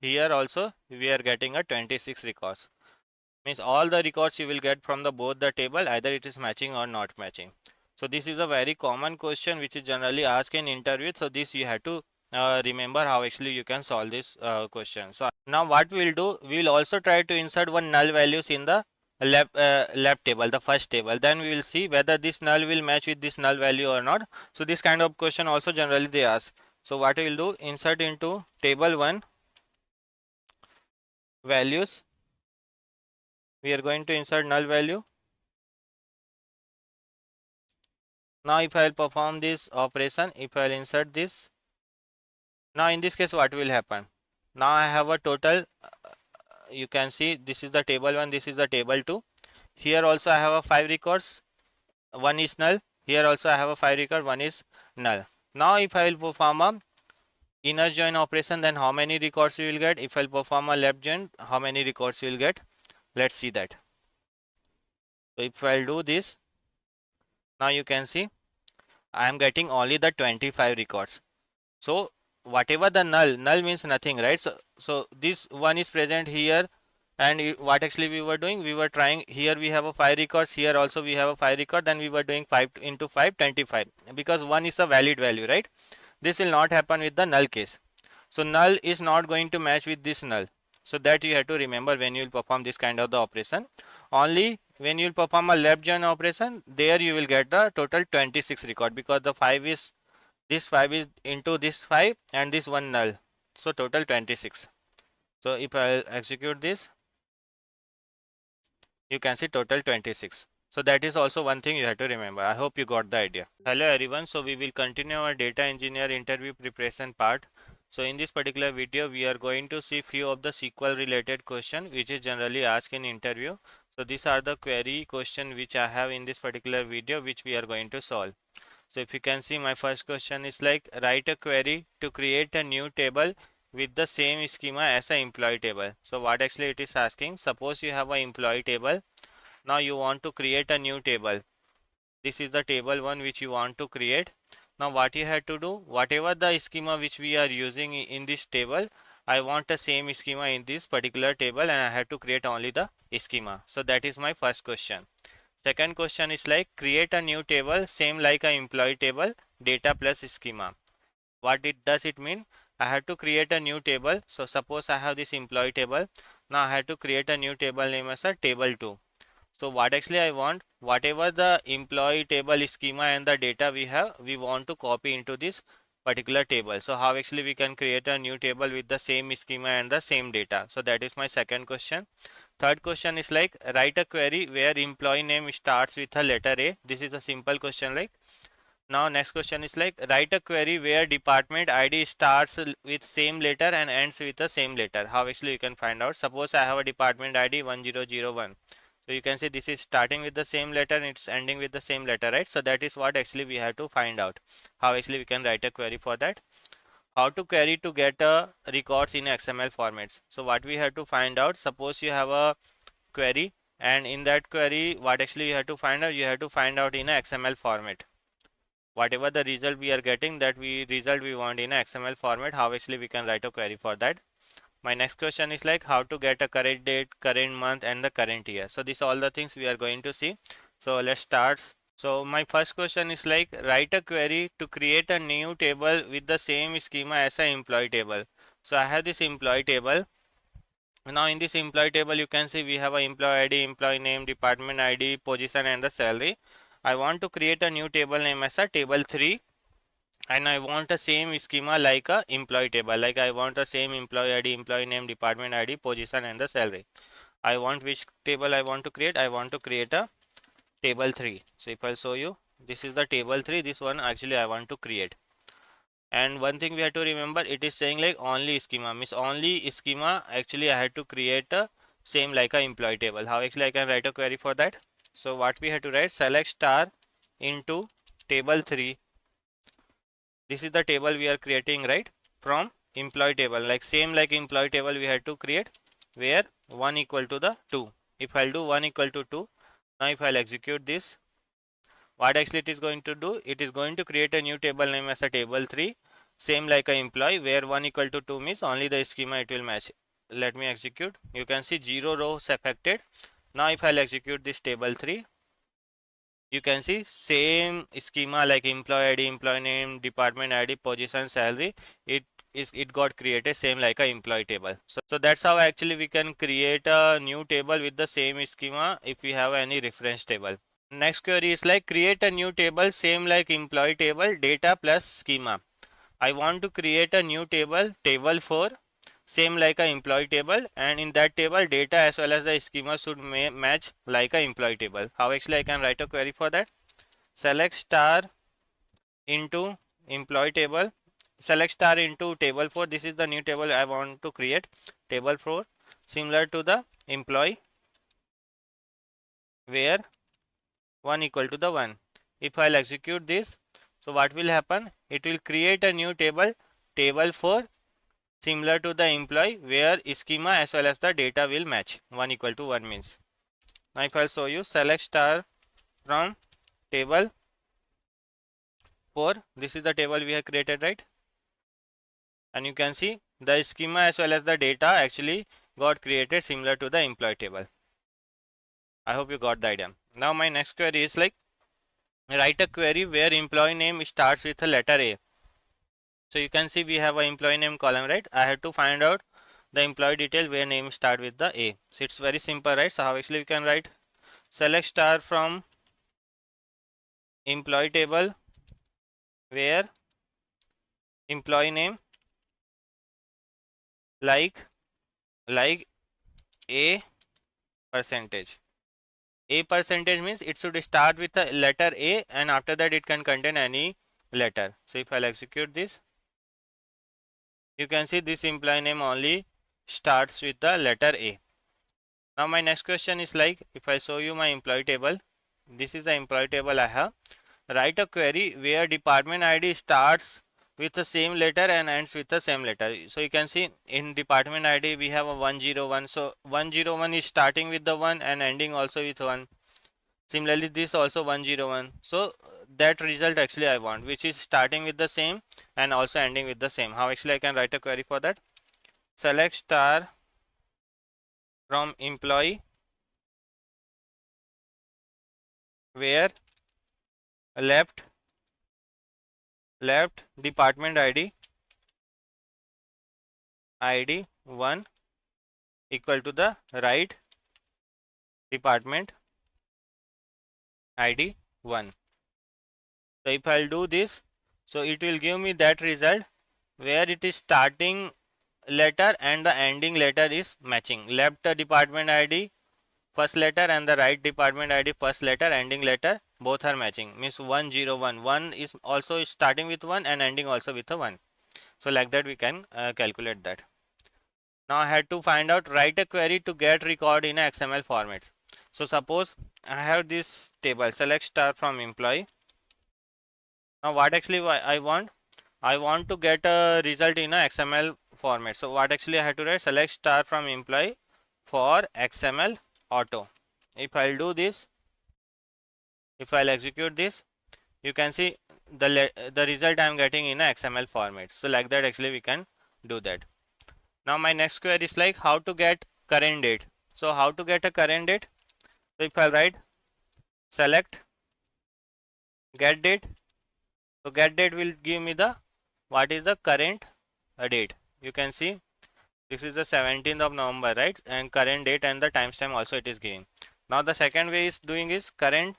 here also we are getting a 26 records. Means all the records you will get from the both the table, either it is matching or not matching. So this is a very common question which is generally asked in interview. So this you have to remember how actually you can solve this question. So now what we will do, we will also try to insert one null values in the left table, the first table. Then we will see whether this null will match with this null value or not. So this kind of question also generally they ask. So what we will do, insert into table 1 values. We are going to insert null value. Now if I will perform this operation, if I will insert this, now in this case what will happen? Now I have a total, you can see this is the table 1, this is the table 2. Here also I have a 5 records, 1 is null. Here also I have a 5 record, 1 is null. Now if I will perform a inner join operation, then how many records you will get? If I will perform a left join, how many records you will get? Let's see that. So if I will do this, now you can see I am getting only the 25 records. So whatever the null means nothing, right? So this one is present here, and what actually we were doing, we were trying, here we have a 5 records, here also we have a 5 record, then we were doing 5 into 5, 25, because 1 is a valid value, right? This will not happen with the null case. So null is not going to match with this null. So that you have to remember when you will perform this kind of the operation. Only when you will perform a left join operation, there you will get the total 26 record, because the 5 is, this 5 is into this 5 and this one null. So total 26. So if I execute this, you can see total 26. So that is also one thing you have to remember. I hope you got the idea. Hello everyone. So we will continue our data engineer interview preparation part. So in this particular video, we are going to see few of the SQL related question which is generally asked in interview. So these are the query question which I have in this particular video which we are going to solve. So if you can see, my first question is like, write a query to create a new table with the same schema as an employee table. So what actually it is asking, suppose you have an employee table. Now you want to create a new table. This is the table 1 which you want to create. Now what you have to do, whatever the schema which we are using in this table, I want the same schema in this particular table, and I have to create only the schema. So that is my first question. Second question is like, create a new table same like a employee table, data plus schema. What it does it mean? I have to create a new table. So suppose I have this employee table. Now I have to create a new table name as a table 2. So what actually I want, whatever the employee table schema and the data we have, we want to copy into this particular table. So how actually we can create a new table with the same schema and the same data? So that is my second question. Third question is like, write a query where employee name starts with a letter A. This is a simple question, like. Now next question is like, write a query where department ID starts with same letter and ends with the same letter. How actually you can find out? Suppose I have a department ID 1001. So you can see this is starting with the same letter and it's ending with the same letter, right? So that is what actually we have to find out. How actually we can write a query for that. How to query to get records in XML formats. So what we have to find out, suppose you have a query, and in that query what actually you have to find out, you have to find out in a XML format. Whatever the result we are getting, that result we want in a XML format, how actually we can write a query for that. My next question is like, how to get a current date, current month and the current year. So these all the things we are going to see. So let's start. So my first question is like, write a query to create a new table with the same schema as an employee table. So I have this employee table. Now in this employee table you can see we have a employee ID, employee name, department ID, position and the salary. I want to create a new table name as a table 3, and I want the same schema like a employee table, like I want the same employee ID, employee name, department ID, position and the salary. I want which table I want to create? I want to create a table 3. So if I show you, this is the table 3, this one actually I want to create. And one thing we have to remember, it is saying like only schema, means only schema actually I had to create a same like a employee table. How actually I can write a query for that? So what we have to write, select star into table 3. This is the table we are creating, right? From employee table, like same like employee table we had to create, where 1 equal to the 2. If I'll do 1 equal to 2, Now if I'll execute this, what actually it is going to do, it is going to create a new table name as a table 3, same like a employee, where 1 equal to 2 means only the schema it will match. Let me execute. You can see 0 rows affected. Now if I'll execute this table 3, you can see same schema like employee ID, employee name, department ID, position, salary. It got created same like a employee table. So that's how actually we can create a new table with the same schema if we have any reference table. Next query is like create a new table same like employee table, data plus schema. I want to create a new table, table 4, same like a employee table, and in that table data as well as the schema should match like a employee table. How actually I can write a query for that? Select star into employee table, select star into table 4. This is the new table I want to create, table 4, similar to the employee, where 1 equal to the 1. If I'll execute this, so what will happen? It will create a new table, table 4, similar to the employee, where schema as well as the data will match. 1 equal to 1 means. Now if I'll show you, select star from table 4. This is the table we have created, right? And you can see the schema as well as the data actually got created similar to the employee table. I hope you got the idea. Now my next query is like, write a query where employee name starts with a letter A. So you can see we have an employee name column, right? I have to find out the employee detail where name start with the A. So it's very simple, right? So how actually we can write? Select star from employee table where employee name like like A percentage. A percentage means it should start with the letter A, and after that it can contain any letter. So if I'll execute this, you can see this employee name only starts with the letter A. Now my next question is like, if I show you my employee table, this is the employee table I have. Write a query where department ID starts with the same letter and ends with the same letter. So you can see in department ID we have a 101. So 101 is starting with the 1 and ending also with 1. Similarly this also 101. So that result actually I want, which is starting with the same and also ending with the same. How actually I can write a query for that? Select star from employee where left department ID 1 equal to the right department ID 1. So if I'll do this, so it will give me that result where it is starting letter and the ending letter is matching. Left department ID first letter and the right department ID first letter, ending letter, both are matching. Means 101. 1 is also starting with 1 and ending also with a 1. So like that we can calculate that. Now I had to find out, write a query to get record in a XML format. So suppose I have this table, select star from employee. Now what actually I want? I want to get a result in a XML format. So what actually I have to write? Select star from employee for XML auto. If I'll do this, if I'll execute this, you can see the result I'm getting in a XML format. So like that actually we can do that. Now my next query is like how to get current date. So how to get a current date? So if I write select get date, so get date will give me the what is the current date. You can see this is the 17th of November, right? And current date and the timestamp also it is giving. Now the second way is doing is current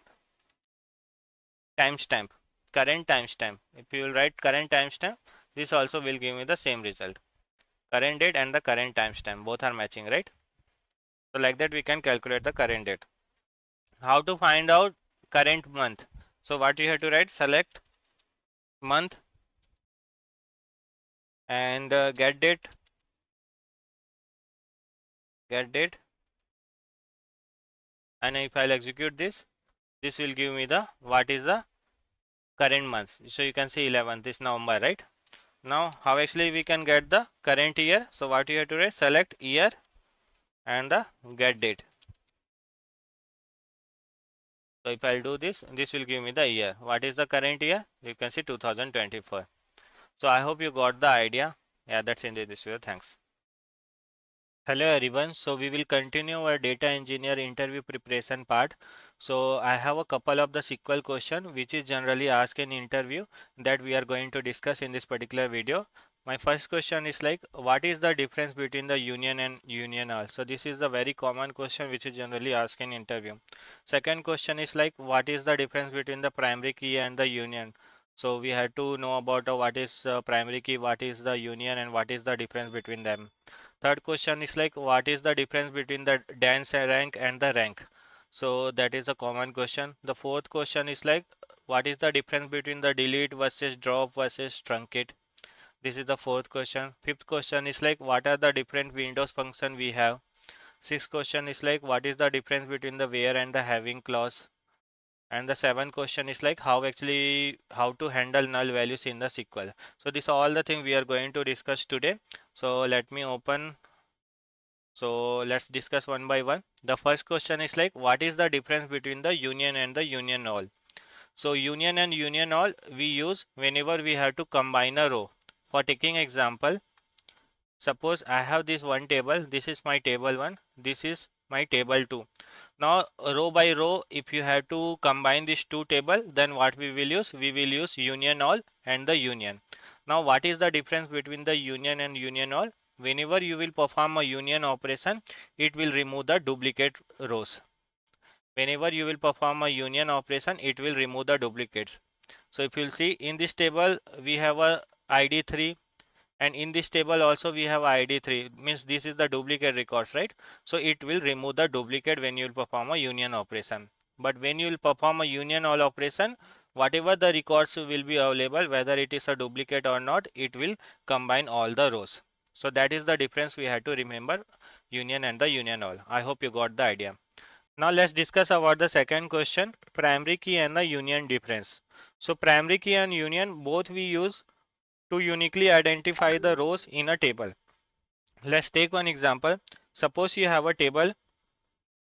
timestamp. Current timestamp. If you will write current timestamp, this also will give me the same result. Current date and the current timestamp both are matching, right? So like that we can calculate the current date. How to find out current month? So what you have to write, select month and get date, and if I'll execute this, this will give me the what is the current month. So you can see 11th this November, right? Now how actually we can get the current year? So what you have to write, select year and the get date. So if I'll do this, this will give me the year. What is the current year? You can see 2024. So I hope you got the idea. Yeah, that's in this video. Thanks. Hello everyone. So we will continue our data engineer interview preparation part. So I have a couple of the SQL question which is generally asked in interview that we are going to discuss in this particular video. My first question is like, what is the difference between the union and union all? So this is the very common question which is generally asked in interview. Second question is like, what is the difference between the primary key and the union? So we had to know about what is primary key, what is the union, and what is the difference between them. Third question is like, what is the difference between the dense rank and the rank? So that is a common question. The fourth question is like, what is the difference between the delete versus drop versus truncate? This is the fourth question. Fifth question is like, what are the different Windows function we have? Sixth question is like, what is the difference between the where and the having clause? And the seventh question is like, how to handle null values in the SQL. So these are all the things we are going to discuss today. So let me open. So let's discuss one by one. The first question is like, what is the difference between the union and the union all? So union and union all we use whenever we have to combine a row. For taking example, suppose I have this one table, this is my table 1, this is my table 2. Now row by row, if you have to combine these two table, then what we will use? We will use union all and the union. Now what is the difference between the union and union all? Whenever you will perform a union operation, it will remove the duplicate rows. Whenever you will perform a union operation, it will remove the duplicates. So if you'll see in this table, we have a ID 3, and in this table also we have id 3, means this is the duplicate records, right? So it will remove the duplicate when you will perform a union operation. But when you will perform a union all operation, whatever the records will be available, whether it is a duplicate or not, it will combine all the rows. So that is the difference we had to remember, union and the union all. I hope you got the idea. Now let's discuss about the second question, primary key and the union difference. So primary key and union both we use to uniquely identify the rows in a table. Let's take one example. Suppose you have a table.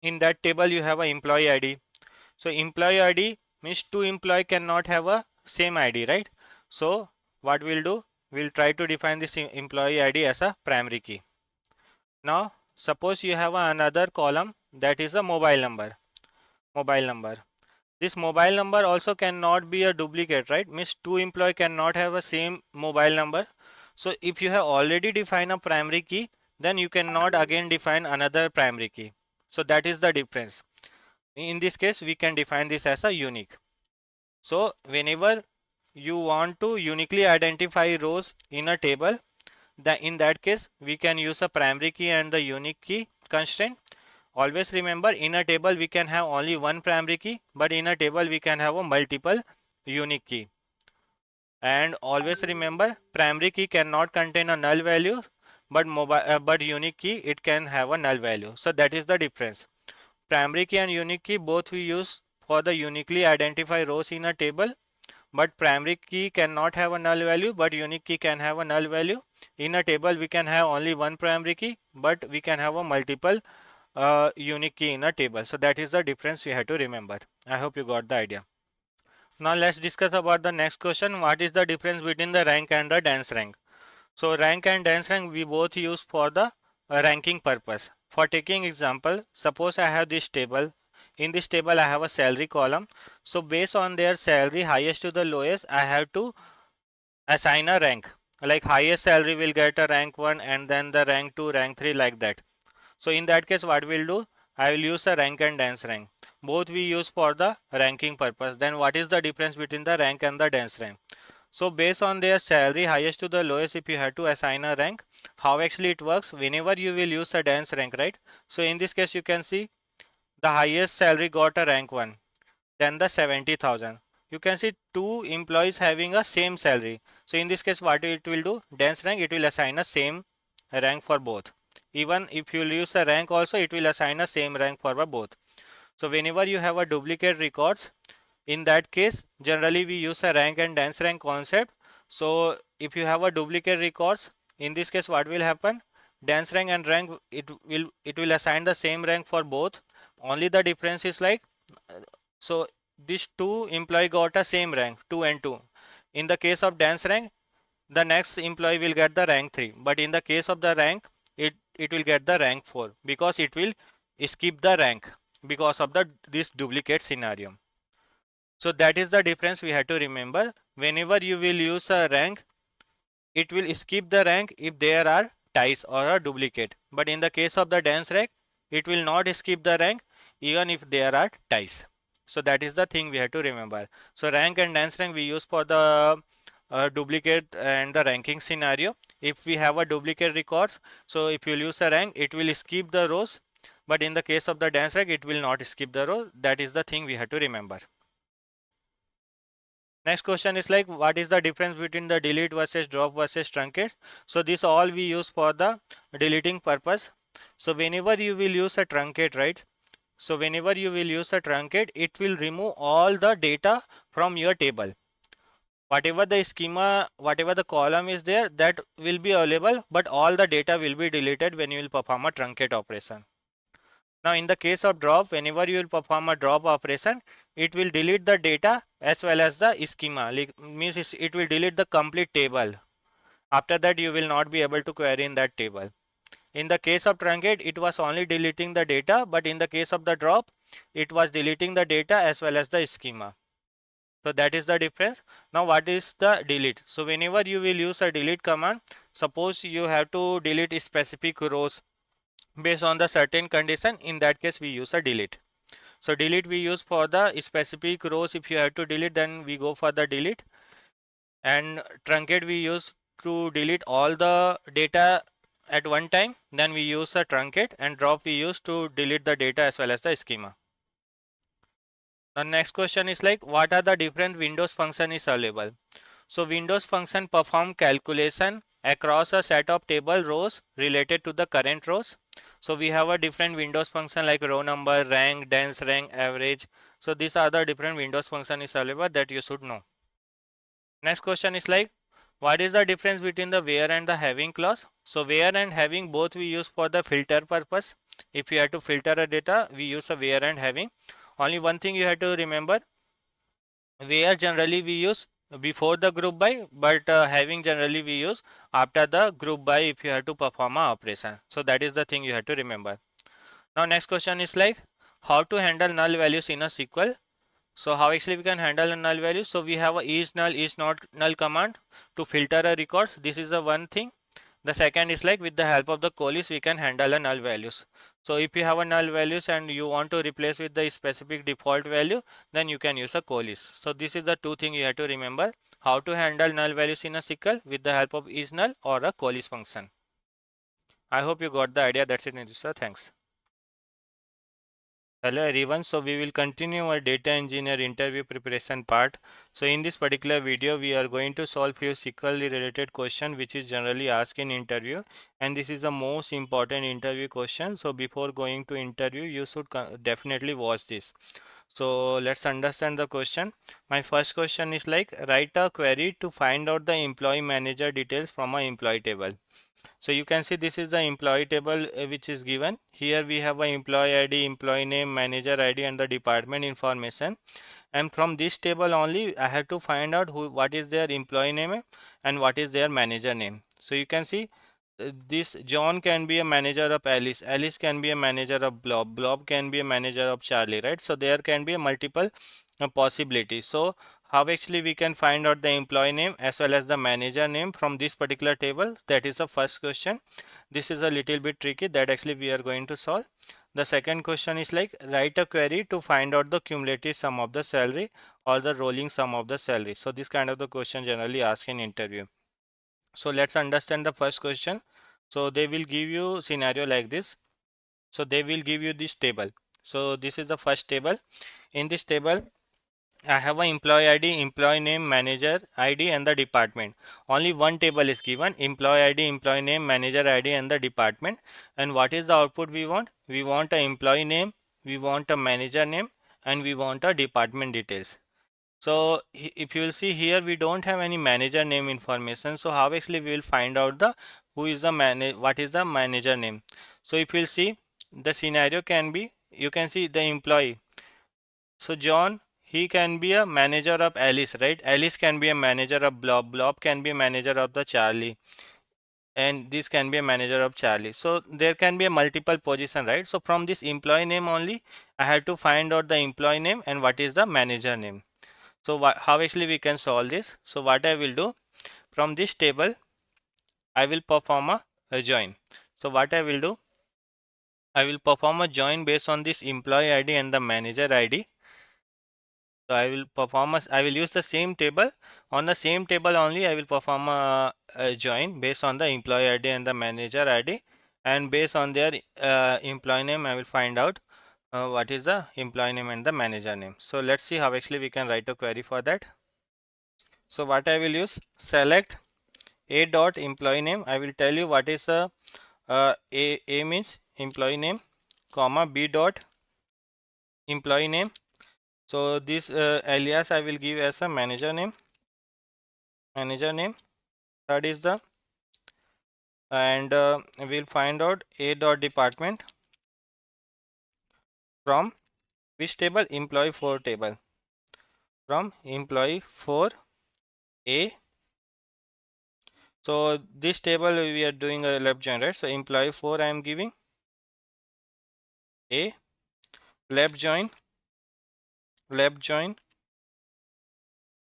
In that table you have an employee ID. So employee ID means two employee cannot have a same ID, right? So what we'll do? We'll try to define this employee ID as a primary key. Now suppose you have another column that is a mobile number. Mobile number. This mobile number also cannot be a duplicate, right? Means two employee cannot have a same mobile number. So if you have already defined a primary key, then you cannot again define another primary key. So that is the difference. In this case, we can define this as a unique. So whenever you want to uniquely identify rows in a table, in that case, we can use a primary key and the unique key constraint. Always remember, in a table we can have only one primary key, but in a table we can have a multiple unique key. And always remember, primary key cannot contain a null value, but unique key it can have a null value. So that is the difference. Primary key and unique key both we use for the uniquely identify rows in a table, but primary key cannot have a null value, but unique key can have a null value. In a table we can have only one primary key, but we can have a multiple unique key in a table. So that is the difference you have to remember. I hope you got the idea. Now let's discuss about the next question. What is the difference between the rank and the dense rank? So rank and dense rank we both use for the ranking purpose. For taking example, suppose I have this table. In this table I have a salary column. So based on their salary highest to the lowest, I have to assign a rank. Like highest salary will get a rank 1, and then the rank 2, rank 3, like that. So in that case what we'll do, I will use a rank and dense rank. Both we use for the ranking purpose. Then what is the difference between the rank and the dense rank? So based on their salary highest to the lowest, if you have to assign a rank, how actually it works, whenever you will use a dense rank, right? So in this case you can see the highest salary got a rank 1, then the 70,000. You can see two employees having a same salary. So in this case what it will do, dense rank, it will assign a same rank for both. Even if you use a rank also, it will assign a same rank for both. So whenever you have a duplicate records, in that case generally we use a rank and dense rank concept. So if you have a duplicate records, in this case what will happen, dense rank and rank, it will assign the same rank for both. Only the difference is like So these two employee got a same rank, 2 and 2. In the case of dance rank, the next employee will get the rank 3, but in the case of the rank, it will get the rank 4 because it will skip the rank because of the this duplicate scenario. So that is the difference we have to remember. Whenever you will use a rank, it will skip the rank if there are ties or a duplicate, but in the case of the dance rank, it will not skip the rank even if there are ties. So that is the thing we have to remember. So rank and dance rank we use for the duplicate and the ranking scenario. If we have a duplicate records, so if you use a rank, it will skip the rows, but in the case of the dance rank, it will not skip the row. That is the thing we have to remember. Next question is like, what is the difference between the delete versus drop versus truncate? So this all we use for the deleting purpose. So whenever you will use a truncate, right? So whenever you will use a truncate, it will remove all the data from your table. Whatever the schema, whatever the column is there, that will be available, but all the data will be deleted when you will perform a truncate operation. Now in the case of drop, whenever you will perform a drop operation, it will delete the data as well as the schema. Like, means it will delete the complete table. After that, you will not be able to query in that table. In the case of truncate, it was only deleting the data, but in the case of the drop, it was deleting the data as well as the schema. So that is the difference. Now what is the delete? So whenever you will use a delete command, suppose you have to delete specific rows based on the certain condition, in that case we use a delete. So delete we use for the specific rows. If you have to delete, then we go for the delete. And truncate we use to delete all the data at one time, then we use a truncate. And drop we use to delete the data as well as the schema. The next question is like, what are the different Windows function is available? So Windows function perform calculation across a set of table rows related to the current rows. So we have a different Windows function like row number, rank, dense rank, average. So these are the different Windows function is available that you should know. Next question is like, what is the difference between the where and the having clause? So where and having both we use for the filter purpose. If you have to filter a data, we use a where and having. Only one thing you have to remember, where generally we use before the group by, but having generally we use after the group by if you have to perform a operation. So that is the thing you have to remember. Now next question is like, how to handle null values in a SQL. So how actually we can handle a null value? So we have a is null is not null command to filter a records. This is the one thing. The second is like, with the help of the coalesce we can handle a null values. So if you have a null values and you want to replace with the specific default value, then you can use a coalesce. So this is the two things you have to remember, how to handle null values in a SQL with the help of is null or a coalesce function. I hope you got the idea. That's it, Nidhi. Thanks. Hello everyone, so we will continue our data engineer interview preparation part. So in this particular video we are going to solve few SQL related question which is generally asked in interview, and this is the most important interview question. So before going to interview you should definitely watch this. So let's understand the question. My first question is like, write a query to find out the employee manager details from a employee table. So you can see this is the employee table which is given. Here we have a employee ID, employee name, manager ID and the department information. And from this table only I have to find out what is their employee name and what is their manager name. So you can see this John can be a manager of Alice, Alice can be a manager of Blob, Blob can be a manager of Charlie, right? So there can be a multiple possibilities. So how actually we can find out the employee name as well as the manager name from this particular table? That is the first question. This is a little bit tricky that actually we are going to solve. The second question is like, write a query to find out the cumulative sum of the salary or the rolling sum of the salary. So this kind of the question generally asked in interview. So let's understand the first question. So they will give you scenario like this. So they will give you this table. So this is the first table. In this table I have an employee ID, employee name, manager ID and the department. Only one table is given, employee ID, employee name, manager ID and the department. And what is the output we want? We want a employee name, we want a manager name and we want a department details. So if you will see here, we don't have any manager name information. So how actually we will find out the who is the what is the manager name? So if you will see, the scenario can be, you can see the employee. So John, he can be a manager of Alice, right? Alice can be a manager of Blob. Blob can be a manager of the Charlie, and this can be a manager of Charlie. So there can be a multiple position, right? So from this employee name only, I had to find out the employee name and what is the manager name. So how actually we can solve this? So what I will do, from this table, I will perform a join. So what I will do, I will perform a join based on this employee ID and the manager ID. So I will use the same table. On the same table only, I will perform a join based on the employee ID and the manager ID. And based on their employee name, I will find out what is the employee name and the manager name. So let's see how actually we can write a query for that. So what I will use, select a dot employee name. I will tell you what is a means employee name, comma b dot employee name. So this alias I will give as a manager name. Third is the, and we'll find out a dot department from which table, employee 4 table, from employee 4 a. So this table we are doing a left join, right? So employee 4 I am giving a, left join,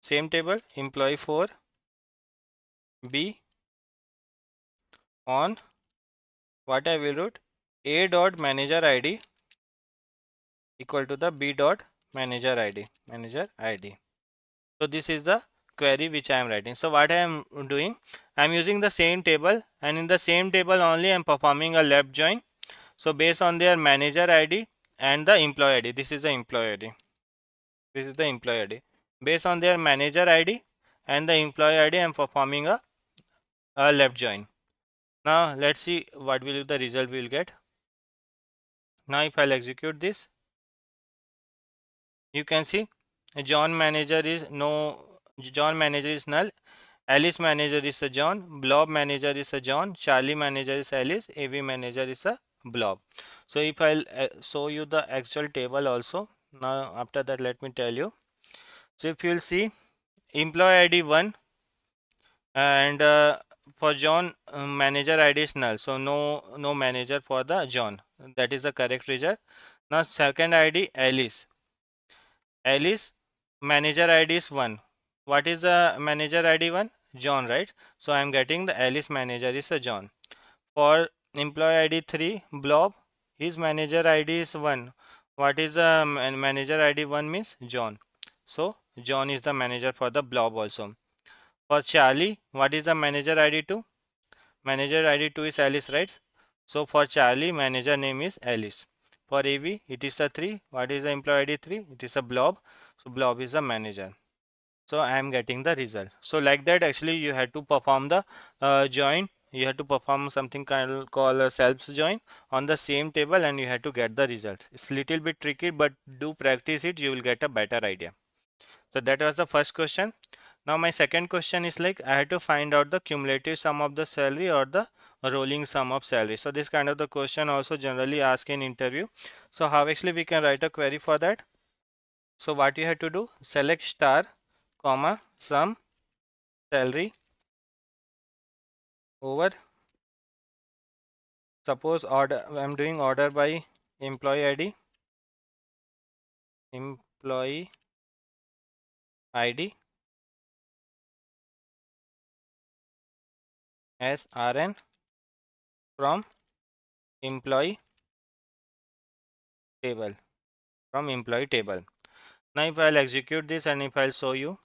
same table employee 4 b, on what I will do, a dot manager ID equal to the b dot manager ID. So this is the query which I am writing. So what I am doing, I am using the same table, and in the same table only I am performing a left join. So based on their manager ID and the employee ID, this is the employee ID. Based on their manager ID and the employee ID, I am performing a left join. Now let's see what will the result we will get. Now if I'll execute this, you can see John manager is null, Alice manager is a John, Blob manager is a John, Charlie manager is Alice, AV manager is a Blob. So if I'll show you the actual table also. Now after that, let me tell you. So if you'll see employee ID 1, and for John, manager ID is null, so no manager for the John. That is the correct result. Now second ID Alice manager ID is 1. What is the manager ID 1? John, right? So I am getting the Alice manager is a John. For employee ID 3, Blob, his manager ID is 1. What is the manager ID 1 means? John. So John is the manager for the Blob also. For Charlie, what is the manager ID 2? Manager ID 2 is Alice, right? So for Charlie, manager name is Alice. For AV, it is a 3. What is the employee ID 3? It is a Blob. So Blob is the manager. So I am getting the result. So like that, actually you had to perform the join. You had to perform something called a self join on the same table, and you had to get the result. It's little bit tricky, but do practice it, you will get a better idea. So that was the first question. Now my second question is like, I had to find out the cumulative sum of the salary or the rolling sum of salary. So this kind of the question also generally asked in interview. So how actually we can write a query for that? So what you have to do, select star, comma, sum, salary over, suppose order, I am doing order by employee ID, employee ID as RN from employee table, Now if I'll execute this and if I'll show you,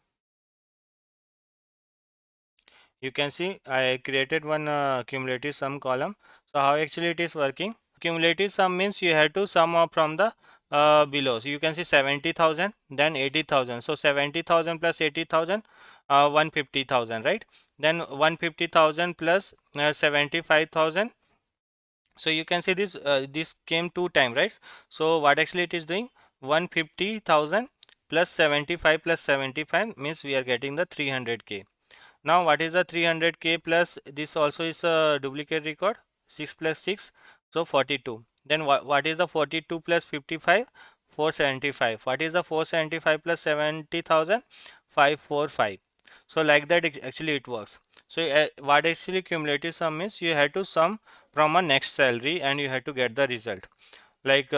you can see I created one cumulative sum column. So how actually it is working? Cumulative sum means you have to sum up from the below. So you can see 70,000, then 80,000. So 70,000 plus 80,000, 150,000, right? Then 150,000 plus 75,000. So you can see this came 2 times, right? So what actually it is doing? 150,000 plus 75 plus 75 means we are getting the 300k. Now what is the 300k plus this also is a duplicate record, 6 plus 6, so 42. Then what is the 42 plus 55? 475. What is the 475 plus 70,000? 545. So like that actually it works. So what actually cumulative sum is, you have to sum from a next salary and you have to get the result. Like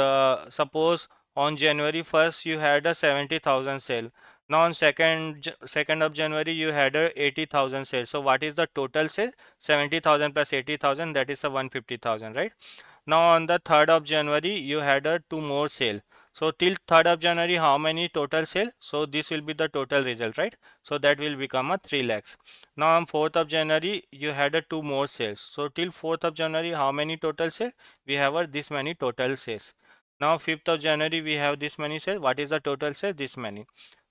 suppose on January 1st you had a 70,000 sale. Now on 2nd of January you had a 80,000 sale. So what is the total sale? 70,000 plus 80,000, that is a 150,000, right? Now on the 3rd of January you had a two more sale. So till 3rd of January how many total sale? So this will be the total result, right? So that will become a 3 lakhs. Now on 4th of January you had a two more sales. So till 4th of January how many total sale? We have a this many total sales. Now 5th of January we have this many sales. What is the total sale? This many.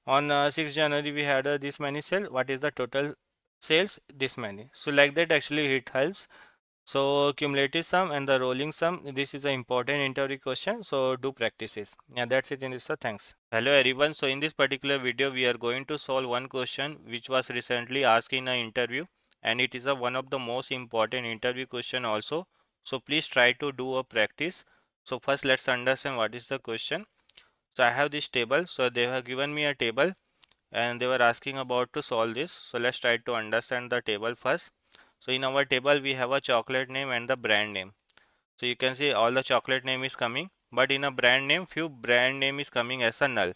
On 6th January we had this many sale. What is the total sales? This many. So like that actually it helps. So cumulative sum and the rolling sum, this is an important interview question. So do practices. Yeah, that's it in this. So thanks. Hello everyone. So in this particular video, we are going to solve one question which was recently asked in an interview, and it is a one of the most important interview question also. So please try to do a practice. So first let's understand what is the question. So I have this table. So they have given me a table and they were asking about to solve this. So let's try to understand the table first. So in our table we have a chocolate name and the brand name. So you can see all the chocolate name is coming, but in a brand name few brand name is coming as a null.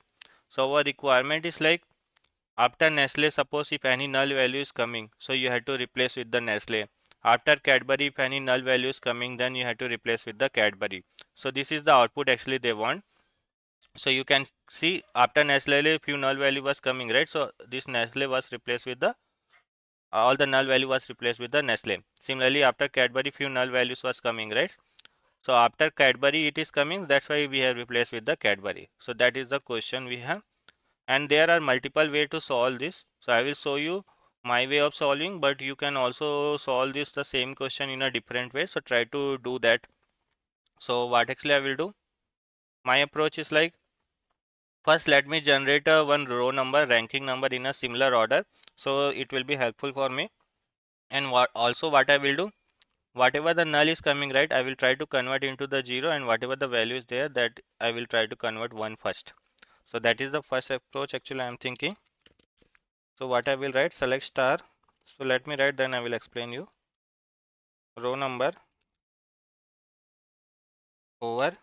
So our requirement is like after Nestle, suppose if any null value is coming, so you have to replace with the Nestle. After Cadbury, if any null value is coming, then you have to replace with the Cadbury. So this is the output actually they want. So you can see after Nestle few null value was coming, right? So this Nestle was replaced with the all the null value was replaced with the Nestle. Similarly, after Cadbury few null values was coming, right? So after Cadbury it is coming, that's why we have replaced with the Cadbury. So that is the question we have, and there are multiple way to solve this. So I will show you my way of solving, but you can also solve this the same question in a different way. So try to do that. So what actually I will do, my approach is like, first let me generate a one row number ranking number in a similar order, so it will be helpful for me. And what I will do, whatever the null is coming, right, I will try to convert into the zero, and whatever the value is there, that I will try to convert one first. So that is the first approach actually I am thinking. So what I will write, select star. So let me write, then I will explain you. Row number over,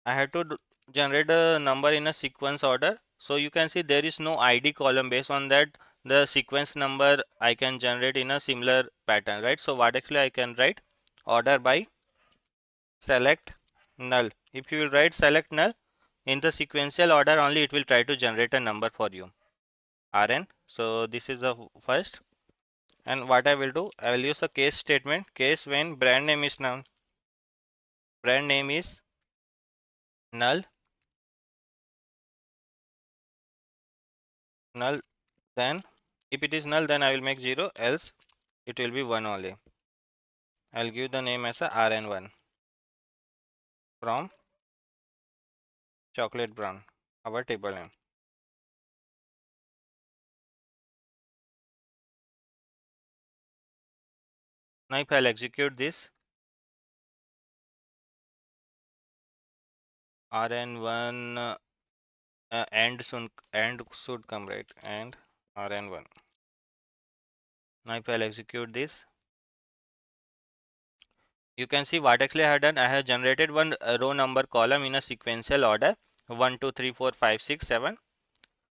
I have to generate a number in a sequence order. So you can see there is no ID column. Based on that, the sequence number I can generate in a similar pattern, right? So what actually I can write, order by select null. If you will write select null in the sequential order only, it will try to generate a number for you, Rn. So this is the first. And what I will do, I will use a case statement. Case when brand name is null, null. Then if it is null, then I will make 0, else it will be 1 only. I'll give the name as a rn1 from chocolate brown, our table name. Now if I'll execute this, rn1 end should come, right, and rn1. Now if I'll execute this, you can see what actually I have done. I have generated one row number column in a sequential order, 1 2 3 4 5 6 7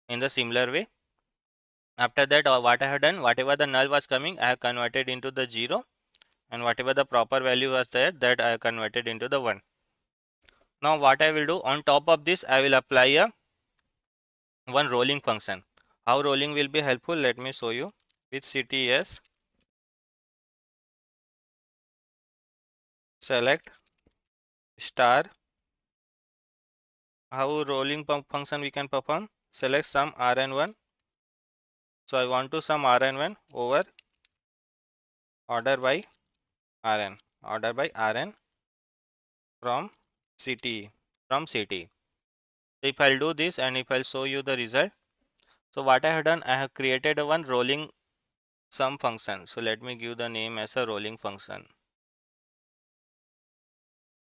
in the similar way. After that, what I have done, whatever the null was coming, I have converted into the 0, and whatever the proper value was there, that I have converted into the 1. Now what I will do, on top of this I will apply a one rolling function. How rolling will be helpful, let me show you. With cts select star, how rolling function we can perform, select sum rn1. So I want to sum rn1 over order by rn from cte, from cte. If I'll do this and if I'll show you the result, so what I have done, I have created a one rolling sum function. So let me give the name as a rolling function.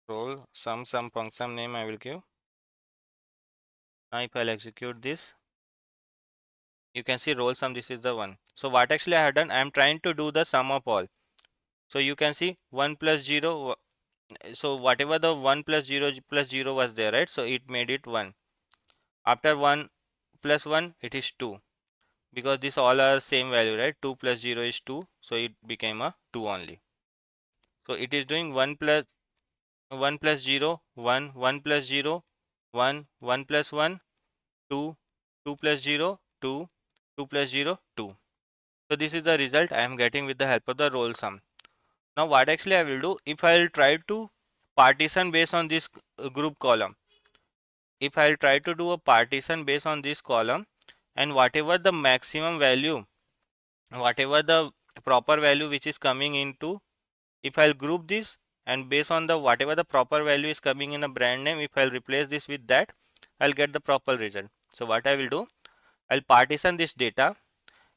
Roll sum function name I will give. Now if I'll execute this, you can see roll sum, this is the one. So what actually I have done, I am trying to do the sum of all. So you can see 1 plus 0, so whatever the 1 plus 0 was there, right? So it made it 1. After 1 plus 1, it is 2. Because these all are same value, right? 2 plus 0 is 2. So it became a 2 only. So it is doing 1 plus 0, 1, 1 plus 0, 1, 1 plus 1, 2, 2 plus 0, 2, 2 plus 0, 2. So this is the result I am getting with the help of the roll sum. Now what actually I will do, if I will try to partition based on this group column, if I will try to do a partition based on this column, and whatever the maximum value, whatever the proper value which is coming into, if I'll group this and based on the whatever the proper value is coming in a brand name, if I'll replace this with that, I'll get the proper result. So what I will do, I'll partition this data,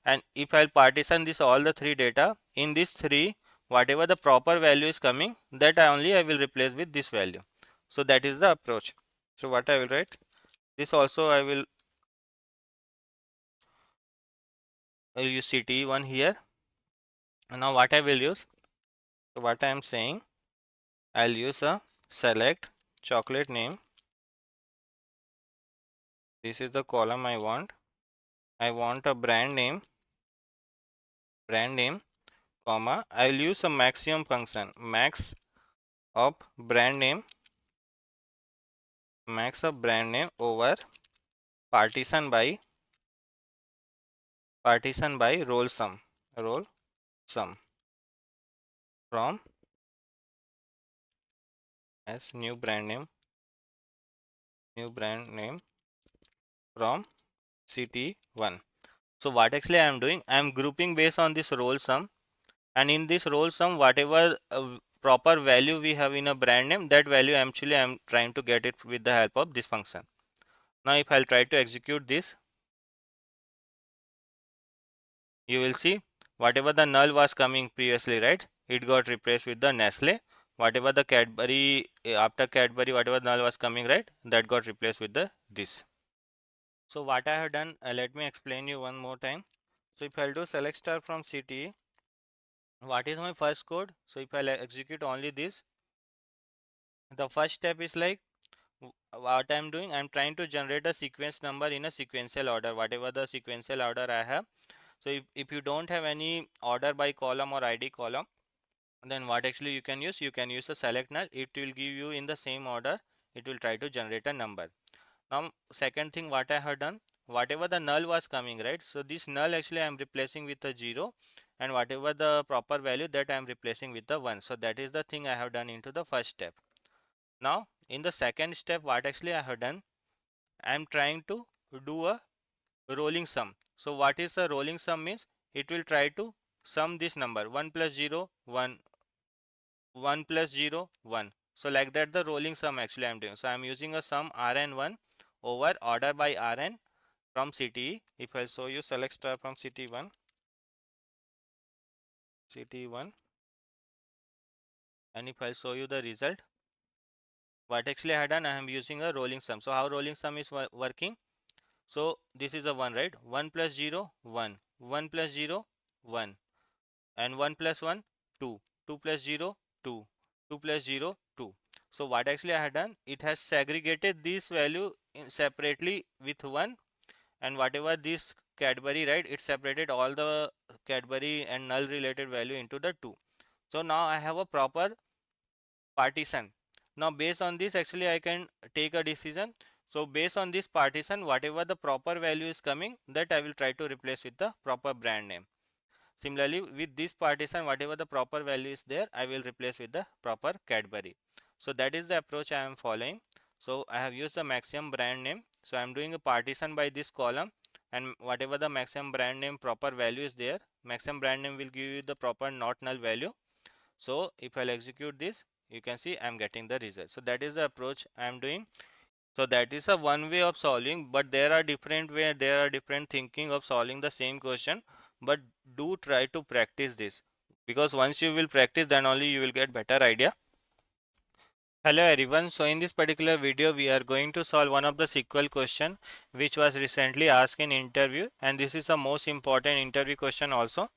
and if I'll partition this all the three data, in this three, whatever the proper value is coming, that I will replace with this value. So that is the approach. So what I will write, this also I will use CTE1 here. And now what I will use, so what I am saying, I'll use a select chocolate name. This is the column I want. I want a brand name, comma. I will use a maximum function, max of brand name, over partition by roll sum from as new brand name from CT1. So what actually I am doing, I am grouping based on this roll sum, and in this roll sum whatever proper value we have in a brand name, that value actually I am trying to get it with the help of this function. Now if I'll try to execute this, you will see whatever the null was coming previously, right? It got replaced with the Nestle. Whatever the Cadbury, after Cadbury, whatever null was coming, right? That got replaced with the this. So what I have done, let me explain you one more time. So if I'll do select star from city, what is my first code? So if I'll execute only this, the first step is like what I'm doing, I'm trying to generate a sequence number in a sequential order, whatever the sequential order I have. So if you don't have any order by column or ID column, then what actually you can use a select null. It will give you in the same order, it will try to generate a number. Now second thing what I have done, whatever the null was coming, right? So this null actually I am replacing with a 0, and whatever the proper value, that I am replacing with the 1. So that is the thing I have done into the first step. Now in the second step, what actually I have done, I am trying to do a rolling sum. So what is a rolling sum means, it will try to sum this number 1 plus 0 1, 1 plus 0 1. So like that the rolling sum actually I am doing. So I am using a sum rn1 over order by rn from CTE. If I show you select star from CTE1, and if I show you the result, what actually I had done, I am using a rolling sum. So how rolling sum is working? So this is a 1, right? 1 plus 0 1, 1 plus 0 1, and 1 plus 1 2, 2 plus 0 2, 2 plus 0 2. So what actually I had done, it has segregated this value separately with 1, and whatever this Cadbury, right, it separated all the Cadbury and null related value into the 2. So now I have a proper partition. Now based on this actually I can take a decision. So based on this partition, whatever the proper value is coming, that I will try to replace with the proper brand name. Similarly, with this partition, whatever the proper value is there, I will replace with the proper Cadbury. So that is the approach I am following. So I have used the maximum brand name. So I am doing a partition by this column, and whatever the maximum brand name proper value is there, maximum brand name will give you the proper not null value. So if I'll execute this, you can see I'm getting the result. So that is the approach I am doing. So that is a one way of solving, but there are different thinking of solving the same question. But do try to practice this, because once you will practice, then only you will get better idea. Hello everyone. So in this particular video we are going to solve one of the SQL question which was recently asked in interview, and this is the most important interview question also.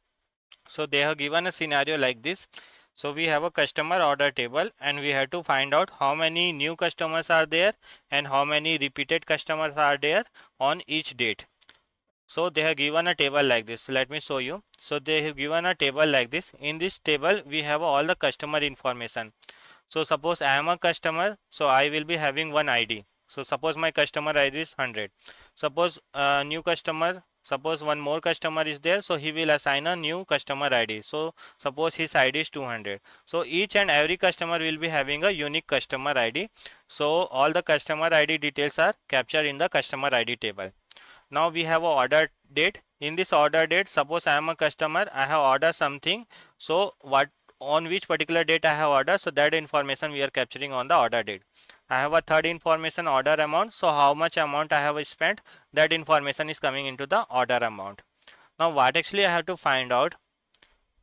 So they have given a scenario like this. So we have a customer order table and we have to find out how many new customers are there and how many repeated customers are there on each date. So they have given a table like this. So let me show you. So they have given a table like this. In this table we have all the customer information. So suppose I am a customer, so I will be having one ID. So suppose my customer ID is 100. Suppose new customer, suppose one more customer is there, so he will assign a new customer ID. So suppose his ID is 200. So each and every customer will be having a unique customer ID. So all the customer ID details are captured in the customer ID table. Now we have a order date. In this order date, suppose I am a customer, I have ordered something. So what, on which particular date I have ordered, so that information we are capturing on the order date. I have a third information, order amount. So how much amount I have spent, that information is coming into the order amount. Now what actually I have to find out,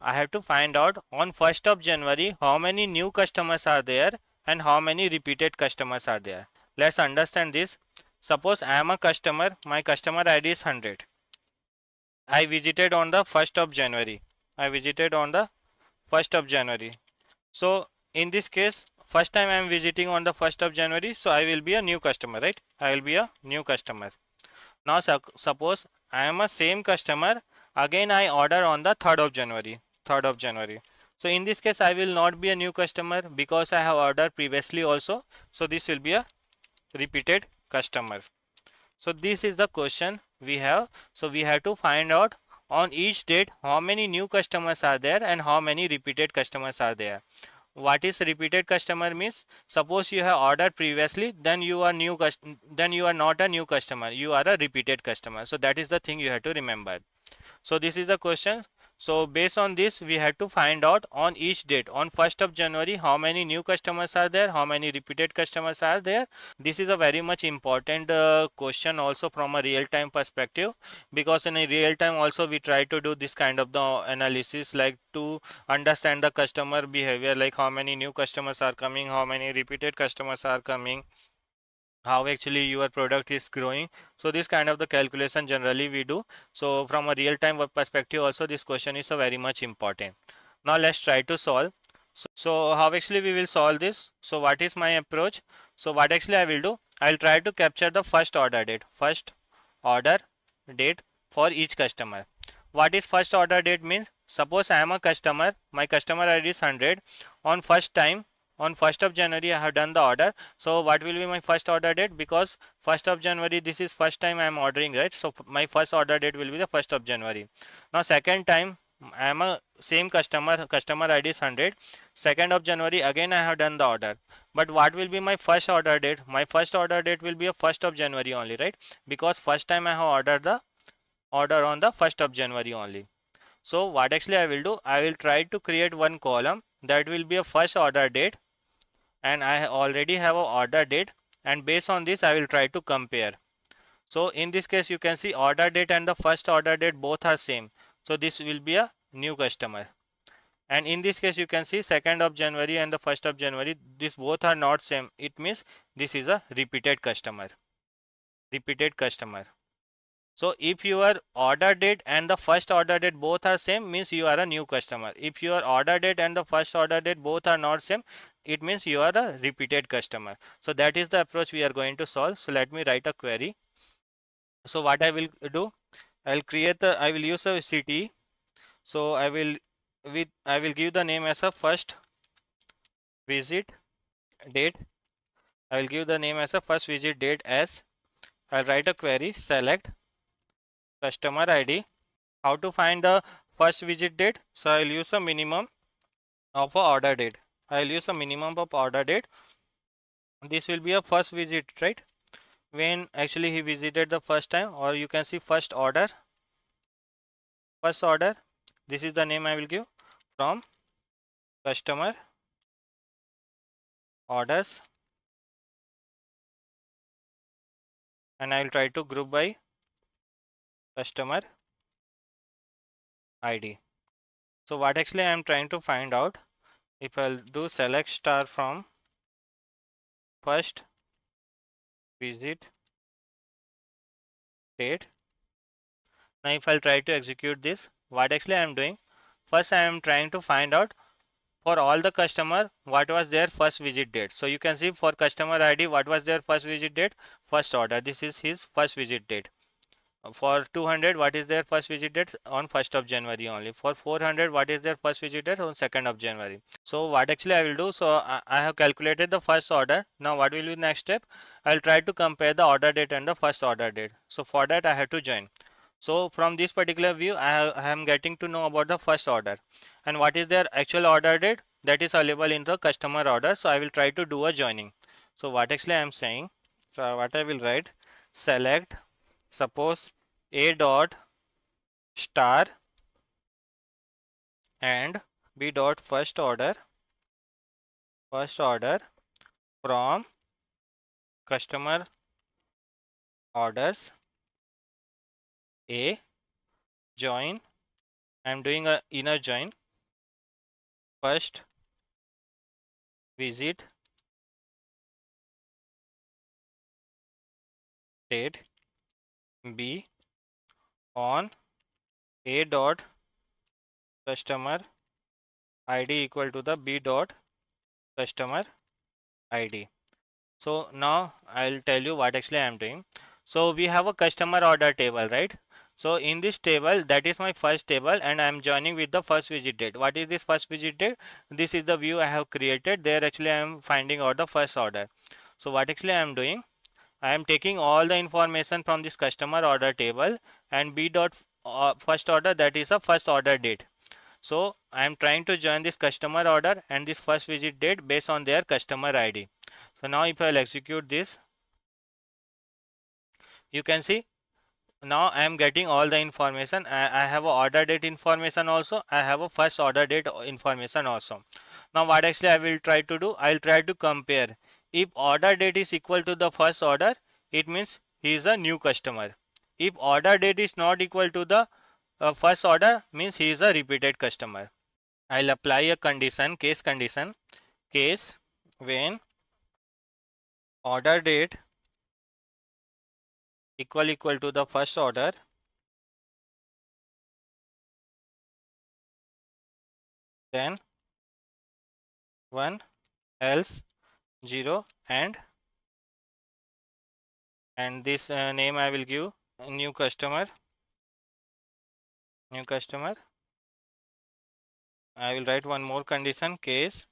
I have to find out on 1st of January how many new customers are there and how many repeated customers are there. Let's understand this. Suppose I am a customer, my customer ID is 100. I visited on the 1st of January. I visited on the 1st of January. So in this case, first time I am visiting on the 1st of January, so I will be a new customer, right? I will be a new customer. Now suppose I am a same customer, again I order on the 3rd of January. 3rd of January. So in this case, I will not be a new customer because I have ordered previously also. So this will be a repeated customer. So this is the question we have. So we have to find out on each date how many new customers are there and how many repeated customers are there. What is repeated customer means? Suppose you have ordered previously, then you are then you are not a new customer, you are a repeated customer. So that is the thing you have to remember. So this is the question. So based on this, we had to find out on each date on 1st of January how many new customers are there, how many repeated customers are there. This is a very much important question also from a real time perspective, because in a real time also we try to do this kind of the analysis, like to understand the customer behavior, like how many new customers are coming, how many repeated customers are coming, how actually your product is growing. So this kind of the calculation generally we do. So from a real time perspective also, this question is a very much important. Now let's try to solve. So how actually we will solve this? So what is my approach? So what actually I will do, I'll try to capture the first order date, first order date for each customer. What is first order date means? Suppose I am a customer, my customer ID is 100. On first time, on 1st of January I have done the order. So what will be my first order date? Because 1st of January, this is first time I am ordering, right? So my first order date will be the 1st of January. Now second time I am a same customer ID is 100. 2nd of January again I have done the order. But what will be my first order date? My first order date will be a 1st of January only, right? Because first time I have ordered the order on the 1st of January only. So what actually I will do, I will try to create one column that will be a first order date, and I already have a order date, and based on this I will try to compare. So in this case you can see order date and the first order date both are same. So this will be a new customer. And in this case you can see 2nd of January and the 1st of January, this both are not same. It means this is a repeated customer. Repeated customer. So if your order date and the first order date both are same, means you are a new customer. If your order date and the first order date both are not same, it means you are a repeated customer. So that is the approach we are going to solve. So let me write a query. So what I will do, I will use a city. So I will give the name as a first visit date. I will give the name as a first visit date as, I'll write a query, select customer ID. How to find the first visit date? So I'll use a minimum of a order date. I'll use a minimum of order date. This will be a first visit, right? When actually he visited the first time, or you can see first order. First order. This is the name I will give, from customer orders, and I will try to group by customer ID. So what actually I am trying to find out, if I'll do select star from first visit date. Now if I'll try to execute this, what actually I am doing, first I am trying to find out for all the customer what was their first visit date. So you can see for customer ID what was their first visit date, first order, this is his first visit date. For 200 what is their first visit date, on 1st of January only. For 400 what is their first visit date, on 2nd of January. So what actually I will do, so I have calculated the first order. Now what will be the next step, I will try to compare the order date and the first order date. So for that I have to join. So from this particular view I am getting to know about the first order and what is their actual order date, that is available in the customer order. So I will try to do a joining. So what actually I am saying, so what I will write, select, suppose a dot star and b dot first order from customer orders a, join, I am doing a inner join, first visit date b on a dot customer id equal to the b dot customer id. So now I'll tell you what actually I am doing. So we have a customer order table, right? So in this table, that is my first table and I am joining with the first visit date. What is this first visit date? This is the view I have created. There actually I am finding out the first order. So what actually I am doing, I am taking all the information from this customer order table and b dot first order, that is a first order date. So I am trying to join this customer order and this first visit date based on their customer ID. So now if I will execute this, you can see now I am getting all the information. I have a order date information also. I have a first order date information also. Now what actually I will try to do, I will try to compare. If order date is equal to the first order, it means he is a new customer. If order date is not equal to the first order, means he is a repeated customer. I'll apply a condition, case when order date equal to the first order, then 1, else 0, and this name I will give new customer. I will write one more condition, case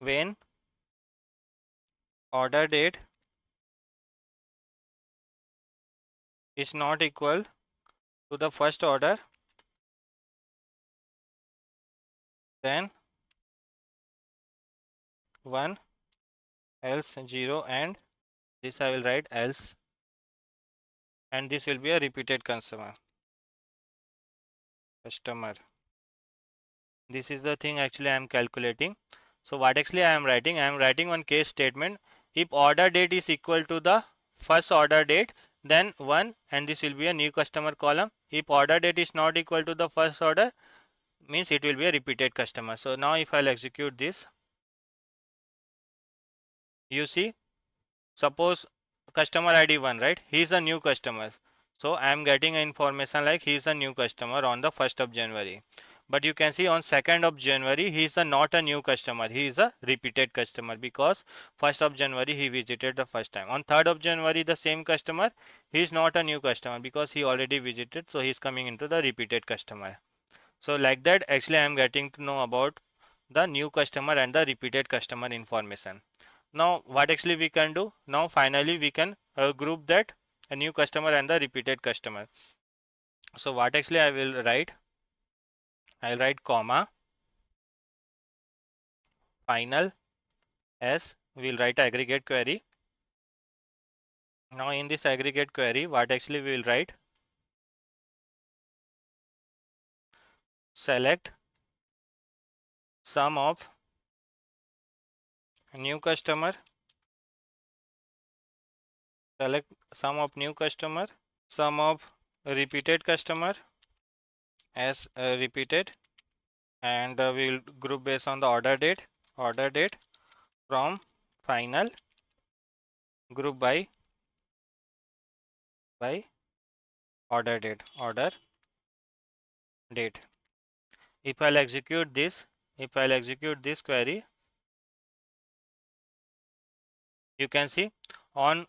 when order date is not equal to the first order, then 1, else 0, and this I will write else, and this will be a repeated customer. This is the thing actually I am calculating. So what actually I am writing, I am writing one case statement. If order date is equal to the first order date, then 1, and this will be a new customer column. If order date is not equal to the first order, means it will be a repeated customer. So now if I'll execute this, you see, suppose customer ID 1, right? He is a new customer. So I am getting information like he is a new customer on the 1st of January. But you can see on 2nd of January, he is not a new customer. He is a repeated customer because 1st of January he visited the first time. On 3rd of January, the same customer, he is not a new customer because he already visited. So he is coming into the repeated customer. So like that, actually I am getting to know about the new customer and the repeated customer information. Now what actually we can do, now finally we can group that a new customer and the repeated customer. So what actually I will write, I'll write comma final s, we'll write aggregate query. Now in this aggregate query, what actually we will write, select sum of new customer, select sum of new customer, sum of repeated customer as repeated, and we'll group based on the order date from final group by order date. If I'll execute this query, you can see on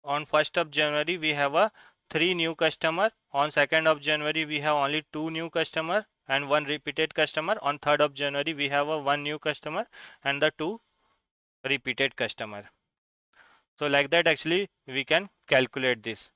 1st of January we have a 3 new customer. On 2nd of January we have only 2 new customer and 1 repeated customer. On 3rd of January we have a 1 new customer and the 2 repeated customer. So like that actually we can calculate this.